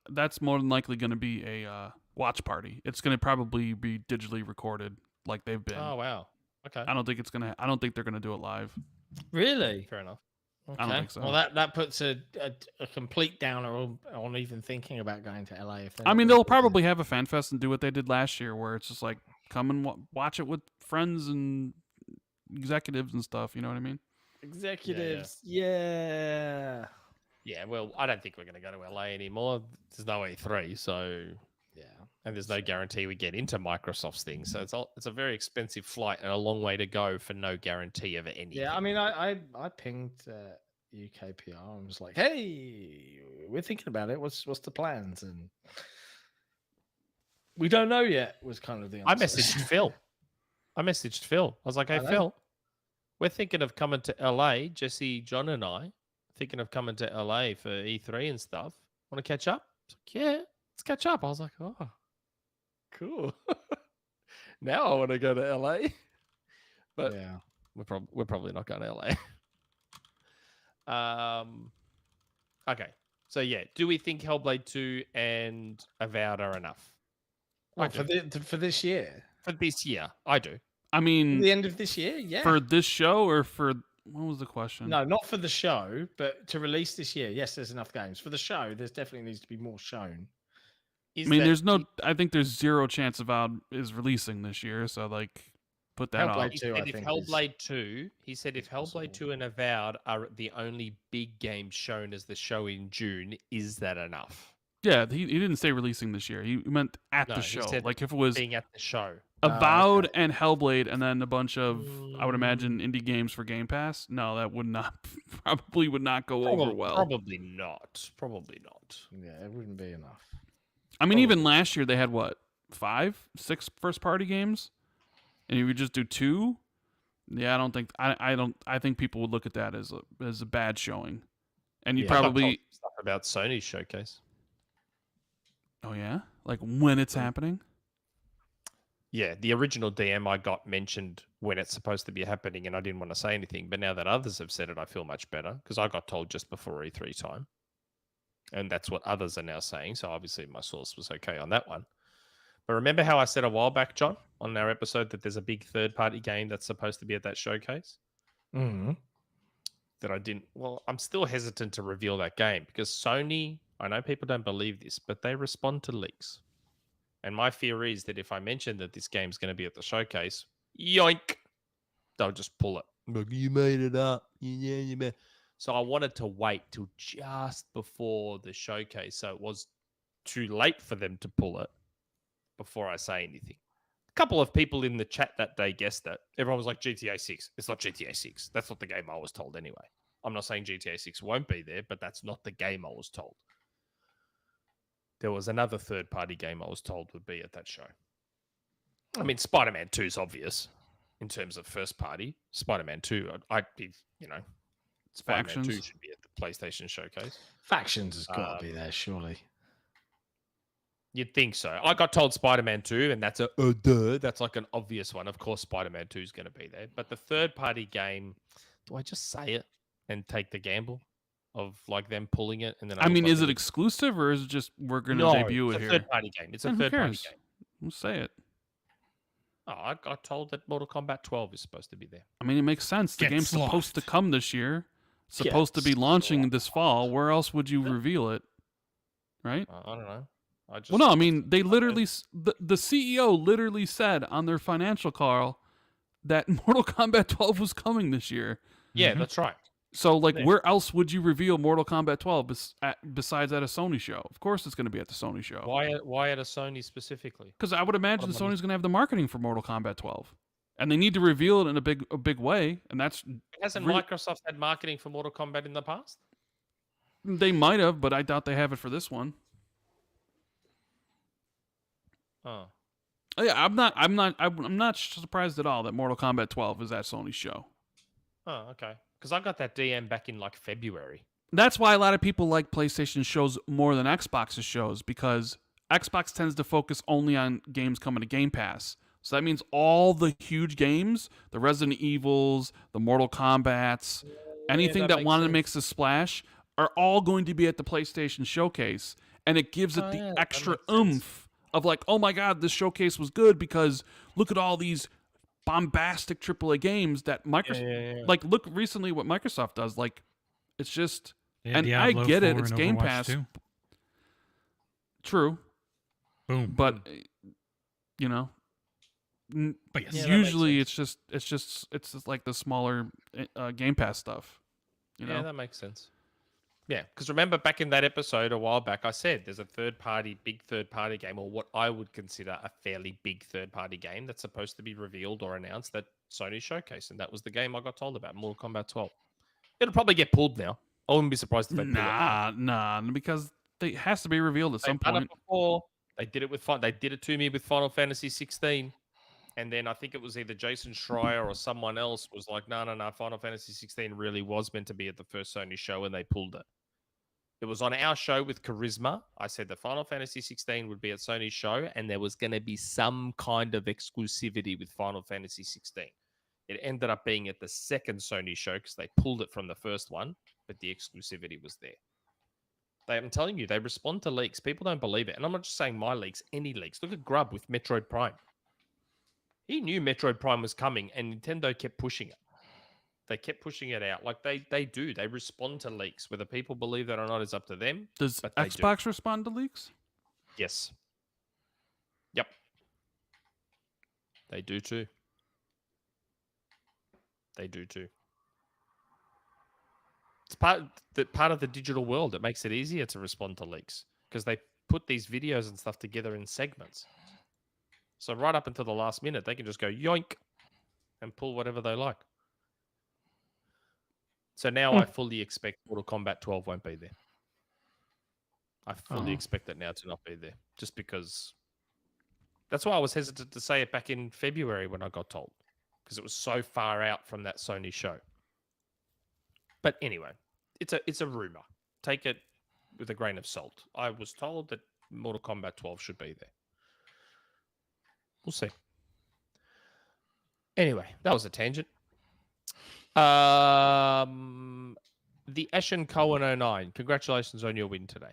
that's more than likely going to be a watch party. It's going to probably be digitally recorded, like they've been. Oh wow. Okay. I don't think they're going to do it live. Really? Fair enough. Okay. I don't think so. Well, that puts a complete downer on even thinking about going to LA. I mean, they'll probably have a fan fest and do what they did last year, where it's just like come and watch it with friends and executives and stuff. You know what I mean? Executives, yeah. Yeah, well, I don't think we're going to go to LA anymore. There's no E3, so Yeah. and there's no guarantee we get into Microsoft's thing. So it's a very expensive flight and a long way to go for no guarantee of anything. Yeah, I mean, I pinged UKPR and was like, "Hey, we're thinking about it. What's the plans?" And we don't know yet. Was kind of the answer. I messaged Phil. I was like, "Hey, Phil, we're thinking of coming to LA. Jesse, John, and I thinking of coming to LA for E3 and stuff. Want to catch up?" He's like, "Yeah, let's catch up." I was like, "Oh, cool." Now I want to go to LA, but Yeah. we're probably not going to LA. Okay, so yeah, do we think Hellblade 2 and Avowed are enough? Oh, for this year. For this year, I do. I mean, The end of this year, yeah. for this show or for what was the question? No, not for the show, but to release this year. Yes, there's enough games. For the show, there's definitely needs to be more shown. I mean, I think there's zero chance Avowed is releasing this year, so like put that Hellblade off. He 2, said I if think, Hellblade 2, he said if possible. Hellblade 2 and Avowed are the only big games shown as the show in June, is that enough? Yeah, he didn't say releasing this year. He meant at No, the he show. said Like if it was being at the show. Avowed okay. and Hellblade and then a bunch of, I would imagine, indie games for Game Pass. No, that would not probably would not go over well. Probably not. Yeah, it wouldn't be enough. I mean, even last year they had what, 5, 6 first party games, and you would just do 2. Yeah, I don't think I think people would look at that as a bad showing, and you Yeah, probably stuff about Sony's showcase. Oh yeah, like when it's happening. Yeah, the original DM I got mentioned when it's supposed to be happening, and I didn't want to say anything. But now that others have said it, I feel much better because I got told just before E3 time. And that's what others are now saying. So obviously my source was okay on that one. But remember how I said a while back, John, on our episode that there's a big third-party game that's supposed to be at that showcase? Mm-hmm. That I didn't... Well, I'm still hesitant to reveal that game because Sony, I know people don't believe this, but they respond to leaks. And my fear is that if I mention that this game's going to be at the showcase, yoink, they'll just pull it. Like, you made it up. Yeah, you made... So I wanted to wait till just before the showcase, so it was too late for them to pull it before I say anything. A couple of people in the chat that day guessed that. Everyone was like, GTA 6. It's not GTA 6. That's not the game I was told anyway. I'm not saying GTA 6 won't be there, but that's not the game I was told. There was another third-party game I was told would be at that show. I mean, Spider-Man 2 is obvious in terms of first party. Spider-Man 2, I'd be, Spider-Man 2 should be at the PlayStation showcase. Factions has got to be there, surely. You'd think so. I got told Spider-Man 2, and that's duh. That's like an obvious one. Of course, Spider-Man 2 is going to be there. But the third-party game, do I just say it and take the gamble of like them pulling it? And then I mean, is it exclusive or is it just we're going to debut it here? It's a third-party game. It's a third-party game. We'll say it. Oh, I got told that Mortal Kombat 12 is supposed to be there. I mean, it makes sense. The Get game's supposed to Slothed. come this year. Supposed to be launching this fall. Where else would you reveal it? Right? I don't know. Well, no, I mean, they literally, the CEO literally said on their financial call that Mortal Kombat 12 was coming this year. Yeah, that's right. So, like, Yeah. where else would you reveal Mortal Kombat 12 besides at a Sony show? Of course it's going to be at the Sony show. Why at a Sony specifically? Because I would imagine What about Sony's going to have the marketing for Mortal Kombat 12. And they need to reveal it in a big way, and that's... Hasn't Microsoft had marketing for Mortal Kombat in the past? They might have, but I doubt they have it for this one. Oh. Yeah, I'm not surprised at all that Mortal Kombat 12 is at Sony's show. Oh, okay. Because I got that DM back in like February. That's why a lot of people like PlayStation shows more than Xbox's shows, because Xbox tends to focus only on games coming to Game Pass. So that means all the huge games, the Resident Evils, the Mortal Kombats, anything that wanted to make a splash, are all going to be at the PlayStation showcase. And it gives it the extra oomph of like, oh my god, this showcase was good because look at all these bombastic AAA games that Microsoft... Like, look recently what Microsoft does. Like, it's just... Yeah, and Diablo I get it, 4 it's and Game Overwatch Pass. 2. True. Boom. But, you know... But yes. Yeah, usually it's just like the smaller Game Pass stuff. You know? Yeah, that makes sense. Yeah, because remember back in that episode a while back, I said there's a big third party game, or what I would consider a fairly big third party game that's supposed to be revealed or announced at Sony Showcase, and that was the game I got told about, Mortal Kombat 12. It'll probably get pulled now. I wouldn't be surprised if they pull it. Nah, because it has to be revealed at some point. Before. They did it with They did it to me with Final Fantasy 16. And then I think it was either Jason Schreier or someone else was like, no, Final Fantasy 16 really was meant to be at the first Sony show, and they pulled it. It was on our show with Charisma. I said the Final Fantasy 16 would be at Sony's show, and there was going to be some kind of exclusivity with Final Fantasy 16. It ended up being at the second Sony show because they pulled it from the first one, but the exclusivity was there. I'm telling you, they respond to leaks. People don't believe it. And I'm not just saying my leaks, any leaks. Look at Grubb with Metroid Prime. He knew Metroid Prime was coming, and Nintendo kept pushing it. They kept pushing it out. Like they do. They respond to leaks. Whether people believe that or not is up to them. Does Xbox respond to leaks? Yes. Yep. They do too. It's part of the digital world. It makes it easier to respond to leaks because they put these videos and stuff together in segments. So right up until the last minute, they can just go yoink and pull whatever they like. So now I fully expect Mortal Kombat 12 won't be there. I fully expect it now to not be there. Just because... That's why I was hesitant to say it back in February when I got told. Because it was so far out from that Sony show. But anyway, it's a rumor. Take it with a grain of salt. I was told that Mortal Kombat 12 should be there. We'll see. Anyway, that was a tangent. The Ashen Cohen 09. Congratulations on your win today.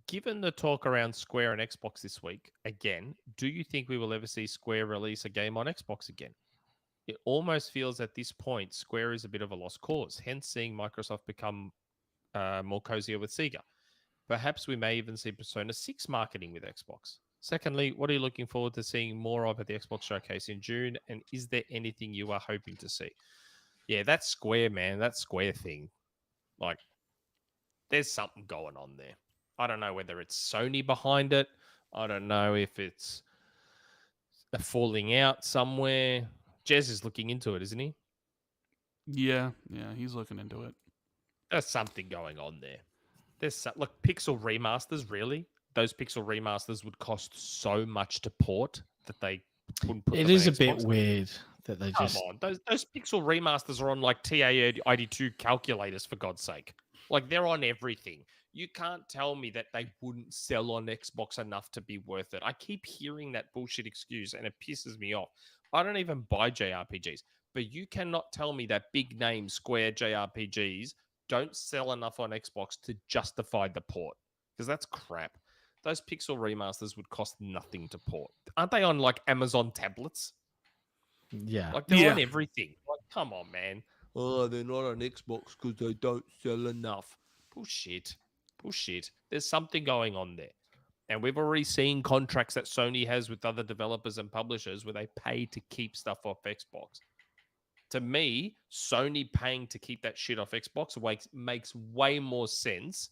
Given the talk around Square and Xbox this week, again, do you think we will ever see Square release a game on Xbox again? It almost feels at this point Square is a bit of a lost cause, hence seeing Microsoft become more cozier with Sega. Perhaps we may even see Persona 6 marketing with Xbox. Secondly, what are you looking forward to seeing more of at the Xbox Showcase in June? And is there anything you are hoping to see? Yeah, that Square, man, that Square thing. Like, there's something going on there. I don't know whether it's Sony behind it. I don't know if it's a falling out somewhere. Jez is looking into it, isn't he? Yeah, he's looking into it. There's something going on there. Look, Pixel remasters, really? Those Pixel remasters would cost so much to port that they wouldn't put them It is on a bit Xbox. weird that they Come just... on. Those Pixel remasters are on like TA82 calculators, for God's sake. Like, they're on everything. You can't tell me that they wouldn't sell on Xbox enough to be worth it. I keep hearing that bullshit excuse, and it pisses me off. I don't even buy JRPGs, but you cannot tell me that big name Square JRPGs don't sell enough on Xbox to justify the port, because that's crap. those pixel remasters would cost nothing to port. Aren't they on like Amazon tablets? Yeah. Like they're on Yeah. everything. Like, come on, man. Oh, they're not on Xbox because they don't sell enough. Bullshit. There's something going on there. And we've already seen contracts that Sony has with other developers and publishers where they pay to keep stuff off Xbox. To me, Sony paying to keep that shit off Xbox makes way more sense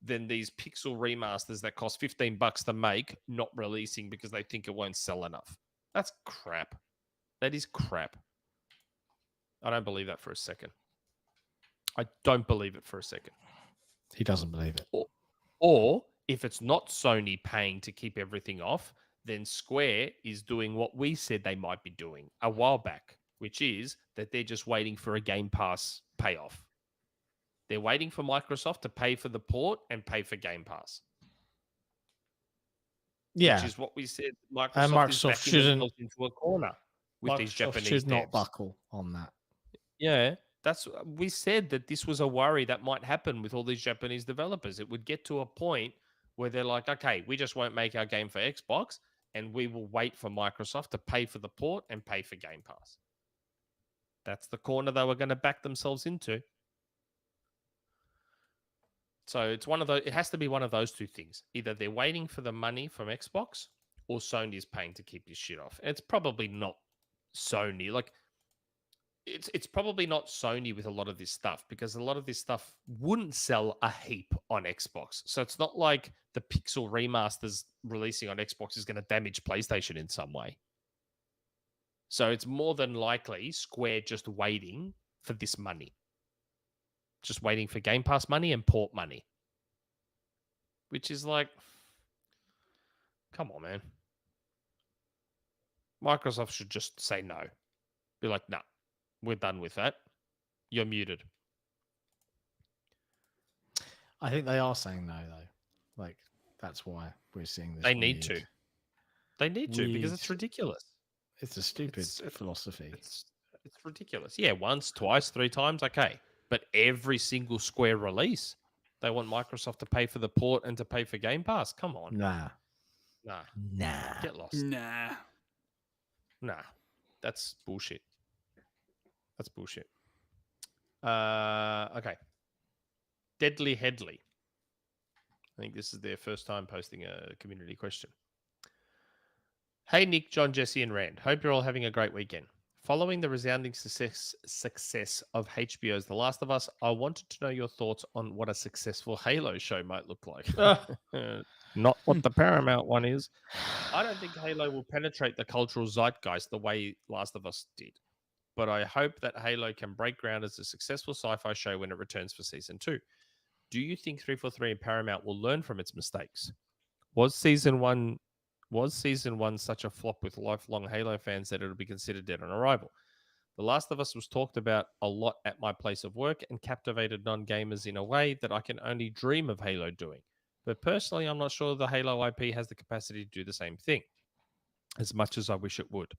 than these pixel remasters that cost $15 to make, not releasing because they think it won't sell enough. That's crap. That is crap. I don't believe that for a second. I don't believe it for a second. He doesn't believe it. Or if it's not Sony paying to keep everything off, then Square is doing what we said they might be doing a while back, which is that they're just waiting for a Game Pass payoff. They're waiting for Microsoft to pay for the port and pay for Game Pass. Yeah. Which is what we said. Microsoft is shouldn't into a corner with these Japanese should not devs. buckle on that. Yeah, we said that this was a worry that might happen with all these Japanese developers. It would get to a point where they're like, okay, we just won't make our game for Xbox and we will wait for Microsoft to pay for the port and pay for Game Pass. That's the corner they were going to back themselves into. So it's one of those. It has to be one of those two things. Either they're waiting for the money from Xbox, or Sony is paying to keep this shit off. And it's probably not Sony. Like, it's probably not Sony with a lot of this stuff because a lot of this stuff wouldn't sell a heap on Xbox. So it's not like the pixel remasters releasing on Xbox is going to damage PlayStation in some way. So it's more than likely Square just waiting for this money. Just waiting for Game Pass money and port money. Which is like, come on, man. Microsoft should just say no. Be like, nah, we're done with that. You're muted. I think they are saying no, though. Like, that's why we're seeing this. They need to. They need to because it's ridiculous. It's a stupid philosophy. It's ridiculous. Yeah, once, twice, 3 times, okay. But every single Square release, they want Microsoft to pay for the port and to pay for Game Pass. Come on. Nah. Get lost. Nah. That's bullshit. Okay. Deadly Headley. I think this is their first time posting a community question. Hey, Nick, John, Jesse, and Rand. Hope you're all having a great weekend. Following the resounding success of HBO's The Last of Us, I wanted to know your thoughts on what a successful Halo show might look like. Not what the Paramount one is. I don't think Halo will penetrate the cultural zeitgeist the way Last of Us did. But I hope that Halo can break ground as a successful sci-fi show when it returns for Season 2. Do you think 343 and Paramount will learn from its mistakes? Was Season 1 such a flop with lifelong Halo fans that it'll be considered dead on arrival? The Last of Us was talked about a lot at my place of work and captivated non-gamers in a way that I can only dream of Halo doing. But personally, I'm not sure the Halo IP has the capacity to do the same thing, as much as I wish it would.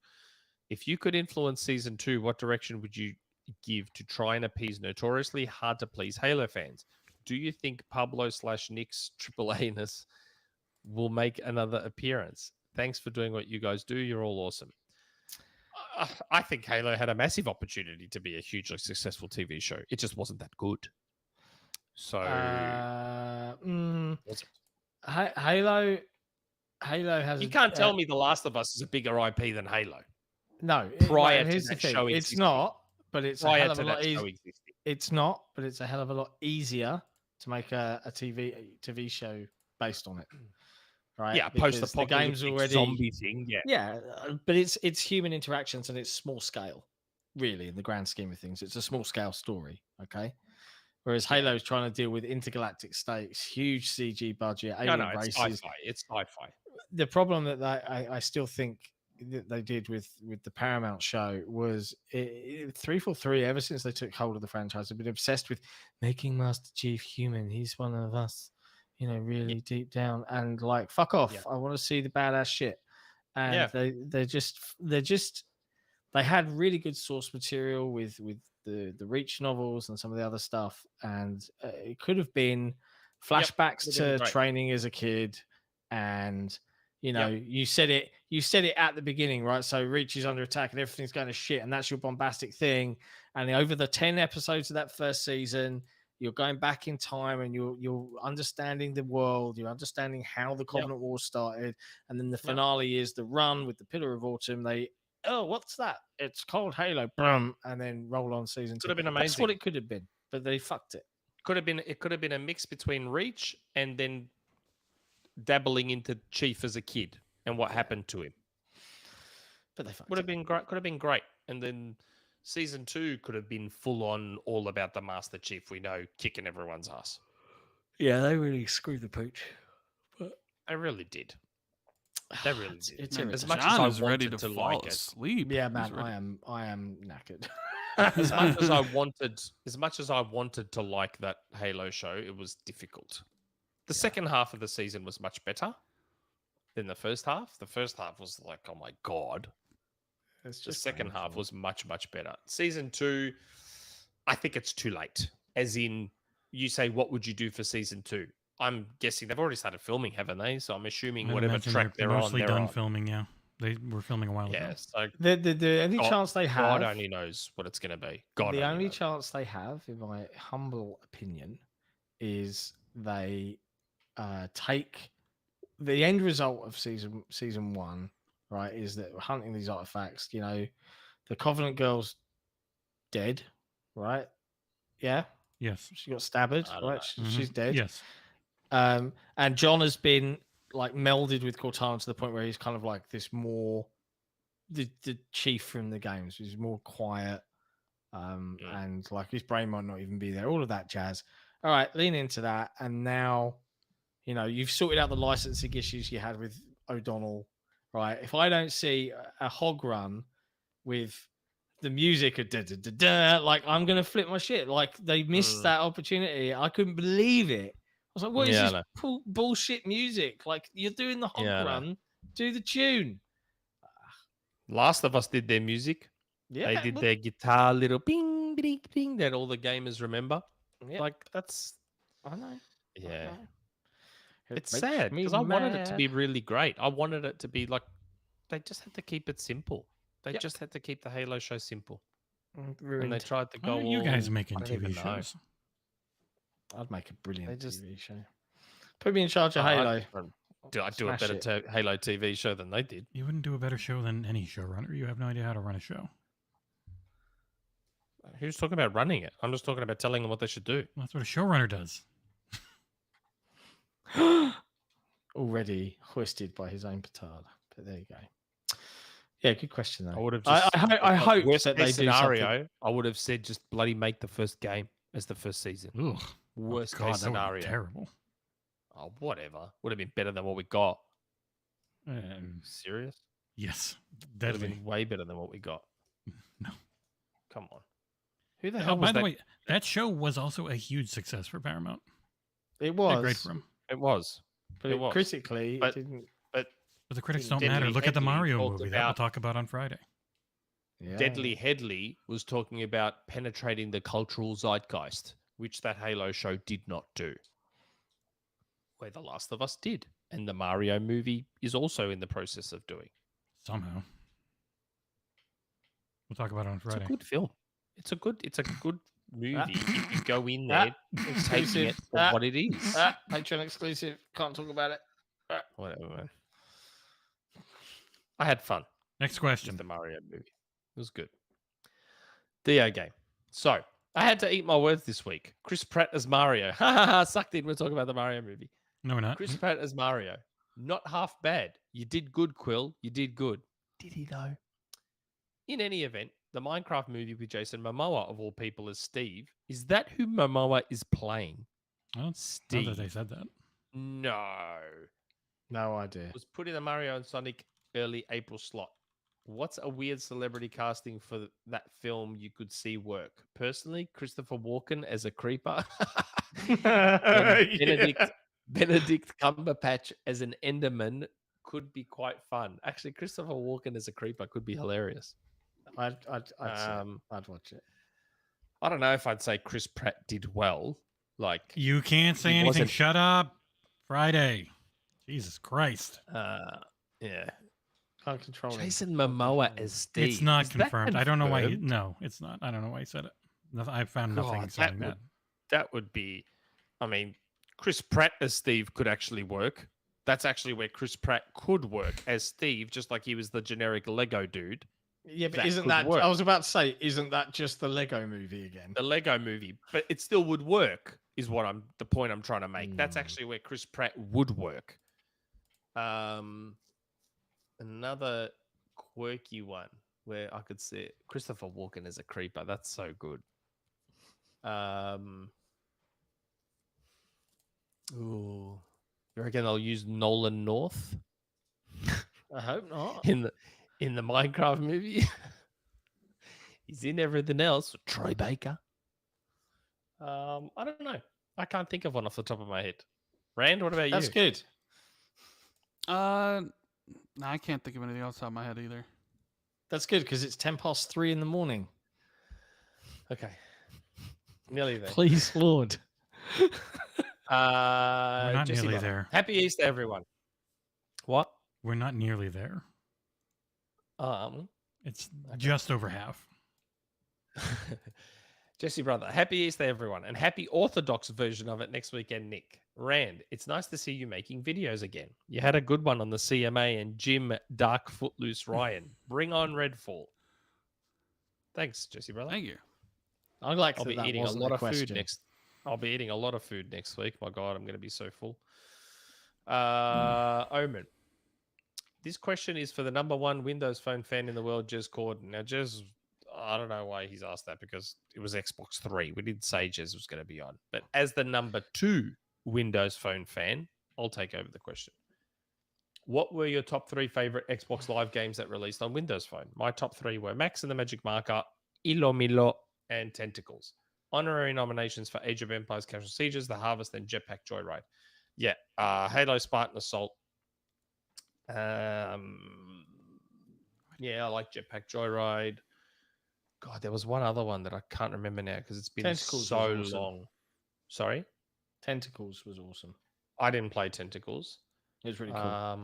If you could influence Season 2, what direction would you give to try and appease notoriously hard-to-please Halo fans? Do you think Pablo/Nick's AAA-ness will make another appearance? Thanks for doing what you guys do. You're all awesome. I think Halo had a massive opportunity to be a hugely successful TV show. It just wasn't that good. So Halo has. You can't tell me The Last of Us is a bigger IP than Halo. No, prior here's to that the thing. show It's existing. not, but it's a Prior hell of to a lot that show easier. existing. It's not, but it's a hell of a lot easier to make a TV show based on it. Right? Yeah, Because post-apocalyptic the game's already zombie thing. Yeah. Yeah, but it's human interactions and it's small scale, really, in the grand scheme of things. It's a small scale story, okay? Whereas Halo's trying to deal with intergalactic stakes, huge CG budget, alien It's races. sci-fi. It's sci-fi. The problem that I still think that they did with the Paramount show was 343, ever since they took hold of the franchise, have been obsessed with making Master Chief human. He's one of us, really deep down, and like, fuck off. Yeah. I want to see the badass shit. And they had really good source material with the Reach novels and some of the other stuff, and it could have been flashbacks to training as a kid and you said it at the beginning, right? So Reach is under attack and everything's going to shit, and that's your bombastic thing. And over the 10 episodes of that first season, you're going back in time and you're understanding the world, you're understanding how the Covenant War started, and then the finale is the run with the Pillar of Autumn. What's that? It's called Halo, boom, and then roll on season 2. Could have been amazing. That's what it could have been, but they fucked it. It could have been a mix between Reach and then dabbling into Chief as a kid and what happened to him. But they fucked would have been great. Could have been great, and then season 2 could have been full on all about the Master Chief we know kicking everyone's ass. Yeah, they really screwed the pooch. But they really did. They really did. It's as much as I was ready to fall asleep. Yeah, man, I am knackered. As much as I wanted to like that Halo show, it was difficult. The second half of the season was much better than the first half. The first half was like, oh my god. The second half was much, much better. Season 2, I think it's too late. As in, you say, what would you do for season 2? I'm guessing they've already started filming, haven't they? So I'm assuming whatever track they're on, mostly done filming. Yeah, they were filming a while ago. Yeah, so the only chance they have, God only knows what it's going to be. The only chance they have, in my humble opinion, is they take the end result of season 1. Right, is that we're hunting these artifacts. The Covenant girl's dead, right? Yeah. Yes. She got stabbed, right? Mm-hmm. She's dead. Yes. And Jon has been like melded with Cortana to the point where he's kind of like this more the chief from the games. He's more quiet, and like his brain might not even be there. All of that jazz. All right, lean into that, and now you've sorted out the licensing issues you had with O'Donnell. Right, if I don't see a hog run with the music of da da da da, like I'm gonna flip my shit. Like they missed that opportunity. I couldn't believe it. I was like, "What is this bullshit music? Like you're doing the hog run, do the tune." Last of Us did their music. Yeah, they did their guitar little ping, ping, ping that all the gamers remember. Yeah. Like that's, I know. Yeah. It's sad because I wanted it to be really great. I wanted it to be like they just had to keep it simple. They just had to keep the Halo show simple. And they tried to go. Why are you guys making TV shows? I'd make a brilliant TV show. Put me in charge of Halo. I'd do a better Halo TV show than they did. You wouldn't do a better show than any showrunner. You have no idea how to run a show. Who's talking about running it? I'm just talking about telling them what they should do. Well, that's what a showrunner does. Already hoisted by his own petard. But there you go. Yeah, good question though. I would have. I hope that they do scenario. I would have said just bloody make the first game as the first season. Ugh. Worst case scenario. Terrible. Oh, whatever. Would have been better than what we got. Serious? Yes, would have been way better than what we got. No, come on. Who the hell? By the way, that show was also a huge success for Paramount. It was great for them. It was, but critically, it didn't. But the critics don't matter. Look at the Mario movie that we'll talk about on Friday. Yeah. Deadly Headley was talking about penetrating the cultural zeitgeist, which that Halo show did not do. Where The Last of Us did, and the Mario movie is also in the process of doing. Somehow, we'll talk about it on Friday. It's a good film. It's a good movie. If you go in there, taking it for what it is. Patreon exclusive. Can't talk about it. Whatever, man. I had fun. Next question. With the Mario movie. It was good. Dio game. So, I had to eat my words this week. Chris Pratt as Mario. Sucked in. We're talking about the Mario movie. No, we're not. Chris Pratt as Mario. Not half bad. You did good, Quill. You did good. Did he, though? In any event, the Minecraft movie with Jason Momoa, of all people, as Steve. Is that who Momoa is playing? I don't Steve. know that they said that. No idea. It was put in the Mario and Sonic early April slot. What's a weird celebrity casting for that film you could see work? Personally, Christopher Walken as a creeper. Benedict Cumberbatch as an Enderman could be quite fun. Actually, Christopher Walken as a creeper could be hilarious. I'd watch it. I don't know if I'd say Chris Pratt did well. Like you can't say anything. Shut up. Friday. Jesus Christ. Yeah. Can't control him. Jason Momoa as Steve. It's not Is that confirmed. I don't know why. confirmed? No, it's not. I don't know why he said it. I found nothing saying that. That would be. I mean, Chris Pratt as Steve could actually work. That's actually where Chris Pratt could work as Steve, just like he was the generic Lego dude. Yeah, but That isn't could that? work. I was about to say, isn't that just the Lego movie again? The Lego movie, but it still would work. Is the point I'm trying to make. That's actually where Chris Pratt would work. Another quirky one where I could see it. Christopher Walken as a creeper. That's so good. Ooh, you reckon they'll use Nolan North I hope not. in the Minecraft movie? He's in everything else. Troy Baker. I don't know. I can't think of one off the top of my head. Rand, what about you? That's good. No, I can't think of anything else out of my head either. That's good because it's 3:10 in the morning. Okay. Nearly there. Please, Lord. We're not Jesse nearly Butler. there. Happy Easter, everyone. What? We're not nearly there. It's just over half. Jesse Brother, happy Easter, everyone, and happy Orthodox version of it next weekend, Nick. Rand, it's nice to see you making videos again. You had a good one on the CMA and Jim Dark Footloose Ryan. Bring on Redfall. Thanks, Jesse Brother. Thank you. I like I'll that be that eating a wasn't lot the of food question. next. I'll be eating a lot of food next week. My God, I'm going to be so full. Omen. This question is for the number one Windows Phone fan in the world, Jez Corden. Now, Jez, I don't know why he's asked that because it was Xbox 3. We didn't say Jez was going to be on. But as the number two Windows Phone fan, I'll take over the question. What were your top three favorite Xbox Live games that released on Windows Phone? My top three were Max and the Magic Marker, Ilo Milo, and Tentacles. Honorary nominations for Age of Empires, Casual Sieges, The Harvest, and Jetpack Joyride. Yeah, Halo, Spartan Assault. Yeah, I like Jetpack Joyride. God, there was one other one that I can't remember now because it's been Tentacles so was awesome. long. Sorry? Tentacles was awesome. I didn't play Tentacles. It was really cool. I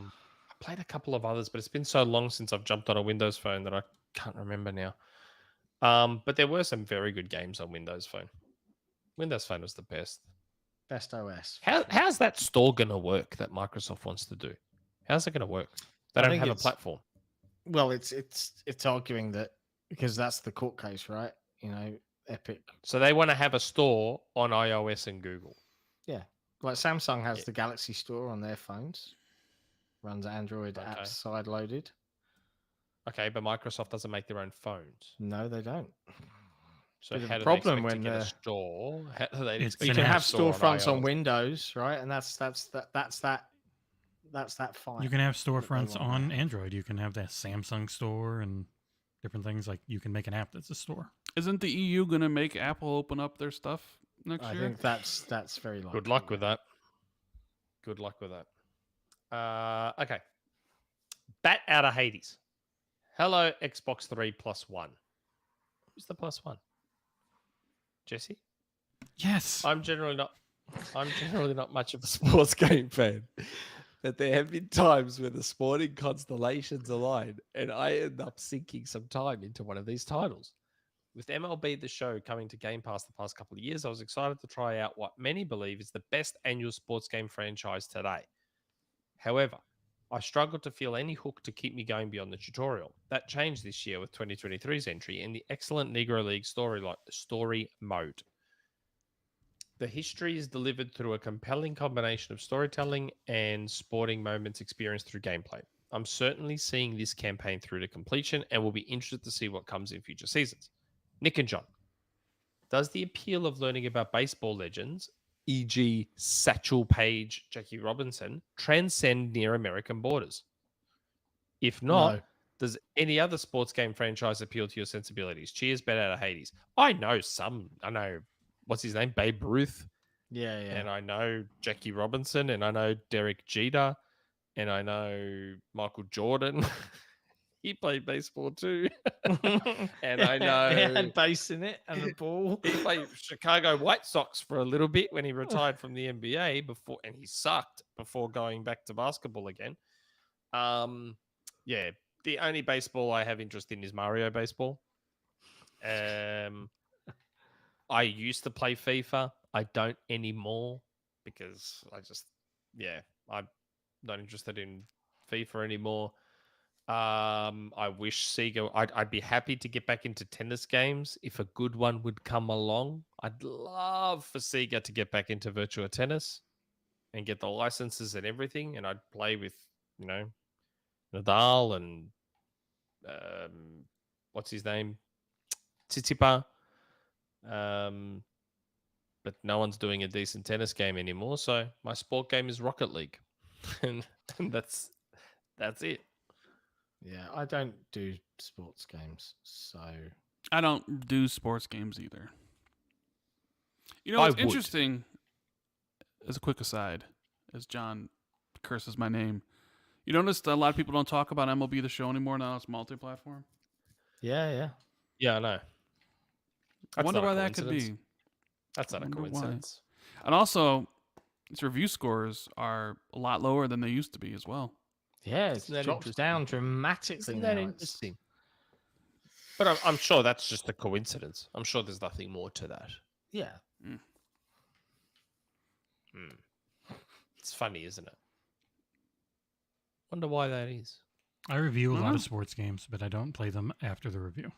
played a couple of others, but it's been so long since I've jumped on a Windows Phone that I can't remember now. But there were some very good games on Windows Phone. Windows Phone was the best. Best OS. How's that store going to work that Microsoft wants to do? How's it going to work? They I don't think have a it's- platform. Well, it's arguing that because that's the court case, right? You know, Epic. So they want to have a store on iOS and Google. Yeah. Like Samsung has Yeah. the Galaxy Store on their phones. Runs Android Okay. apps side loaded. Okay, but Microsoft doesn't make their own phones. No, they don't. So Bit of how a do problem they expect when to get a store? How do they It's expect You an to can app have store storefronts on iOS? Windows, right? And that's that fine. You can have that they storefronts want on there. Android. You can have that Samsung store and different things. Like you can make an app that's a store. Isn't the EU going to make Apple open up their stuff next I year? think that's very likely. Good luck with that. Good luck with that. Okay. Bat out of Hades. Hello, Xbox 3 plus one. Who's the plus one? Jesse? Yes. I'm generally not much of a sports game fan. But there have been times where the sporting constellations align, and I end up sinking some time into one of these titles. With MLB The Show coming to Game Pass the past couple of years, I was excited to try out what many believe is the best annual sports game franchise today. However, I struggled to feel any hook to keep me going beyond the tutorial. That changed this year with 2023's entry in the excellent Negro League story mode. The history is delivered through a compelling combination of storytelling and sporting moments experienced through gameplay. I'm certainly seeing this campaign through to completion and will be interested to see what comes in future seasons. Nick and John, does the appeal of learning about baseball legends, e.g. Satchel Paige, Jackie Robinson, transcend near American borders? If not, No. does any other sports game franchise appeal to your sensibilities? Cheers, Bet Out of Hades. I know some. I know, what's his name? Babe Ruth. Yeah. And I know Jackie Robinson, and I know Derek Jeter, and I know Michael Jordan. he played baseball too. And I know he had base in it and a ball. he played Chicago White Sox for a little bit when he retired from the NBA before, and he sucked before going back to basketball again. Yeah, the only baseball I have interest in is Mario Baseball. I used to play FIFA. I don't anymore because I'm not interested in FIFA anymore. I wish Sega. I'd be happy to get back into tennis games if a good one would come along. I'd love for Sega to get back into Virtua Tennis and get the licenses and everything, and I'd play with Nadal and what's his name, Tsitsipas. But no one's doing a decent tennis game anymore, so my sport game is Rocket League, and that's it. Yeah, I don't do sports games, so I don't do sports games either. You know what's interesting, as a quick aside, as John curses my name, you notice that a lot of people don't talk about MLB The Show anymore now it's multi-platform? yeah. I know. I wonder why that could be. That's not a coincidence. Why. And also, its review scores are a lot lower than they used to be as well. Yeah, it's dropped down dramatically. Isn't that interesting? But I'm sure that's just a coincidence. I'm sure there's nothing more to that. Yeah. It's funny, isn't it? Wonder why that is. I review a lot of sports games, but I don't play them after the review.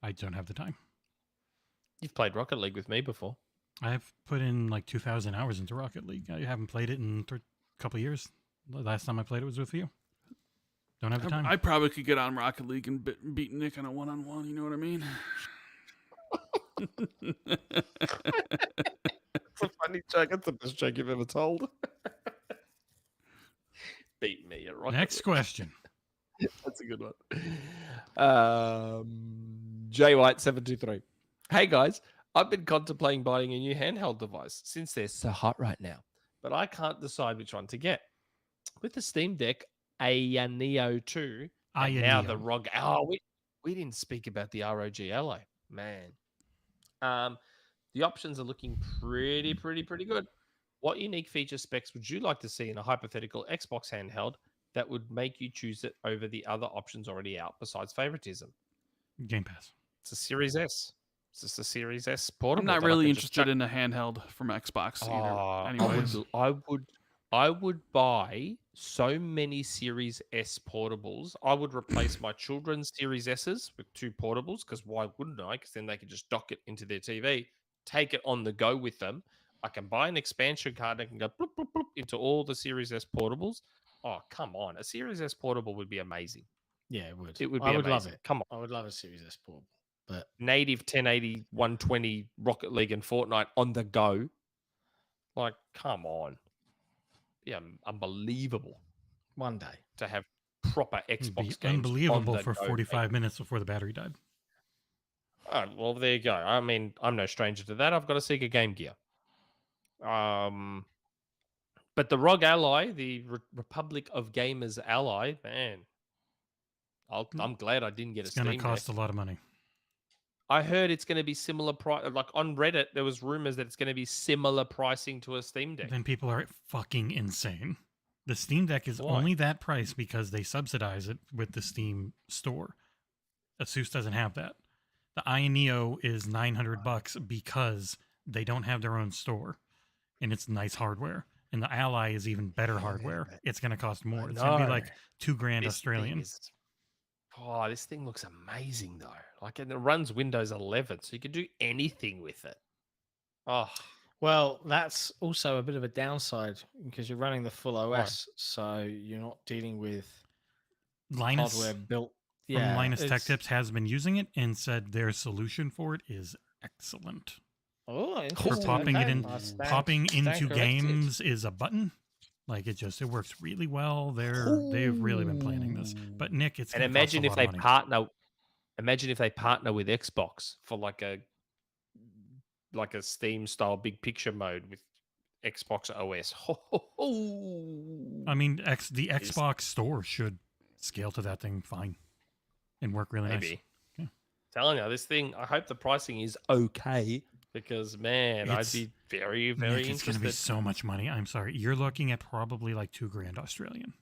I don't have the time. You've played Rocket League with me before. I've put in like 2,000 hours into Rocket League. I haven't played it in a couple of years. The last time I played it was with you. Don't have the time. I probably could get on Rocket League and beat Nick on a one-on-one. You know what I mean? It's a funny joke. It's the best joke you've ever told. Beat me at Rocket Next League. question. That's a good one. J White 723. Hey guys, I've been contemplating buying a new handheld device since they're so hot right now, but I can't decide which one to get. With the Steam Deck, a Neo 2, and now the ROG. Oh, we didn't speak about the ROG Ally, man. The options are looking pretty good. What unique feature specs would you like to see in a hypothetical Xbox handheld that would make you choose it over the other options already out besides favoritism? Game Pass. It's a Series S. It's just a Series S portable. I'm not really interested in a handheld from Xbox either. Anyways. I would buy so many Series S portables. I would replace my children's Series S's with 2 portables, because why wouldn't I? Because then they could just dock it into their TV, take it on the go with them. I can buy an expansion card. I can go bloop, bloop, bloop into all the Series S portables. Oh, come on. A Series S portable would be amazing. Yeah, it would. It would be I would amazing. love it. Come on. I would love a Series S portable. But native 1080, 120 Rocket League and Fortnite on the go. Like, come on. Yeah, unbelievable. One day to have proper Xbox games. Unbelievable for 45 minutes before the battery died. Oh, well, there you go. I mean, I'm no stranger to that. I've got a Sega Game Gear. But the ROG Ally, the Republic of Gamers Ally, man, I'm glad I didn't get a Steam Deck. It's going to cost a lot of money. I heard it's going to be similar price. Like on Reddit, there was rumors that it's going to be similar pricing to a Steam Deck. Then people are fucking insane. The Steam Deck is only that price because they subsidize it with the Steam store. Asus doesn't have that. The Neo is $900 because they don't have their own store, and it's nice hardware. And the Ally is even better hardware. It's going to cost more. It's going to be like $2,000 Australian. This thing looks amazing though. Like, and it runs Windows 11, so you can do anything with it. Oh, well, that's also a bit of a downside because you're running the full OS, so you're not dealing with Linus, hardware built. From Linus Tech Tips has been using it and said their solution for it is excellent. Oh, for popping it in, popping into games is a button. Like it works really well. They've really been planning this. But Nick, it's and imagine if they partner. Imagine if they partner with Xbox for like a Steam style big picture mode with Xbox OS. I mean, the Xbox store should scale to that thing fine and work really nice. Maybe. Telling you, this thing, I hope the pricing is okay because, man, I'd be very, very Nick, it's going to be interested. so much money. I'm sorry. You're looking at probably like $2,000 Australian.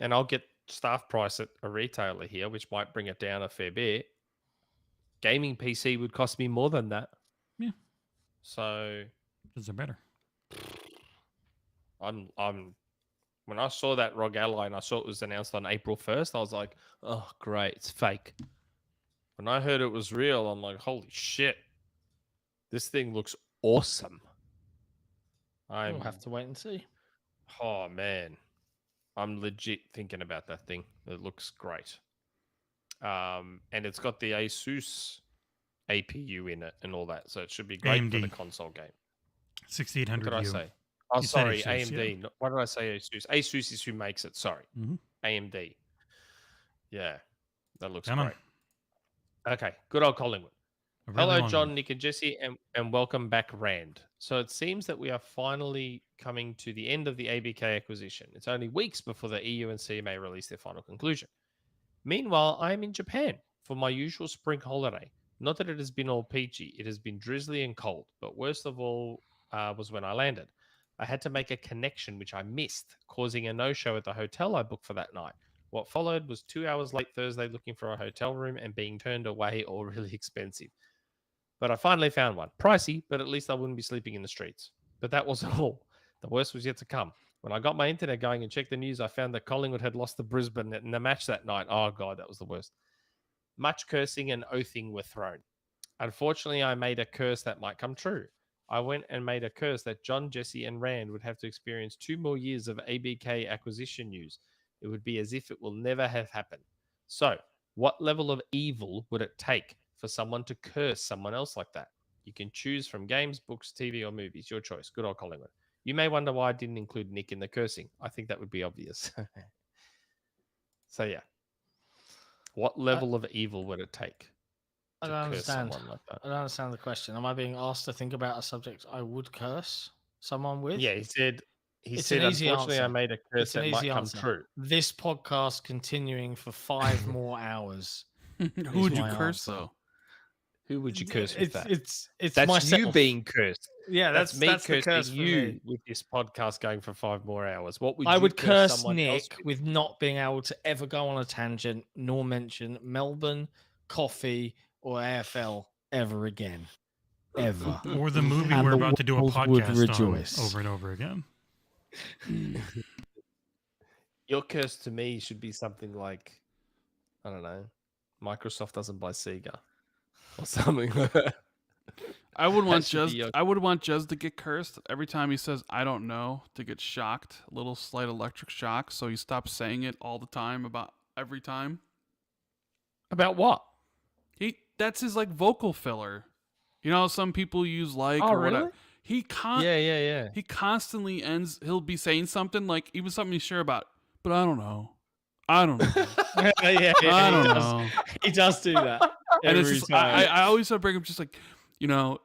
And I'll get staff price at a retailer here, which might bring it down a fair bit. Gaming PC would cost me more than that. Yeah. So Those are better. I'm when I saw that ROG Ally and I saw it was announced on April 1st, I was like, oh, great, it's fake. When I heard it was real, I'm like, holy shit. This thing looks awesome. We'll have to wait and see. Oh, man. I'm legit thinking about that thing. It looks great. And it's got the Asus APU in it and all that. So it should be great for the console game. 6800U. What did I say? Oh, You said sorry, Asus, AMD. yeah. Why did I say Asus? Asus is who makes it. Sorry. Mm-hmm. AMD. Yeah, that looks Come on. great. Okay, good old Collingwood. A really Hello, long Jon, one. Nick, and Jesse, and welcome back, Rand. So it seems that we are finally coming to the end of the ABK acquisition. It's only weeks before the EU and CMA release their final conclusion. Meanwhile, I am in Japan for my usual spring holiday. Not that it has been all peachy. It has been drizzly and cold, but worst of all was when I landed. I had to make a connection which I missed, causing a no-show at the hotel I booked for that night. What followed was 2 hours late Thursday looking for a hotel room and being turned away or really expensive. But I finally found one. Pricey, but at least I wouldn't be sleeping in the streets. But that wasn't all. The worst was yet to come. When I got my internet going and checked the news, I found that Collingwood had lost to Brisbane in the match that night. Oh, God, that was the worst. Much cursing and oathing were thrown. Unfortunately, I made a curse that might come true. I went and made a curse that Jon, Jesse, and Rand would have to experience 2 more years of ABK acquisition news. It would be as if it will never have happened. So, what level of evil would it take for someone to curse someone else like that? You can choose from games, books, TV, or movies. Your choice. Good old Collingwood. You may wonder why I didn't include Nick in the cursing. I think that would be obvious. So, yeah. What level of evil would it take I to don't curse understand. someone like that? I don't understand the question. Am I being asked to think about a subject I would curse someone with? Yeah, he said, It's an easy unfortunately, I answer. made a curse It's an that might easy come answer. true. This podcast continuing for 5 more hours. Who would you my curse answer. though? Who would you curse with that? It's That's myself. you being cursed. Yeah, That's me the cursing curse for you me. with this podcast going for 5 more hours. What would I you would curse someone else Nick with not being able to ever go on a tangent nor mention Melbourne, coffee, or AFL ever again. Ever. Or the movie And we're the about to do a world would podcast rejoice. on over and over again. Your curse to me should be something like, I don't know, Microsoft doesn't buy Sega or something like that. I would want should be Jez. your- I would want Jez to get cursed every time he says "I don't know" to get shocked, a little slight electric shock, so he stops saying it all the time about every time. About what? That's his like vocal filler. You know, how some people use like Oh, or whatever. really? He Yeah. constantly ends. He'll be saying something like even something he's sure about, but I don't know. I don't know. yeah, I don't know. He does do that. And it's every just, time. I always bring up just like, you know,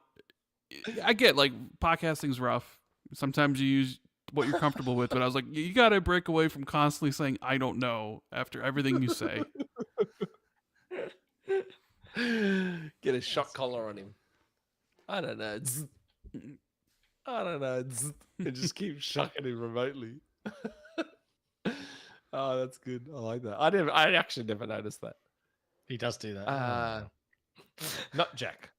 I get like podcasting's rough. Sometimes you use what you're comfortable with, but I was like, you got to break away from constantly saying I don't know after everything you say. Get a shot collar on him. I don't know. I don't know. And just keep shocking him remotely. Oh, that's good. I like that. I actually never noticed that. He does do that. Not Jack.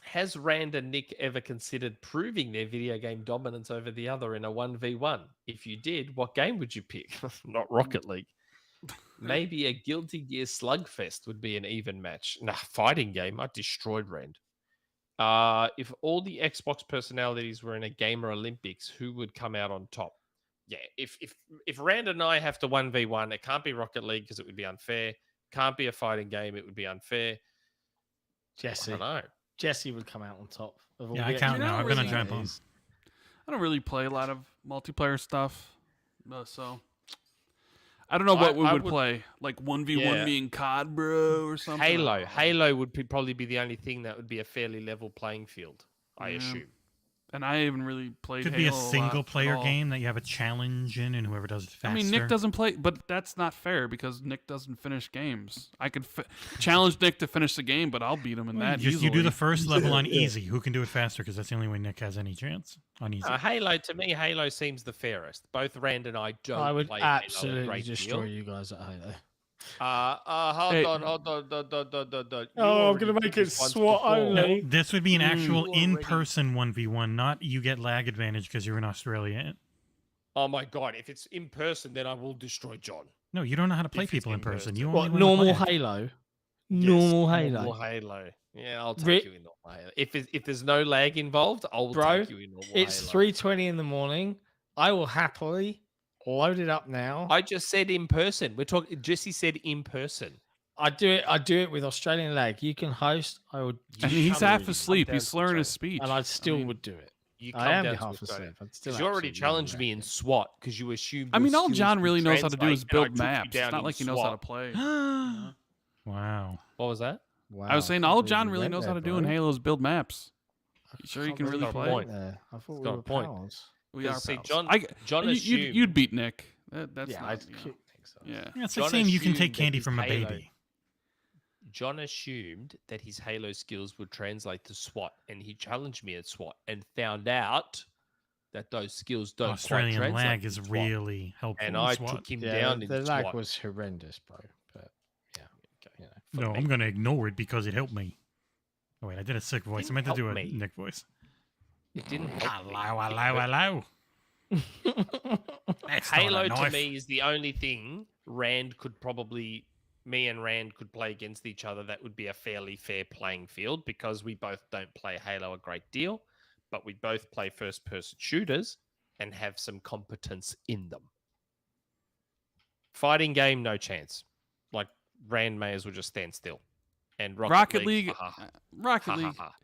Has Rand and Nick ever considered proving their video game dominance over the other in a 1v1? If you did, what game would you pick? Not Rocket League. Maybe a Guilty Gear Slugfest would be an even match. Nah, fighting game. I destroyed Rand. If all the Xbox personalities were in a Gamer Olympics, who would come out on top? Yeah, if Rand and I have to 1v1, it can't be Rocket League because it would be unfair. Can't be a fighting game. It would be unfair. Jesse. I don't know. Jesse would come out on top. Of all Yeah, the I count extra now. I'm going to really jump on. personalities. I don't really play a lot of multiplayer stuff, so I don't know what we would play. Like 1v1 me and COD, bro, or something. Halo would probably be the only thing that would be a fairly level playing field, I Yeah. assume. And I haven't really played Could Halo be a single player at all. game that you have a challenge in, and whoever does it faster. I mean, Nick doesn't play, but that's not fair because Nick doesn't finish games. I could challenge Nick to finish the game, but I'll beat him in that You easily. do the first level on easy. Who can do it faster? Because that's the only way Nick has any chance on easy. Halo, to me, Halo seems the fairest. Both Rand and I don't I would play Halo a absolutely great destroy deal. you guys at Halo. Hold on. Oh, I'm gonna make it SWAT only. This would be an actual already- in-person 1v1, not you get lag advantage because you're in Australia. Oh my god! If it's in person, then I will destroy John. No, you don't know how to play If it's people in in person. person. You What, only normal want to play it. Halo? Yes, Normal Halo. Normal Halo. Yeah, I'll take Ri- you in normal Halo. If there's no lag involved, I'll Bro, take you in normal It's Halo. 3:20 in the morning. I will happily load it up now. I just said in person. We're talking. Jesse said in person. I do it with Australian lag. You can host. I would, And he's Come half down asleep. to He's slurring his Australia. speech. and I still I mean, would do it. You I am down to half Australia. asleep. I'm still Because you already absolutely challenged wrecked. me in SWAT because you assumed. I mean, your all skills John would really knows how to do is translate, and I build took you maps. It's down not in like he knows how to SWAT. play. Wow. What was that? Wow, I was saying can't all believe John you really went knows there, how to do in bro. Halo is build maps. You sure you Can't can believe really got a play? point. there. I thought we got were a point. pals. We are See, pals. John- John you'd assumed- beat Nick. That's Yeah, not, I'd you know. think so. Yeah. Yeah, it's like John saying you can assumed take that candy his from a Halo- baby. John assumed that his Halo skills would translate to SWAT, and he challenged me at SWAT and found out that those skills don't Australian quite translate lag to is SWAT. really helpful. And in I SWAT. took him Yeah, down the in lag SWAT. was horrendous, bro. But yeah, you know, for No, me. I'm going to ignore it because it helped me. Oh, wait, I did a sick voice. I meant to do a help me. Nick voice. It didn't help me. Hello. That's not Halo a to knife. me is the only thing me and Rand could play against each other that would be a fairly fair playing field because we both don't play Halo a great deal, but we both play first-person shooters and have some competence in them. Fighting game, no chance. Like, Rand may as well just stand still. And Rocket League. ha, Rocket ha, ha, League. ha.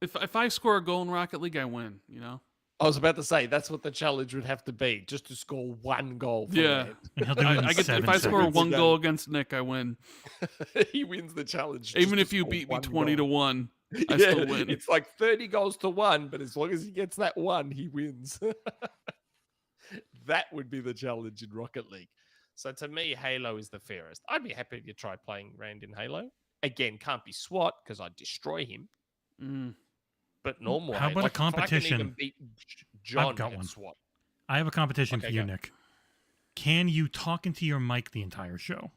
If I score a goal in Rocket League, I win. You know. I was about to say, that's what the challenge would have to be, just to score one goal for Yeah. Rand. And he'll do it in I get 7 if I score seconds. one goal against Nick, I win. He wins the challenge. Even just if to you score beat me one 20 to goal. 1, I Yeah, still win. It's like 30 goals to 1, but as long as he gets that one, he wins. That would be the challenge in Rocket League. So to me, Halo is the fairest. I'd be happy to try playing Rand in Halo. Again, can't be SWAT because I'd destroy him. Mm. But normal. How Halo, about a like, if I can competition? even beat John got at one. SWAT. I have a competition Okay, for you, go. Nick. Can you talk into your mic the entire show?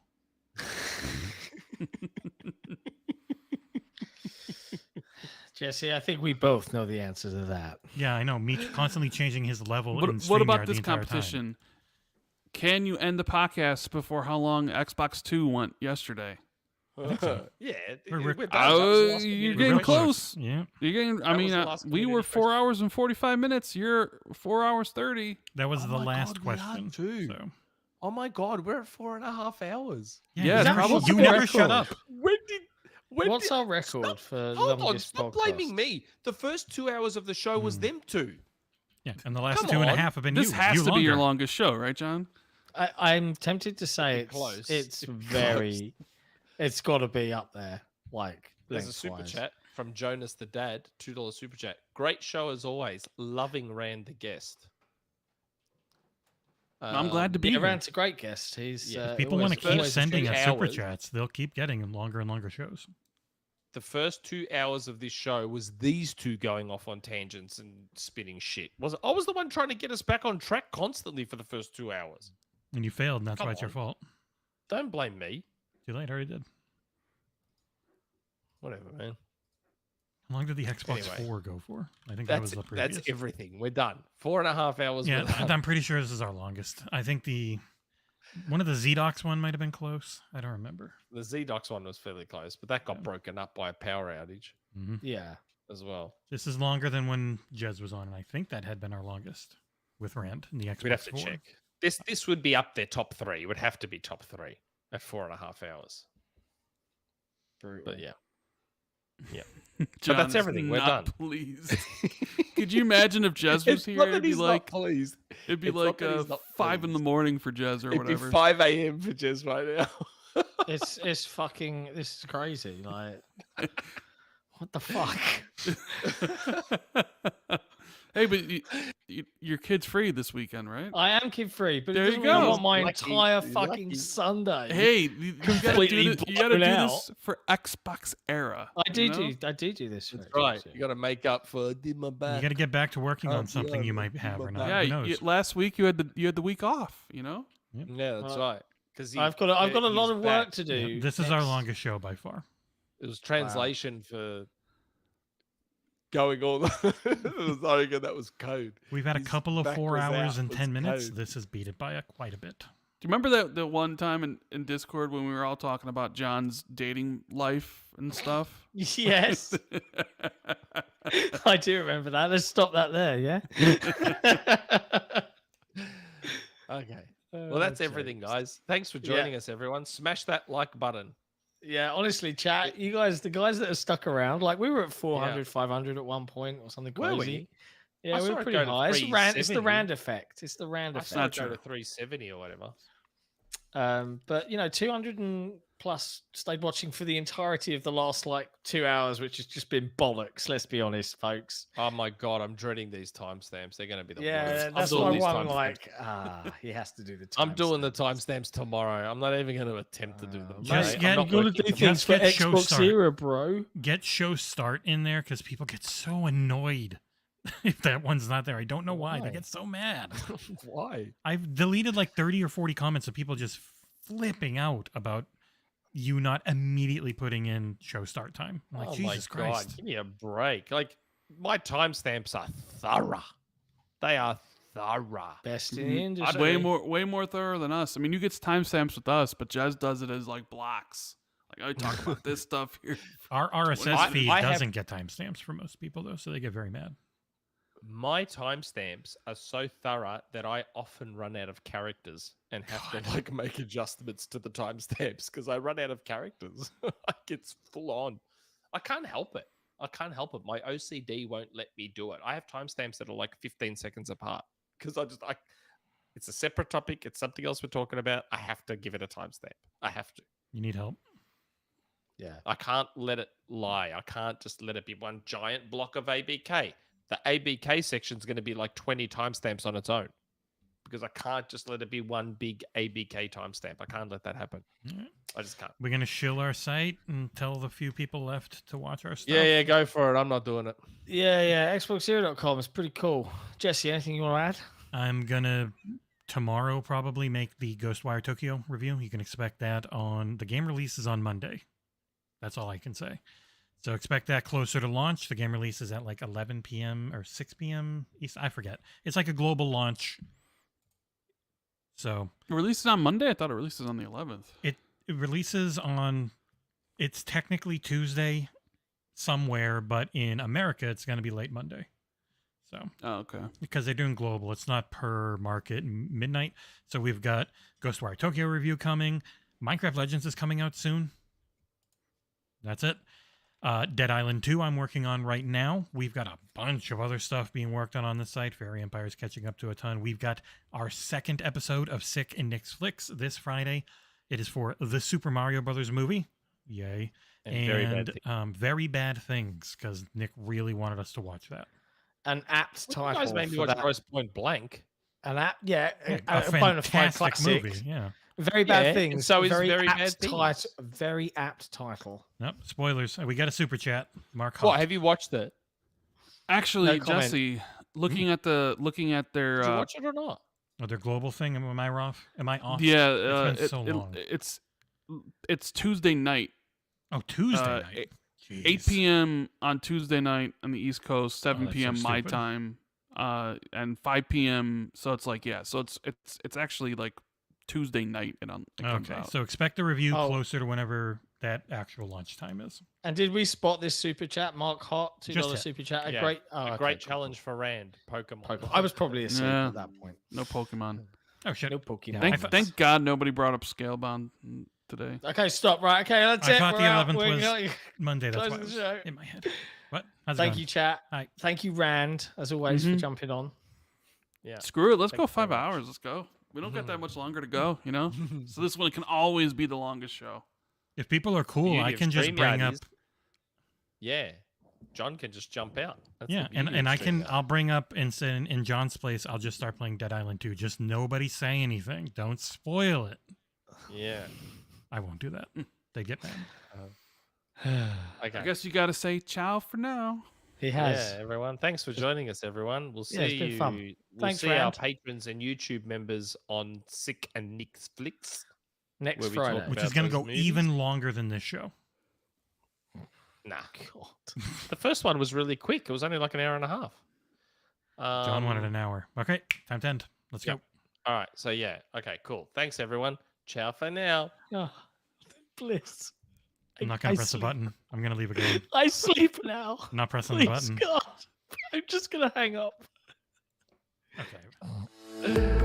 Jesse, I think we both know the answer to that. Yeah, I know. Me constantly changing his level. in What about StreamYard this the entire time. competition? Can you end the podcast before how long Xbox 2 went yesterday? Yeah. We're- we're done. That was the last you're one. getting We're close. Yeah, You're getting. I That mean, was the last we community were 4 question. hours and 45 minutes. You're 4 hours 30. that was Oh the my last God, we are question. too. So. Oh my God, we're at 4.5 hours. Yeah, you that's never, probably you the never shut record. up. What's our record for Hold on, longest stop podcast? blaming me. The first 2 hours of the show was them two. Yeah, and the last Come 2.5 on. have been This you. has you to be your longer. longest show, right, John? I'm tempted to say it's Close. It's Close. very. It's got to be up there. Like There's a super lengthwise. chat from Jonas the Dad, $2 super chat. Great show as always. Loving Rand the guest. I'm glad to be Yeah, here. Rant's a great guest. He's Yeah, People want to keep always sending 2 us super hours. chats. They'll keep getting longer and longer shows. The first 2 hours of this show was these two going off on tangents and spinning shit. I was the one trying to get us back on track constantly for the first 2 hours. And you failed, and that's Come why it's your on. fault. Don't blame me. Too late, I already did. Whatever, man. How long did the Xbox Anyway. 4 go for? I think that was the previous. That's everything. We're done. 4.5 hours. Yeah, we're done. I'm pretty sure this is our longest. I think one of the ZDocs one might have been close. I don't remember. The ZDocs one was fairly close, but that got broken up by a power outage Yeah. as well. This is longer than when Jez was on, and I think that had been our longest with Rand in the Xbox We'd have to 4. check. This would be up there, top 3. It would have to be top 3 at 4.5 hours. But yeah. John that's is everything. We're not done. Pleased. Could you imagine if Jez was here? It'd be like pleased. it'd be it's not like that he's not 5 in the pleased. morning for Jez or It'd whatever. be 5 a.m. for Jez right now. It's fucking. This is crazy. Like, what the fuck? Hey, but your kid's free this weekend, right? I am kid free, but There it you doesn't mean I go. want my Lucky. entire He's fucking lucky. Sunday. Hey, you gotta Completely do this blown for Xbox Era. I do you know? I do this. That's for right. Xbox, You got to make up for did my You back. got to get back to working Oh, on something yeah, you might have or not. Yeah, Who knows? last week you had the week off. You know. Yeah, that's right. Because I've got a lot of work to do. Yeah, this is our longest show by far. It was translation for going all. It was not even that was code. We've had a His couple of back 4 was hours out, and was 10 minutes. code. This has beat it by quite a bit. Do you remember that one time in Discord when we were all talking about John's dating life and stuff? Yes. I do remember that. Let's stop that there, yeah? Okay. Well, that's everything, guys. Thanks for joining us, everyone. Smash that like button. Yeah, honestly, chat, you guys, the guys that are stuck around, like we were at 400, 500 at one point or something Were crazy. we? Yeah, I we saw were it pretty go to high. It's the 370. rand effect. It's the rand I effect. saw it go true. to 370 or whatever. But 200 and plus stayed watching for the entirety of the last 2 hours, which has just been bollocks. Let's be honest, folks. Oh my god, I'm dreading these timestamps. They're going to be the Yeah, worst. that's I'm why doing these I'm timestamps. he has to do the. I'm doing the timestamps tomorrow. I'm not even going to attempt to do them. Just mate. get- I'm not You gotta working do for things for Just get show Xbox start. Era, bro. Get show start in there because people get so annoyed if that one's not there. I don't know why. They get so mad. Why? I've deleted 30 or 40 comments of people just flipping out about you not immediately putting in show start time. I'm like, Oh Jesus my god, Christ. give me a break. My timestamps are thorough. They are thorough. Best in the industry. Way more thorough than us. I mean, you get timestamps with us, but Jez does it as blocks. I talk about this stuff here. Our RSS I- feed I have- doesn't get timestamps for most people, though, so they get very mad. My timestamps are so thorough that I often run out of characters and have to make adjustments to the timestamps because I run out of characters. It's full on. I can't help it. My OCD won't let me do it. I have timestamps that are 15 seconds apart because it's a separate topic. It's something else we're talking about. I have to give it a timestamp. I have to. You need help? Yeah. I can't let it lie. I can't just let it be one giant block of ABK. The ABK section is going to be 20 timestamps on its own because I can't just let it be one big ABK timestamp. I can't let that happen. Alright. I just can't. We're going to shill our site and tell the few people left to watch our stuff. Yeah, go for it. I'm not doing it. Yeah. XboxEra.com is pretty cool. Jesse, anything you want to add? I'm going to tomorrow probably make the Ghostwire Tokyo review. You can expect that on the game releases on Monday. That's all I can say. So expect that closer to launch. The game releases at 11 p.m. or 6 p.m. East. I forget. It's a global launch. So It releases on Monday? I thought it releases on the 11th. it releases on, it's technically Tuesday somewhere, but in America, it's going to be late Monday. So, Oh, okay. because they're doing global, it's not per market midnight. So we've got Ghostwire Tokyo review coming. Minecraft Legends is coming out soon. That's it. Dead Island 2 I'm working on right now. We've got a bunch of other stuff being worked on the site. Fairy Empire's catching up to a ton. We've got our second episode of Sik and Nick's Flicks this Friday. It is for the Super Mario Brothers movie. Yay. And Very Bad Things, because Nick really wanted us to watch that. An apt You title. guys made me for watch that. Gross Point Blank. An apt, yeah, A a bona fide fantastic classic. movie, yeah. Very bad Yeah, things. and so is very Very apt Bad Things. title. Very apt title. Nope, spoilers. We got a super chat. Mark What, Hoff. have you watched it? Actually, No comment. Jesse, looking at their Did you watch it or not? Oh, their global thing. Am I off? Am I off? yeah, It's been so long. it's Tuesday night, Oh, Tuesday night. 8 p.m. on Tuesday night on the East Coast, 7 that's so p.m. my stupid. time, and 5 p.m. So it's so it's actually Tuesday night it comes Okay, out. so expect a review Oh. closer to whenever that actual launch time is. And did we spot this super chat? Mark Hot, $2 Just hit. super chat. Yeah, Great, a great challenge for Rand, Pokemon. I was probably asleep Yeah. at that point. No Pokemon. Oh shit! No Pokemon. Thank God nobody brought up Scalebound today. Okay, stop. Right. Okay, that's I it. thought We're the out. 11th We're was going- Monday. That's Close why it the was show. in my head. What? How's it Thank going? you, chat. Hi. Thank you, Rand, as always, for jumping on. Yeah. Screw it. Let's go Thanks very 5 much. hours. Let's go. We don't got that much longer to go, So this one can always be the longest show. If people are cool, Beauty I of can just bring StreamYard up. is- Yeah. John can just jump out. That's Yeah, the beauty and of I streaming. can. I'll bring up and say in John's place. I'll just start playing Dead Island 2. Just nobody say anything. Don't spoil it. Yeah. I won't do that. They get mad. Okay. I guess you got to say ciao for now. He has. Yeah, everyone. Thanks for joining us, everyone. We'll see Yeah, it's been you. fun. We'll Thanks, see our Rand. patrons and YouTube members on Sik and Nick's Flicks. Next where we talk Friday. Which about is going to those go movies. even longer than this show. Nah. God. The first one was really quick. It was only like an hour and a half. John wanted an hour. Okay, time to end. Let's Yep. go. All right. So, yeah. Okay, cool. Thanks, everyone. Ciao for now. Oh, bliss. I'm not going I to press the sleep. button. I'm going to leave a game. I sleep now. I'm not pressing Please, the button. God. I'm just going to hang up. Okay.